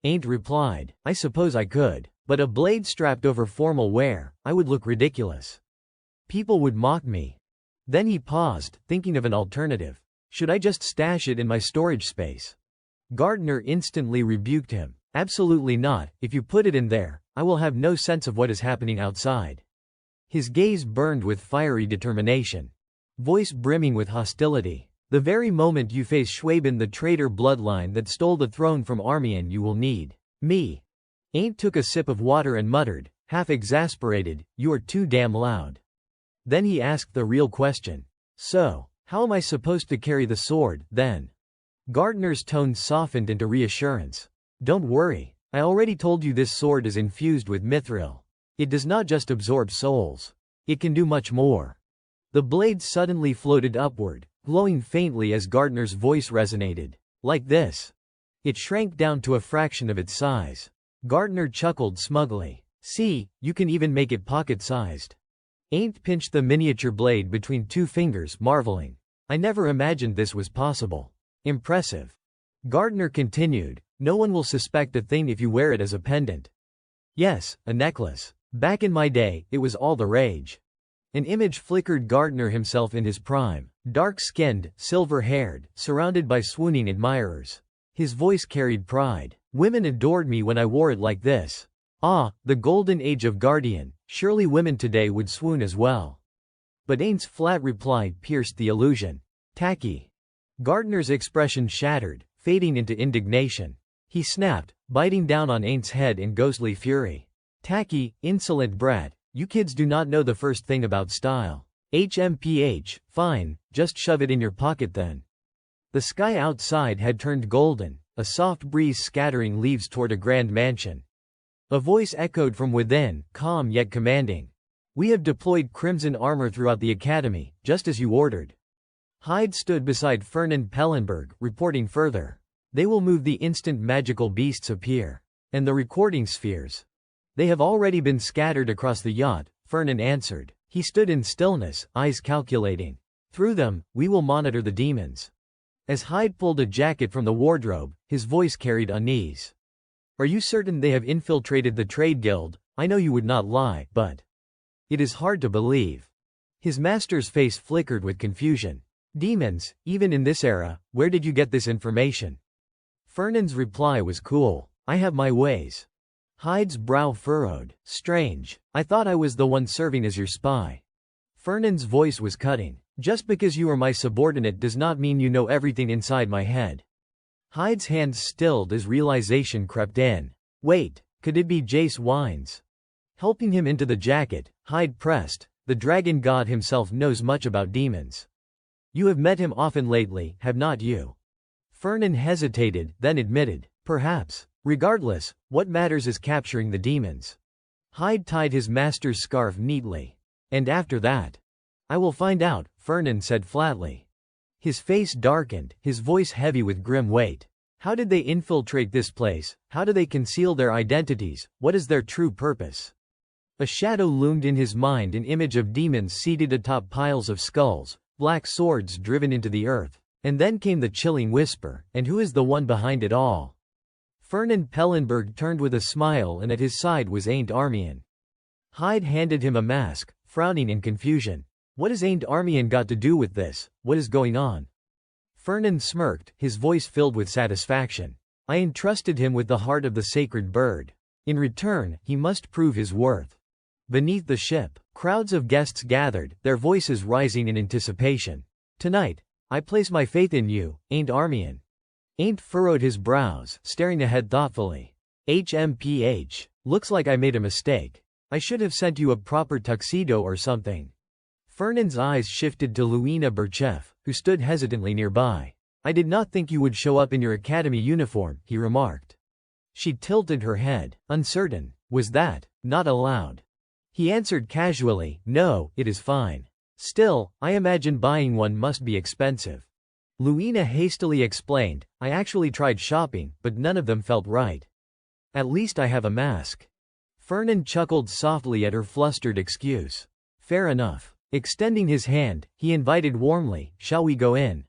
[SPEAKER 1] Ain't replied, I suppose I could, but a blade strapped over formal wear, I would look ridiculous. People would mock me. Then he paused, thinking of an alternative. Should I just stash it in my storage space? Gardener instantly rebuked him. Absolutely not, if you put it in there, I will have no sense of what is happening outside. His gaze burned with fiery determination. Voice brimming with hostility. The very moment you face Schwaben, the traitor bloodline that stole the throne from Armian, you will need me. Ain't took a sip of water and muttered, half exasperated, you are too damn loud. Then he asked the real question. So, How am I supposed to carry the sword, then? Gardner's tone softened into reassurance. Don't worry. I already told you this sword is infused with mithril. It does not just absorb souls. It can do much more. The blade suddenly floated upward, glowing faintly as Gardner's voice resonated. Like this. It shrank down to a fraction of its size. Gardner chuckled smugly. See, you can even make it pocket-sized. Ain't pinched the miniature blade between two fingers, marveling. I never imagined this was possible. Impressive. Gardner continued. No one will suspect a thing if you wear it as a pendant. Yes, a necklace. Back in my day, it was all the rage. An image flickered Gardner himself in his prime, dark-skinned, silver-haired, surrounded by swooning admirers. His voice carried pride. Women adored me when I wore it like this. Ah, the golden age of Guardian, surely women today would swoon as well. But Ain's flat reply pierced the illusion. Tacky. Gardner's expression shattered, fading into indignation. He snapped, biting down on Ain's head in ghostly fury. Tacky, insolent brat, you kids do not know the first thing about style. HMPH, fine, just shove it in your pocket then. The sky outside had turned golden, a soft breeze scattering leaves toward a grand mansion. A voice echoed from within, calm yet commanding. We have deployed crimson armor throughout the academy, just as you ordered. Hyde stood beside Fernan Pellenberg, reporting further. They will move the instant magical beasts appear. And the recording spheres. They have already been scattered across the yacht, Fernan answered. He stood in stillness, eyes calculating. Through them, we will monitor the demons. As Hyde pulled a jacket from the wardrobe, his voice carried unease. Are you certain they have infiltrated the trade guild? I know you would not lie, but it is hard to believe. His master's face flickered with confusion. Demons, even in this era, where did you get this information? Fernan's reply was cool. I have my ways. Hyde's brow furrowed. Strange. I thought I was the one serving as your spy. Fernan's voice was cutting. Just because you are my subordinate does not mean you know everything inside my head. Hyde's hands stilled as realization crept in. Wait, could it be Jace Wines? Helping him into the jacket, Hyde pressed. The dragon god himself knows much about demons. You have met him often lately, have not you? Fernan hesitated, then admitted. Perhaps. Regardless, what matters is capturing the demons. Hyde tied his master's scarf neatly. And after that? I will find out, Fernan said flatly. His face darkened, his voice heavy with grim weight. How did they infiltrate this place? How do they conceal their identities? What is their true purpose? A shadow loomed in his mind, an image of demons seated atop piles of skulls, black swords driven into the earth. And then came the chilling whisper, and who is the one behind it all? Fernan Pellenberg turned with a smile, and at his side was Ain't Armian. Hyde handed him a mask, frowning in confusion. What has Ain't Armian got to do with this? What is going on? Fernan smirked, his voice filled with satisfaction. I entrusted him with the heart of the sacred bird. In return, he must prove his worth. Beneath the ship, crowds of guests gathered, their voices rising in anticipation. Tonight, I place my faith in you, Ain't Armian. Ain't furrowed his brows, staring ahead thoughtfully. HMPH. Looks like I made a mistake. I should have sent you a proper tuxedo or something. Fernan's eyes shifted to Luina Burchef, who stood hesitantly nearby. I did not think you would show up in your academy uniform, he remarked. She tilted her head, uncertain. Was that not allowed? He answered casually, no, it is fine. Still, I imagine buying one must be expensive. Luina hastily explained, I actually tried shopping, but none of them felt right. At least I have a mask. Fernan chuckled softly at her flustered excuse. Fair enough. Extending his hand, he invited warmly, shall we go in?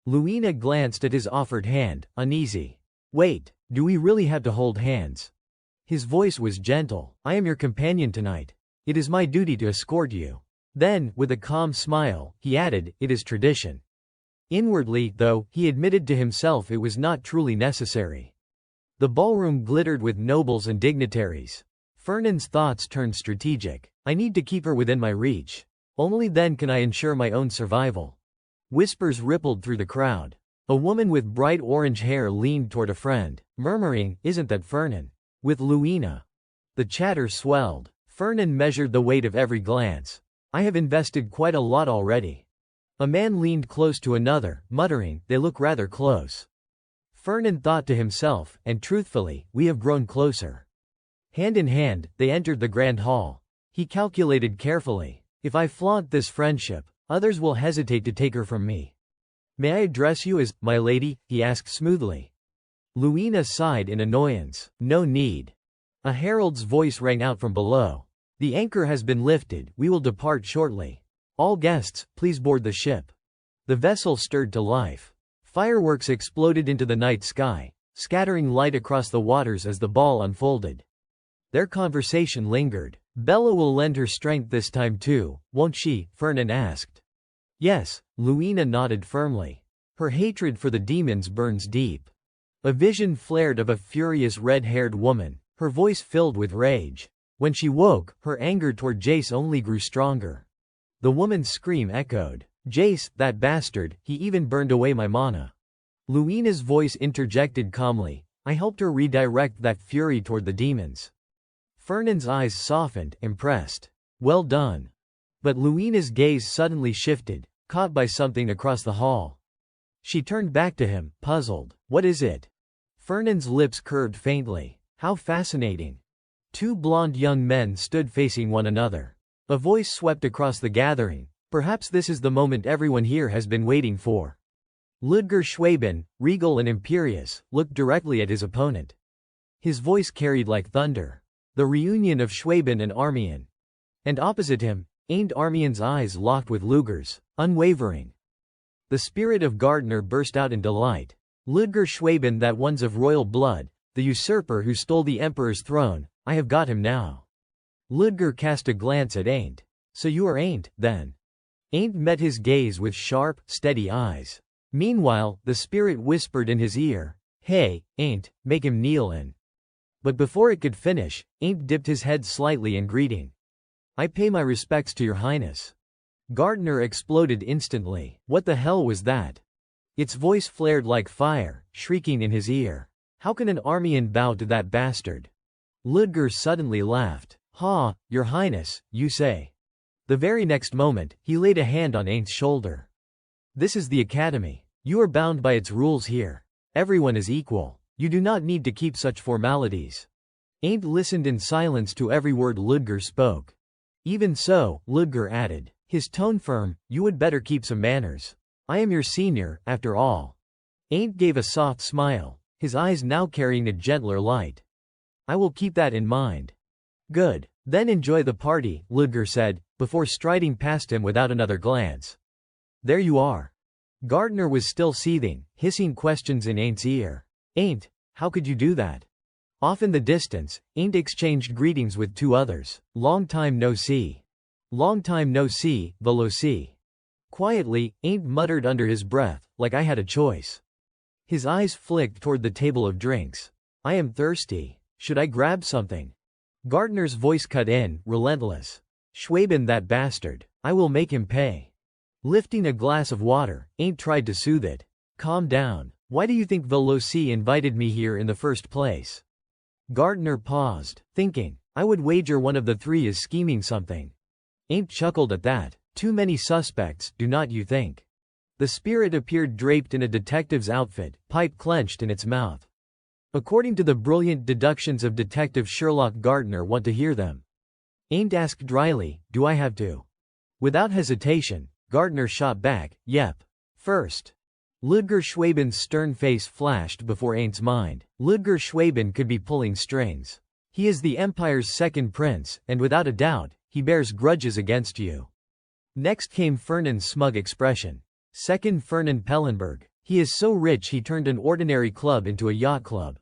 [SPEAKER 1] Luina glanced at his offered hand, uneasy. Wait, do we really have to hold hands? His voice was gentle. I am your companion tonight. It is my duty to escort you. Then, with a calm smile, he added, it is tradition. Inwardly, though, he admitted to himself it was not truly necessary. The ballroom glittered with nobles and dignitaries. Fernan's thoughts turned strategic. I need to keep her within my reach. Only then can I ensure my own survival. Whispers rippled through the crowd. A woman with bright orange hair leaned toward a friend, murmuring, isn't that Fernan? With Luina. The chatter swelled. Fernan measured the weight of every glance. I have invested quite a lot already. A man leaned close to another, muttering, "They look rather close." Fernan thought to himself, and truthfully, we have grown closer. Hand in hand, they entered the grand hall. He calculated carefully. If I flaunt this friendship, others will hesitate to take her from me. "May I address you as, my lady?" he asked smoothly. Luina sighed in annoyance. "No need." A herald's voice rang out from below. "The anchor has been lifted, we will depart shortly. All guests, please board the ship." The vessel stirred to life. Fireworks exploded into the night sky, scattering light across the waters as the ball unfolded. Their conversation lingered. "Bella will lend her strength this time too, won't she?" Fernan asked. "Yes," Luina nodded firmly. Her hatred for the demons burns deep. A vision flared of a furious red-haired woman, her voice filled with rage. When she woke, her anger toward Jace only grew stronger. The woman's scream echoed. "Jace, that bastard, he even burned away my mana." Luina's voice interjected calmly. "I helped her redirect that fury toward the demons." Fernan's eyes softened, impressed. "Well done." But Luina's gaze suddenly shifted, caught by something across the hall. She turned back to him, puzzled. "What is it?" Fernan's lips curved faintly. "How fascinating." Two blonde young men stood facing one another. A voice swept across the gathering. "Perhaps this is the moment everyone here has been waiting for." Ludger Schwaben, regal and imperious, looked directly at his opponent. His voice carried like thunder. "The reunion of Schwaben and Armian." And opposite him, Aind Armian's eyes locked with Ludger's, unwavering. The spirit of Gardner burst out in delight. "Ludger Schwaben, that one's of royal blood, the usurper who stole the emperor's throne, I have got him now." Ludger cast a glance at Aind. "So you are Aind, then?" Aind met his gaze with sharp, steady eyes. Meanwhile, the spirit whispered in his ear, "Hey, Aind, make him kneel in." But before it could finish, Aind dipped his head slightly in greeting. "I pay my respects to your highness." Gardner exploded instantly. What the hell was that? Its voice flared like fire, shrieking in his ear. "How can an Armian bow to that bastard?" Ludger suddenly laughed. "Ha, your highness, you say." The very next moment, he laid a hand on Aiнд's shoulder. "This is the academy. You are bound by its rules here. Everyone is equal. You do not need to keep such formalities." Aind listened in silence to every word Ludger spoke. "Even so," Ludger added, his tone firm, "you would better keep some manners. I am your senior, after all." Aind gave a soft smile, his eyes now carrying a gentler light. "I will keep that in mind." "Good. Then enjoy the party," Ludger said, before striding past him without another glance. "There you are." Gardner was still seething, hissing questions in Aiнд's ear. "Aind, how could you do that?" Off in the distance, Aind exchanged greetings with two others. "Long time no see." "Long time no see, Veloci." Quietly, Aind muttered under his breath, "Like I had a choice." His eyes flicked toward the table of drinks. "I am thirsty. Should I grab something?" Gardner's voice cut in, relentless. "Schwaben, that bastard. I will make him pay." Lifting a glass of water, Aind tried to soothe it. "Calm down. Why do you think Veloci invited me here in the first place?" Gardner paused, thinking. "I would wager one of the three is scheming something." Aind chuckled at that. "Too many suspects, do not you think?" The spirit appeared draped in a detective's outfit, pipe clenched in its mouth. "According to the brilliant deductions of Detective Sherlock Gardner, want to hear them?" Aind asked dryly, "Do I have to?" Without hesitation, Gardner shot back, "Yep. First." Ludger Schwaben's stern face flashed before Aiнд's mind. Ludger Schwaben could be pulling strings. He is the Empire's second prince, and without a doubt, he bears grudges against you. Next came Fernan's smug expression. Second, Fernan Pellenberg. He is so rich he turned an ordinary club into a yacht club.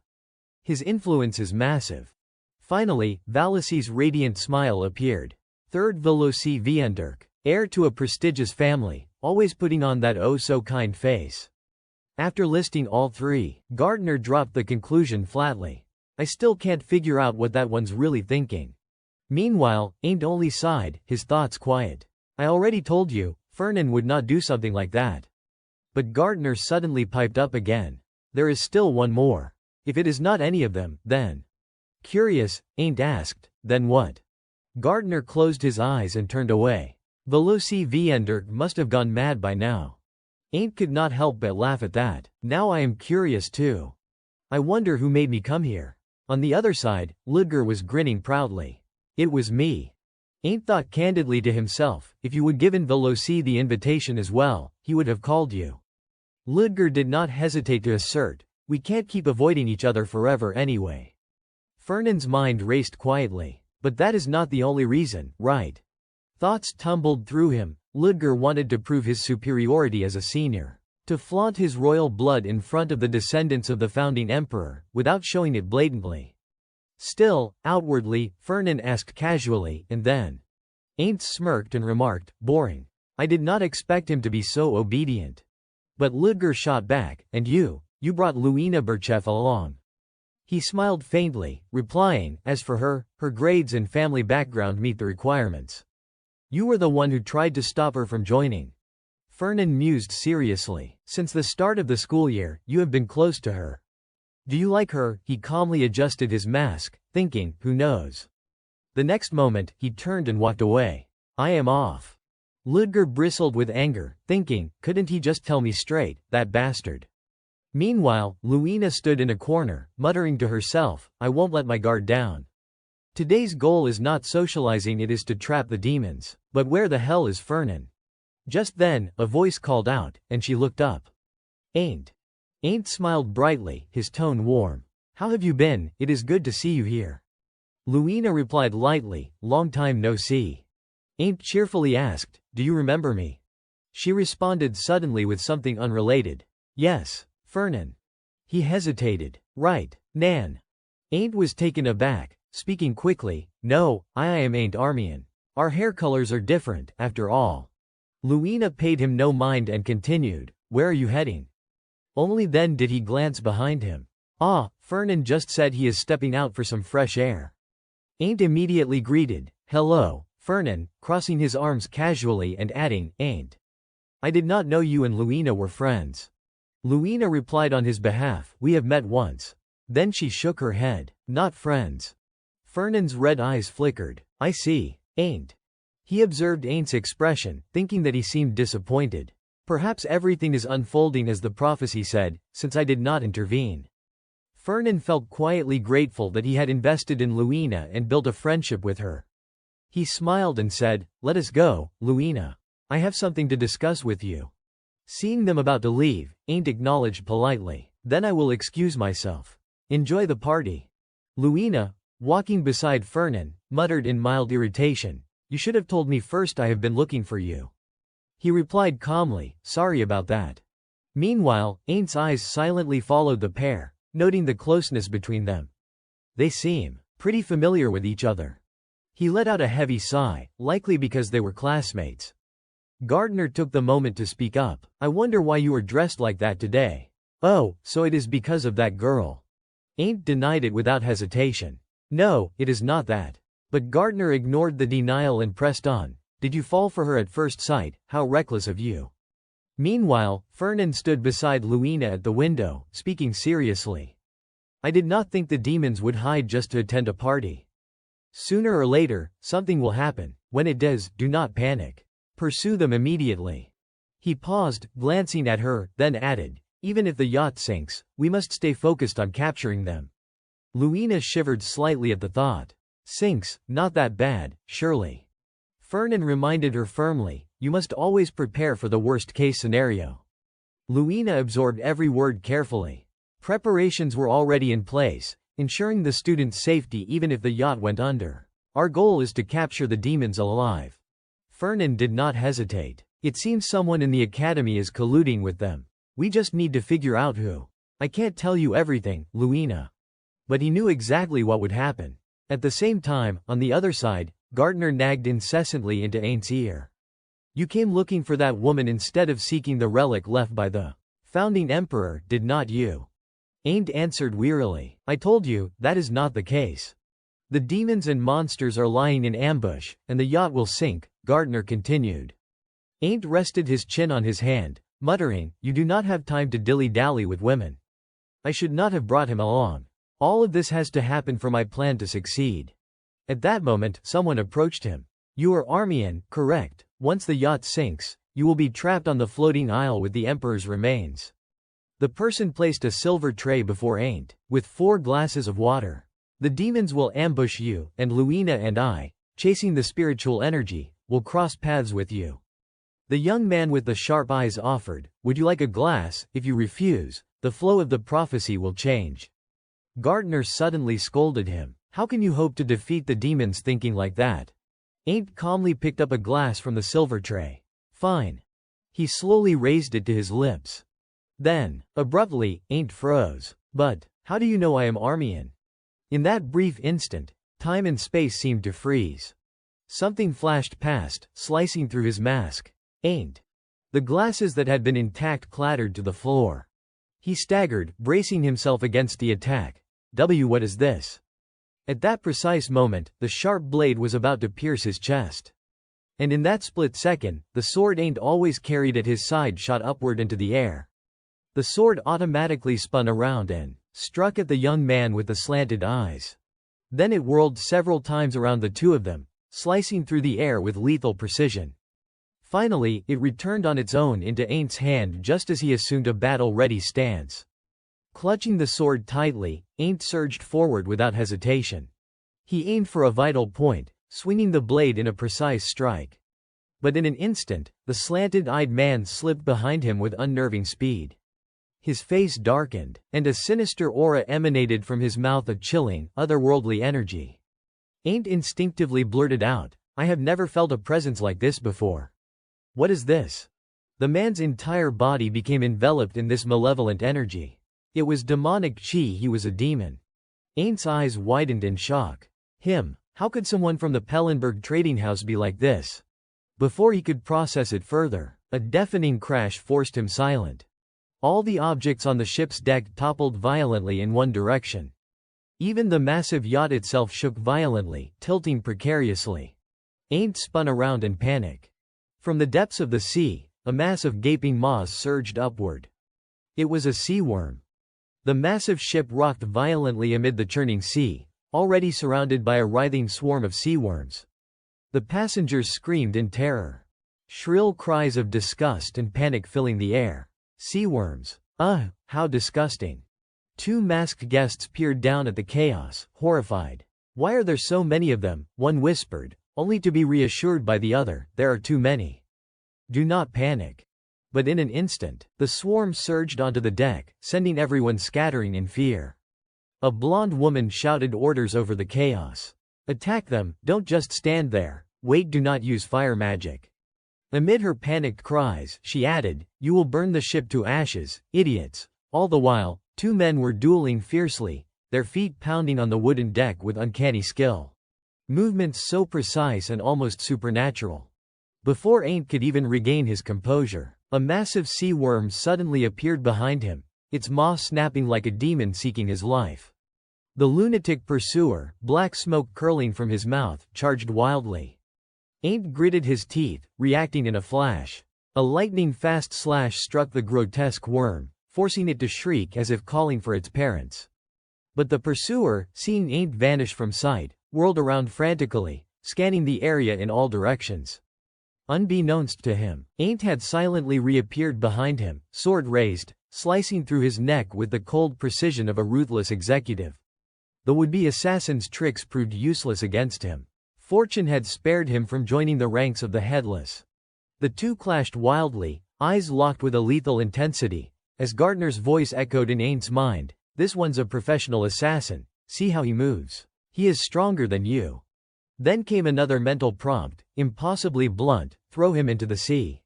[SPEAKER 1] His influence is massive. Finally, Valici's radiant smile appeared. Third, Veloci Vienderk, heir to a prestigious family, always putting on that oh-so-kind face. After listing all three, Gardner dropped the conclusion flatly. "I still can't figure out what that one's really thinking." Meanwhile, Aind only sighed, his thoughts quiet. "I already told you, Fernan would not do something like that." But Gardner suddenly piped up again. "There is still one more. If it is not any of them, then—" Curious, Aind asked, "Then what?" Gardner closed his eyes and turned away. Veloci Viender must have gone mad by now. Ain't could not help but laugh at that. Now I am curious too. I wonder who made me come here. On the other side, Ludger was grinning proudly. It was me. Ain't thought candidly to himself, if you would given Veloci the invitation as well, he would have called you. Ludger did not hesitate to assert, we can't keep avoiding each other forever anyway. Fernand's mind raced quietly. But that is not the only reason, right? Thoughts tumbled through him. Ludger wanted to prove his superiority as a senior. To flaunt his royal blood in front of the descendants of the founding emperor, without showing it blatantly. Still, outwardly, Fernand asked casually, and then? Ain't smirked and remarked, boring. I did not expect him to be so obedient. But Ludger shot back, and you brought Luina Berchev along. He smiled faintly, replying, as for her, her grades and family background meet the requirements. You were the one who tried to stop her from joining. Fernand mused seriously. Since the start of the school year, you have been close to her. Do you like her? He calmly adjusted his mask, thinking, who knows? The next moment, he turned and walked away. I am off. Ludger bristled with anger, thinking, couldn't he just tell me straight, that bastard? Meanwhile, Luina stood in a corner, muttering to herself, I won't let my guard down. Today's goal is not socializing, it is to trap the demons. But where the hell is Fernand? Just then, a voice called out, and she looked up. Ain't smiled brightly, his tone warm. How have you been? It is good to see you here. Luina replied lightly, long time no see. Ain't cheerfully asked, do you remember me? She responded suddenly with something unrelated. Yes, Fernand. He hesitated. Right, Nan. Ain't was taken aback, speaking quickly, no, I am Ain't Armian. Our hair colors are different, after all. Luina paid him no mind and continued, where are you heading? Only then did he glance behind him. Ah, Fernand just said he is stepping out for some fresh air. Ain't immediately greeted, hello, Fernand, crossing his arms casually and adding, Ain't. I did not know you and Luina were friends. Luina replied on his behalf, we have met once. Then she shook her head, not friends. Fernand's red eyes flickered. I see, Ain't. He observed Ain't's expression, thinking that he seemed disappointed. Perhaps everything is unfolding as the prophecy said, since I did not intervene. Fernand felt quietly grateful that he had invested in Luina and built a friendship with her. He smiled and said, let us go, Luina. I have something to discuss with you. Seeing them about to leave, Ain't acknowledged politely. Then I will excuse myself. Enjoy the party. Luina, walking beside Fernand, muttered in mild irritation, you should have told me first, I have been looking for you. He replied calmly, sorry about that. Meanwhile, Ain't's eyes silently followed the pair, noting the closeness between them. They seem pretty familiar with each other. He let out a heavy sigh, likely because they were classmates. Gardner took the moment to speak up. I wonder why you are dressed like that today. Oh, so it is because of that girl. Ain't denied it without hesitation. No, it is not that. But Gardner ignored the denial and pressed on. Did you fall for her at first sight? How reckless of you. Meanwhile, Fernand stood beside Luina at the window, speaking seriously. I did not think the demons would hide just to attend a party. Sooner or later, something will happen. When it does, do not panic. Pursue them immediately. He paused, glancing at her, then added, even if the yacht sinks, we must stay focused on capturing them. Luina shivered slightly at the thought. Sinks, not that bad, surely. Fernand reminded her firmly, you must always prepare for the worst-case scenario. Luina absorbed every word carefully. Preparations were already in place, ensuring the students' safety even if the yacht went under. Our goal is to capture the demons alive. Fernand did not hesitate. It seems someone in the academy is colluding with them. We just need to figure out who. I can't tell you everything, Luina. But he knew exactly what would happen. At the same time, on the other side, Gardner nagged incessantly into Ain't's ear. You came looking for that woman instead of seeking the relic left by the founding emperor, did not you? Ain't answered wearily. I told you, that is not the case. The demons and monsters are lying in ambush, and the yacht will sink, Gardner continued. Ain't rested his chin on his hand, muttering, you do not have time to dilly-dally with women. I should not have brought him along. All of this has to happen for my plan to succeed. At that moment, someone approached him. You are Armian, correct? Once the yacht sinks, you will be trapped on the floating isle with the Emperor's remains. The person placed a silver tray before Ain't, with 4 glasses of water. The demons will ambush you, and Luina and I, chasing the spiritual energy, will cross paths with you. The young man with the sharp eyes offered, "Would you like a glass? If you refuse, the flow of the prophecy will change." Gartner suddenly scolded him. "How can you hope to defeat the demons thinking like that?" Ain't calmly picked up a glass from the silver tray. "Fine." He slowly raised it to his lips. Then, abruptly, Ain't froze. "But, how do you know I am Armian?" In that brief instant, time and space seemed to freeze. Something flashed past, slicing through his mask. Ain't. The glasses that had been intact clattered to the floor. He staggered, bracing himself against the attack. What is this?" At that precise moment, the sharp blade was about to pierce his chest. And in that split second, the sword Ain't always carried at his side shot upward into the air. The sword automatically spun around and struck at the young man with the slanted eyes. Then it whirled several times around the two of them, slicing through the air with lethal precision. Finally, it returned on its own into Ain't's hand just as he assumed a battle-ready stance. Clutching the sword tightly, Ain't surged forward without hesitation. He aimed for a vital point, swinging the blade in a precise strike. But in an instant, the slanted-eyed man slipped behind him with unnerving speed. His face darkened, and a sinister aura emanated from his mouth, a chilling, otherworldly energy. Ain't instinctively blurted out, "I have never felt a presence like this before." "What is this?" The man's entire body became enveloped in this malevolent energy. It was demonic chi. He was a demon. Ain't's eyes widened in shock. How could someone from the Pellenberg trading house be like this? Before he could process it further, a deafening crash forced him silent. All the objects on the ship's deck toppled violently in one direction. Even the massive yacht itself shook violently, tilting precariously. Ain't spun around in panic. From the depths of the sea, a mass of gaping maws surged upward. It was a sea worm. The massive ship rocked violently amid the churning sea, already surrounded by a writhing swarm of sea worms. The passengers screamed in terror. Shrill cries of disgust and panic filling the air. Sea worms. How disgusting. 2 masked guests peered down at the chaos, horrified. "Why are there so many of them?" one whispered, only to be reassured by the other, "There are too many. Do not panic." But in an instant, the swarm surged onto the deck, sending everyone scattering in fear. A blonde woman shouted orders over the chaos. "Attack them, don't just stand there. Wait, do not use fire magic." Amid her panicked cries, she added, "You will burn the ship to ashes, idiots." All the while, 2 men were dueling fiercely, their feet pounding on the wooden deck with uncanny skill. Movements so precise and almost supernatural. Before Ain't could even regain his composure, a massive sea worm suddenly appeared behind him, its maw snapping like a demon seeking his life. The lunatic pursuer, black smoke curling from his mouth, charged wildly. Ain't gritted his teeth, reacting in a flash. A lightning-fast slash struck the grotesque worm, forcing it to shriek as if calling for its parents. But the pursuer, seeing Ain't vanish from sight, whirled around frantically, scanning the area in all directions. Unbeknownst to him, Ain't had silently reappeared behind him, sword raised, slicing through his neck with the cold precision of a ruthless executive. The would-be assassin's tricks proved useless against him. Fortune had spared him from joining the ranks of the Headless. The two clashed wildly, eyes locked with a lethal intensity, as Gartner's voice echoed in Ain's mind, "This one's a professional assassin, see how he moves. He is stronger than you." Then came another mental prompt, impossibly blunt, "Throw him into the sea."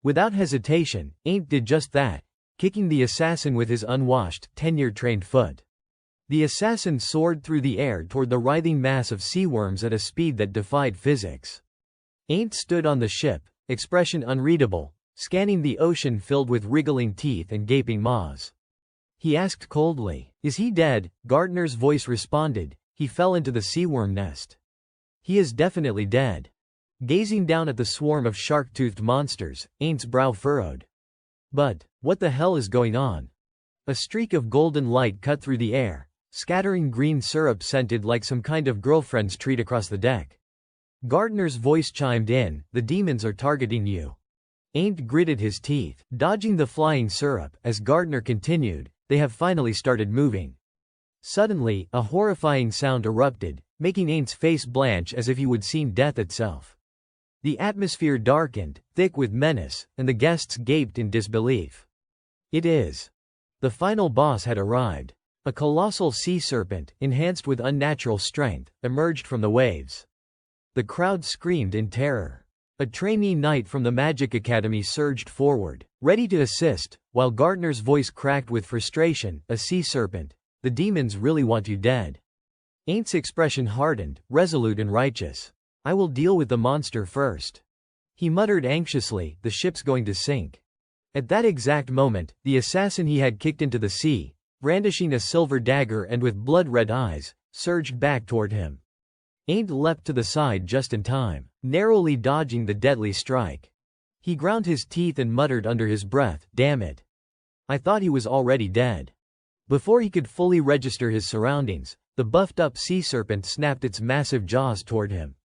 [SPEAKER 1] Without hesitation, Aint did just that, kicking the assassin with his unwashed, tenure-trained foot. The assassin soared through the air toward the writhing mass of sea worms at a speed that defied physics. Ain't stood on the ship, expression unreadable, scanning the ocean filled with wriggling teeth and gaping maws. He asked coldly, "Is he dead?" Gardner's voice responded, "He fell into the sea worm nest. He is definitely dead." Gazing down at the swarm of shark-toothed monsters, Ain's brow furrowed. "But, what the hell is going on?" A streak of golden light cut through the air, scattering green syrup scented like some kind of girlfriend's treat across the deck. Gardner's voice chimed in, "The demons are targeting you." Ain't gritted his teeth, dodging the flying syrup. As Gardner continued, "They have finally started moving." Suddenly, a horrifying sound erupted, making Ain's face blanch as if he would seen death itself. The atmosphere darkened, thick with menace, and the guests gaped in disbelief. It is. The final boss had arrived. A colossal sea serpent, enhanced with unnatural strength, emerged from the waves. The crowd screamed in terror. A trainee knight from the Magic Academy surged forward, ready to assist, while Gardner's voice cracked with frustration. "A sea serpent. The demons really want you dead." Ain's expression hardened, resolute and righteous. "I will deal with the monster first." He muttered anxiously, "The ship's going to sink." At that exact moment, the assassin he had kicked into the sea, brandishing a silver dagger and with blood-red eyes, surged back toward him. Aint leapt to the side just in time, narrowly dodging the deadly strike. He ground his teeth and muttered under his breath, "Damn it. I thought he was already dead." Before he could fully register his surroundings, the buffed-up sea serpent snapped its massive jaws toward him.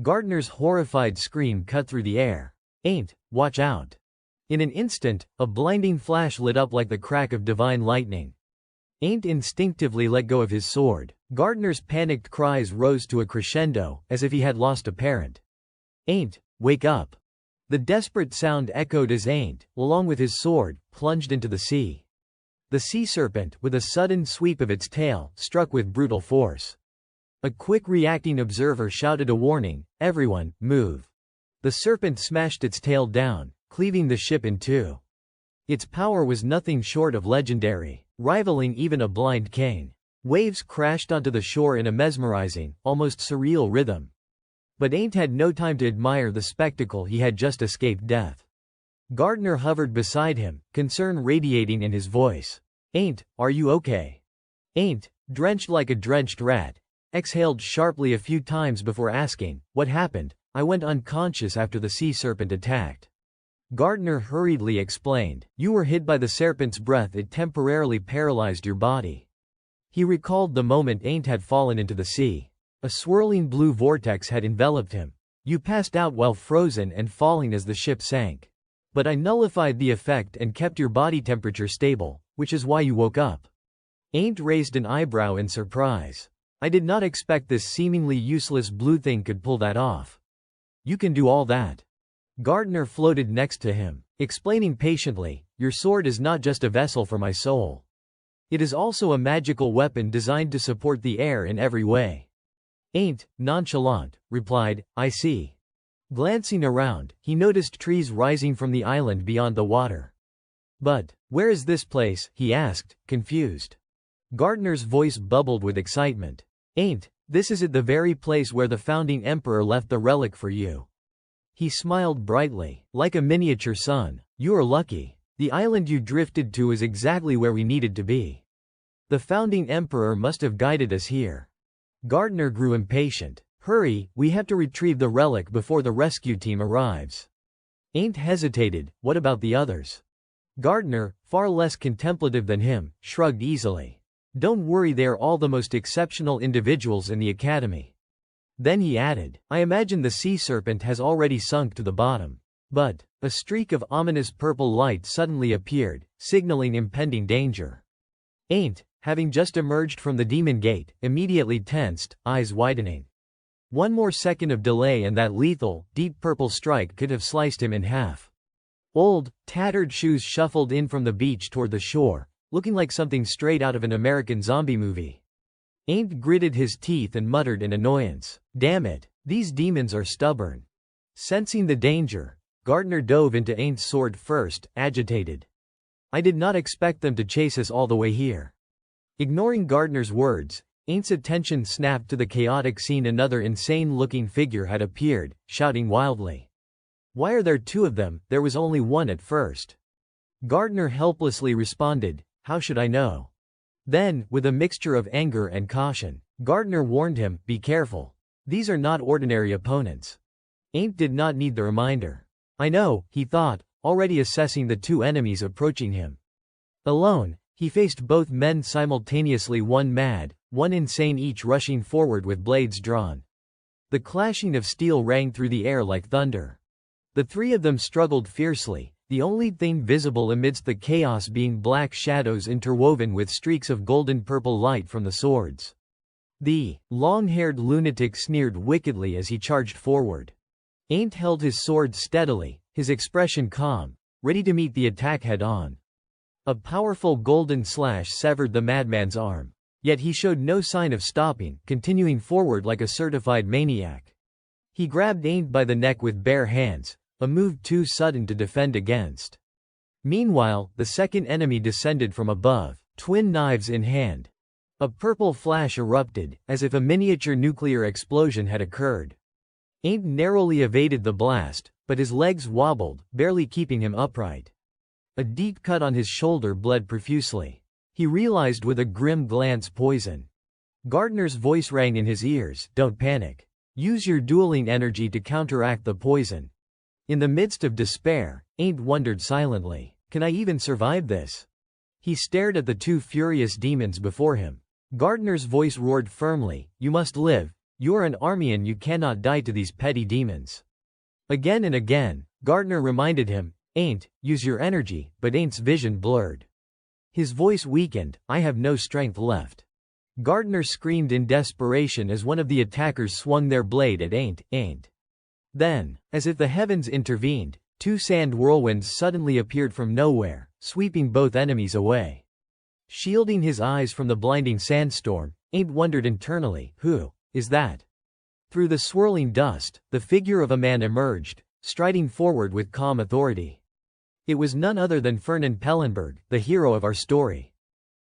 [SPEAKER 1] Gardner's horrified scream cut through the air. "Ain't, watch out." In an instant, a blinding flash lit up like the crack of divine lightning. Ain't instinctively let go of his sword. Gardner's panicked cries rose to a crescendo, as if he had lost a parent. "Ain't, wake up." The desperate sound echoed as Ain't, along with his sword, plunged into the sea. The sea serpent, with a sudden sweep of its tail, struck with brutal force. A quick reacting observer shouted a warning, "Everyone, move." The serpent smashed its tail down, cleaving the ship in two. Its power was nothing short of legendary, rivaling even a blind cane. Waves crashed onto the shore in a mesmerizing, almost surreal rhythm. But Ain't had no time to admire the spectacle. He had just escaped death. Gardner hovered beside him, concern radiating in his voice. "Ain't, are you okay?" Ain't, drenched like a drenched rat, exhaled sharply a few times before asking, "What happened?" "I went unconscious after the sea serpent attacked." Gardner hurriedly explained, "You were hit by the serpent's breath. It temporarily paralyzed your body." He recalled the moment Ain't had fallen into the sea. A swirling blue vortex had enveloped him. "You passed out while frozen and falling as the ship sank. But I nullified the effect and kept your body temperature stable, which is why you woke up." Ain't raised an eyebrow in surprise. "I did not expect this seemingly useless blue thing could pull that off." "You can do all that." Gardner floated next to him, explaining patiently, "Your sword is not just a vessel for my soul. It is also a magical weapon designed to support the air in every way." Ain't, nonchalant, replied, "I see." Glancing around, he noticed trees rising from the island beyond the water. "But, where is this place?" he asked, confused. Gardner's voice bubbled with excitement. "Ain't, this is it, the very place where the founding emperor left the relic for you." He smiled brightly, like a miniature sun. "You are lucky. The island you drifted to is exactly where we needed to be. The founding emperor must have guided us here." Gardner grew impatient. "Hurry, we have to retrieve the relic before the rescue team arrives." Ain't hesitated, "What about the others?" Gardner, far less contemplative than him, shrugged easily. "Don't worry, they are all the most exceptional individuals in the academy." Then he added, "I imagine the sea serpent has already sunk to the bottom." But, a streak of ominous purple light suddenly appeared, signaling impending danger. Ain't, having just emerged from the demon gate, immediately tensed, eyes widening. One more second of delay and that lethal, deep purple strike could have sliced him in half. Old, tattered shoes shuffled in from the beach toward the shore, looking like something straight out of an American zombie movie. Ain't gritted his teeth and muttered in annoyance, "Damn it, these demons are stubborn." Sensing the danger, Gardner dove into Ain't's sword first, agitated. "I did not expect them to chase us all the way here." Ignoring Gardner's words, Ain't's attention snapped to the chaotic scene. Another insane-looking figure had appeared, shouting wildly. "Why are there two of them? There was only one at first." Gardner helplessly responded, "How should I know?" Then, with a mixture of anger and caution, Gardner warned him, "Be careful. These are not ordinary opponents." Ain't did not need the reminder. "I know," he thought, already assessing the two enemies approaching him. Alone, he faced both men simultaneously, one mad, one insane, each rushing forward with blades drawn. The clashing of steel rang through the air like thunder. The three of them struggled fiercely, the only thing visible amidst the chaos being black shadows interwoven with streaks of golden-purple light from the swords. The long-haired lunatic sneered wickedly as he charged forward. Ain't held his sword steadily, his expression calm, ready to meet the attack head-on. A powerful golden slash severed the madman's arm. Yet he showed no sign of stopping, continuing forward like a certified maniac. He grabbed Ain't by the neck with bare hands, a move too sudden to defend against. Meanwhile, the second enemy descended from above, twin knives in hand. A purple flash erupted, as if a miniature nuclear explosion had occurred. Ain't narrowly evaded the blast, but his legs wobbled, barely keeping him upright. A deep cut on his shoulder bled profusely. He realized with a grim glance poison. Gardner's voice rang in his ears, "Don't panic. Use your dueling energy to counteract the poison." In the midst of despair, Ain't wondered silently, "Can I even survive this?" He stared at the two furious demons before him. Gardner's voice roared firmly, "You must live. You're an army and you cannot die to these petty demons." Again and again, Gardner reminded him, "Ain't, use your energy," but Ain't's vision blurred. His voice weakened, "I have no strength left." Gardner screamed in desperation as one of the attackers swung their blade at Ain't. Then, as if the heavens intervened, two sand whirlwinds suddenly appeared from nowhere, sweeping both enemies away. Shielding his eyes from the blinding sandstorm, Ain't wondered internally, "Who is that?" Through the swirling dust, the figure of a man emerged, striding forward with calm authority. It was none other than Fernand Pellenberg, the hero of our story.